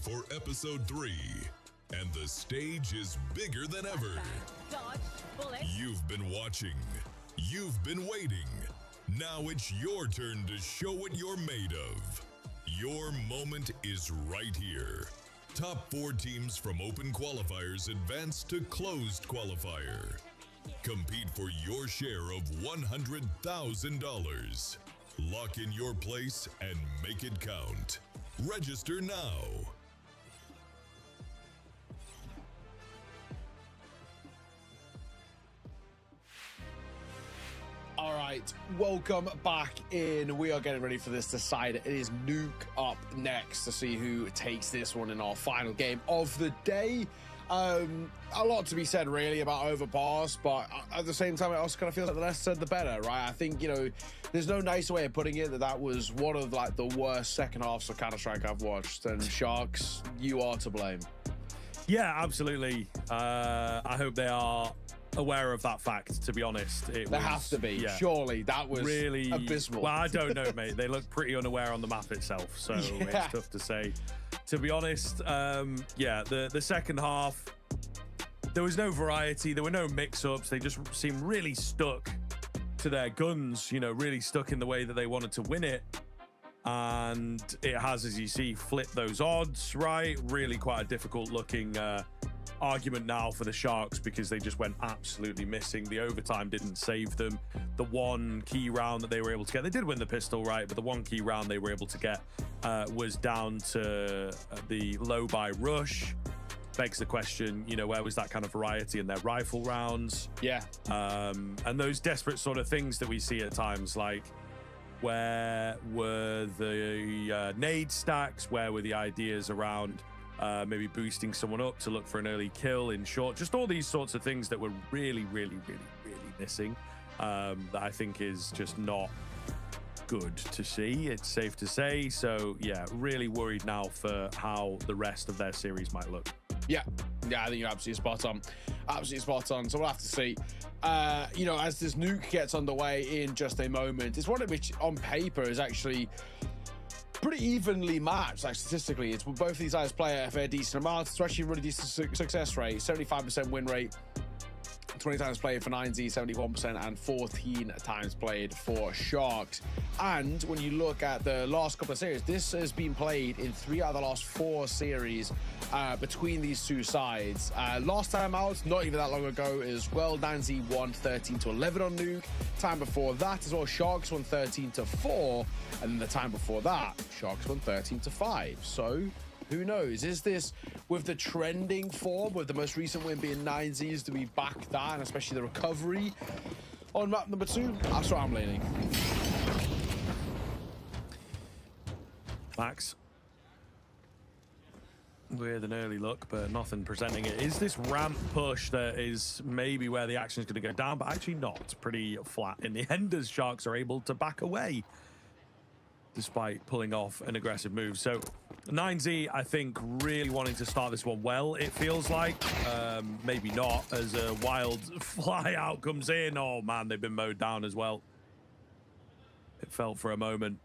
for episode 3, and the stage is bigger than ever. You've been watching. You've been waiting. Now it's your turn to show what you're made of. Your moment is right here. Top 4 teams from open qualifiers advance to closed qualifier. Compete for your share of $100,000. Lock in your place and make it count. Register now. All right, welcome back in. We are getting ready for this decide. It is Nuke up next to see who takes this one in our final game of the day. A lot to be said really about Overpass, but at the same time, it also kind of feels like the less said, the better, right? I think, you know, there's no nicer way of putting it that was one of like the worst second halves of Counter-Strike I've watched. And Sharks, you are to blame. Yeah, absolutely. I hope they are aware of that fact, to be honest. They have to be. Yeah. Surely that was really abysmal. Well, I don't know, mate. They look pretty unaware on the map itself, so it's tough to say. To be honest, yeah, the second half, there was no variety. There were no mix-ups. They just seemed really stuck to their guns, you know, really stuck in the way that they wanted to win it. And it has, as you see, flipped those odds, right? Really quite a difficult-looking argument now for the Sharks because they just went absolutely missing. The overtime didn't save them. The one key round that they were able to get, they did win the pistol, right? But the one key round they were able to get was down to the low buy rush. Begs the question, you know, where was that kind of variety in their rifle rounds? Yeah. And those desperate sort of things that we see at times, like where were the nade stacks? Where were the ideas around maybe boosting someone up to look for an early kill in short? Just all these sorts of things that were really missing, that I think is just not good to see, it's safe to say. So yeah, really worried now for how the rest of their series might look. Yeah, I think you're absolutely spot on. Absolutely spot on. So we'll have to see. You know, as this nuke gets underway in just a moment, it's one of which on paper is actually pretty evenly matched, like statistically. It's both these guys play a fair decent amount. It's actually a really decent success rate, 75% win rate, 20 times played for 9Z, 71%, and 14 times played for Sharks. And when you look at the last couple of series, this has been played in 3 out of the last 4 series between these two sides. Last time out, not even that long ago as well, 9Z won 13-11 on Nuke. Time before that as well, Sharks won 13-4, and then the time before that, Sharks won 13-5. So who knows? Is this, with the trending form, with the most recent win being 9Z's, do we back that, and especially the recovery on map number 2? That's where I'm leaning. Max. With an early look, but nothing presenting it. Is this ramp push that is maybe where the action is going to go down, but actually not. It's pretty flat in the end as Sharks are able to back away despite pulling off an aggressive move. So 9Z, I think, really wanting to start this one well, it feels like. Maybe not, as a wild fly out comes in. Oh man, they've been mowed down as well. It felt for a moment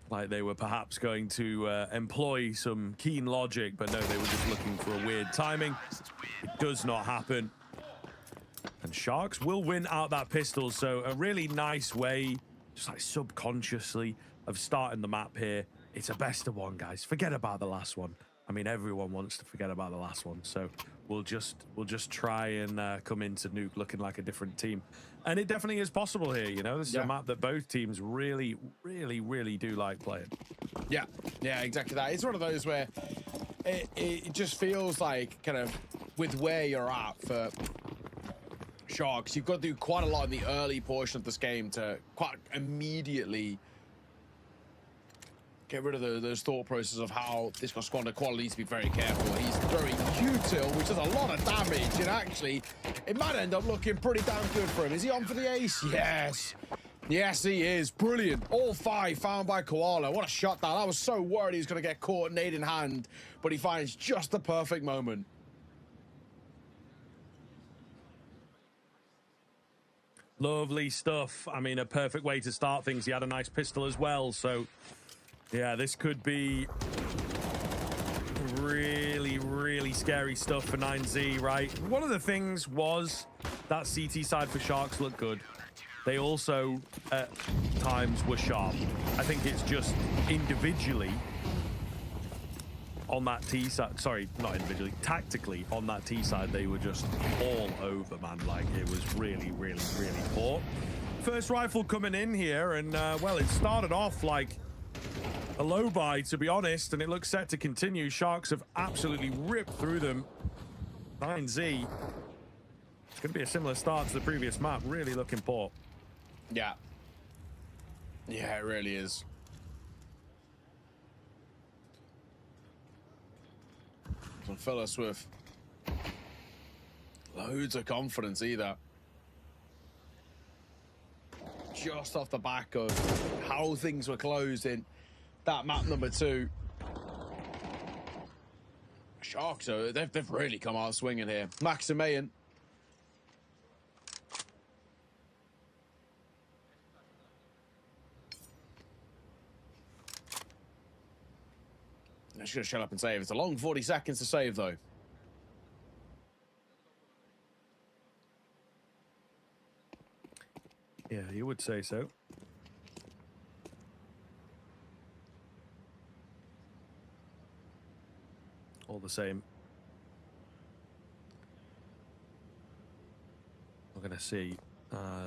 like they were perhaps going to employ some keen logic, but no, they were just looking for a weird timing. It does not happen. And Sharks will win out that pistol, so a really nice way, just like subconsciously, of starting the map here. It's a best of 1, guys. Forget about the last one. I mean, everyone wants to forget about the last one, so we'll just try and come into Nuke looking like a different team. And it definitely is possible here, you know. This is a map that both teams really do like playing. Yeah, exactly that. It's one of those where it just feels like, kind of, with where you're at for Sharks, you've got to do quite a lot in the early portion of this game to quite immediately get rid of those thought processes of how this got squander. Quality needs to be very careful. He's throwing util, which does a lot of damage, and actually, it might end up looking pretty damn good for him. Is he on for the ace? Yes. Yes, he is. Brilliant. All 5 found by Koala. What a shot that. I was so worried he was going to get caught nade in hand, but he finds just the perfect moment. Lovely stuff. I mean, a perfect way to start things. He had a nice pistol as well, so yeah, this could be scary stuff for 9Z, right? One of the things was that CT side for Sharks looked good. They also, at times, were sharp. I think it's just individually on that T side, sorry, not individually, tactically on that T side, they were just all over, man. Like, it was really, really, really poor. First rifle coming in here, and, well, it started off like a low buy, to be honest, and it looks set to continue. Sharks have absolutely ripped through them. 9Z. It's going to be a similar start to the previous map. Really looking poor. Yeah. Yeah, it really is. Doesn't fill us with loads of confidence either. Just off the back of how things were closed in that map number 2. Sharks, they've really come out swinging here. Maximilian. I should have shut up and save. It's a long 40 seconds to save, though. Yeah, you would say so. All the same. We're going to see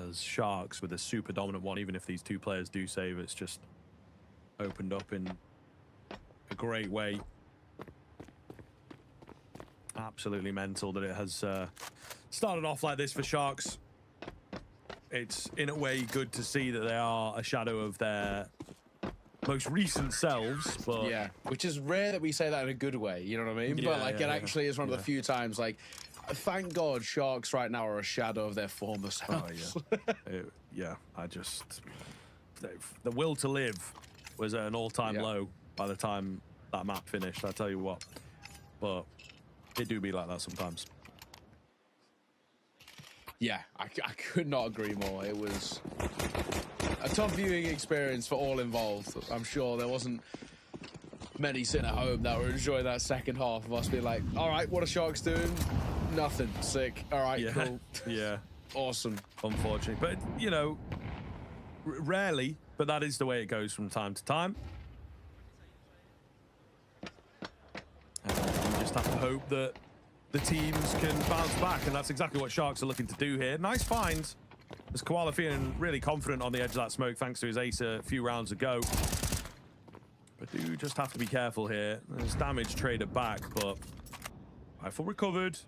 as Sharks with a super dominant one, even if these two players do save, it's just opened up in a great way. Absolutely mental that it has started off like this for Sharks. It's in a way good to see that they are a shadow of their most recent selves, but yeah, which is rare that we say that in a good way, you know what I mean? Yeah, but like it actually is one of the few times, like, thank God Sharks right now are a shadow of their former selves. Yeah, I just, the will to live was at an all-time low by the time that map finished, I tell you what. But it do be like that sometimes. Yeah, I could not agree more. It was a tough viewing experience for all involved. I'm sure there wasn't many sitting at home that were enjoying that second half of us being like, all right, what are Sharks doing? Nothing. Sick. All right, cool. Yeah. Awesome. Unfortunately. But, you know, rarely, but that is the way it goes from time to time. And you just have to hope that the teams can bounce back, and that's exactly what Sharks are looking to do here. Nice find. As Koala feeling really confident on the edge of that smoke thanks to his ace a few rounds ago. But do just have to be careful here. There's damage traded back, but rifle recovered.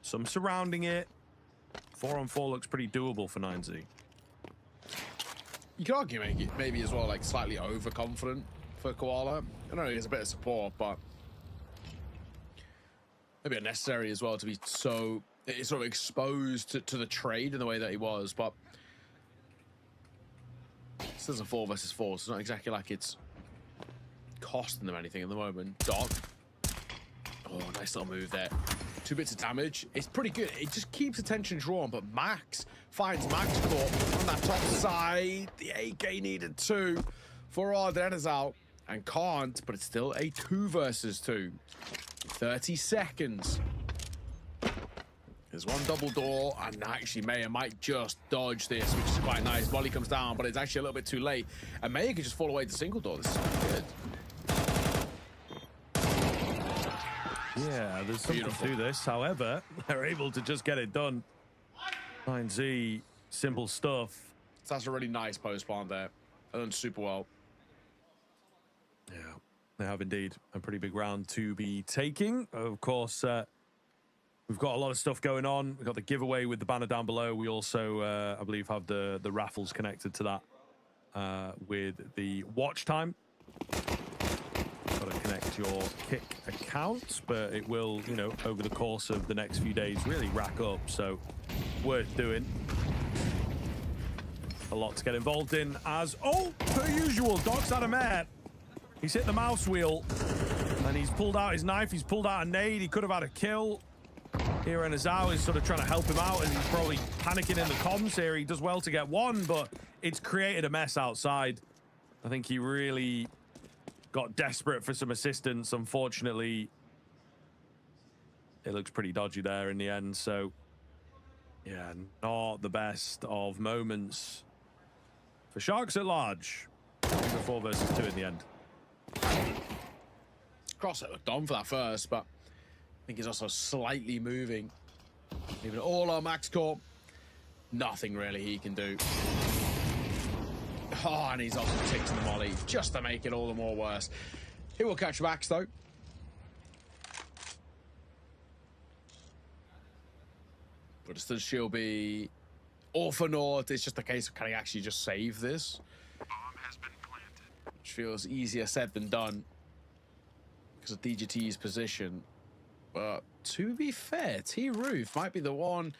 Some surrounding it. 4-on-4 looks pretty doable for 9Z. You could argue maybe as well, like, slightly overconfident for Koala. I know he has a bit of support, but maybe unnecessary as well to be so sort of exposed to the trade in the way that he was. But this is a 4 versus 4, so it's not exactly like it's costing them anything at the moment. Doc. Oh, nice little move there. 2 bits of damage. It's pretty good. It just keeps attention drawn, but Max finds Max caught on that top side. The AK needed 2 for Ardennes out and can't, but it's still a 2 versus 2. 30 seconds. There's one double door, and actually Mayer might just dodge this, which is quite nice. Molly comes down, but it's actually a little bit too late. And Mayer can just fall away to single door. This is good. Yeah, there's something to this. However, they're able to just get it done. 9Z, simple stuff. So that's a really nice post plant there. Done super well. Yeah, they have indeed a pretty big round to be taking. Of course, we've got a lot of stuff going on. We've got the giveaway with the banner down below. We also, I believe, have the raffles connected to that with the watch time. Got to connect your kick account, but it will, you know, over the course of the next few days, really rack up. So worth doing. A lot to get involved in as, oh, per usual, Doc's had a mare. He's hit the mouse wheel and he's pulled out his knife. He's pulled out a nade. He could have had a kill. Here, and Azao is sort of trying to help him out, and he's probably panicking in the comms here. He does well to get one, but it's created a mess outside. I think he really got desperate for some assistance. Unfortunately, it looks pretty dodgy there in the end. So, yeah, not the best of moments for Sharks at large. 4 versus 2 in the end. Cross it looked on for that first, but I think he's also slightly moving. Leaving it all on Max Corp. Nothing really he can do. Oh, and he's also taking the molly just to make it all the more worse. He will catch Max though. But still, she'll be all for naught. It's just a case of can he actually just save this? Bomb has been planted. Which feels easier said than done because of DGT's position. But to be fair, T-Roof might be the one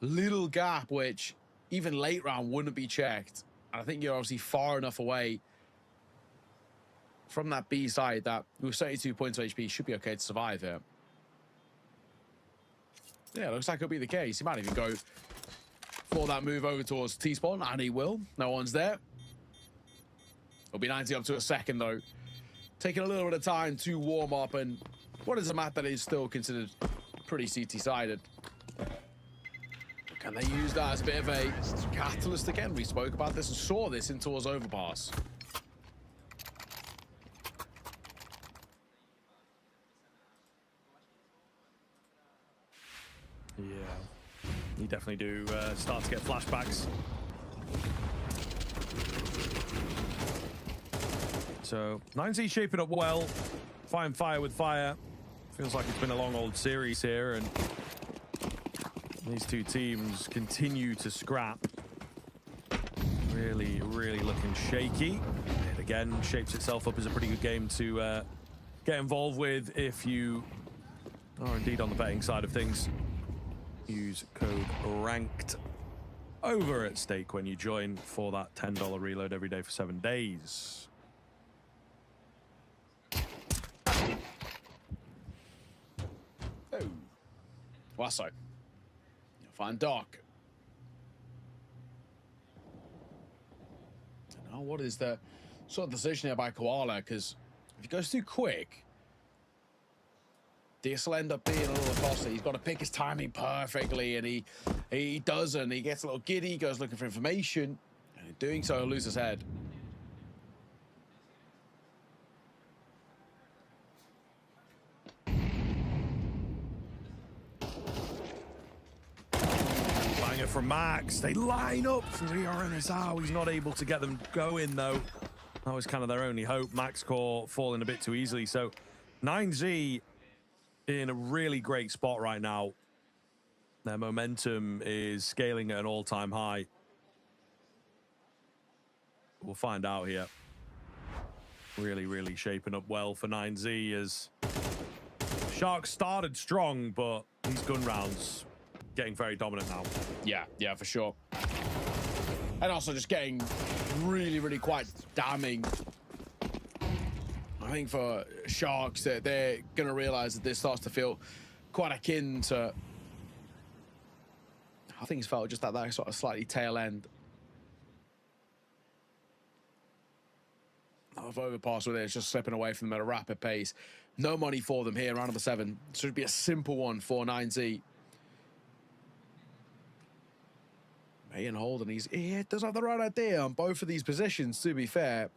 little gap which even late round wouldn't be checked. And I think you're obviously far enough away from that B side that with 32 points of HP should be okay to survive here. Yeah, looks like it'll be the case. He might even go for that move over towards T-spawn, and he will. No one's there. It'll be 90 up to a second, though. Taking a little bit of time to warm up, and what is a map that is still considered pretty CT-sided. Can they use that as a bit of a catalyst again? We spoke about this and saw this in Tor's overpass. Yeah, you definitely do start to get flashbacks. So 9Z shaping up well, fighting fire with fire. Feels like it's been a long old series here, and these two teams continue to scrap. Really, really looking shaky. It again shapes itself up as a pretty good game to get involved with if you are indeed on the betting side of things. Use code RANKED over at Stake when you join for that $10 reload every day for 7 days. Oh, Wasso. You'll find Doc. Now, what is the sort of decision here by Koala? Because if he goes too quick, this will end up being a little costly. He's got to pick his timing perfectly, and he doesn't. He gets a little giddy, goes looking for information, and in doing so, he'll lose his head. Banger from Max. They line up for the RNSR. He's not able to get them going, though. That was kind of their only hope. Max Core falling a bit too easily. So 9Z in a really great spot right now. Their momentum is scaling at an all-time high. We'll find out here. Really, really shaping up well for 9Z as Sharks started strong, but these gun rounds getting very dominant now. Yeah, for sure. And also just getting really, really quite damning. I think for Sharks, that they're going to realize that this starts to feel quite akin to how things felt just at that sort of slightly tail end of overpass with it. It's just slipping away from them at a rapid pace. No money for them here, round number 7. Should be a simple one for 9Z. May and hold, and he does have the right idea on both of these positions, to be fair.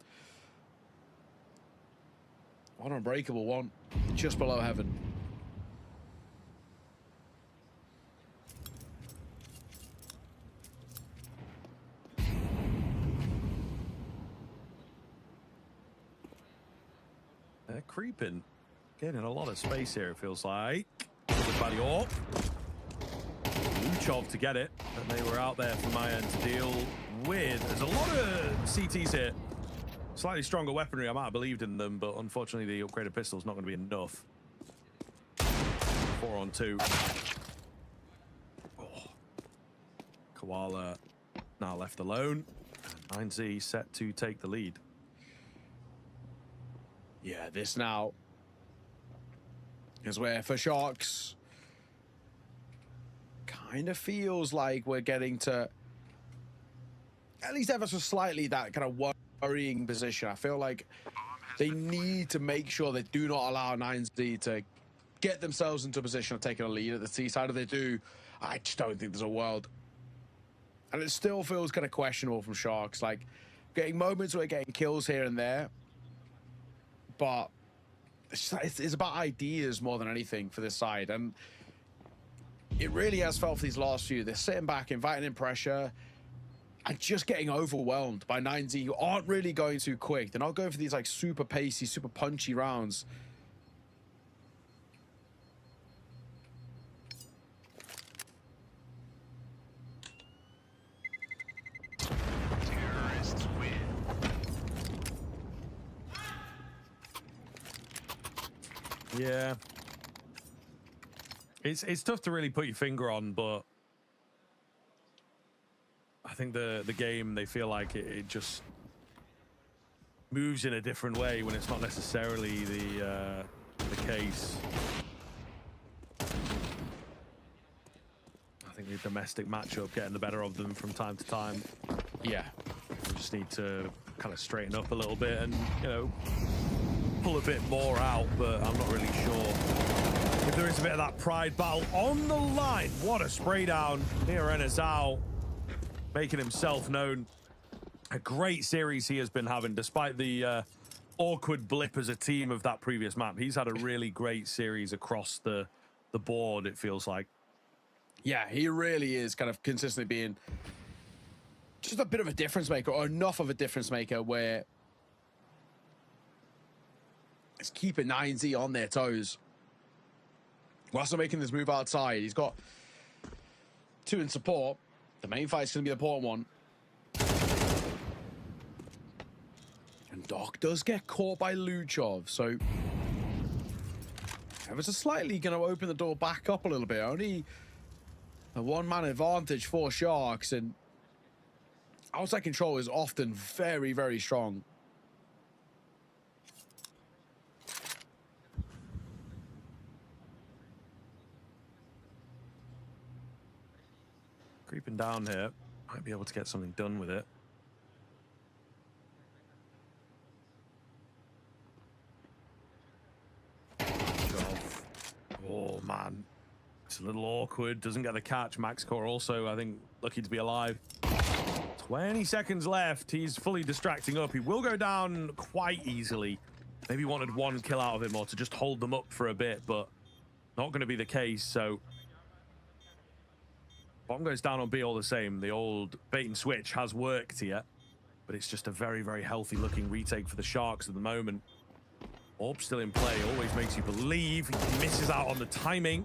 One unbreakable, one just below heaven. They're creeping. Getting a lot of space here, it feels like. Everybody up. Luchov to get it, and they were out there from my end to deal with. There's a lot of CTs here. Slightly stronger weaponry, I might have believed in them, but unfortunately the upgraded pistol is not going to be enough. 4 on 2. Oh. Koala now left alone. 9Z set to take the lead. Yeah, this now is where for Sharks kind of feels like we're getting to at least ever so slightly that kind of worrying position. I feel like they need to make sure they do not allow 9Z to get themselves into a position of taking a lead at the C side. If they do, I just don't think there's a world. And it still feels kind of questionable from Sharks, like getting moments where they're getting kills here and there, but it's about ideas more than anything for this side. And it really has felt for these last few. They're sitting back, inviting in pressure, and just getting overwhelmed by 9Z, who aren't really going too quick. They're not going for these like super pacey, super punchy rounds. Terrorists win. Yeah. It's tough to really put your finger on, but I think the game, they feel like it just moves in a different way when it's not necessarily the case. I think the domestic matchup getting the better of them from time to time. Yeah. We just need to kind of straighten up a little bit and, you know, pull a bit more out, but I'm not really sure if there is a bit of that pride battle on the line. What a spray down. Niarenazao making himself known. A great series he has been having, despite the awkward blip as a team of that previous map. He's had a really great series across the board, it feels like. Yeah, he really is kind of consistently being just a bit of a difference maker, or enough of a difference maker where it's keeping 9Z on their toes. Whilst they're making this move outside, he's got 2 in support. The main fight's going to be the important one. And Doc does get caught by Luchov, so it was slightly going to open the door back up a little bit. Only a one-man advantage for Sharks, and outside control is often very, very strong. Creeping down here, might be able to get something done with it. Oh man, it's a little awkward, doesn't get the catch. MaxCore also, I think, lucky to be alive. 20 seconds left, he's fully distracting up. He will go down quite easily. Maybe wanted 1 kill out of him or to just hold them up for a bit, but not going to be the case, so bomb goes down on B all the same. The old bait and switch has worked here, but it's just a very, very healthy looking retake for the Sharks at the moment. Orb still in play, always makes you believe. He misses out on the timing.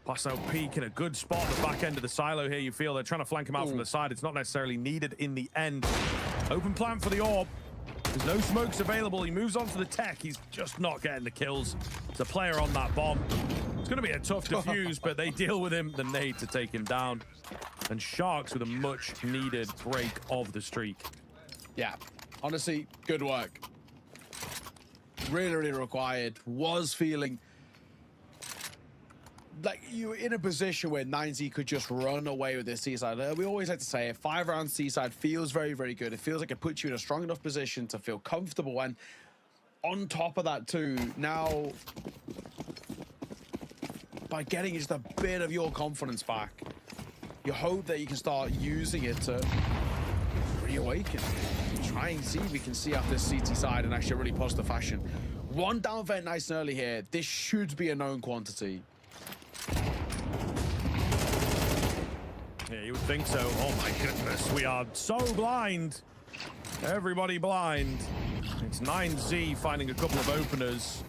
Passo peak in a good spot at the back end of the silo here. You feel they're trying to flank him out from the side. It's not necessarily needed in the end. Open plan for the Orb. There's no smokes available. He moves on to the tech. He's just not getting the kills. There's a player on that bomb. It's going to be a tough defuse, but they deal with him. The nade to take him down. And Sharks with a much-needed break of the streak. Yeah, honestly, good work. Really, really required. Was feeling like you were in a position where 9Z could just run away with this C-side. We always like to say a 5-round C-side feels very, very good. It feels like it puts you in a strong enough position to feel comfortable. And on top of that too, now by getting just a bit of your confidence back, you hope that you can start using it to reawaken. Try and see if we can see out this CT side in actually a really positive fashion. 1 down vent nice and early here. This should be a known quantity. Yeah, you would think so. Oh my goodness, we are so blind. Everybody blind. It's 9Z finding a couple of openers.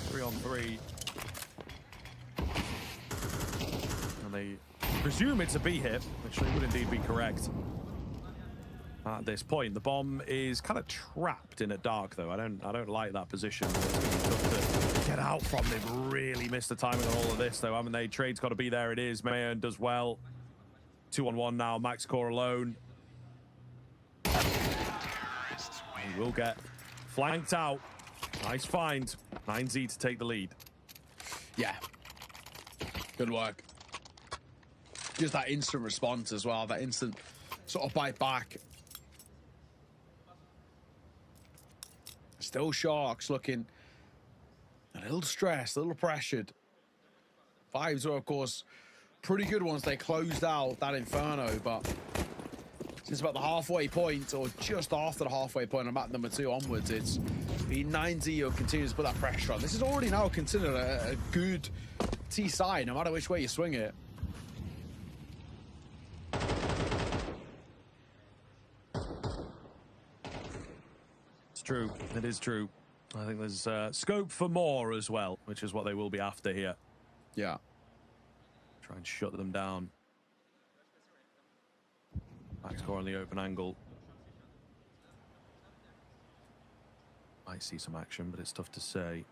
3 on 3. And they presume it's a B hit, which would indeed be correct. At this point, the bomb is kind of trapped in a dark, though. I don't like that position. It's gonna be tough to get out from. They've really missed the timing on all of this, though, haven't they? Trade's got to be there. It is. Mayon does well. 2 on 1 now. MaxCore alone. He will get flanked out. Nice find. 9Z to take the lead. Yeah. Good work. Just that instant response as well. That instant sort of bite back. Still Sharks looking A little stressed, a little pressured. Vibes were, of course, pretty good once they closed out that Inferno, but since about the halfway point, or just after the halfway point on map number 2 onwards, it's been 9Z who continues to put that pressure on. This is already now considered a good T side, no matter which way you swing it. It's true. It is true. I think there's scope for more as well, which is what they will be after here. Yeah. Try and shut them down. Back score on the open angle. Might see some action, but it's tough to say.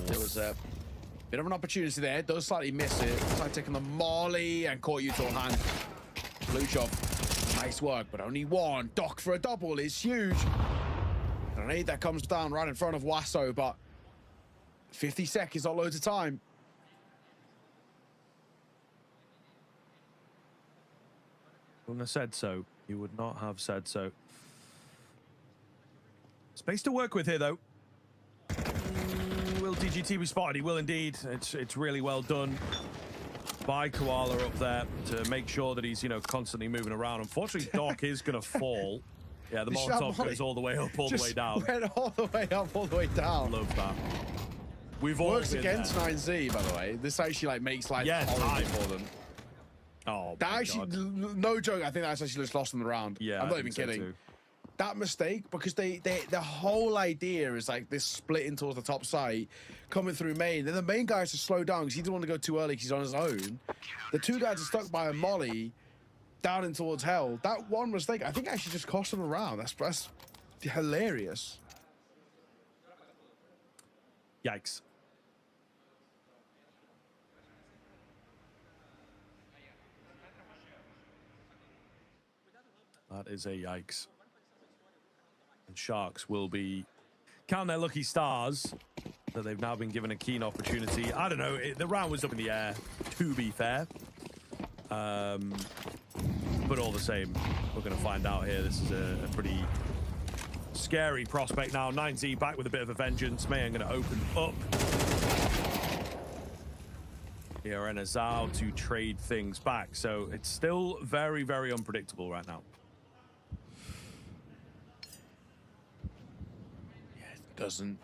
There was a bit of an opportunity there. Does slightly miss it. Tried taking the Molly and caught Utah hand. Luchov, nice work, but only one. Doc for a double is huge. Grenade that comes down right in front of Wasso, but 50 seconds, not loads of time. Wouldn't have said so. You would not have said so. Space to work with here, though. Will TGT be spotted? He will indeed. It's really well done by Koala up there to make sure that he's, you know, constantly moving around. Unfortunately, Doc is going to fall. Yeah, the Molotov goes all the way up, all the way down. Went all the way up, all the way down. Love that. We've all works been against there. 9Z, by the way. This actually like makes life horrible for them. Oh, that actually, no joke. I think that's actually just lost in the round. Yeah, I'm not even kidding. That mistake, because the whole idea is like this splitting towards the top side, coming through main. Then the main guy has to slow down because he didn't want to go too early because he's on his own. The two guys are stuck by a Molly down in towards hell. That one mistake, I think, actually just cost them a round. That's hilarious. Yikes. That is a yikes. And Sharks will be counting their lucky stars that they've now been given a keen opportunity. I don't know, the round was up in the air, to be fair. But all the same, we're going to find out here. This is a pretty scary prospect now. 9Z back with a bit of a vengeance. Mayan going to open up. Here and Azal to trade things back. So it's still very, very unpredictable right now. Doesn't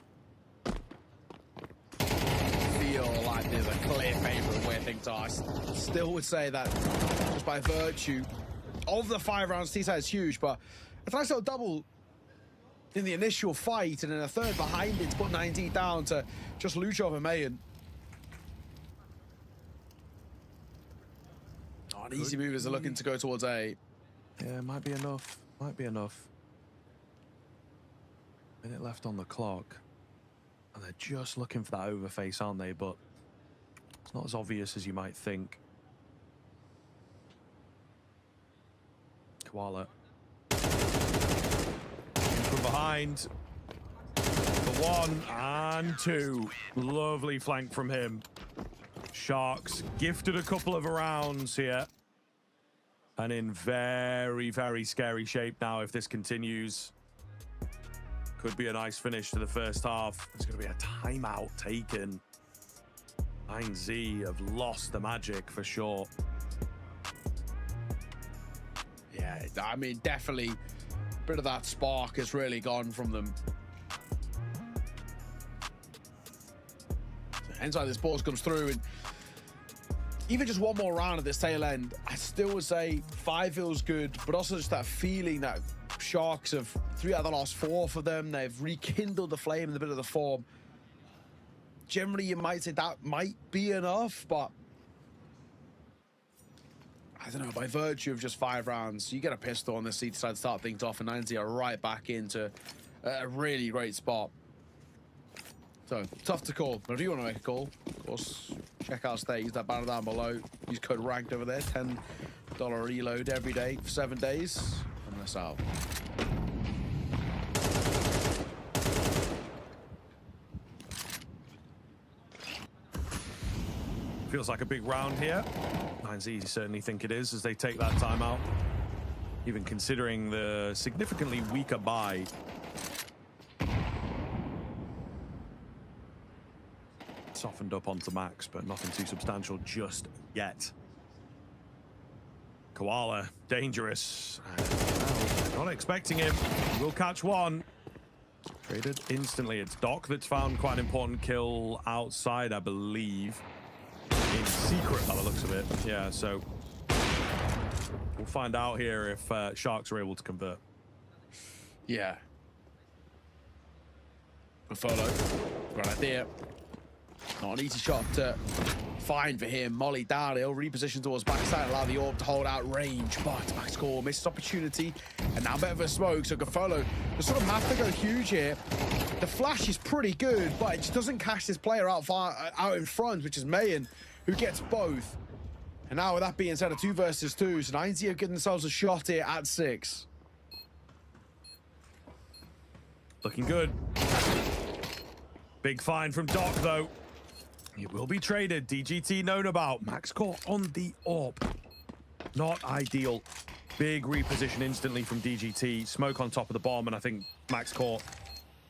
feel like there's a clear favourite of where things are. I still would say that just by virtue of the 5 rounds, T-side is huge, but a nice little double in the initial fight and then a third behind it to put 9Z down to just Luchov and Mayan. Oh, an easy move as they're looking to go towards A. Yeah, might be enough. Might be enough. Minute left on the clock. And they're just looking for that overface, aren't they? But it's not as obvious as you might think. Koala. From behind. For 1 and 2. Lovely flank from him. Sharks gifted a couple of rounds here. And in very, very scary shape now if this continues. Could be a nice finish to the first half. There's going to be a timeout taken. 9Z have lost the magic for sure. Yeah, I mean, definitely a bit of that spark has really gone from them. Inside this pause comes through, and even just one more round at this tail end, I still would say 5 feels good, but also just that feeling that Sharks have 3 out of the last 4 for them. They've rekindled the flame in a bit of the form. Generally, you might say that might be enough, but I don't know, by virtue of just 5 rounds, you get a pistol on this seat, decide to start things off, and 9Z are right back into a really great spot. So, tough to call. But if you want to make a call, of course, check out Stay. Use that banner down below. Use code RANKED over there. $10 reload every day for 7 days. And that's out. Feels like a big round here. 9Z certainly think it is as they take that timeout. Even considering the significantly weaker buy. Softened up onto Max, but nothing too substantial just yet. Koala, dangerous. Not expecting him. We'll catch one. Traded instantly. It's Doc that's found quite an important kill outside, I believe. In secret, by the looks of it. Yeah, so we'll find out here if Sharks are able to convert. Yeah. Follow. Right idea. Not an easy shot to find for him. Molly down. He'll reposition towards backside, allow the orb to hold out range. But Max Core misses opportunity. And now a bit of a smoke. So Gafolo, they sort of have to go huge here. The flash is pretty good, but it just doesn't catch this player out in front, which is Mayan, who gets both. And now with that being said, a 2 versus 2. So 9Z have given themselves a shot here at 6. Looking good. Big find from Doc, though. It will be traded. DGT known about. Max Core on the orb. Not ideal. Big reposition instantly from DGT. Smoke on top of the bomb, and I think Max Core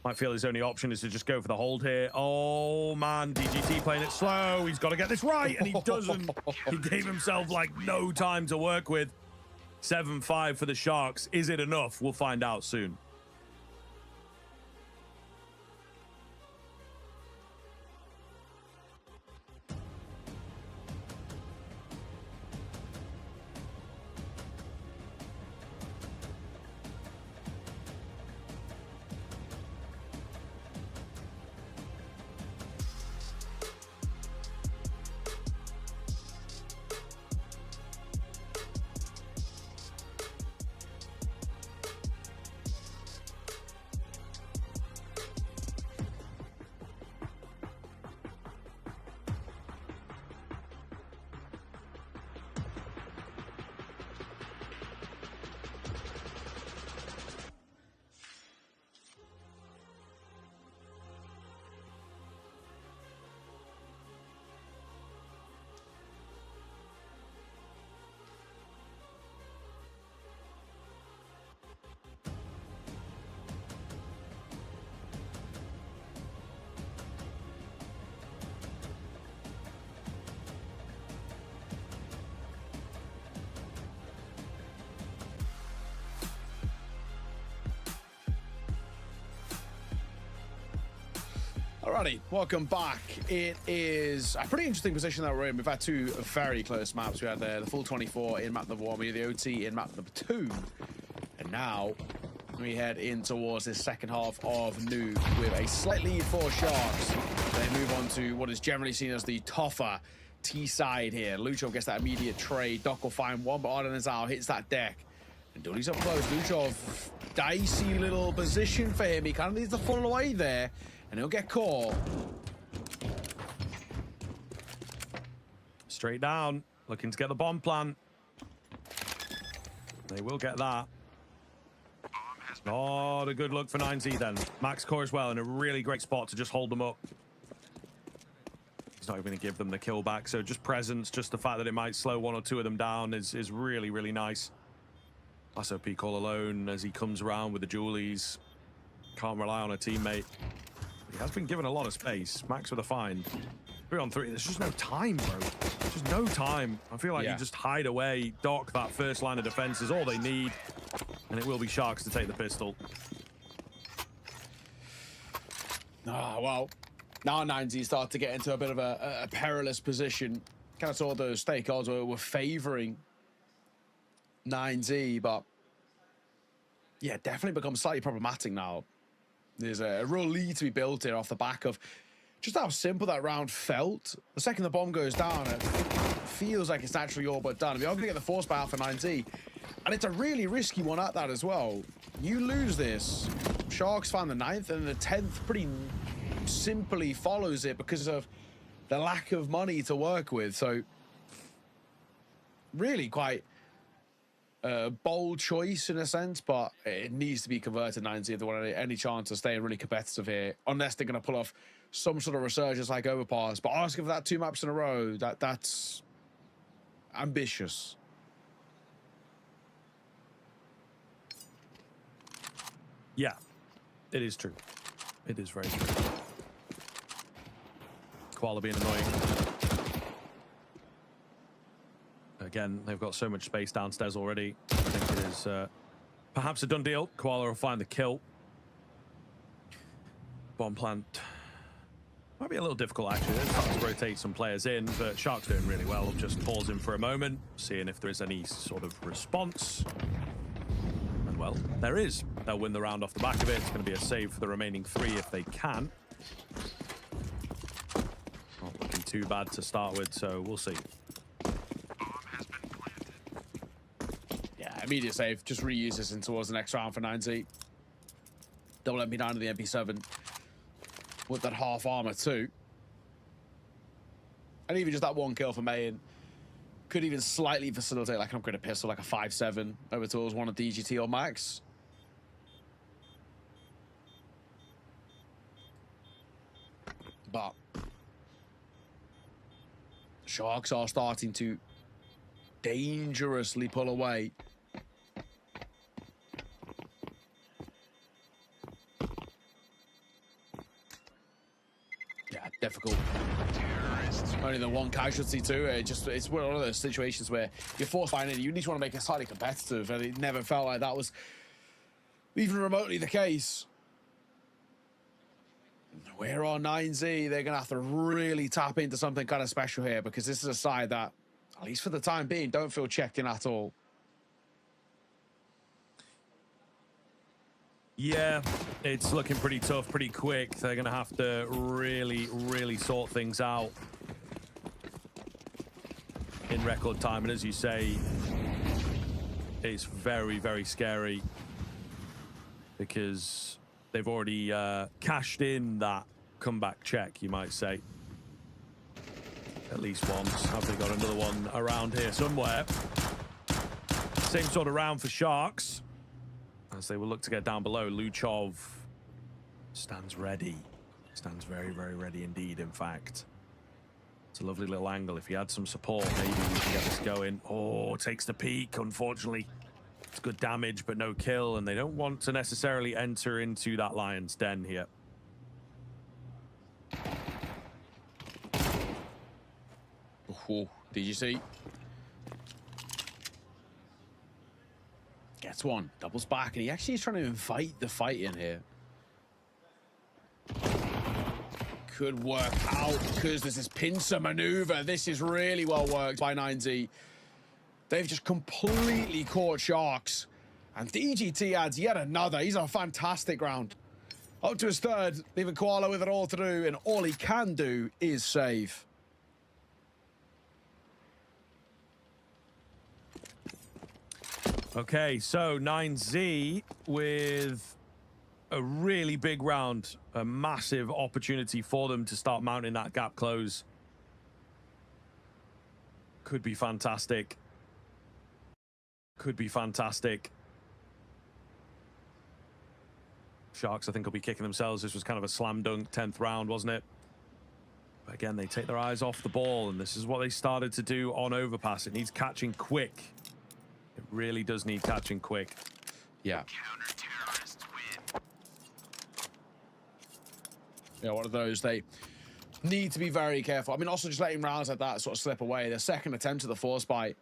might feel his only option is to just go for the hold here. Oh, man. DGT playing it slow. He's got to get this right, and he doesn't. He gave himself, like, no time to work with. 7-5 for the Sharks. Is it enough? We'll find out soon. Alrighty, welcome back. It is a pretty interesting position that we're in. We've had 2 very close maps. We had the full 24 in map number 1, we had the OT in map number 2. And now we head in towards this second half of Nuke with a slight lead for Sharks. They move on to what is generally seen as the tougher T side here. Luchov gets that immediate trade. Doc will find one, but Arden Azal hits that deck. And Dooley's up close. Luchov, dicey little position for him. He kind of needs to fall away there. And he'll get caught. Straight down, looking to get the bomb plant. They will get that. Not a good look for 9Z then. Max Core as well in a really great spot to just hold them up. He's not even going to give them the kill back, so just presence, just the fact that it might slow 1 or 2 of them down is really, really nice. SOP all alone as he comes around with the Julies. Can't rely on a teammate. He has been given a lot of space. Max with a find. 3 on 3. There's just no time, bro. Just no time. I feel like you just hide away. Doc, that first line of defense is all they need. And it will be Sharks to take the pistol. Ah, well, now 9Z start to get into a bit of a perilous position. Kind of saw the stakeholders were favoring 9Z, but yeah, definitely becomes slightly problematic now. There's a real lead to be built here off the back of just how simple that round felt. The second the bomb goes down, it feels like it's naturally all but done. We are going to get the force buy out for 9Z, and it's a really risky one at that as well. You lose this, Sharks find the 9th, and the 10th pretty simply follows it because of the lack of money to work with. So really quite a bold choice in a sense, but it needs to be converted. 9Z if they want any chance of staying really competitive here, unless they're going to pull off some sort of resurgence like Overpass, but asking for that 2 maps in a row, that's ambitious. Yeah, it is true. It is very true. Koala being annoying. Again, they've got so much space downstairs already. I think it is perhaps a done deal. Koala will find the kill. Bomb plant might be a little difficult, actually. They're starting to rotate some players in, but Shark's doing really well. Just pausing for a moment, seeing if there is any sort of response. And, well, there is. They'll win the round off the back of it. It's going to be a save for the remaining 3 if they can. Not looking too bad to start with, so we'll see. Yeah, immediate save. Just reuse this in towards the next round for 9Z. Double MP9 to the MP7. With that half armor too. And even just that 1 kill for Mayan could even slightly facilitate like an upgraded pistol, like a 5.7 over towards one of DGT or Max. But Sharks are starting to dangerously pull away. Yeah, difficult. Only the 1 casualty too. It's one of those situations where you're forced finding you need to want to make it slightly competitive, and it never felt like that was even remotely the case. We're on 9Z. They're gonna have to really tap into something kind of special here, because this is a side that, at least for the time being, don't feel checked in at all. Yeah, it's looking pretty tough, pretty quick. They're going to have to really, really sort things out in record time. And as you say, it's very, very scary because they've already cashed in that comeback check, you might say. At least once. Have they got another one around here somewhere? Same sort of round for Sharks. As they will look to get down below. Luchov stands ready. Stands very, very ready indeed, in fact. It's a lovely little angle. If he had some support, maybe we can get this going. Oh, takes the peak, unfortunately. It's good damage, but no kill, and they don't want to necessarily enter into that lion's den here. Oh, did you see? Gets one, doubles back, and he actually is trying to invite the fight in here. Could work out because there's this pincer maneuver. This is really well worked by 9Z. They've just completely caught Sharks. And DGT adds yet another. He's on a fantastic round. Up to his 3rd, leaving Koala with it all to do, and all he can do is save. Okay, so 9Z with a really big round, a massive opportunity for them to start mounting that gap close. Could be fantastic. Could be fantastic. Sharks, I think, will be kicking themselves. This was kind of a slam dunk 10th round, wasn't it? But again, they take their eyes off the ball, and this is what they started to do on Overpass. It needs catching quick. It really does need catching quick. Yeah. Yeah, one of those, they need to be very careful. I mean, also just letting rounds like that sort of slip away. Their second attempt at the force bite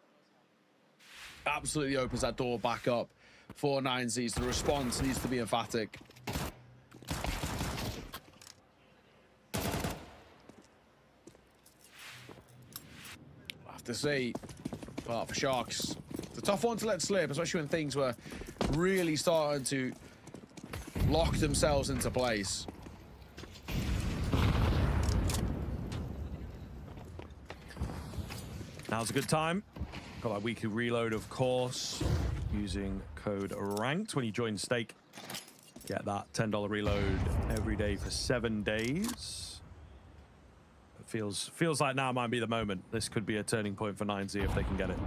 absolutely opens that door back up for 9Zs. The response needs to be emphatic. We'll have to see. But for Sharks, it's a tough one to let slip, especially when things were really starting to lock themselves into place. Now's a good time. Got that weekly reload, of course, using code RANKED when you join Stake. Get that $10 reload every day for 7 days. It feels like now might be the moment. This could be a turning point for 9Z if they can get it.